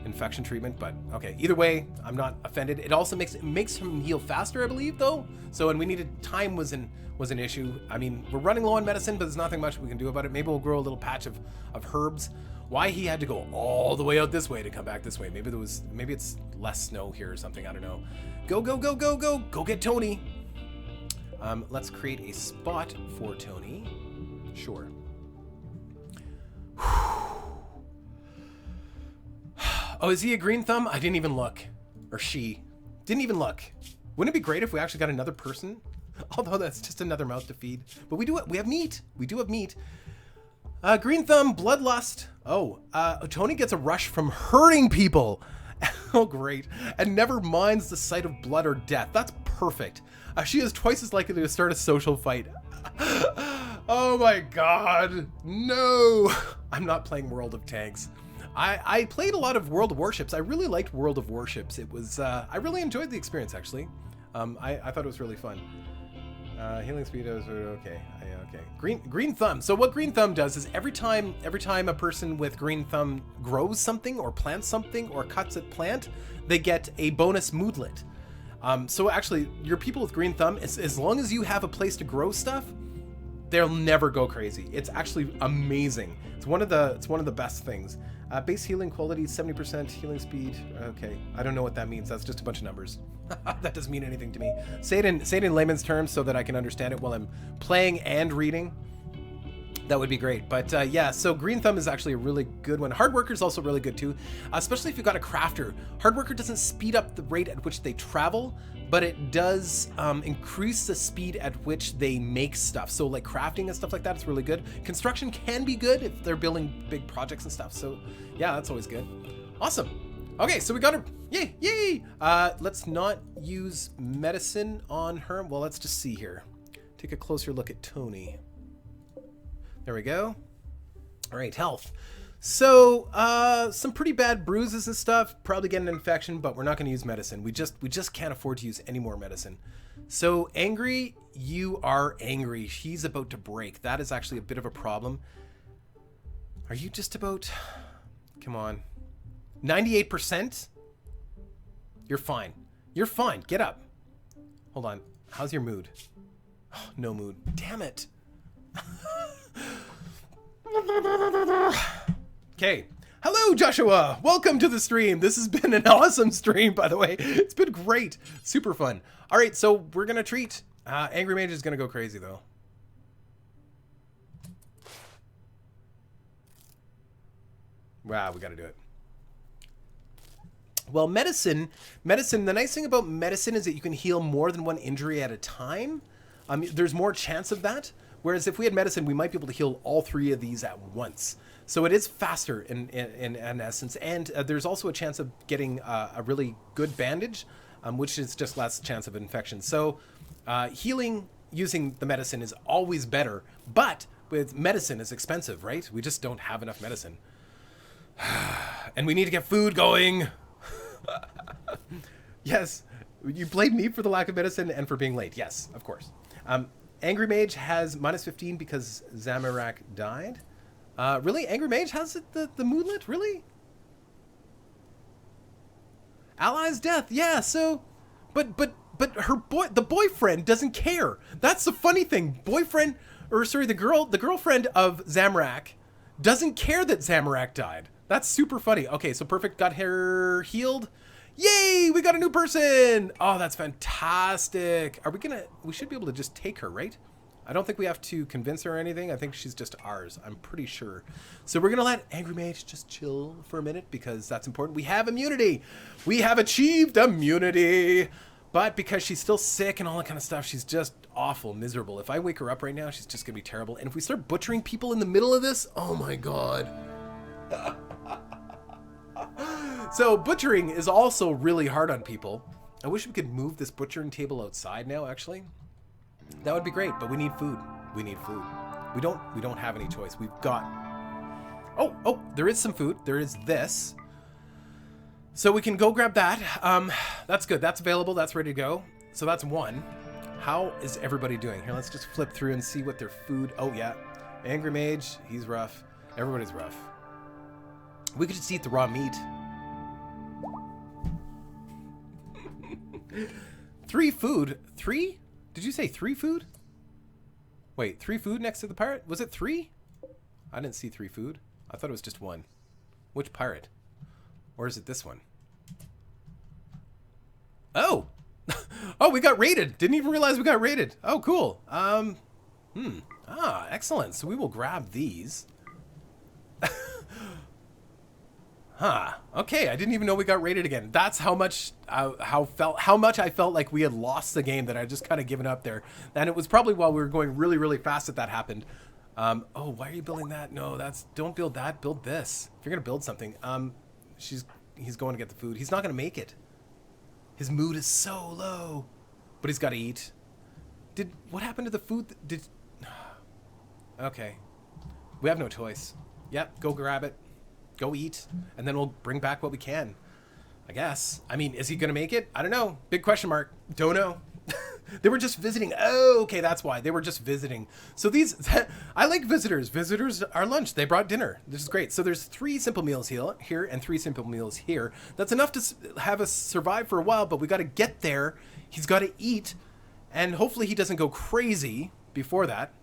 infection treatment, but okay. Either way, I'm not offended. It also makes him heal faster, I believe, though. So, and we needed... Time was an issue. I mean, we're running low on medicine, but there's nothing much we can do about it. Maybe we'll grow a little patch of herbs. Why he had to go all the way out this way to come back this way? Maybe it's less snow here or something. I don't know. Go. Go get Tony. Let's create a spot for Tony. Sure. Oh, is he a green thumb? I didn't even look. Or she. Didn't even look. Wouldn't it be great if we actually got another person? Although that's just another mouth to feed. But we have meat. We do have meat. Green thumb, bloodlust. Oh, Tony gets a rush from hurting people. Oh, great. And never minds the sight of blood or death. That's perfect. She is twice as likely to start a social fight. Oh my God. No. I'm not playing World of Tanks. I played a lot of World of Warships. I really liked World of Warships. It was, I really enjoyed the experience, actually. I thought it was really fun. Healing speed is okay. Okay. Green thumb. So what green thumb does is every time a person with green thumb grows something or plants something or cuts a plant, they get a bonus moodlet. So actually, your people with green thumb, as long as you have a place to grow stuff, they'll never go crazy. It's actually amazing. It's one of the best things. Base healing quality, 70% healing speed. Okay, I don't know what that means. That's just a bunch of numbers. That doesn't mean anything to me. Say it in layman's terms so that I can understand it while I'm playing and reading. That would be great. But yeah, so Green Thumb is actually a really good one. Hard Worker is also really good too, especially if you've got a crafter. Hard Worker doesn't speed up the rate at which they travel, but it does increase the speed at which they make stuff. So like crafting and stuff like that, it's really good. Construction can be good if they're building big projects and stuff. So yeah, that's always good. Awesome. Okay, so we got her. Yay! Let's not use medicine on her. Well, let's just see here. Take a closer look at Tony. There we go. All right, health. So some pretty bad bruises and stuff. Probably get an infection, but we're not going to use medicine. We just can't afford to use any more medicine. So angry, you are angry. She's about to break. That is actually a bit of a problem. Are you just about? Come on, 98%. You're fine. You're fine. Get up. Hold on. How's your mood? Oh, no mood. Damn it. Okay. Hello, Joshua. Welcome to the stream. This has been an awesome stream, by the way. It's been great. Super fun. All right, so we're going to treat. Angry Mage is going to go crazy, though. Wow, we got to do it. Well, medicine, the nice thing about medicine is that you can heal more than one injury at a time. There's more chance of that. Whereas if we had medicine, we might be able to heal all three of these at once. So it is faster in essence. And there's also a chance of getting a really good bandage, which is just less chance of infection. So healing using the medicine is always better. But with medicine, it's expensive, right? We just don't have enough medicine. And we need to get food going. Yes. You blame me for the lack of medicine and for being late. Yes, of course. Angry Mage has -15 because Zamorak died. Really? Angry Mage has the moonlit? Really? Ally's death. Yeah, so but the boyfriend doesn't care. That's the funny thing. The girlfriend of Zamorak doesn't care that Zamorak died. That's super funny. Okay, so Perfect got her healed. Yay, we got a new person. Oh, that's fantastic. We should be able to just take her, right? I don't think we have to convince her or anything. I think she's just ours. I'm pretty sure. So we're going to let Angry Mage just chill for a minute because that's important. We have immunity. We have achieved immunity. But because she's still sick and all that kind of stuff, she's just awful, miserable. If I wake her up right now, she's just going to be terrible. And if we start butchering people in the middle of this, oh my God. So butchering is also really hard on people. I wish we could move this butchering table outside now, actually. That would be great, but we need food. We need food. We don't have any choice. We've got... Oh, there is some food. There is this. So we can go grab that. That's good. That's available. That's ready to go. So that's one. How is everybody doing? Here, let's just flip through and see what their food... Oh, yeah. Angry Mage, he's rough. Everybody's rough. We could just eat the raw meat. 3 food. 3? Did you say 3 food? Wait, 3 food next to the pirate? Was it 3? I didn't see 3 food. I thought it was just 1. Which pirate? Or is it this one? Oh! Oh, we got raided. Didn't even realize we got raided. Oh, cool. Excellent. So we will grab these. Huh. Okay, I didn't even know we got raided again. That's how much I felt like we had lost the game, that I just kind of given up there. And it was probably while we were going really, really fast that happened. Oh, why are you building that? No, don't build that. Build this. If you're gonna build something, he's going to get the food. He's not gonna make it. His mood is so low, but he's got to eat. What happened to the food? Okay, we have no choice. Yep, go grab it. Go eat, and then we'll bring back what we can, I guess. I mean, is he going to make it? I don't know. Big question mark. Don't know. They were just visiting. Oh, okay, that's why. They were just visiting. So I like visitors. Visitors are lunch. They brought dinner. This is great. So there's 3 simple meals here and 3 simple meals here. That's enough to have us survive for a while, but we got to get there. He's got to eat, and hopefully he doesn't go crazy before that.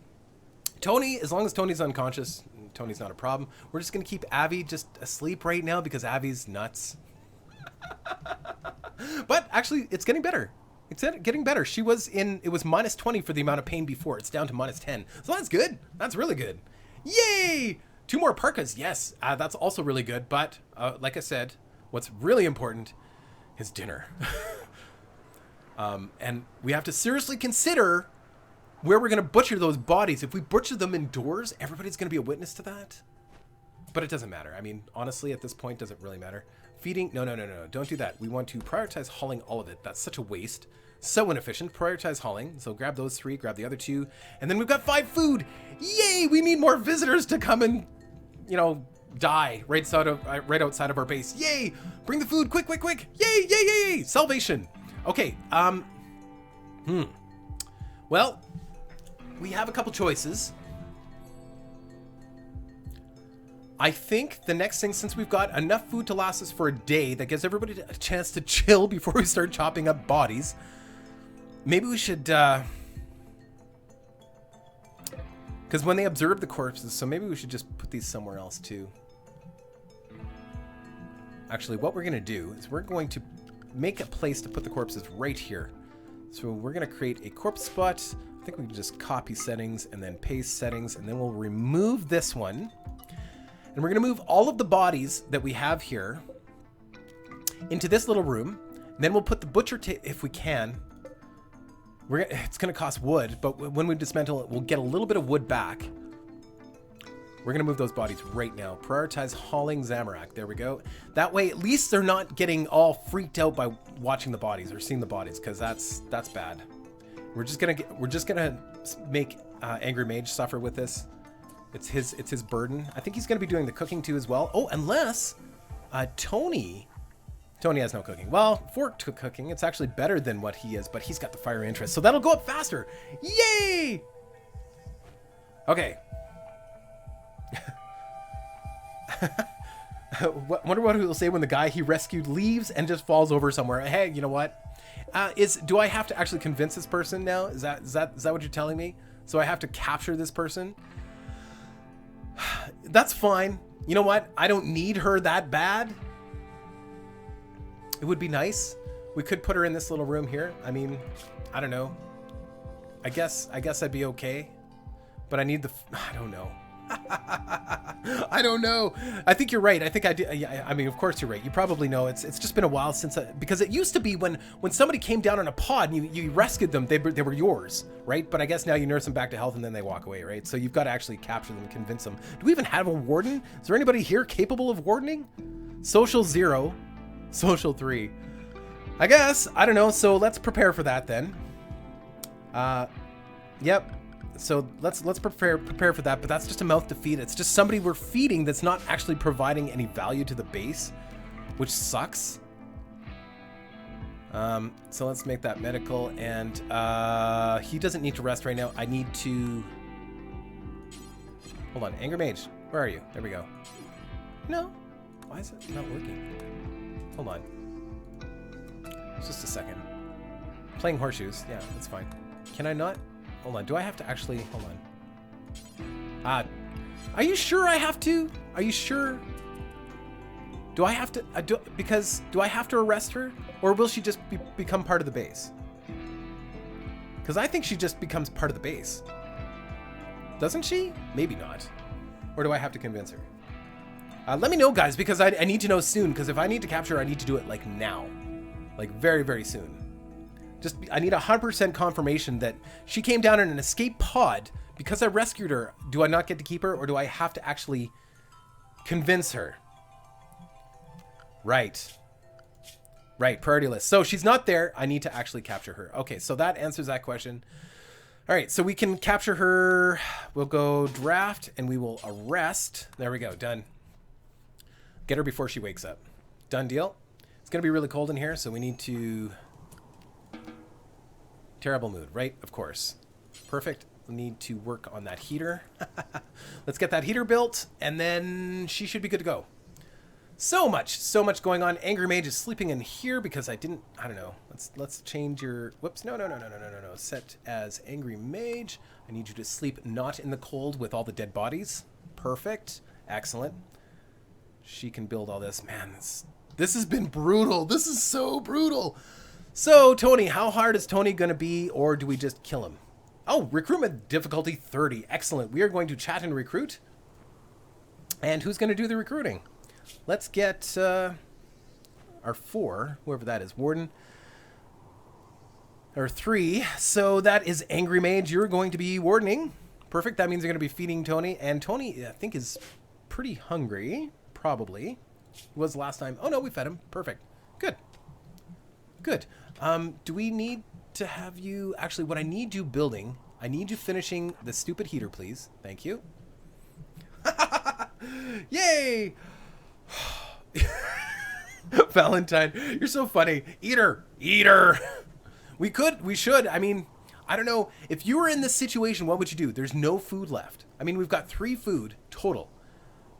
Tony, as long as Tony's unconscious, Tony's not a problem. We're just going to keep Avi just asleep right now because Avi's nuts. But actually, it's getting better. It's getting better. It was -20 for the amount of pain before. It's down to -10. So that's good. That's really good. Yay! 2 more parkas. Yes, that's also really good. But like I said, what's really important is dinner. And we have to seriously consider where we're going to butcher those bodies. If we butcher them indoors, everybody's going to be a witness to that. But it doesn't matter. I mean, honestly, at this point, does it really matter? Feeding? No. Don't do that. We want to prioritize hauling all of it. That's such a waste. So inefficient. Prioritize hauling. So grab those 3, grab the other 2. And then we've got 5 food. Yay! We need more visitors to come and, die right outside of our base. Yay! Bring the food. Quick. Yay! Salvation. Okay. Well, we have a couple choices. I think the next thing, since we've got enough food to last us for a day, that gives everybody a chance to chill before we start chopping up bodies, maybe we should, because when they observe the corpses, so maybe we should just put these somewhere else too. Actually, what we're going to do is we're going to make a place to put the corpses right here. So we're going to create a corpse spot. I think we can just copy settings and then paste settings, and then we'll remove this one. And we're going to move all of the bodies that we have here into this little room. And then we'll put the butcher if we can. It's going to cost wood, but when we dismantle it, we'll get a little bit of wood back. We're going to move those bodies right now. Prioritize hauling Zamorak. There we go. That way, at least they're not getting all freaked out by watching the bodies or seeing the bodies, because that's bad. We're just gonna make Angry Mage suffer with this. It's his burden. I think he's gonna be doing the cooking too as well. Oh, unless Tony has no cooking. Well, Fork took cooking. It's actually better than what he is, but he's got the fire interest, so that'll go up faster. Yay! Okay. Wonder what he'll say when the guy he rescued leaves and just falls over somewhere. Hey, you know what? Do I have to actually convince this person now? Is that what you're telling me? So I have to capture this person? That's fine. You know what? I don't need her that bad. It would be nice. We could put her in this little room here. I mean, I don't know. I guess I'd be okay. But I need I don't know. I don't know. I think you're right. I think I do. Yeah, I mean, of course you're right. You probably know. It's just been a while since because it used to be when somebody came down on a pod and you rescued them, they were yours, right? But I guess now you nurse them back to health and then they walk away, right? So you've got to actually capture them, convince them. Do we even have a warden? Is there anybody here capable of wardening? Social 0, social 3. I guess. I don't know. So let's prepare for that then. Yep. So let's prepare for that, but that's just a mouth to feed. It's just somebody we're feeding that's not actually providing any value to the base, which sucks. So let's make that medical, and he doesn't need to rest right now. I need to... Hold on, Anger Mage, where are you? There we go. No, why is it not working? Hold on. Just a second. Playing horseshoes, yeah, that's fine. Can I not? Hold on, do I have to actually... Hold on. Are you sure I have to? Are you sure? Do I have to... do I have to arrest her? Or will she just become part of the base? Because I think she just becomes part of the base. Doesn't she? Maybe not. Or do I have to convince her? Let me know, guys, because I need to know soon. Because if I need to capture her, I need to do it, like, now. Like, very, very soon. I need 100% confirmation that she came down in an escape pod because I rescued her. Do I not get to keep her, or do I have to actually convince her? Right. Right, priority list. So she's not there. I need to actually capture her. Okay, so that answers that question. All right, so we can capture her. We'll go draft, and we will arrest. There we go, done. Get her before she wakes up. Done deal. It's going to be really cold in here, so we need to... Terrible mood, right? Of course. Perfect. We need to work on that heater. Let's get that heater built, and then she should be good to go. So much going on. Angry Mage is sleeping in here because I don't know. Let's change your, whoops, no. Set as Angry Mage. I need you to sleep not in the cold with all the dead bodies. Perfect. Excellent. She can build all this. Man, this has been brutal. This is so brutal. So, Tony, how hard is Tony going to be, or do we just kill him? Oh, recruitment difficulty 30. Excellent. We are going to chat and recruit. And who's going to do the recruiting? Let's get our 4, whoever that is, Warden. Or 3. So that is Angry Mage. You're going to be wardening. Perfect. That means you're going to be feeding Tony. And Tony, I think, is pretty hungry. Probably. He was last time. Oh, no, we fed him. Perfect. Good. Good. Do we need to have you... Actually, what I need you building... I need you finishing the stupid heater, please. Thank you. Yay! Valentine, you're so funny. Eater. We should. I mean, I don't know. If you were in this situation, what would you do? There's no food left. I mean, we've got 3 food total.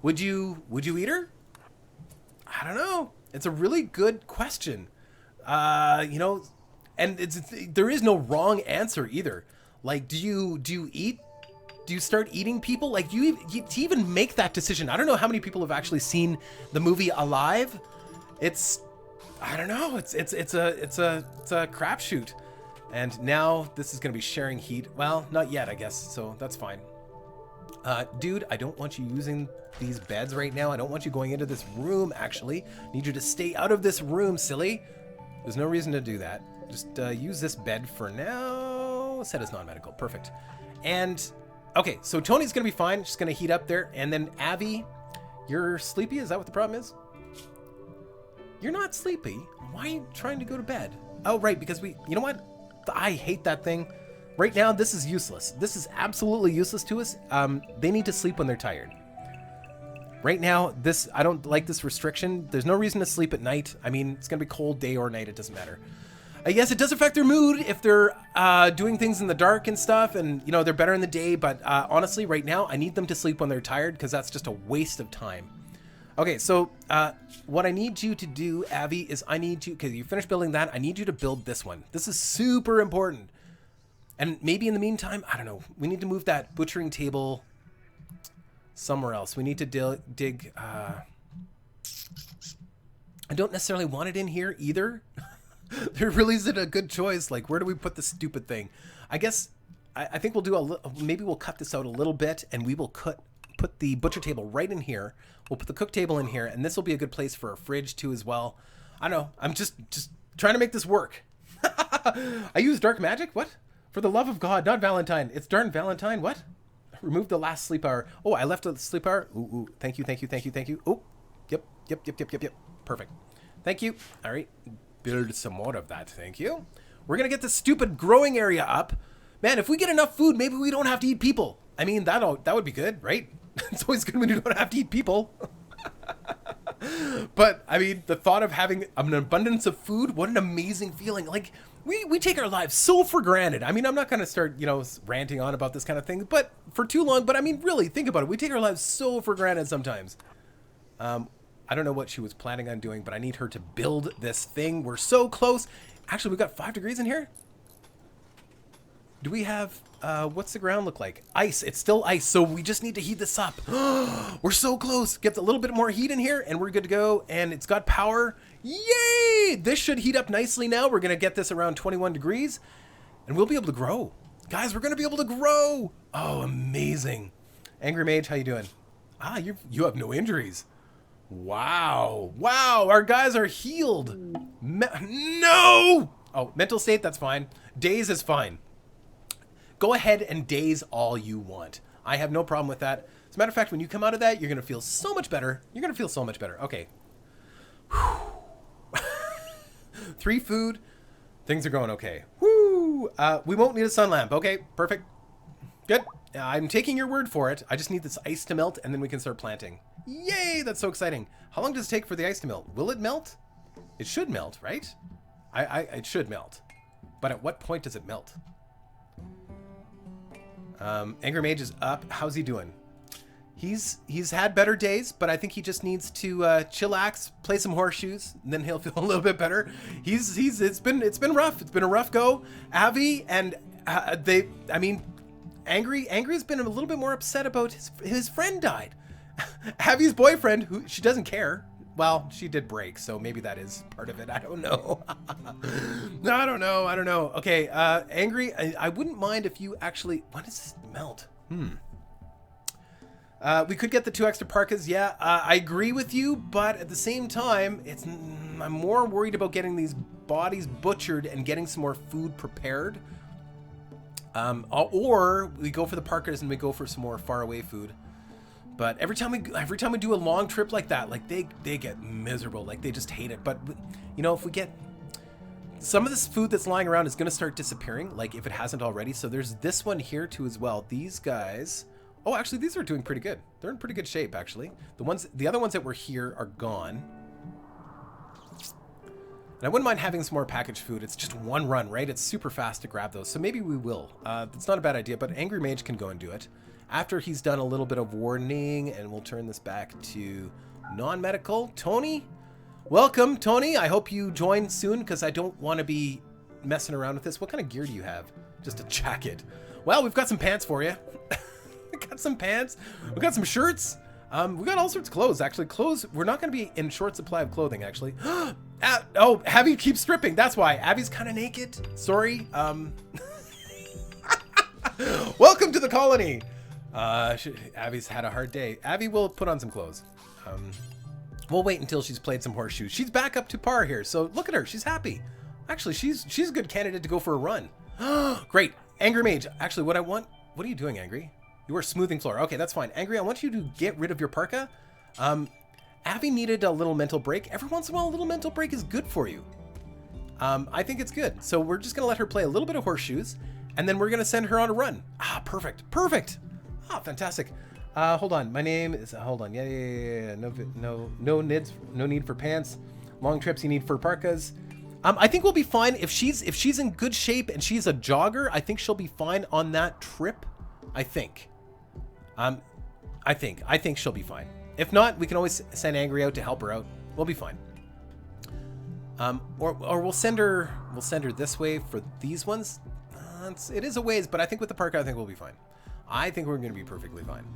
Would you eat her? I don't know. It's a really good question. You know, and there is no wrong answer either. Like, do you eat? Do you start eating people? Like, do you even make that decision? I don't know how many people have actually seen the movie Alive. I don't know. It's a crapshoot. And now this is gonna be sharing heat. Well, not yet, I guess. So that's fine. Dude, I don't want you using these beds right now. I don't want you going into this room. Actually, I need you to stay out of this room, silly. There's no reason to do that. Just use this bed for now. Set as non-medical. Perfect. And okay, so Tony's gonna be fine. Just gonna heat up there. And then Avi, you're sleepy? Is that what the problem is? You're not sleepy. Why are you trying to go to bed? Oh, right, because you know what? I hate that thing. Right now, this is useless. This is absolutely useless to us. They need to sleep when they're tired. Right now, I don't like this restriction. There's no reason to sleep at night. I mean, it's gonna be cold day or night. It doesn't matter. Yes, it does affect their mood if they're doing things in the dark and stuff, and you know they're better in the day. But honestly, right now, I need them to sleep when they're tired because that's just a waste of time. Okay, so what I need you to do, Avi, is I need you, because you finished building that, I need you to build this one. This is super important. And maybe in the meantime, I don't know, we need to move that butchering table somewhere else. We need to dig. I don't necessarily want it in here either. There really isn't a good choice. Like, where do we put this stupid thing? I guess, I think we'll do maybe we'll cut this out a little bit, and we will put the butcher table right in here. We'll put the cook table in here, and this will be a good place for a fridge too as well. I don't know. I'm just trying to make this work. I use dark magic? What? For the love of God, not Valentine. It's darn Valentine. What? Remove the last sleep hour. Oh, I left a sleep hour. Ooh. Thank you. Oh, yep. Perfect. Thank you. All right. Build some more of that. Thank you. We're going to get this stupid growing area up. Man, if we get enough food, maybe we don't have to eat people. I mean, that would be good, right? It's always good when you don't have to eat people. But, I mean, the thought of having an abundance of food, what an amazing feeling. Like, we take our lives so for granted. I mean, I'm not going to start, ranting on about this kind of thing, but for too long. But, I mean, really, think about it. We take our lives so for granted sometimes. I don't know what she was planning on doing, but I need her to build this thing. We're so close. Actually, we've got 5 degrees in here. Do we have, what's the ground look like? Ice. It's still ice, so we just need to heat this up. We're so close. Get a little bit more heat in here, and we're good to go. And it's got power. Yay! This should heat up nicely now. We're going to get this around 21 degrees, and we'll be able to grow. Guys, we're going to be able to grow. Oh, amazing. Angry Mage, how you doing? You have no injuries. Wow. Our guys are healed. No! Oh, mental state, that's fine. Daze is fine. Go ahead and daze all you want. I have no problem with that. As a matter of fact, when you come out of that, you're going to feel so much better. Okay. 3 food. Things are going okay. Woo! We won't need a sun lamp. Okay, perfect. Good. I'm taking your word for it. I just need this ice to melt, and then we can start planting. Yay! That's so exciting. How long does it take for the ice to melt? Will it melt? It should melt, right? It should melt. But at what point does it melt? Angry Mage is up. How's he doing? he's had better days, but I think he just needs to chillax, play some horseshoes, and then he'll feel a little bit better. It's been rough. It's been a rough go. Avi and Angry's been a little bit more upset about his friend died. Avi's boyfriend, who she doesn't care. Well, she did break, so maybe that is part of it. I don't know. No, I don't know. Okay, Angry, I wouldn't mind if you actually... When does this melt? We could get the 2 extra parkas. Yeah, I agree with you, but at the same time, I'm more worried about getting these bodies butchered and getting some more food prepared. Or we go for the parkas and we go for some more faraway food. But every time we do a long trip like that, like they get miserable, like they just hate it. But you know, if we get some of this food that's lying around is going to start disappearing, like if it hasn't already. So there's this one here too as well. These guys, oh, actually these are doing pretty good. They're in pretty good shape actually. The other ones that were here are gone. And I wouldn't mind having some more packaged food. It's just one run, right? It's super fast to grab those. So maybe we will. It's not a bad idea, but Angry Mage can go and do it. After he's done a little bit of warning, and we'll turn this back to non-medical. Tony, welcome, Tony. I hope you join soon, because I don't want to be messing around with this. What kind of gear do you have? Just a jacket. Well, we've got some pants for you. We got some pants. We got some shirts. We got all sorts of clothes, actually. Clothes, we're not going to be in short supply of clothing, actually. Oh, Abby keeps stripping. That's why. Abby's kind of naked. Sorry. Welcome to the colony. Abby's had a hard day. Abby will put on some clothes. We'll wait until she's played some horseshoes. She's back up to par here, so look at her. She's happy. Actually, she's a good candidate to go for a run. Great. Angry Mage. Actually, what are you doing, Angry? You are smoothing floor. Okay, that's fine. Angry, I want you to get rid of your parka. Abby needed a little mental break. Every once in a while, a little mental break is good for you. I think it's good. So we're just going to let her play a little bit of horseshoes, and then we're going to send her on a run. Ah, perfect. Perfect. Ah, fantastic. Hold on. My name is... hold on. Yeah. No need for pants. Long trips you need for parkas. I think we'll be fine. If she's in good shape and she's a jogger, I think she'll be fine on that trip. I think she'll be fine. If not, we can always send Angry out to help her out. We'll be fine. Or we'll send her this way for these ones. It is a ways, but I think with the parka, I think we'll be fine. I think we're going to be perfectly fine.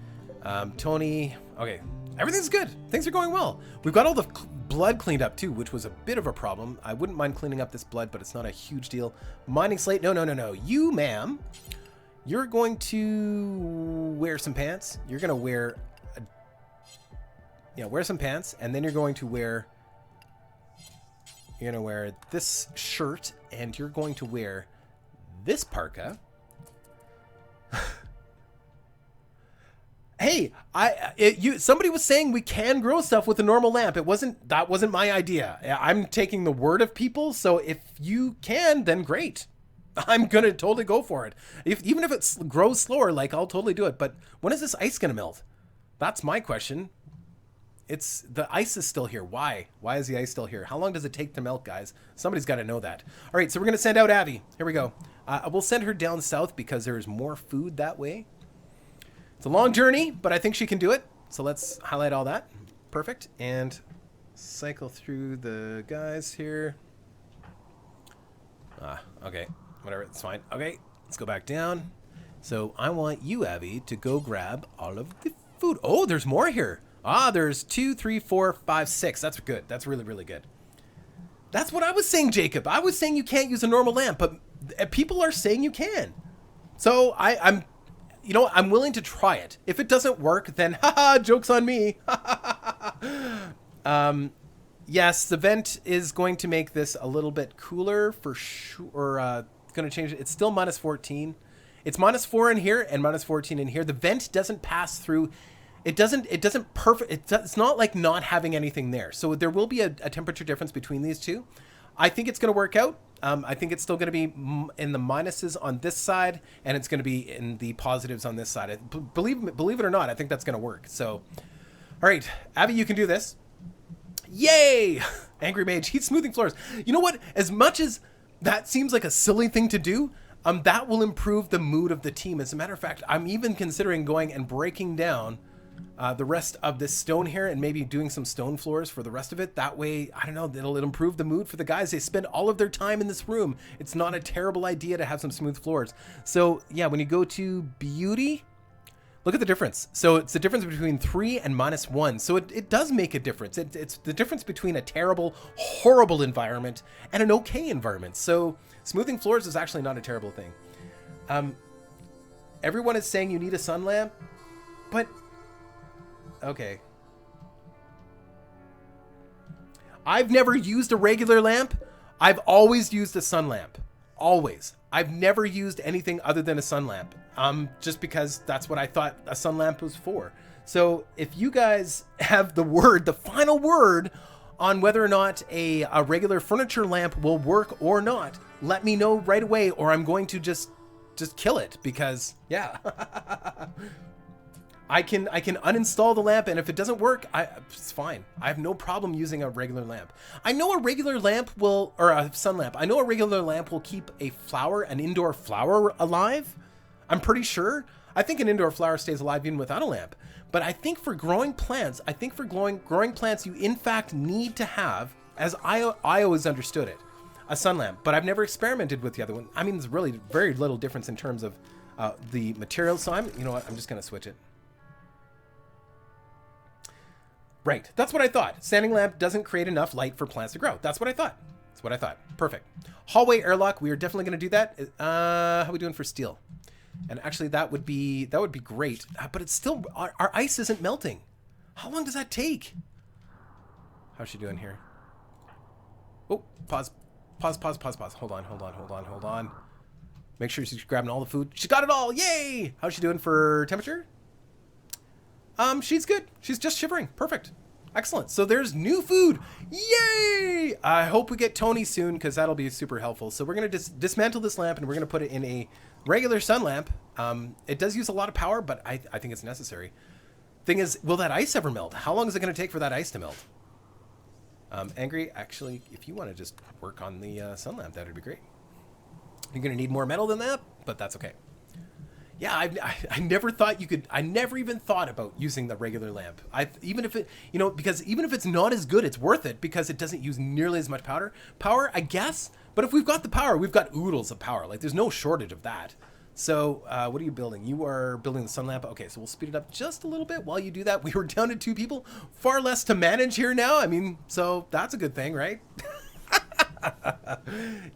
Tony, okay, everything's good. Things are going well. We've got all the blood cleaned up too, which was a bit of a problem. I wouldn't mind cleaning up this blood, but it's not a huge deal. Mining slate, no. You, ma'am, you're going to wear some pants. You're going to wear some pants, and then you're going to wear this shirt, and you're going to wear this parka. Hey, somebody was saying we can grow stuff with a normal lamp. That wasn't my idea. I'm taking the word of people, so if you can, then great. I'm gonna totally go for it. Even if it grows slower, like I'll totally do it. But when is this ice gonna melt? That's my question. The ice is still here. Why? Why is the ice still here? How long does it take to melt, guys? Somebody's got to know that. All right, so we're going to send out Abby. Here we go. We'll send her down south because there's more food that way. It's a long journey, but I think she can do it. So let's highlight all that. Perfect. And cycle through the guys here. Okay. Whatever. It's fine. Okay. Let's go back down. So I want you, Abby, to go grab all of the food. Oh, there's more here. There's 2, 3, 4, 5, 6. That's good. That's really, really good. That's what I was saying, Jacob. I was saying you can't use a normal lamp, but people are saying you can. So I'm willing to try it. If it doesn't work, then haha, joke's on me. Yes, the vent is going to make this a little bit cooler for sure. It's going to change it. It's still minus 14. It's minus 4 in here and minus 14 in here. The vent doesn't pass through. It's not like not having anything there. So there will be a temperature difference between these two. I think it's going to work out. I think it's still going to be in the minuses on this side, and it's going to be in the positives on this side. Believe it or not, I think that's going to work. So, all right, Abby, you can do this. Yay! Angry Mage, he's smoothing floors. You know what? As much as that seems like a silly thing to do, that will improve the mood of the team. As a matter of fact, I'm even considering going and breaking down the rest of this stone here and maybe doing some stone floors for the rest of it. That way, I don't know, it'll improve the mood for the guys. They spend all of their time in this room. It's not a terrible idea to have some smooth floors. So yeah, when you go to beauty, look at the difference. So it's the difference between 3 and -1. So it does make a difference. It's the difference between a terrible, horrible environment and an okay environment. So smoothing floors is actually not a terrible thing. Everyone is saying you need a sun lamp, but okay. I've never used a regular lamp. I've always used a sun lamp. Always. I've never used anything other than a sun lamp. Just because that's what I thought a sun lamp was for. So if you guys have the final word on whether or not a regular furniture lamp will work or not, let me know right away, or I'm going to just kill it, because yeah. I can uninstall the lamp, and if it doesn't work, it's fine. I have no problem using a regular lamp. I know a regular lamp will, or a sun lamp, I know a regular lamp will keep an indoor flower alive. I'm pretty sure. I think an indoor flower stays alive even without a lamp. But I think for growing plants, growing plants, you in fact need to have, as I always understood it, a sun lamp. But I've never experimented with the other one. I mean, there's really very little difference in terms of the materials. So you know what, I'm just gonna switch it. Right, that's what I thought. Standing lamp doesn't create enough light for plants to grow. That's what I thought. That's what I thought. Perfect. Hallway airlock, we are definitely going to do that. How are we doing for steel? And actually, that would be great. But it's still, our ice isn't melting. How long does that take? How's she doing here? Oh, pause. Hold on. Make sure she's grabbing all the food. She got it all. Yay! How's she doing for temperature? She's good. She's just shivering. Perfect. Excellent. So there's new food. Yay! I hope we get Tony soon, because that'll be super helpful. So we're going to dismantle this lamp, and we're going to put it in a regular sun lamp. It does use a lot of power, but I think it's necessary. Thing is, will that ice ever melt? How long is it going to take for that ice to melt? Angry, actually, if you want to just work on the sun lamp, that would be great. You're going to need more metal than that, but that's okay. Yeah, I never thought you could. I never even thought about using the regular lamp. Even if it, because even if it's not as good, it's worth it because it doesn't use nearly as much power, I guess. But if we've got the power, we've got oodles of power. Like, there's no shortage of that. So what are you building? You are building the sun lamp. Okay, so we'll speed it up just a little bit while you do that. We were down to 2 people. Far less to manage here now. I mean, so that's a good thing, right?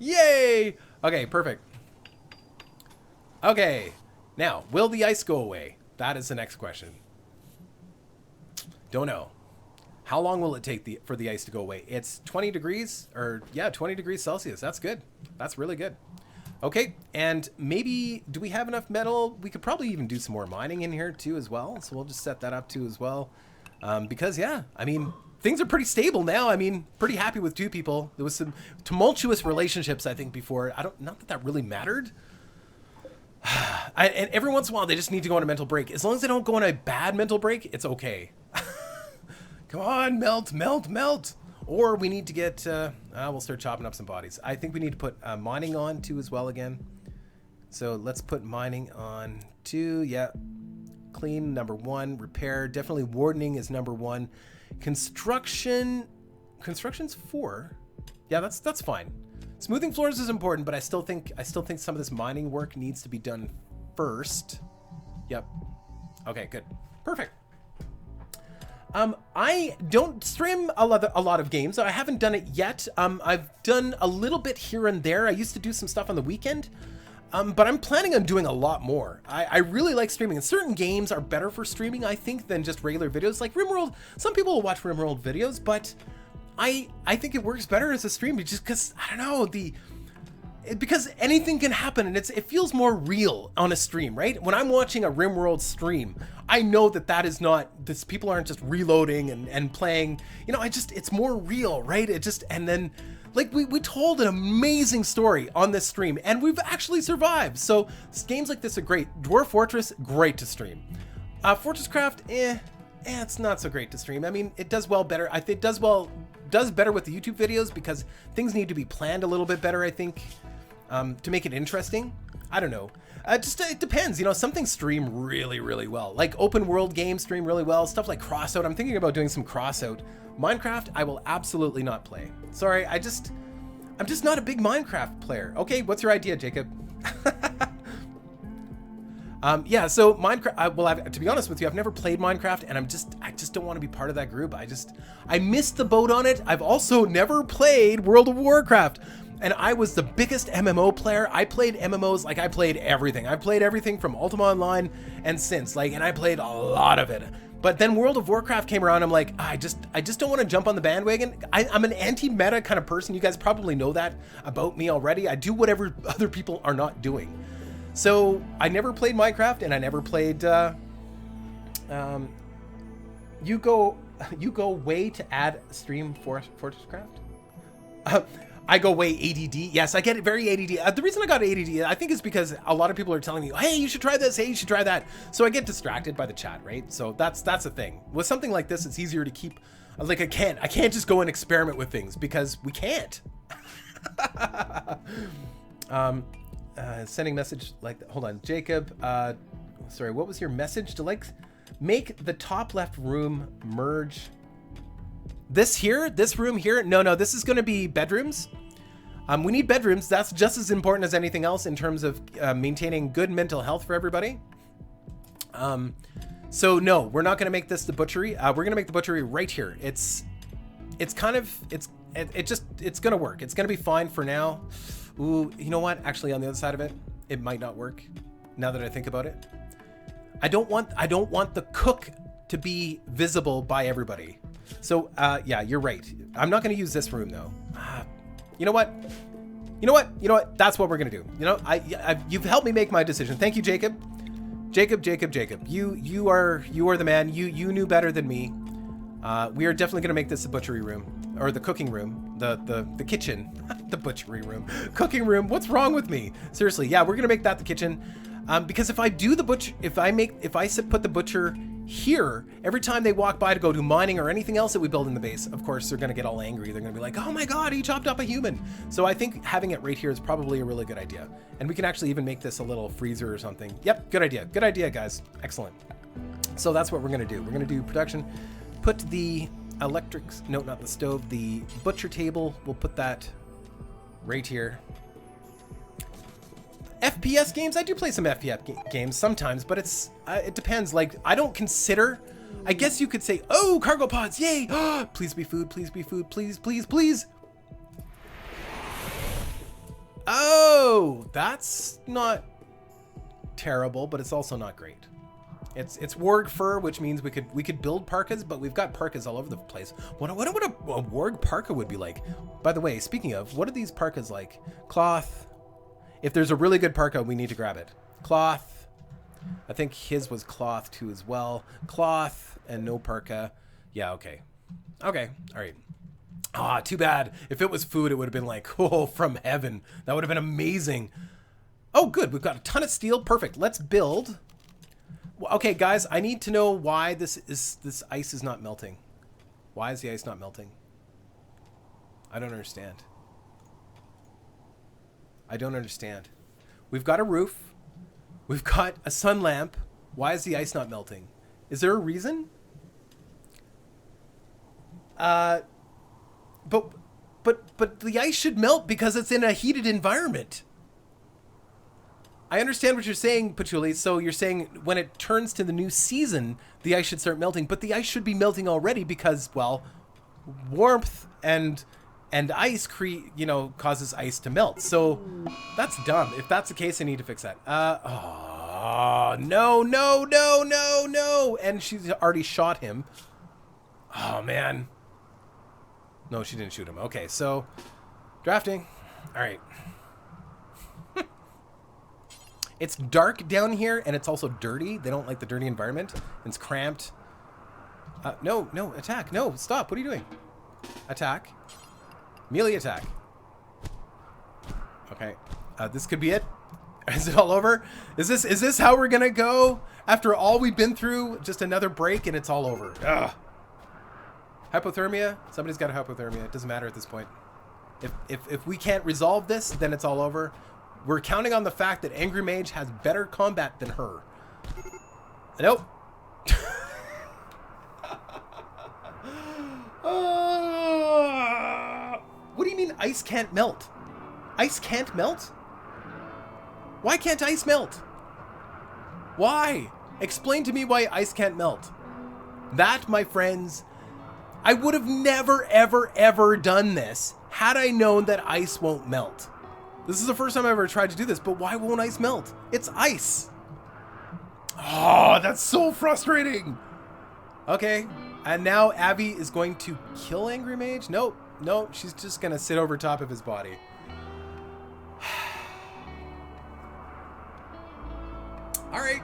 Yay! Okay, perfect. Okay. Now, will the ice go away? That is the next question. Don't know. How long will it take for the ice to go away? It's 20 degrees, or yeah, 20 degrees Celsius. That's good. That's really good. Okay, and maybe, do we have enough metal? We could probably even do some more mining in here too as well. So we'll just set that up too as well. Because yeah, I mean, things are pretty stable now. I mean, pretty happy with 2 people. There was some tumultuous relationships, I think, before. Not that really mattered. And every once in a while, they just need to go on a mental break. As long as they don't go on a bad mental break, it's okay. Come on, melt. Or we need to get, we'll start chopping up some bodies. I think we need to put mining on too as well again. So let's put mining on 2. Yeah. Clean, number 1. Repair, definitely wardening is number 1. Construction's 4. Yeah, that's fine. Smoothing floors is important, but I still think some of this mining work needs to be done first. Yep. Okay, good. Perfect. I don't stream a lot of games. I haven't done it yet. I've done a little bit here and there. I used to do some stuff on the weekend. But I'm planning on doing a lot more. I really like streaming, and certain games are better for streaming, I think, than just regular videos. Like Rimworld, some people will watch Rimworld videos, but I think it works better as a stream just because, I don't know, because anything can happen, and it feels more real on a stream, right? When I'm watching a Rimworld stream, I know that is not, people aren't just reloading and playing, it's more real, right? And then, like, we told an amazing story on this stream, and we've actually survived. So games like this are great. Dwarf Fortress, great to stream. Fortress Craft, it's not so great to stream. I mean, it does well better. I think it does better with the YouTube videos because things need to be planned a little bit better, I think, to make it interesting. I don't know. Just it depends. You know, some things stream really, really well. Like open world games stream really well. Stuff like Crossout. I'm thinking about doing some Crossout. Minecraft, I will absolutely not play. Sorry, I'm just not a big Minecraft player. Okay, what's your idea, Jacob? Yeah, so Minecraft, to be honest with you, I've never played Minecraft, and I just don't want to be part of that group. I missed the boat on it. I've also never played World of Warcraft, and I was the biggest MMO player. I played MMOs like I played everything. I played everything from Ultima Online and since, and I played a lot of it. But then World of Warcraft came around. I'm like, I just don't want to jump on the bandwagon. I'm an anti-meta kind of person. You guys probably know that about me already. I do whatever other people are not doing. So I never played Minecraft, and I never played. You go way to add stream Fortresscraft. I go way ADD. Yes, I get it very ADD. The reason I got ADD, I think, is because a lot of people are telling me, hey, you should try this. Hey, you should try that. So I get distracted by the chat, right? So that's a thing. With something like this, it's easier to keep. Like I can't just go and experiment with things because we can't. Sending message like that. Hold on, Jacob. Sorry, what was your message? To make the top left room merge. This room here? No, this is going to be bedrooms. We need bedrooms. That's just as important as anything else in terms of maintaining good mental health for everybody. So no, we're not going to make this the butchery. We're going to make the butchery right here. It's going to work. It's going to be fine for now. Ooh, you know what? Actually, on the other side of it, it might not work. Now that I think about it, I don't want the cook to be visible by everybody. So, yeah, you're right. I'm not going to use this room though. You know what? That's what we're going to do. You know, you've helped me make my decision. Thank you, Jacob. Jacob. You are the man. You knew better than me. We are definitely going to make this the butchery room, or the cooking room, the kitchen, the butchery room, cooking room. What's wrong with me? Seriously. Yeah, we're going to make that the kitchen. Because if I do the butcher, if I put the butcher here, every time they walk by to go do mining or anything else that we build in the base, of course, they're going to get all angry. They're going to be like, oh my God, he chopped up a human. So I think having it right here is probably a really good idea. And we can actually even make this a little freezer or something. Yep. Good idea. Good idea, guys. Excellent. So that's what we're going to do. We're going to do production, put the electrics, no, not the stove, the butcher table. We'll put that right here. FPS games, I do play some FPS games sometimes, but it depends. Like, I don't consider, I guess you could say, oh, cargo pods, yay! Please be food, please be food, please, please, please. Oh, that's not terrible, but it's also not great. It's warg fur, which means we could build parkas, but we've got parkas all over the place. What a warg parka would be like. By the way, speaking of, what are these parkas like? Cloth. If there's a really good parka, we need to grab it. Cloth. I think his was cloth too as well. Cloth and no parka. Yeah, okay. Okay, all right. Ah, too bad. If it was food, it would have been like, oh, from heaven. That would have been amazing. Oh, good. We've got a ton of steel. Perfect. Let's build. Okay, guys, I need to know why this ice is not melting. Why is the ice not melting? I don't understand. I don't understand. We've got a roof. We've got a sun lamp. Why is the ice not melting? Is there a reason? But the ice should melt because it's in a heated environment. I understand what you're saying, Patchouli. So you're saying when it turns to the new season, the ice should start melting, but the ice should be melting already because, well, warmth and ice causes ice to melt. So that's dumb. If that's the case, I need to fix that. Oh, no. And she's already shot him. Oh, man. No, she didn't shoot him. Okay, so drafting. All right. It's dark down here, and it's also dirty. They don't like the dirty environment. It's cramped. No, attack. No, stop. What are you doing? Attack. Melee attack. Okay. This could be it. Is it all over? Is this how we're gonna go? After all we've been through, just another break and it's all over. Ugh. Hypothermia? Somebody's got a hypothermia. It doesn't matter at this point. If we can't resolve this, then it's all over. we're counting on the fact that Angry Mage has better combat than her. Nope. What do you mean ice can't melt? Ice can't melt? Why can't ice melt? Why? Explain to me why ice can't melt. That, my friends, I would have never, ever, ever done this had I known that ice won't melt. This is the first time I've ever tried to do this, but why won't ice melt? It's ice. Oh, that's so frustrating. Okay, and now Abby is going to kill Angry Mage? Nope, nope, she's just gonna sit over top of his body. All right.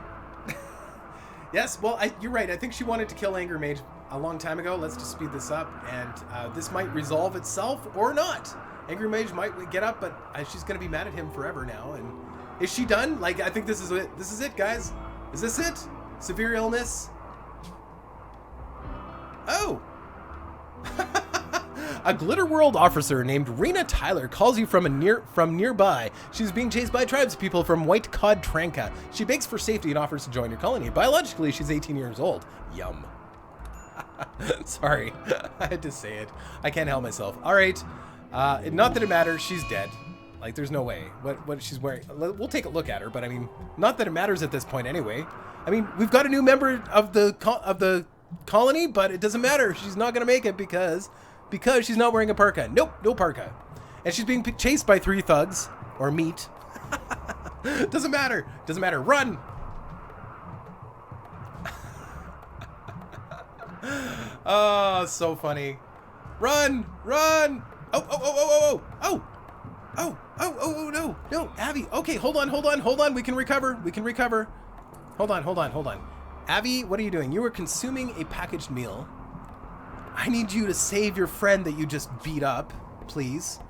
Yes, well, you're right. I think she wanted to kill Angry Mage a long time ago. Let's just speed this up, and this might resolve itself or not. Angry Mage might get up, but she's going to be mad at him forever now. And is she done? Like, I think this is it. This is it, guys. Is this it? Severe illness? Oh. A Glitter World officer named Rena Tyler calls you from nearby. She's being chased by tribespeople from White Cod Tranca. She begs for safety and offers to join your colony. Biologically, she's 18 years old. Yum. Sorry, I had to say it. I can't help myself. All right. Not that it matters. She's dead. Like, there's no way. What she's wearing. We'll take a look at her, but I mean, not that it matters at this point anyway. I mean, we've got a new member of the colony, but it doesn't matter. She's not gonna make it because she's not wearing a parka. Nope, no parka. And she's being chased by 3 thugs or meat. Doesn't matter. Doesn't matter. Run. Oh, so funny. Run, run. Oh, no, Abby. Okay, hold on. We can recover. Hold on. Abby, what are you doing? You were consuming a packaged meal. I need you to save your friend that you just beat up, please.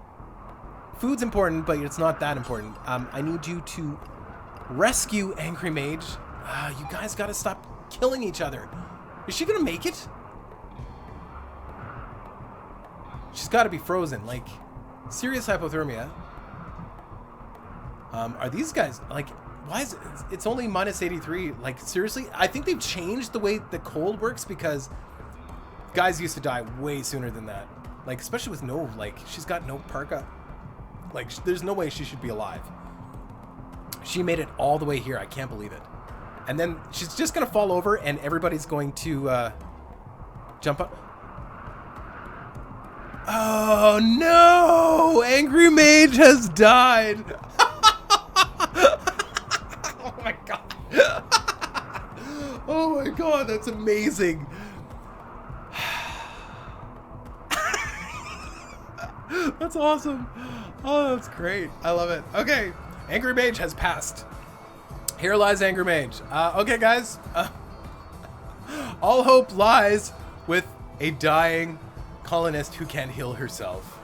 Food's important, but it's not that important. I need you to rescue Angry Mage. You guys gotta stop killing each other. Is she gonna make it? She's gotta be frozen, like, serious hypothermia. Are these guys, like, why is it, it's only minus 83, like, seriously? I think they've changed the way the cold works because guys used to die way sooner than that. Like, especially with no, like, she's got no parka. Like, there's no way she should be alive. She made it all the way here. I can't believe it. And then she's just going to fall over and everybody's going to jump up. Oh, no! Angry Mage has died. Oh, my God. Oh, my God. That's amazing. That's awesome. Oh, that's great. I love it. Okay. Angry Mage has passed. Here lies Angry Mage. Okay, guys. All hope lies with a dying colonist who can't heal herself.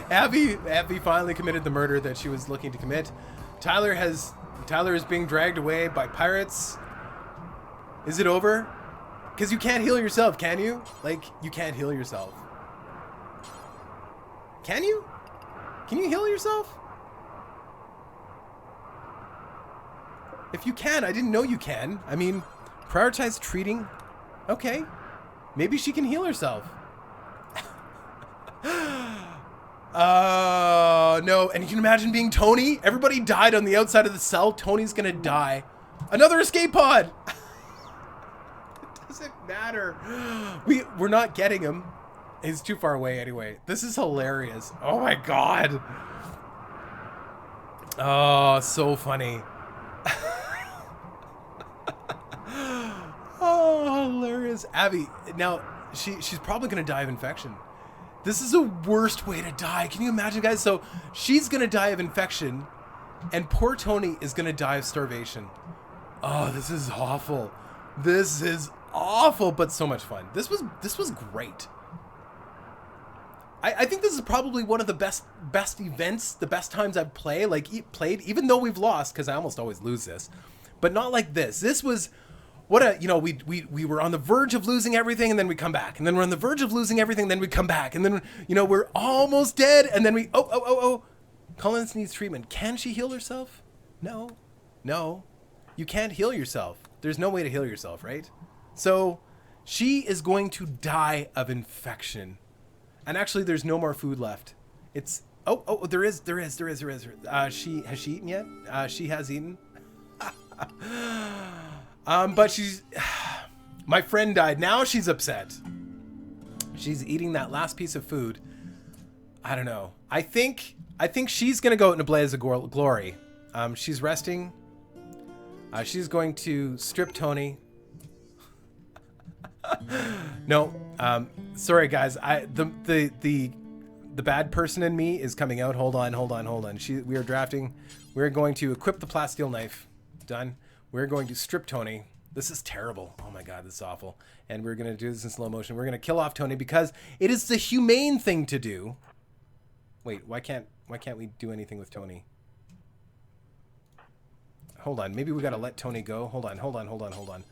Abby finally committed the murder that she was looking to commit. Tyler is being dragged away by pirates. Is it over? Because you can't heal yourself, can you? Like, you can't heal yourself. Can you? Can you heal yourself? If you can, I didn't know you can. I mean, prioritize treating. Okay. Maybe she can heal herself. Oh, no. And you can imagine being Tony. Everybody died on the outside of the cell. Tony's gonna die. Another escape pod. It doesn't matter. We're not getting him. He's too far away anyway. This is hilarious. Oh my God. Oh, so funny. Oh, hilarious. Abby, now she's probably gonna die of infection. This is the worst way to die. Can you imagine, guys? So she's gonna die of infection and poor Tony is gonna die of starvation. Oh, this is awful. This is awful, but so much fun. This was great. I think this is probably one of the best events, the best times I've played, even though we've lost, because I almost always lose this, but not like this. This was what a, you know, we were on the verge of losing everything, and then we come back, and then we're on the verge of losing everything, then we come back, and then, you know, we're almost dead, and then we, Colonists needs treatment. Can she heal herself? No. No. You can't heal yourself. There's no way to heal yourself, right? So she is going to die of infection. And actually, there's no more food left. It's... Oh, there is. Has she eaten yet? She has eaten. But she's... My friend died. Now she's upset. She's eating that last piece of food. I don't know. I think she's going to go out in a blaze of glory. She's resting. She's going to strip Tony. No. Sorry, guys. The bad person in me is coming out. Hold on. We are drafting. We're going to equip the plasteel knife. Done. We're going to strip Tony. This is terrible. Oh my God, this is awful. And we're going to do this in slow motion. We're going to kill off Tony because it is the humane thing to do. Wait, why can't we do anything with Tony? Hold on. Maybe we got to let Tony go. Hold on.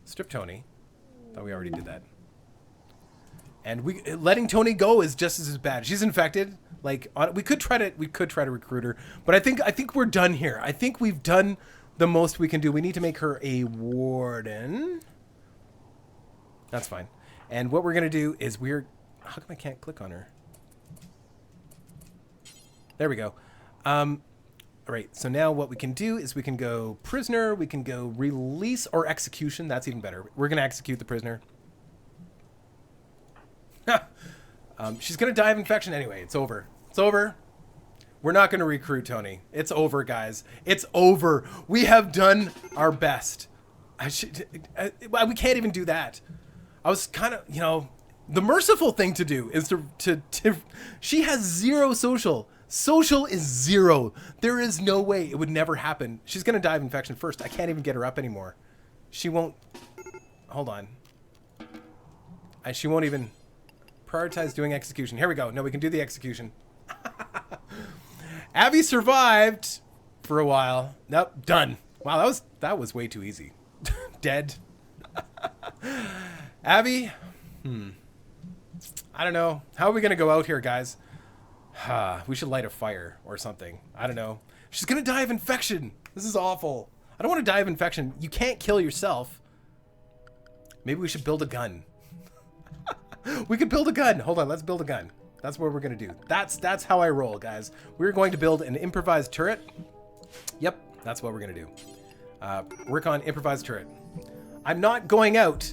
Strip Tony. Thought we already did that. And letting Tony go is just as bad. She's infected. Like we could try to recruit her, but I think we're done here. I think we've done the most we can do. We need to make her a warden. That's fine. And what we're gonna do is how come I can't click on her? There we go. All right. So now what we can do is we can go prisoner. We can go release or execution. That's even better. We're gonna execute the prisoner. She's gonna die of infection anyway. It's over. We're not gonna recruit Tony. It's over, guys. It's over. We have done our best. We can't even do that. I was kind of, the merciful thing to do is to she has zero social. Social is zero. There is no way. It would never happen. She's gonna die of infection first. I can't even get her up anymore. She won't. Hold on. She won't even prioritize doing execution. Here we go. No, we can do the execution. Abby survived for a while. Nope, done. Wow, that was way too easy. Dead. Abby, I don't know. How are we gonna go out here, guys? We should light a fire or something. I don't know. She's gonna die of infection. This is awful. I don't want to die of infection. You can't kill yourself. Maybe we should build a gun. We could build a gun. Hold on, let's build a gun. That's what we're gonna do. That's how I roll, guys. We're going to build an improvised turret. Yep, that's what we're gonna do. Work on improvised turret. I'm not going out.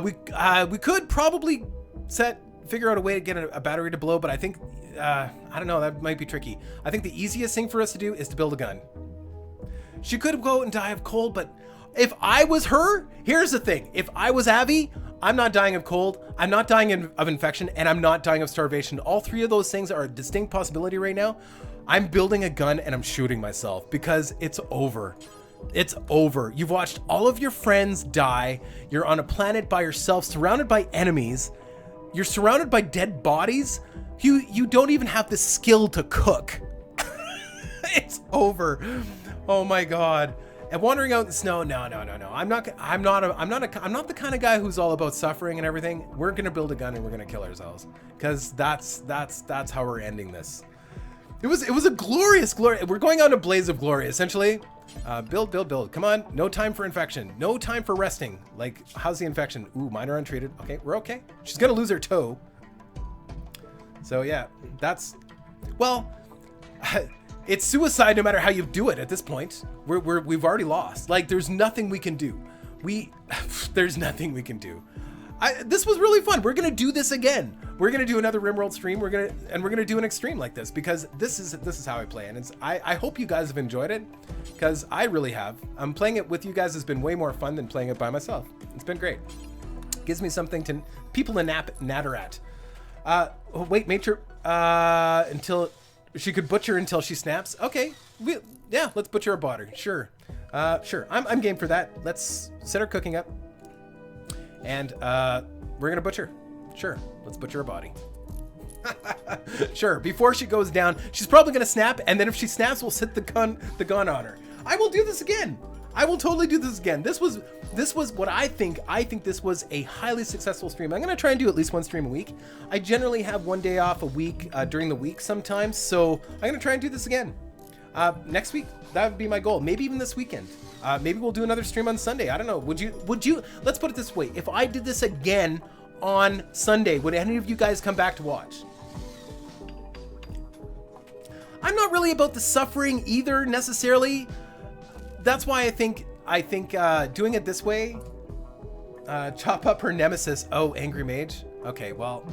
We could probably figure out a way to get a battery to blow, but I think I don't know. That might be tricky. I think the easiest thing for us to do is to build a gun. She could go out and die of cold, but if I was her, here's the thing. If I was Abby, I'm not dying of cold, I'm not dying of infection, and I'm not dying of starvation. All three of those things are a distinct possibility right now. I'm building a gun and I'm shooting myself because it's over. It's over. You've watched all of your friends die. You're on a planet by yourself, surrounded by enemies. You're surrounded by dead bodies. You don't even have the skill to cook. It's over. Oh my God. And wandering out in the snow, no. I'm not the kind of guy who's all about suffering and everything. We're gonna build a gun and we're gonna kill ourselves, because that's how we're ending this. It was a glorious glory. We're going on a blaze of glory, essentially. Build. Come on. No time for infection. No time for resting. Like, how's the infection? Ooh, mine are untreated. Okay, we're okay. She's gonna lose her toe. So yeah, well. It's suicide no matter how you do it at this point. We've already lost. Like, there's nothing we can do. There's nothing we can do. This was really fun. We're gonna do this again. We're gonna do another Rimworld stream. We're gonna do an extreme like this, because this is how I play, and I hope you guys have enjoyed it, because I really have. Playing it with you guys has been way more fun than playing it by myself. It's been great. Gives me something to people to natter at. Wait, made sure until. She could butcher until she snaps. Okay, yeah, let's butcher a body. Sure, sure. I'm game for that. Let's set her cooking up, and we're gonna butcher. Sure, let's butcher a body. Sure. Before she goes down, she's probably gonna snap, and then if she snaps, we'll set the gun on her. I will do this again. I will totally do this again. This was what I think. I think this was a highly successful stream. I'm going to try and do at least one stream a week. I generally have one day off a week during the week sometimes. So I'm going to try and do this again. Next week, that would be my goal. Maybe even this weekend. Maybe we'll do another stream on Sunday. I don't know. Would you, let's put it this way. If I did this again on Sunday, would any of you guys come back to watch? I'm not really about the suffering either necessarily. That's why I think doing it this way, chop up her nemesis. Oh, angry mage. Okay, well,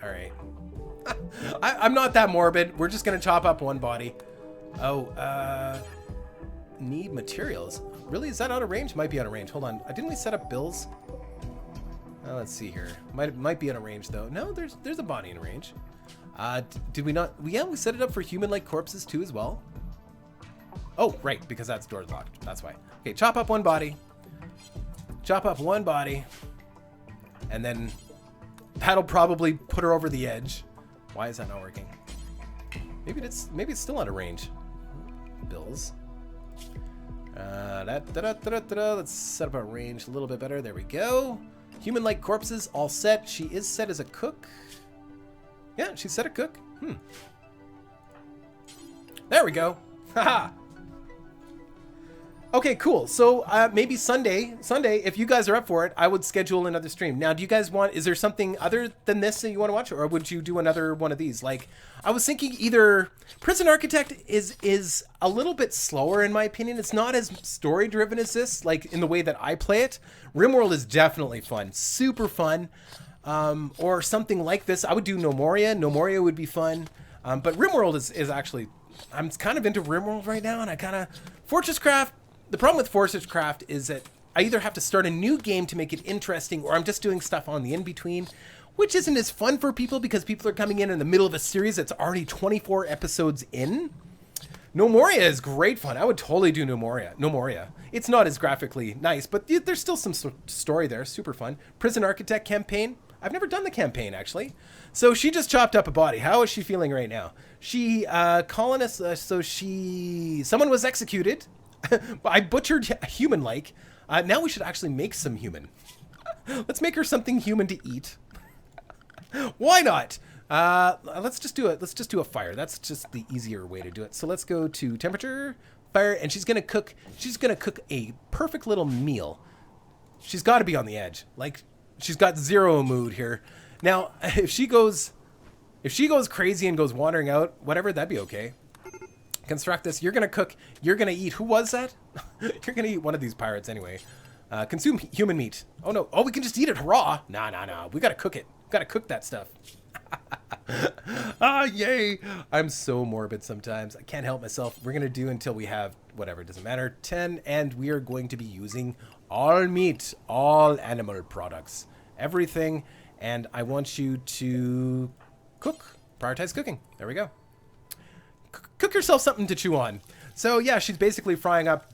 all right. I'm not that morbid. We're just gonna chop up one body. Oh, need materials. Really, is that out of range? Might be out of range. Hold on. Didn't we set up bills? Let's see here. Might be out of range though. No, there's a body in range. Did we not? Yeah, we set it up for human-like corpses too as well. Oh, right, because that's doors locked. That's why. Okay, chop up one body. Chop up one body. And then that'll probably put her over the edge. Why is that not working? Maybe it's still out of range. Bills. Let's set up our range a little bit better. There we go. Human-like corpses all set. She is set as a cook. Yeah, she's set a cook. There we go. Haha. Okay, cool. So maybe Sunday, if you guys are up for it, I would schedule another stream. Now, do you guys is there something other than this that you want to watch? Or would you do another one of these? Like, I was thinking either Prison Architect is a little bit slower in my opinion. It's not as story driven as this, like in the way that I play it. Rimworld is definitely fun, super fun. Or something like this. I would do No Moria. No Moria would be fun. But Rimworld is actually, I'm kind of into Rimworld right now, and I kind of, Fortress Craft. The problem with Fortress Craft is that I either have to start a new game to make it interesting, or I'm just doing stuff on the in-between, which isn't as fun for people because people are coming in the middle of a series that's already 24 episodes in. No Moria is great fun. I would totally do No Moria. It's not as graphically nice, but there's still some story there. Super fun. Prison Architect campaign. I've never done the campaign, actually. So she just chopped up a body. How is she feeling right now? She, colonists, someone was executed. I butchered human-like. Now we should actually make some human. Let's make her something human to eat. Why not? Let's just do it. Let's just do a fire. That's just the easier way to do it. So let's go to temperature, fire, and she's gonna cook a perfect little meal. She's got to be on the edge. Like, she's got zero mood here. Now, if she goes crazy and goes wandering out, whatever, that'd be okay. Construct this. You're gonna cook. You're gonna eat. Who was that? You're gonna eat one of these pirates anyway. Consume human meat. Oh no. Oh, we can just eat it raw. Nah. We gotta cook it. Gotta cook that stuff. Yay. I'm so morbid sometimes. I can't help myself. We're gonna do until we have whatever. Doesn't matter. 10, and we are going to be using all meat, all animal products, everything. And I want you to cook. Prioritize cooking. There we go. Cook yourself something to chew on. So yeah, she's basically frying up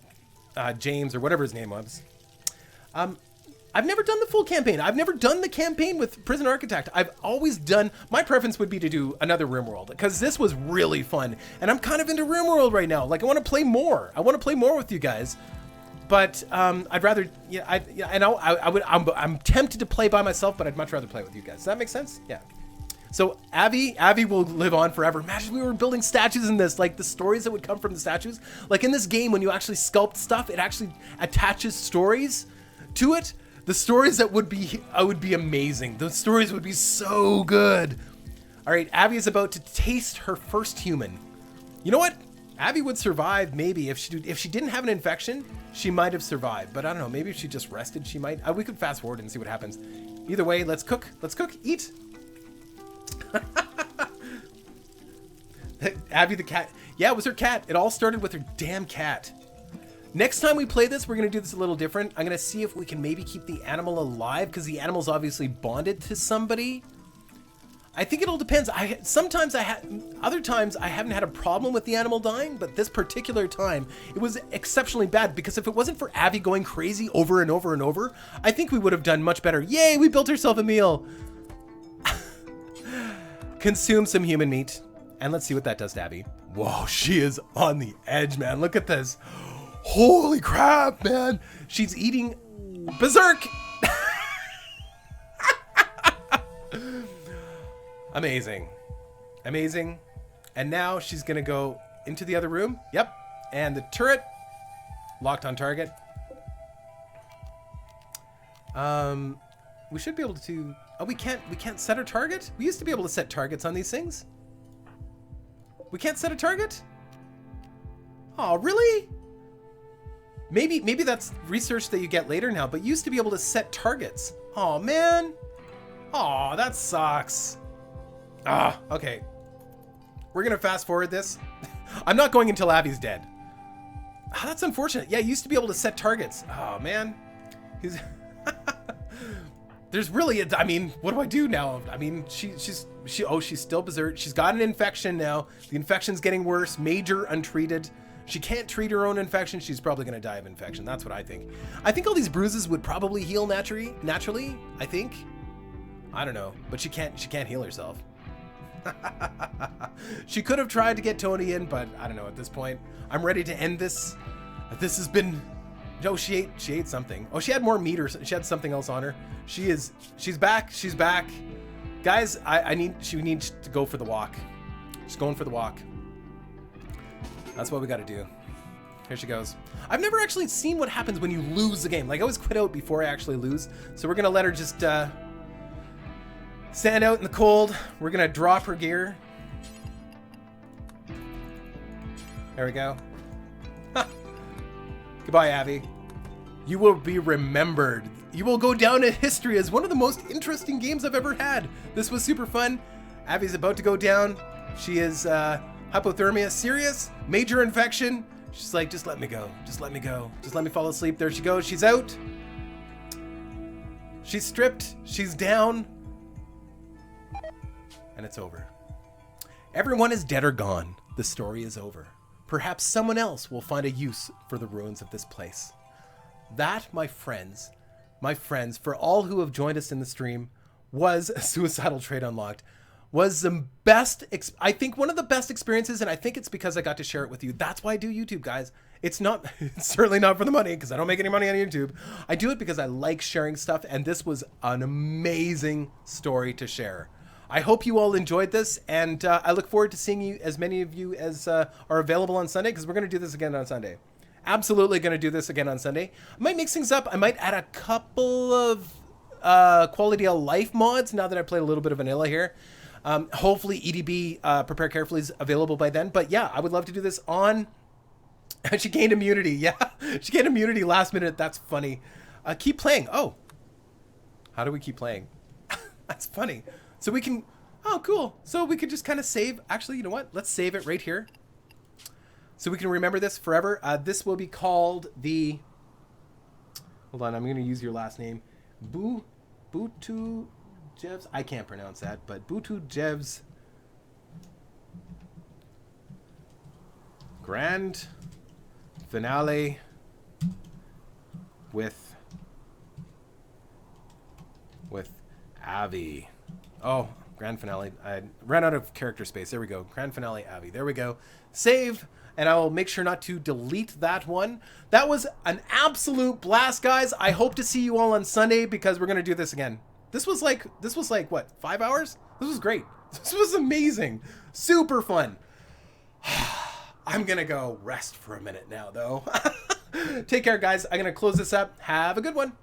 James or whatever his name was. I've never done the full campaign. I've never done the campaign with Prison Architect. I've always done, my preference would be to do another Rimworld because this was really fun. And I'm kind of into Rimworld right now. Like, I want to play more. I want to play more with you guys. But I'd rather, I'm tempted to play by myself, but I'd much rather play with you guys. Does that make sense? Yeah. So Abby will live on forever. Imagine we were building statues in this, like the stories that would come from the statues. Like in this game, when you actually sculpt stuff, it actually attaches stories to it. The stories that would be amazing. Those stories would be so good. All right, Abby is about to taste her first human. You know what? Abby would survive maybe if she didn't have an infection. She might have survived, but I don't know. Maybe if she just rested, she might. We could fast forward and see what happens. Either way, let's cook. Let's cook. Eat. Abby the cat. Yeah, it was her cat. It all started with her damn cat. Next time we play this, we're going to do this a little different. I'm going to see if we can maybe keep the animal alive because the animal's obviously bonded to somebody. I think it all depends. Other times I haven't had a problem with the animal dying, but this particular time it was exceptionally bad because if it wasn't for Abby going crazy over and over and over, I think we would have done much better. Yay, we built ourselves a meal. Consume some human meat. And let's see what that does to Abby. Whoa, she is on the edge, man. Look at this. Holy crap, man. She's eating berserk. Amazing. Amazing. And now she's going to go into the other room. Yep. And the turret locked on target. We should be able to... Oh, we can't set a target? We used to be able to set targets on these things. We can't set a target? Oh, really? Maybe that's research that you get later now, but you used to be able to set targets. Oh, man. Oh, that sucks. Ah, okay. We're going to fast forward this. I'm not going until Abby's dead. Oh, that's unfortunate. Yeah, you used to be able to set targets. Oh, man. There's really I mean, what do I do now? I mean, she's still berserk. She's got an infection now. The infection's getting worse. Major untreated. She can't treat her own infection. She's probably going to die of infection. That's what I think. I think all these bruises would probably heal naturally, I think. I don't know, but she can't heal herself. She could have tried to get Tony in, but I don't know at this point. I'm ready to end this. This has been... No, she ate something. Oh, she had more meat, or she had something else on her. She's back. She's back. Guys, she needs to go for the walk. She's going for the walk. That's what we got to do. Here she goes. I've never actually seen what happens when you lose the game. Like, I always quit out before I actually lose. So we're going to let her just stand out in the cold. We're going to drop her gear. There we go. Goodbye, Abby. You will be remembered. You will go down in history as one of the most interesting games I've ever had. This was super fun. Abby's about to go down. She is hypothermia, serious, major infection. She's like, just let me go. Just let me go. Just let me fall asleep. There she goes. She's out. She's stripped. She's down. And it's over. Everyone is dead or gone. The story is over. Perhaps someone else will find a use for the ruins of this place. That, my friends, for all who have joined us in the stream, was a Suicidal Trade Unlocked. Was the best, I think one of the best experiences, and I think it's because I got to share it with you. That's why I do YouTube, guys. It's certainly not for the money, because I don't make any money on YouTube. I do it because I like sharing stuff, and this was an amazing story to share. I hope you all enjoyed this, and I look forward to seeing you, as many of you as are available on Sunday, because we're going to do this again on Sunday. Absolutely going to do this again on Sunday. I might mix things up. I might add a couple of quality of life mods now that I played a little bit of vanilla here. Hopefully EDB Prepare Carefully is available by then. But yeah, I would love to do this on... She gained immunity. Yeah, she gained immunity last minute. That's funny. Keep playing. Oh. How do we keep playing? That's funny. So we can... Oh, cool. So we could just kind of save... Actually, you know what? Let's save it right here. So we can remember this forever. This will be called the... Hold on, I'm going to use your last name. Butu Jevs. I can't pronounce that, but Butu Jevs Grand Finale with Avi. Oh, Grand Finale. I ran out of character space. There we go. Grand Finale Avi. There we go. Save. And I will make sure not to delete that one. That was an absolute blast, guys. I hope to see you all on Sunday because we're going to do this again. This was like, what, 5 hours? This was great. This was amazing. Super fun. I'm going to go rest for a minute now, though. Take care, guys. I'm going to close this up. Have a good one.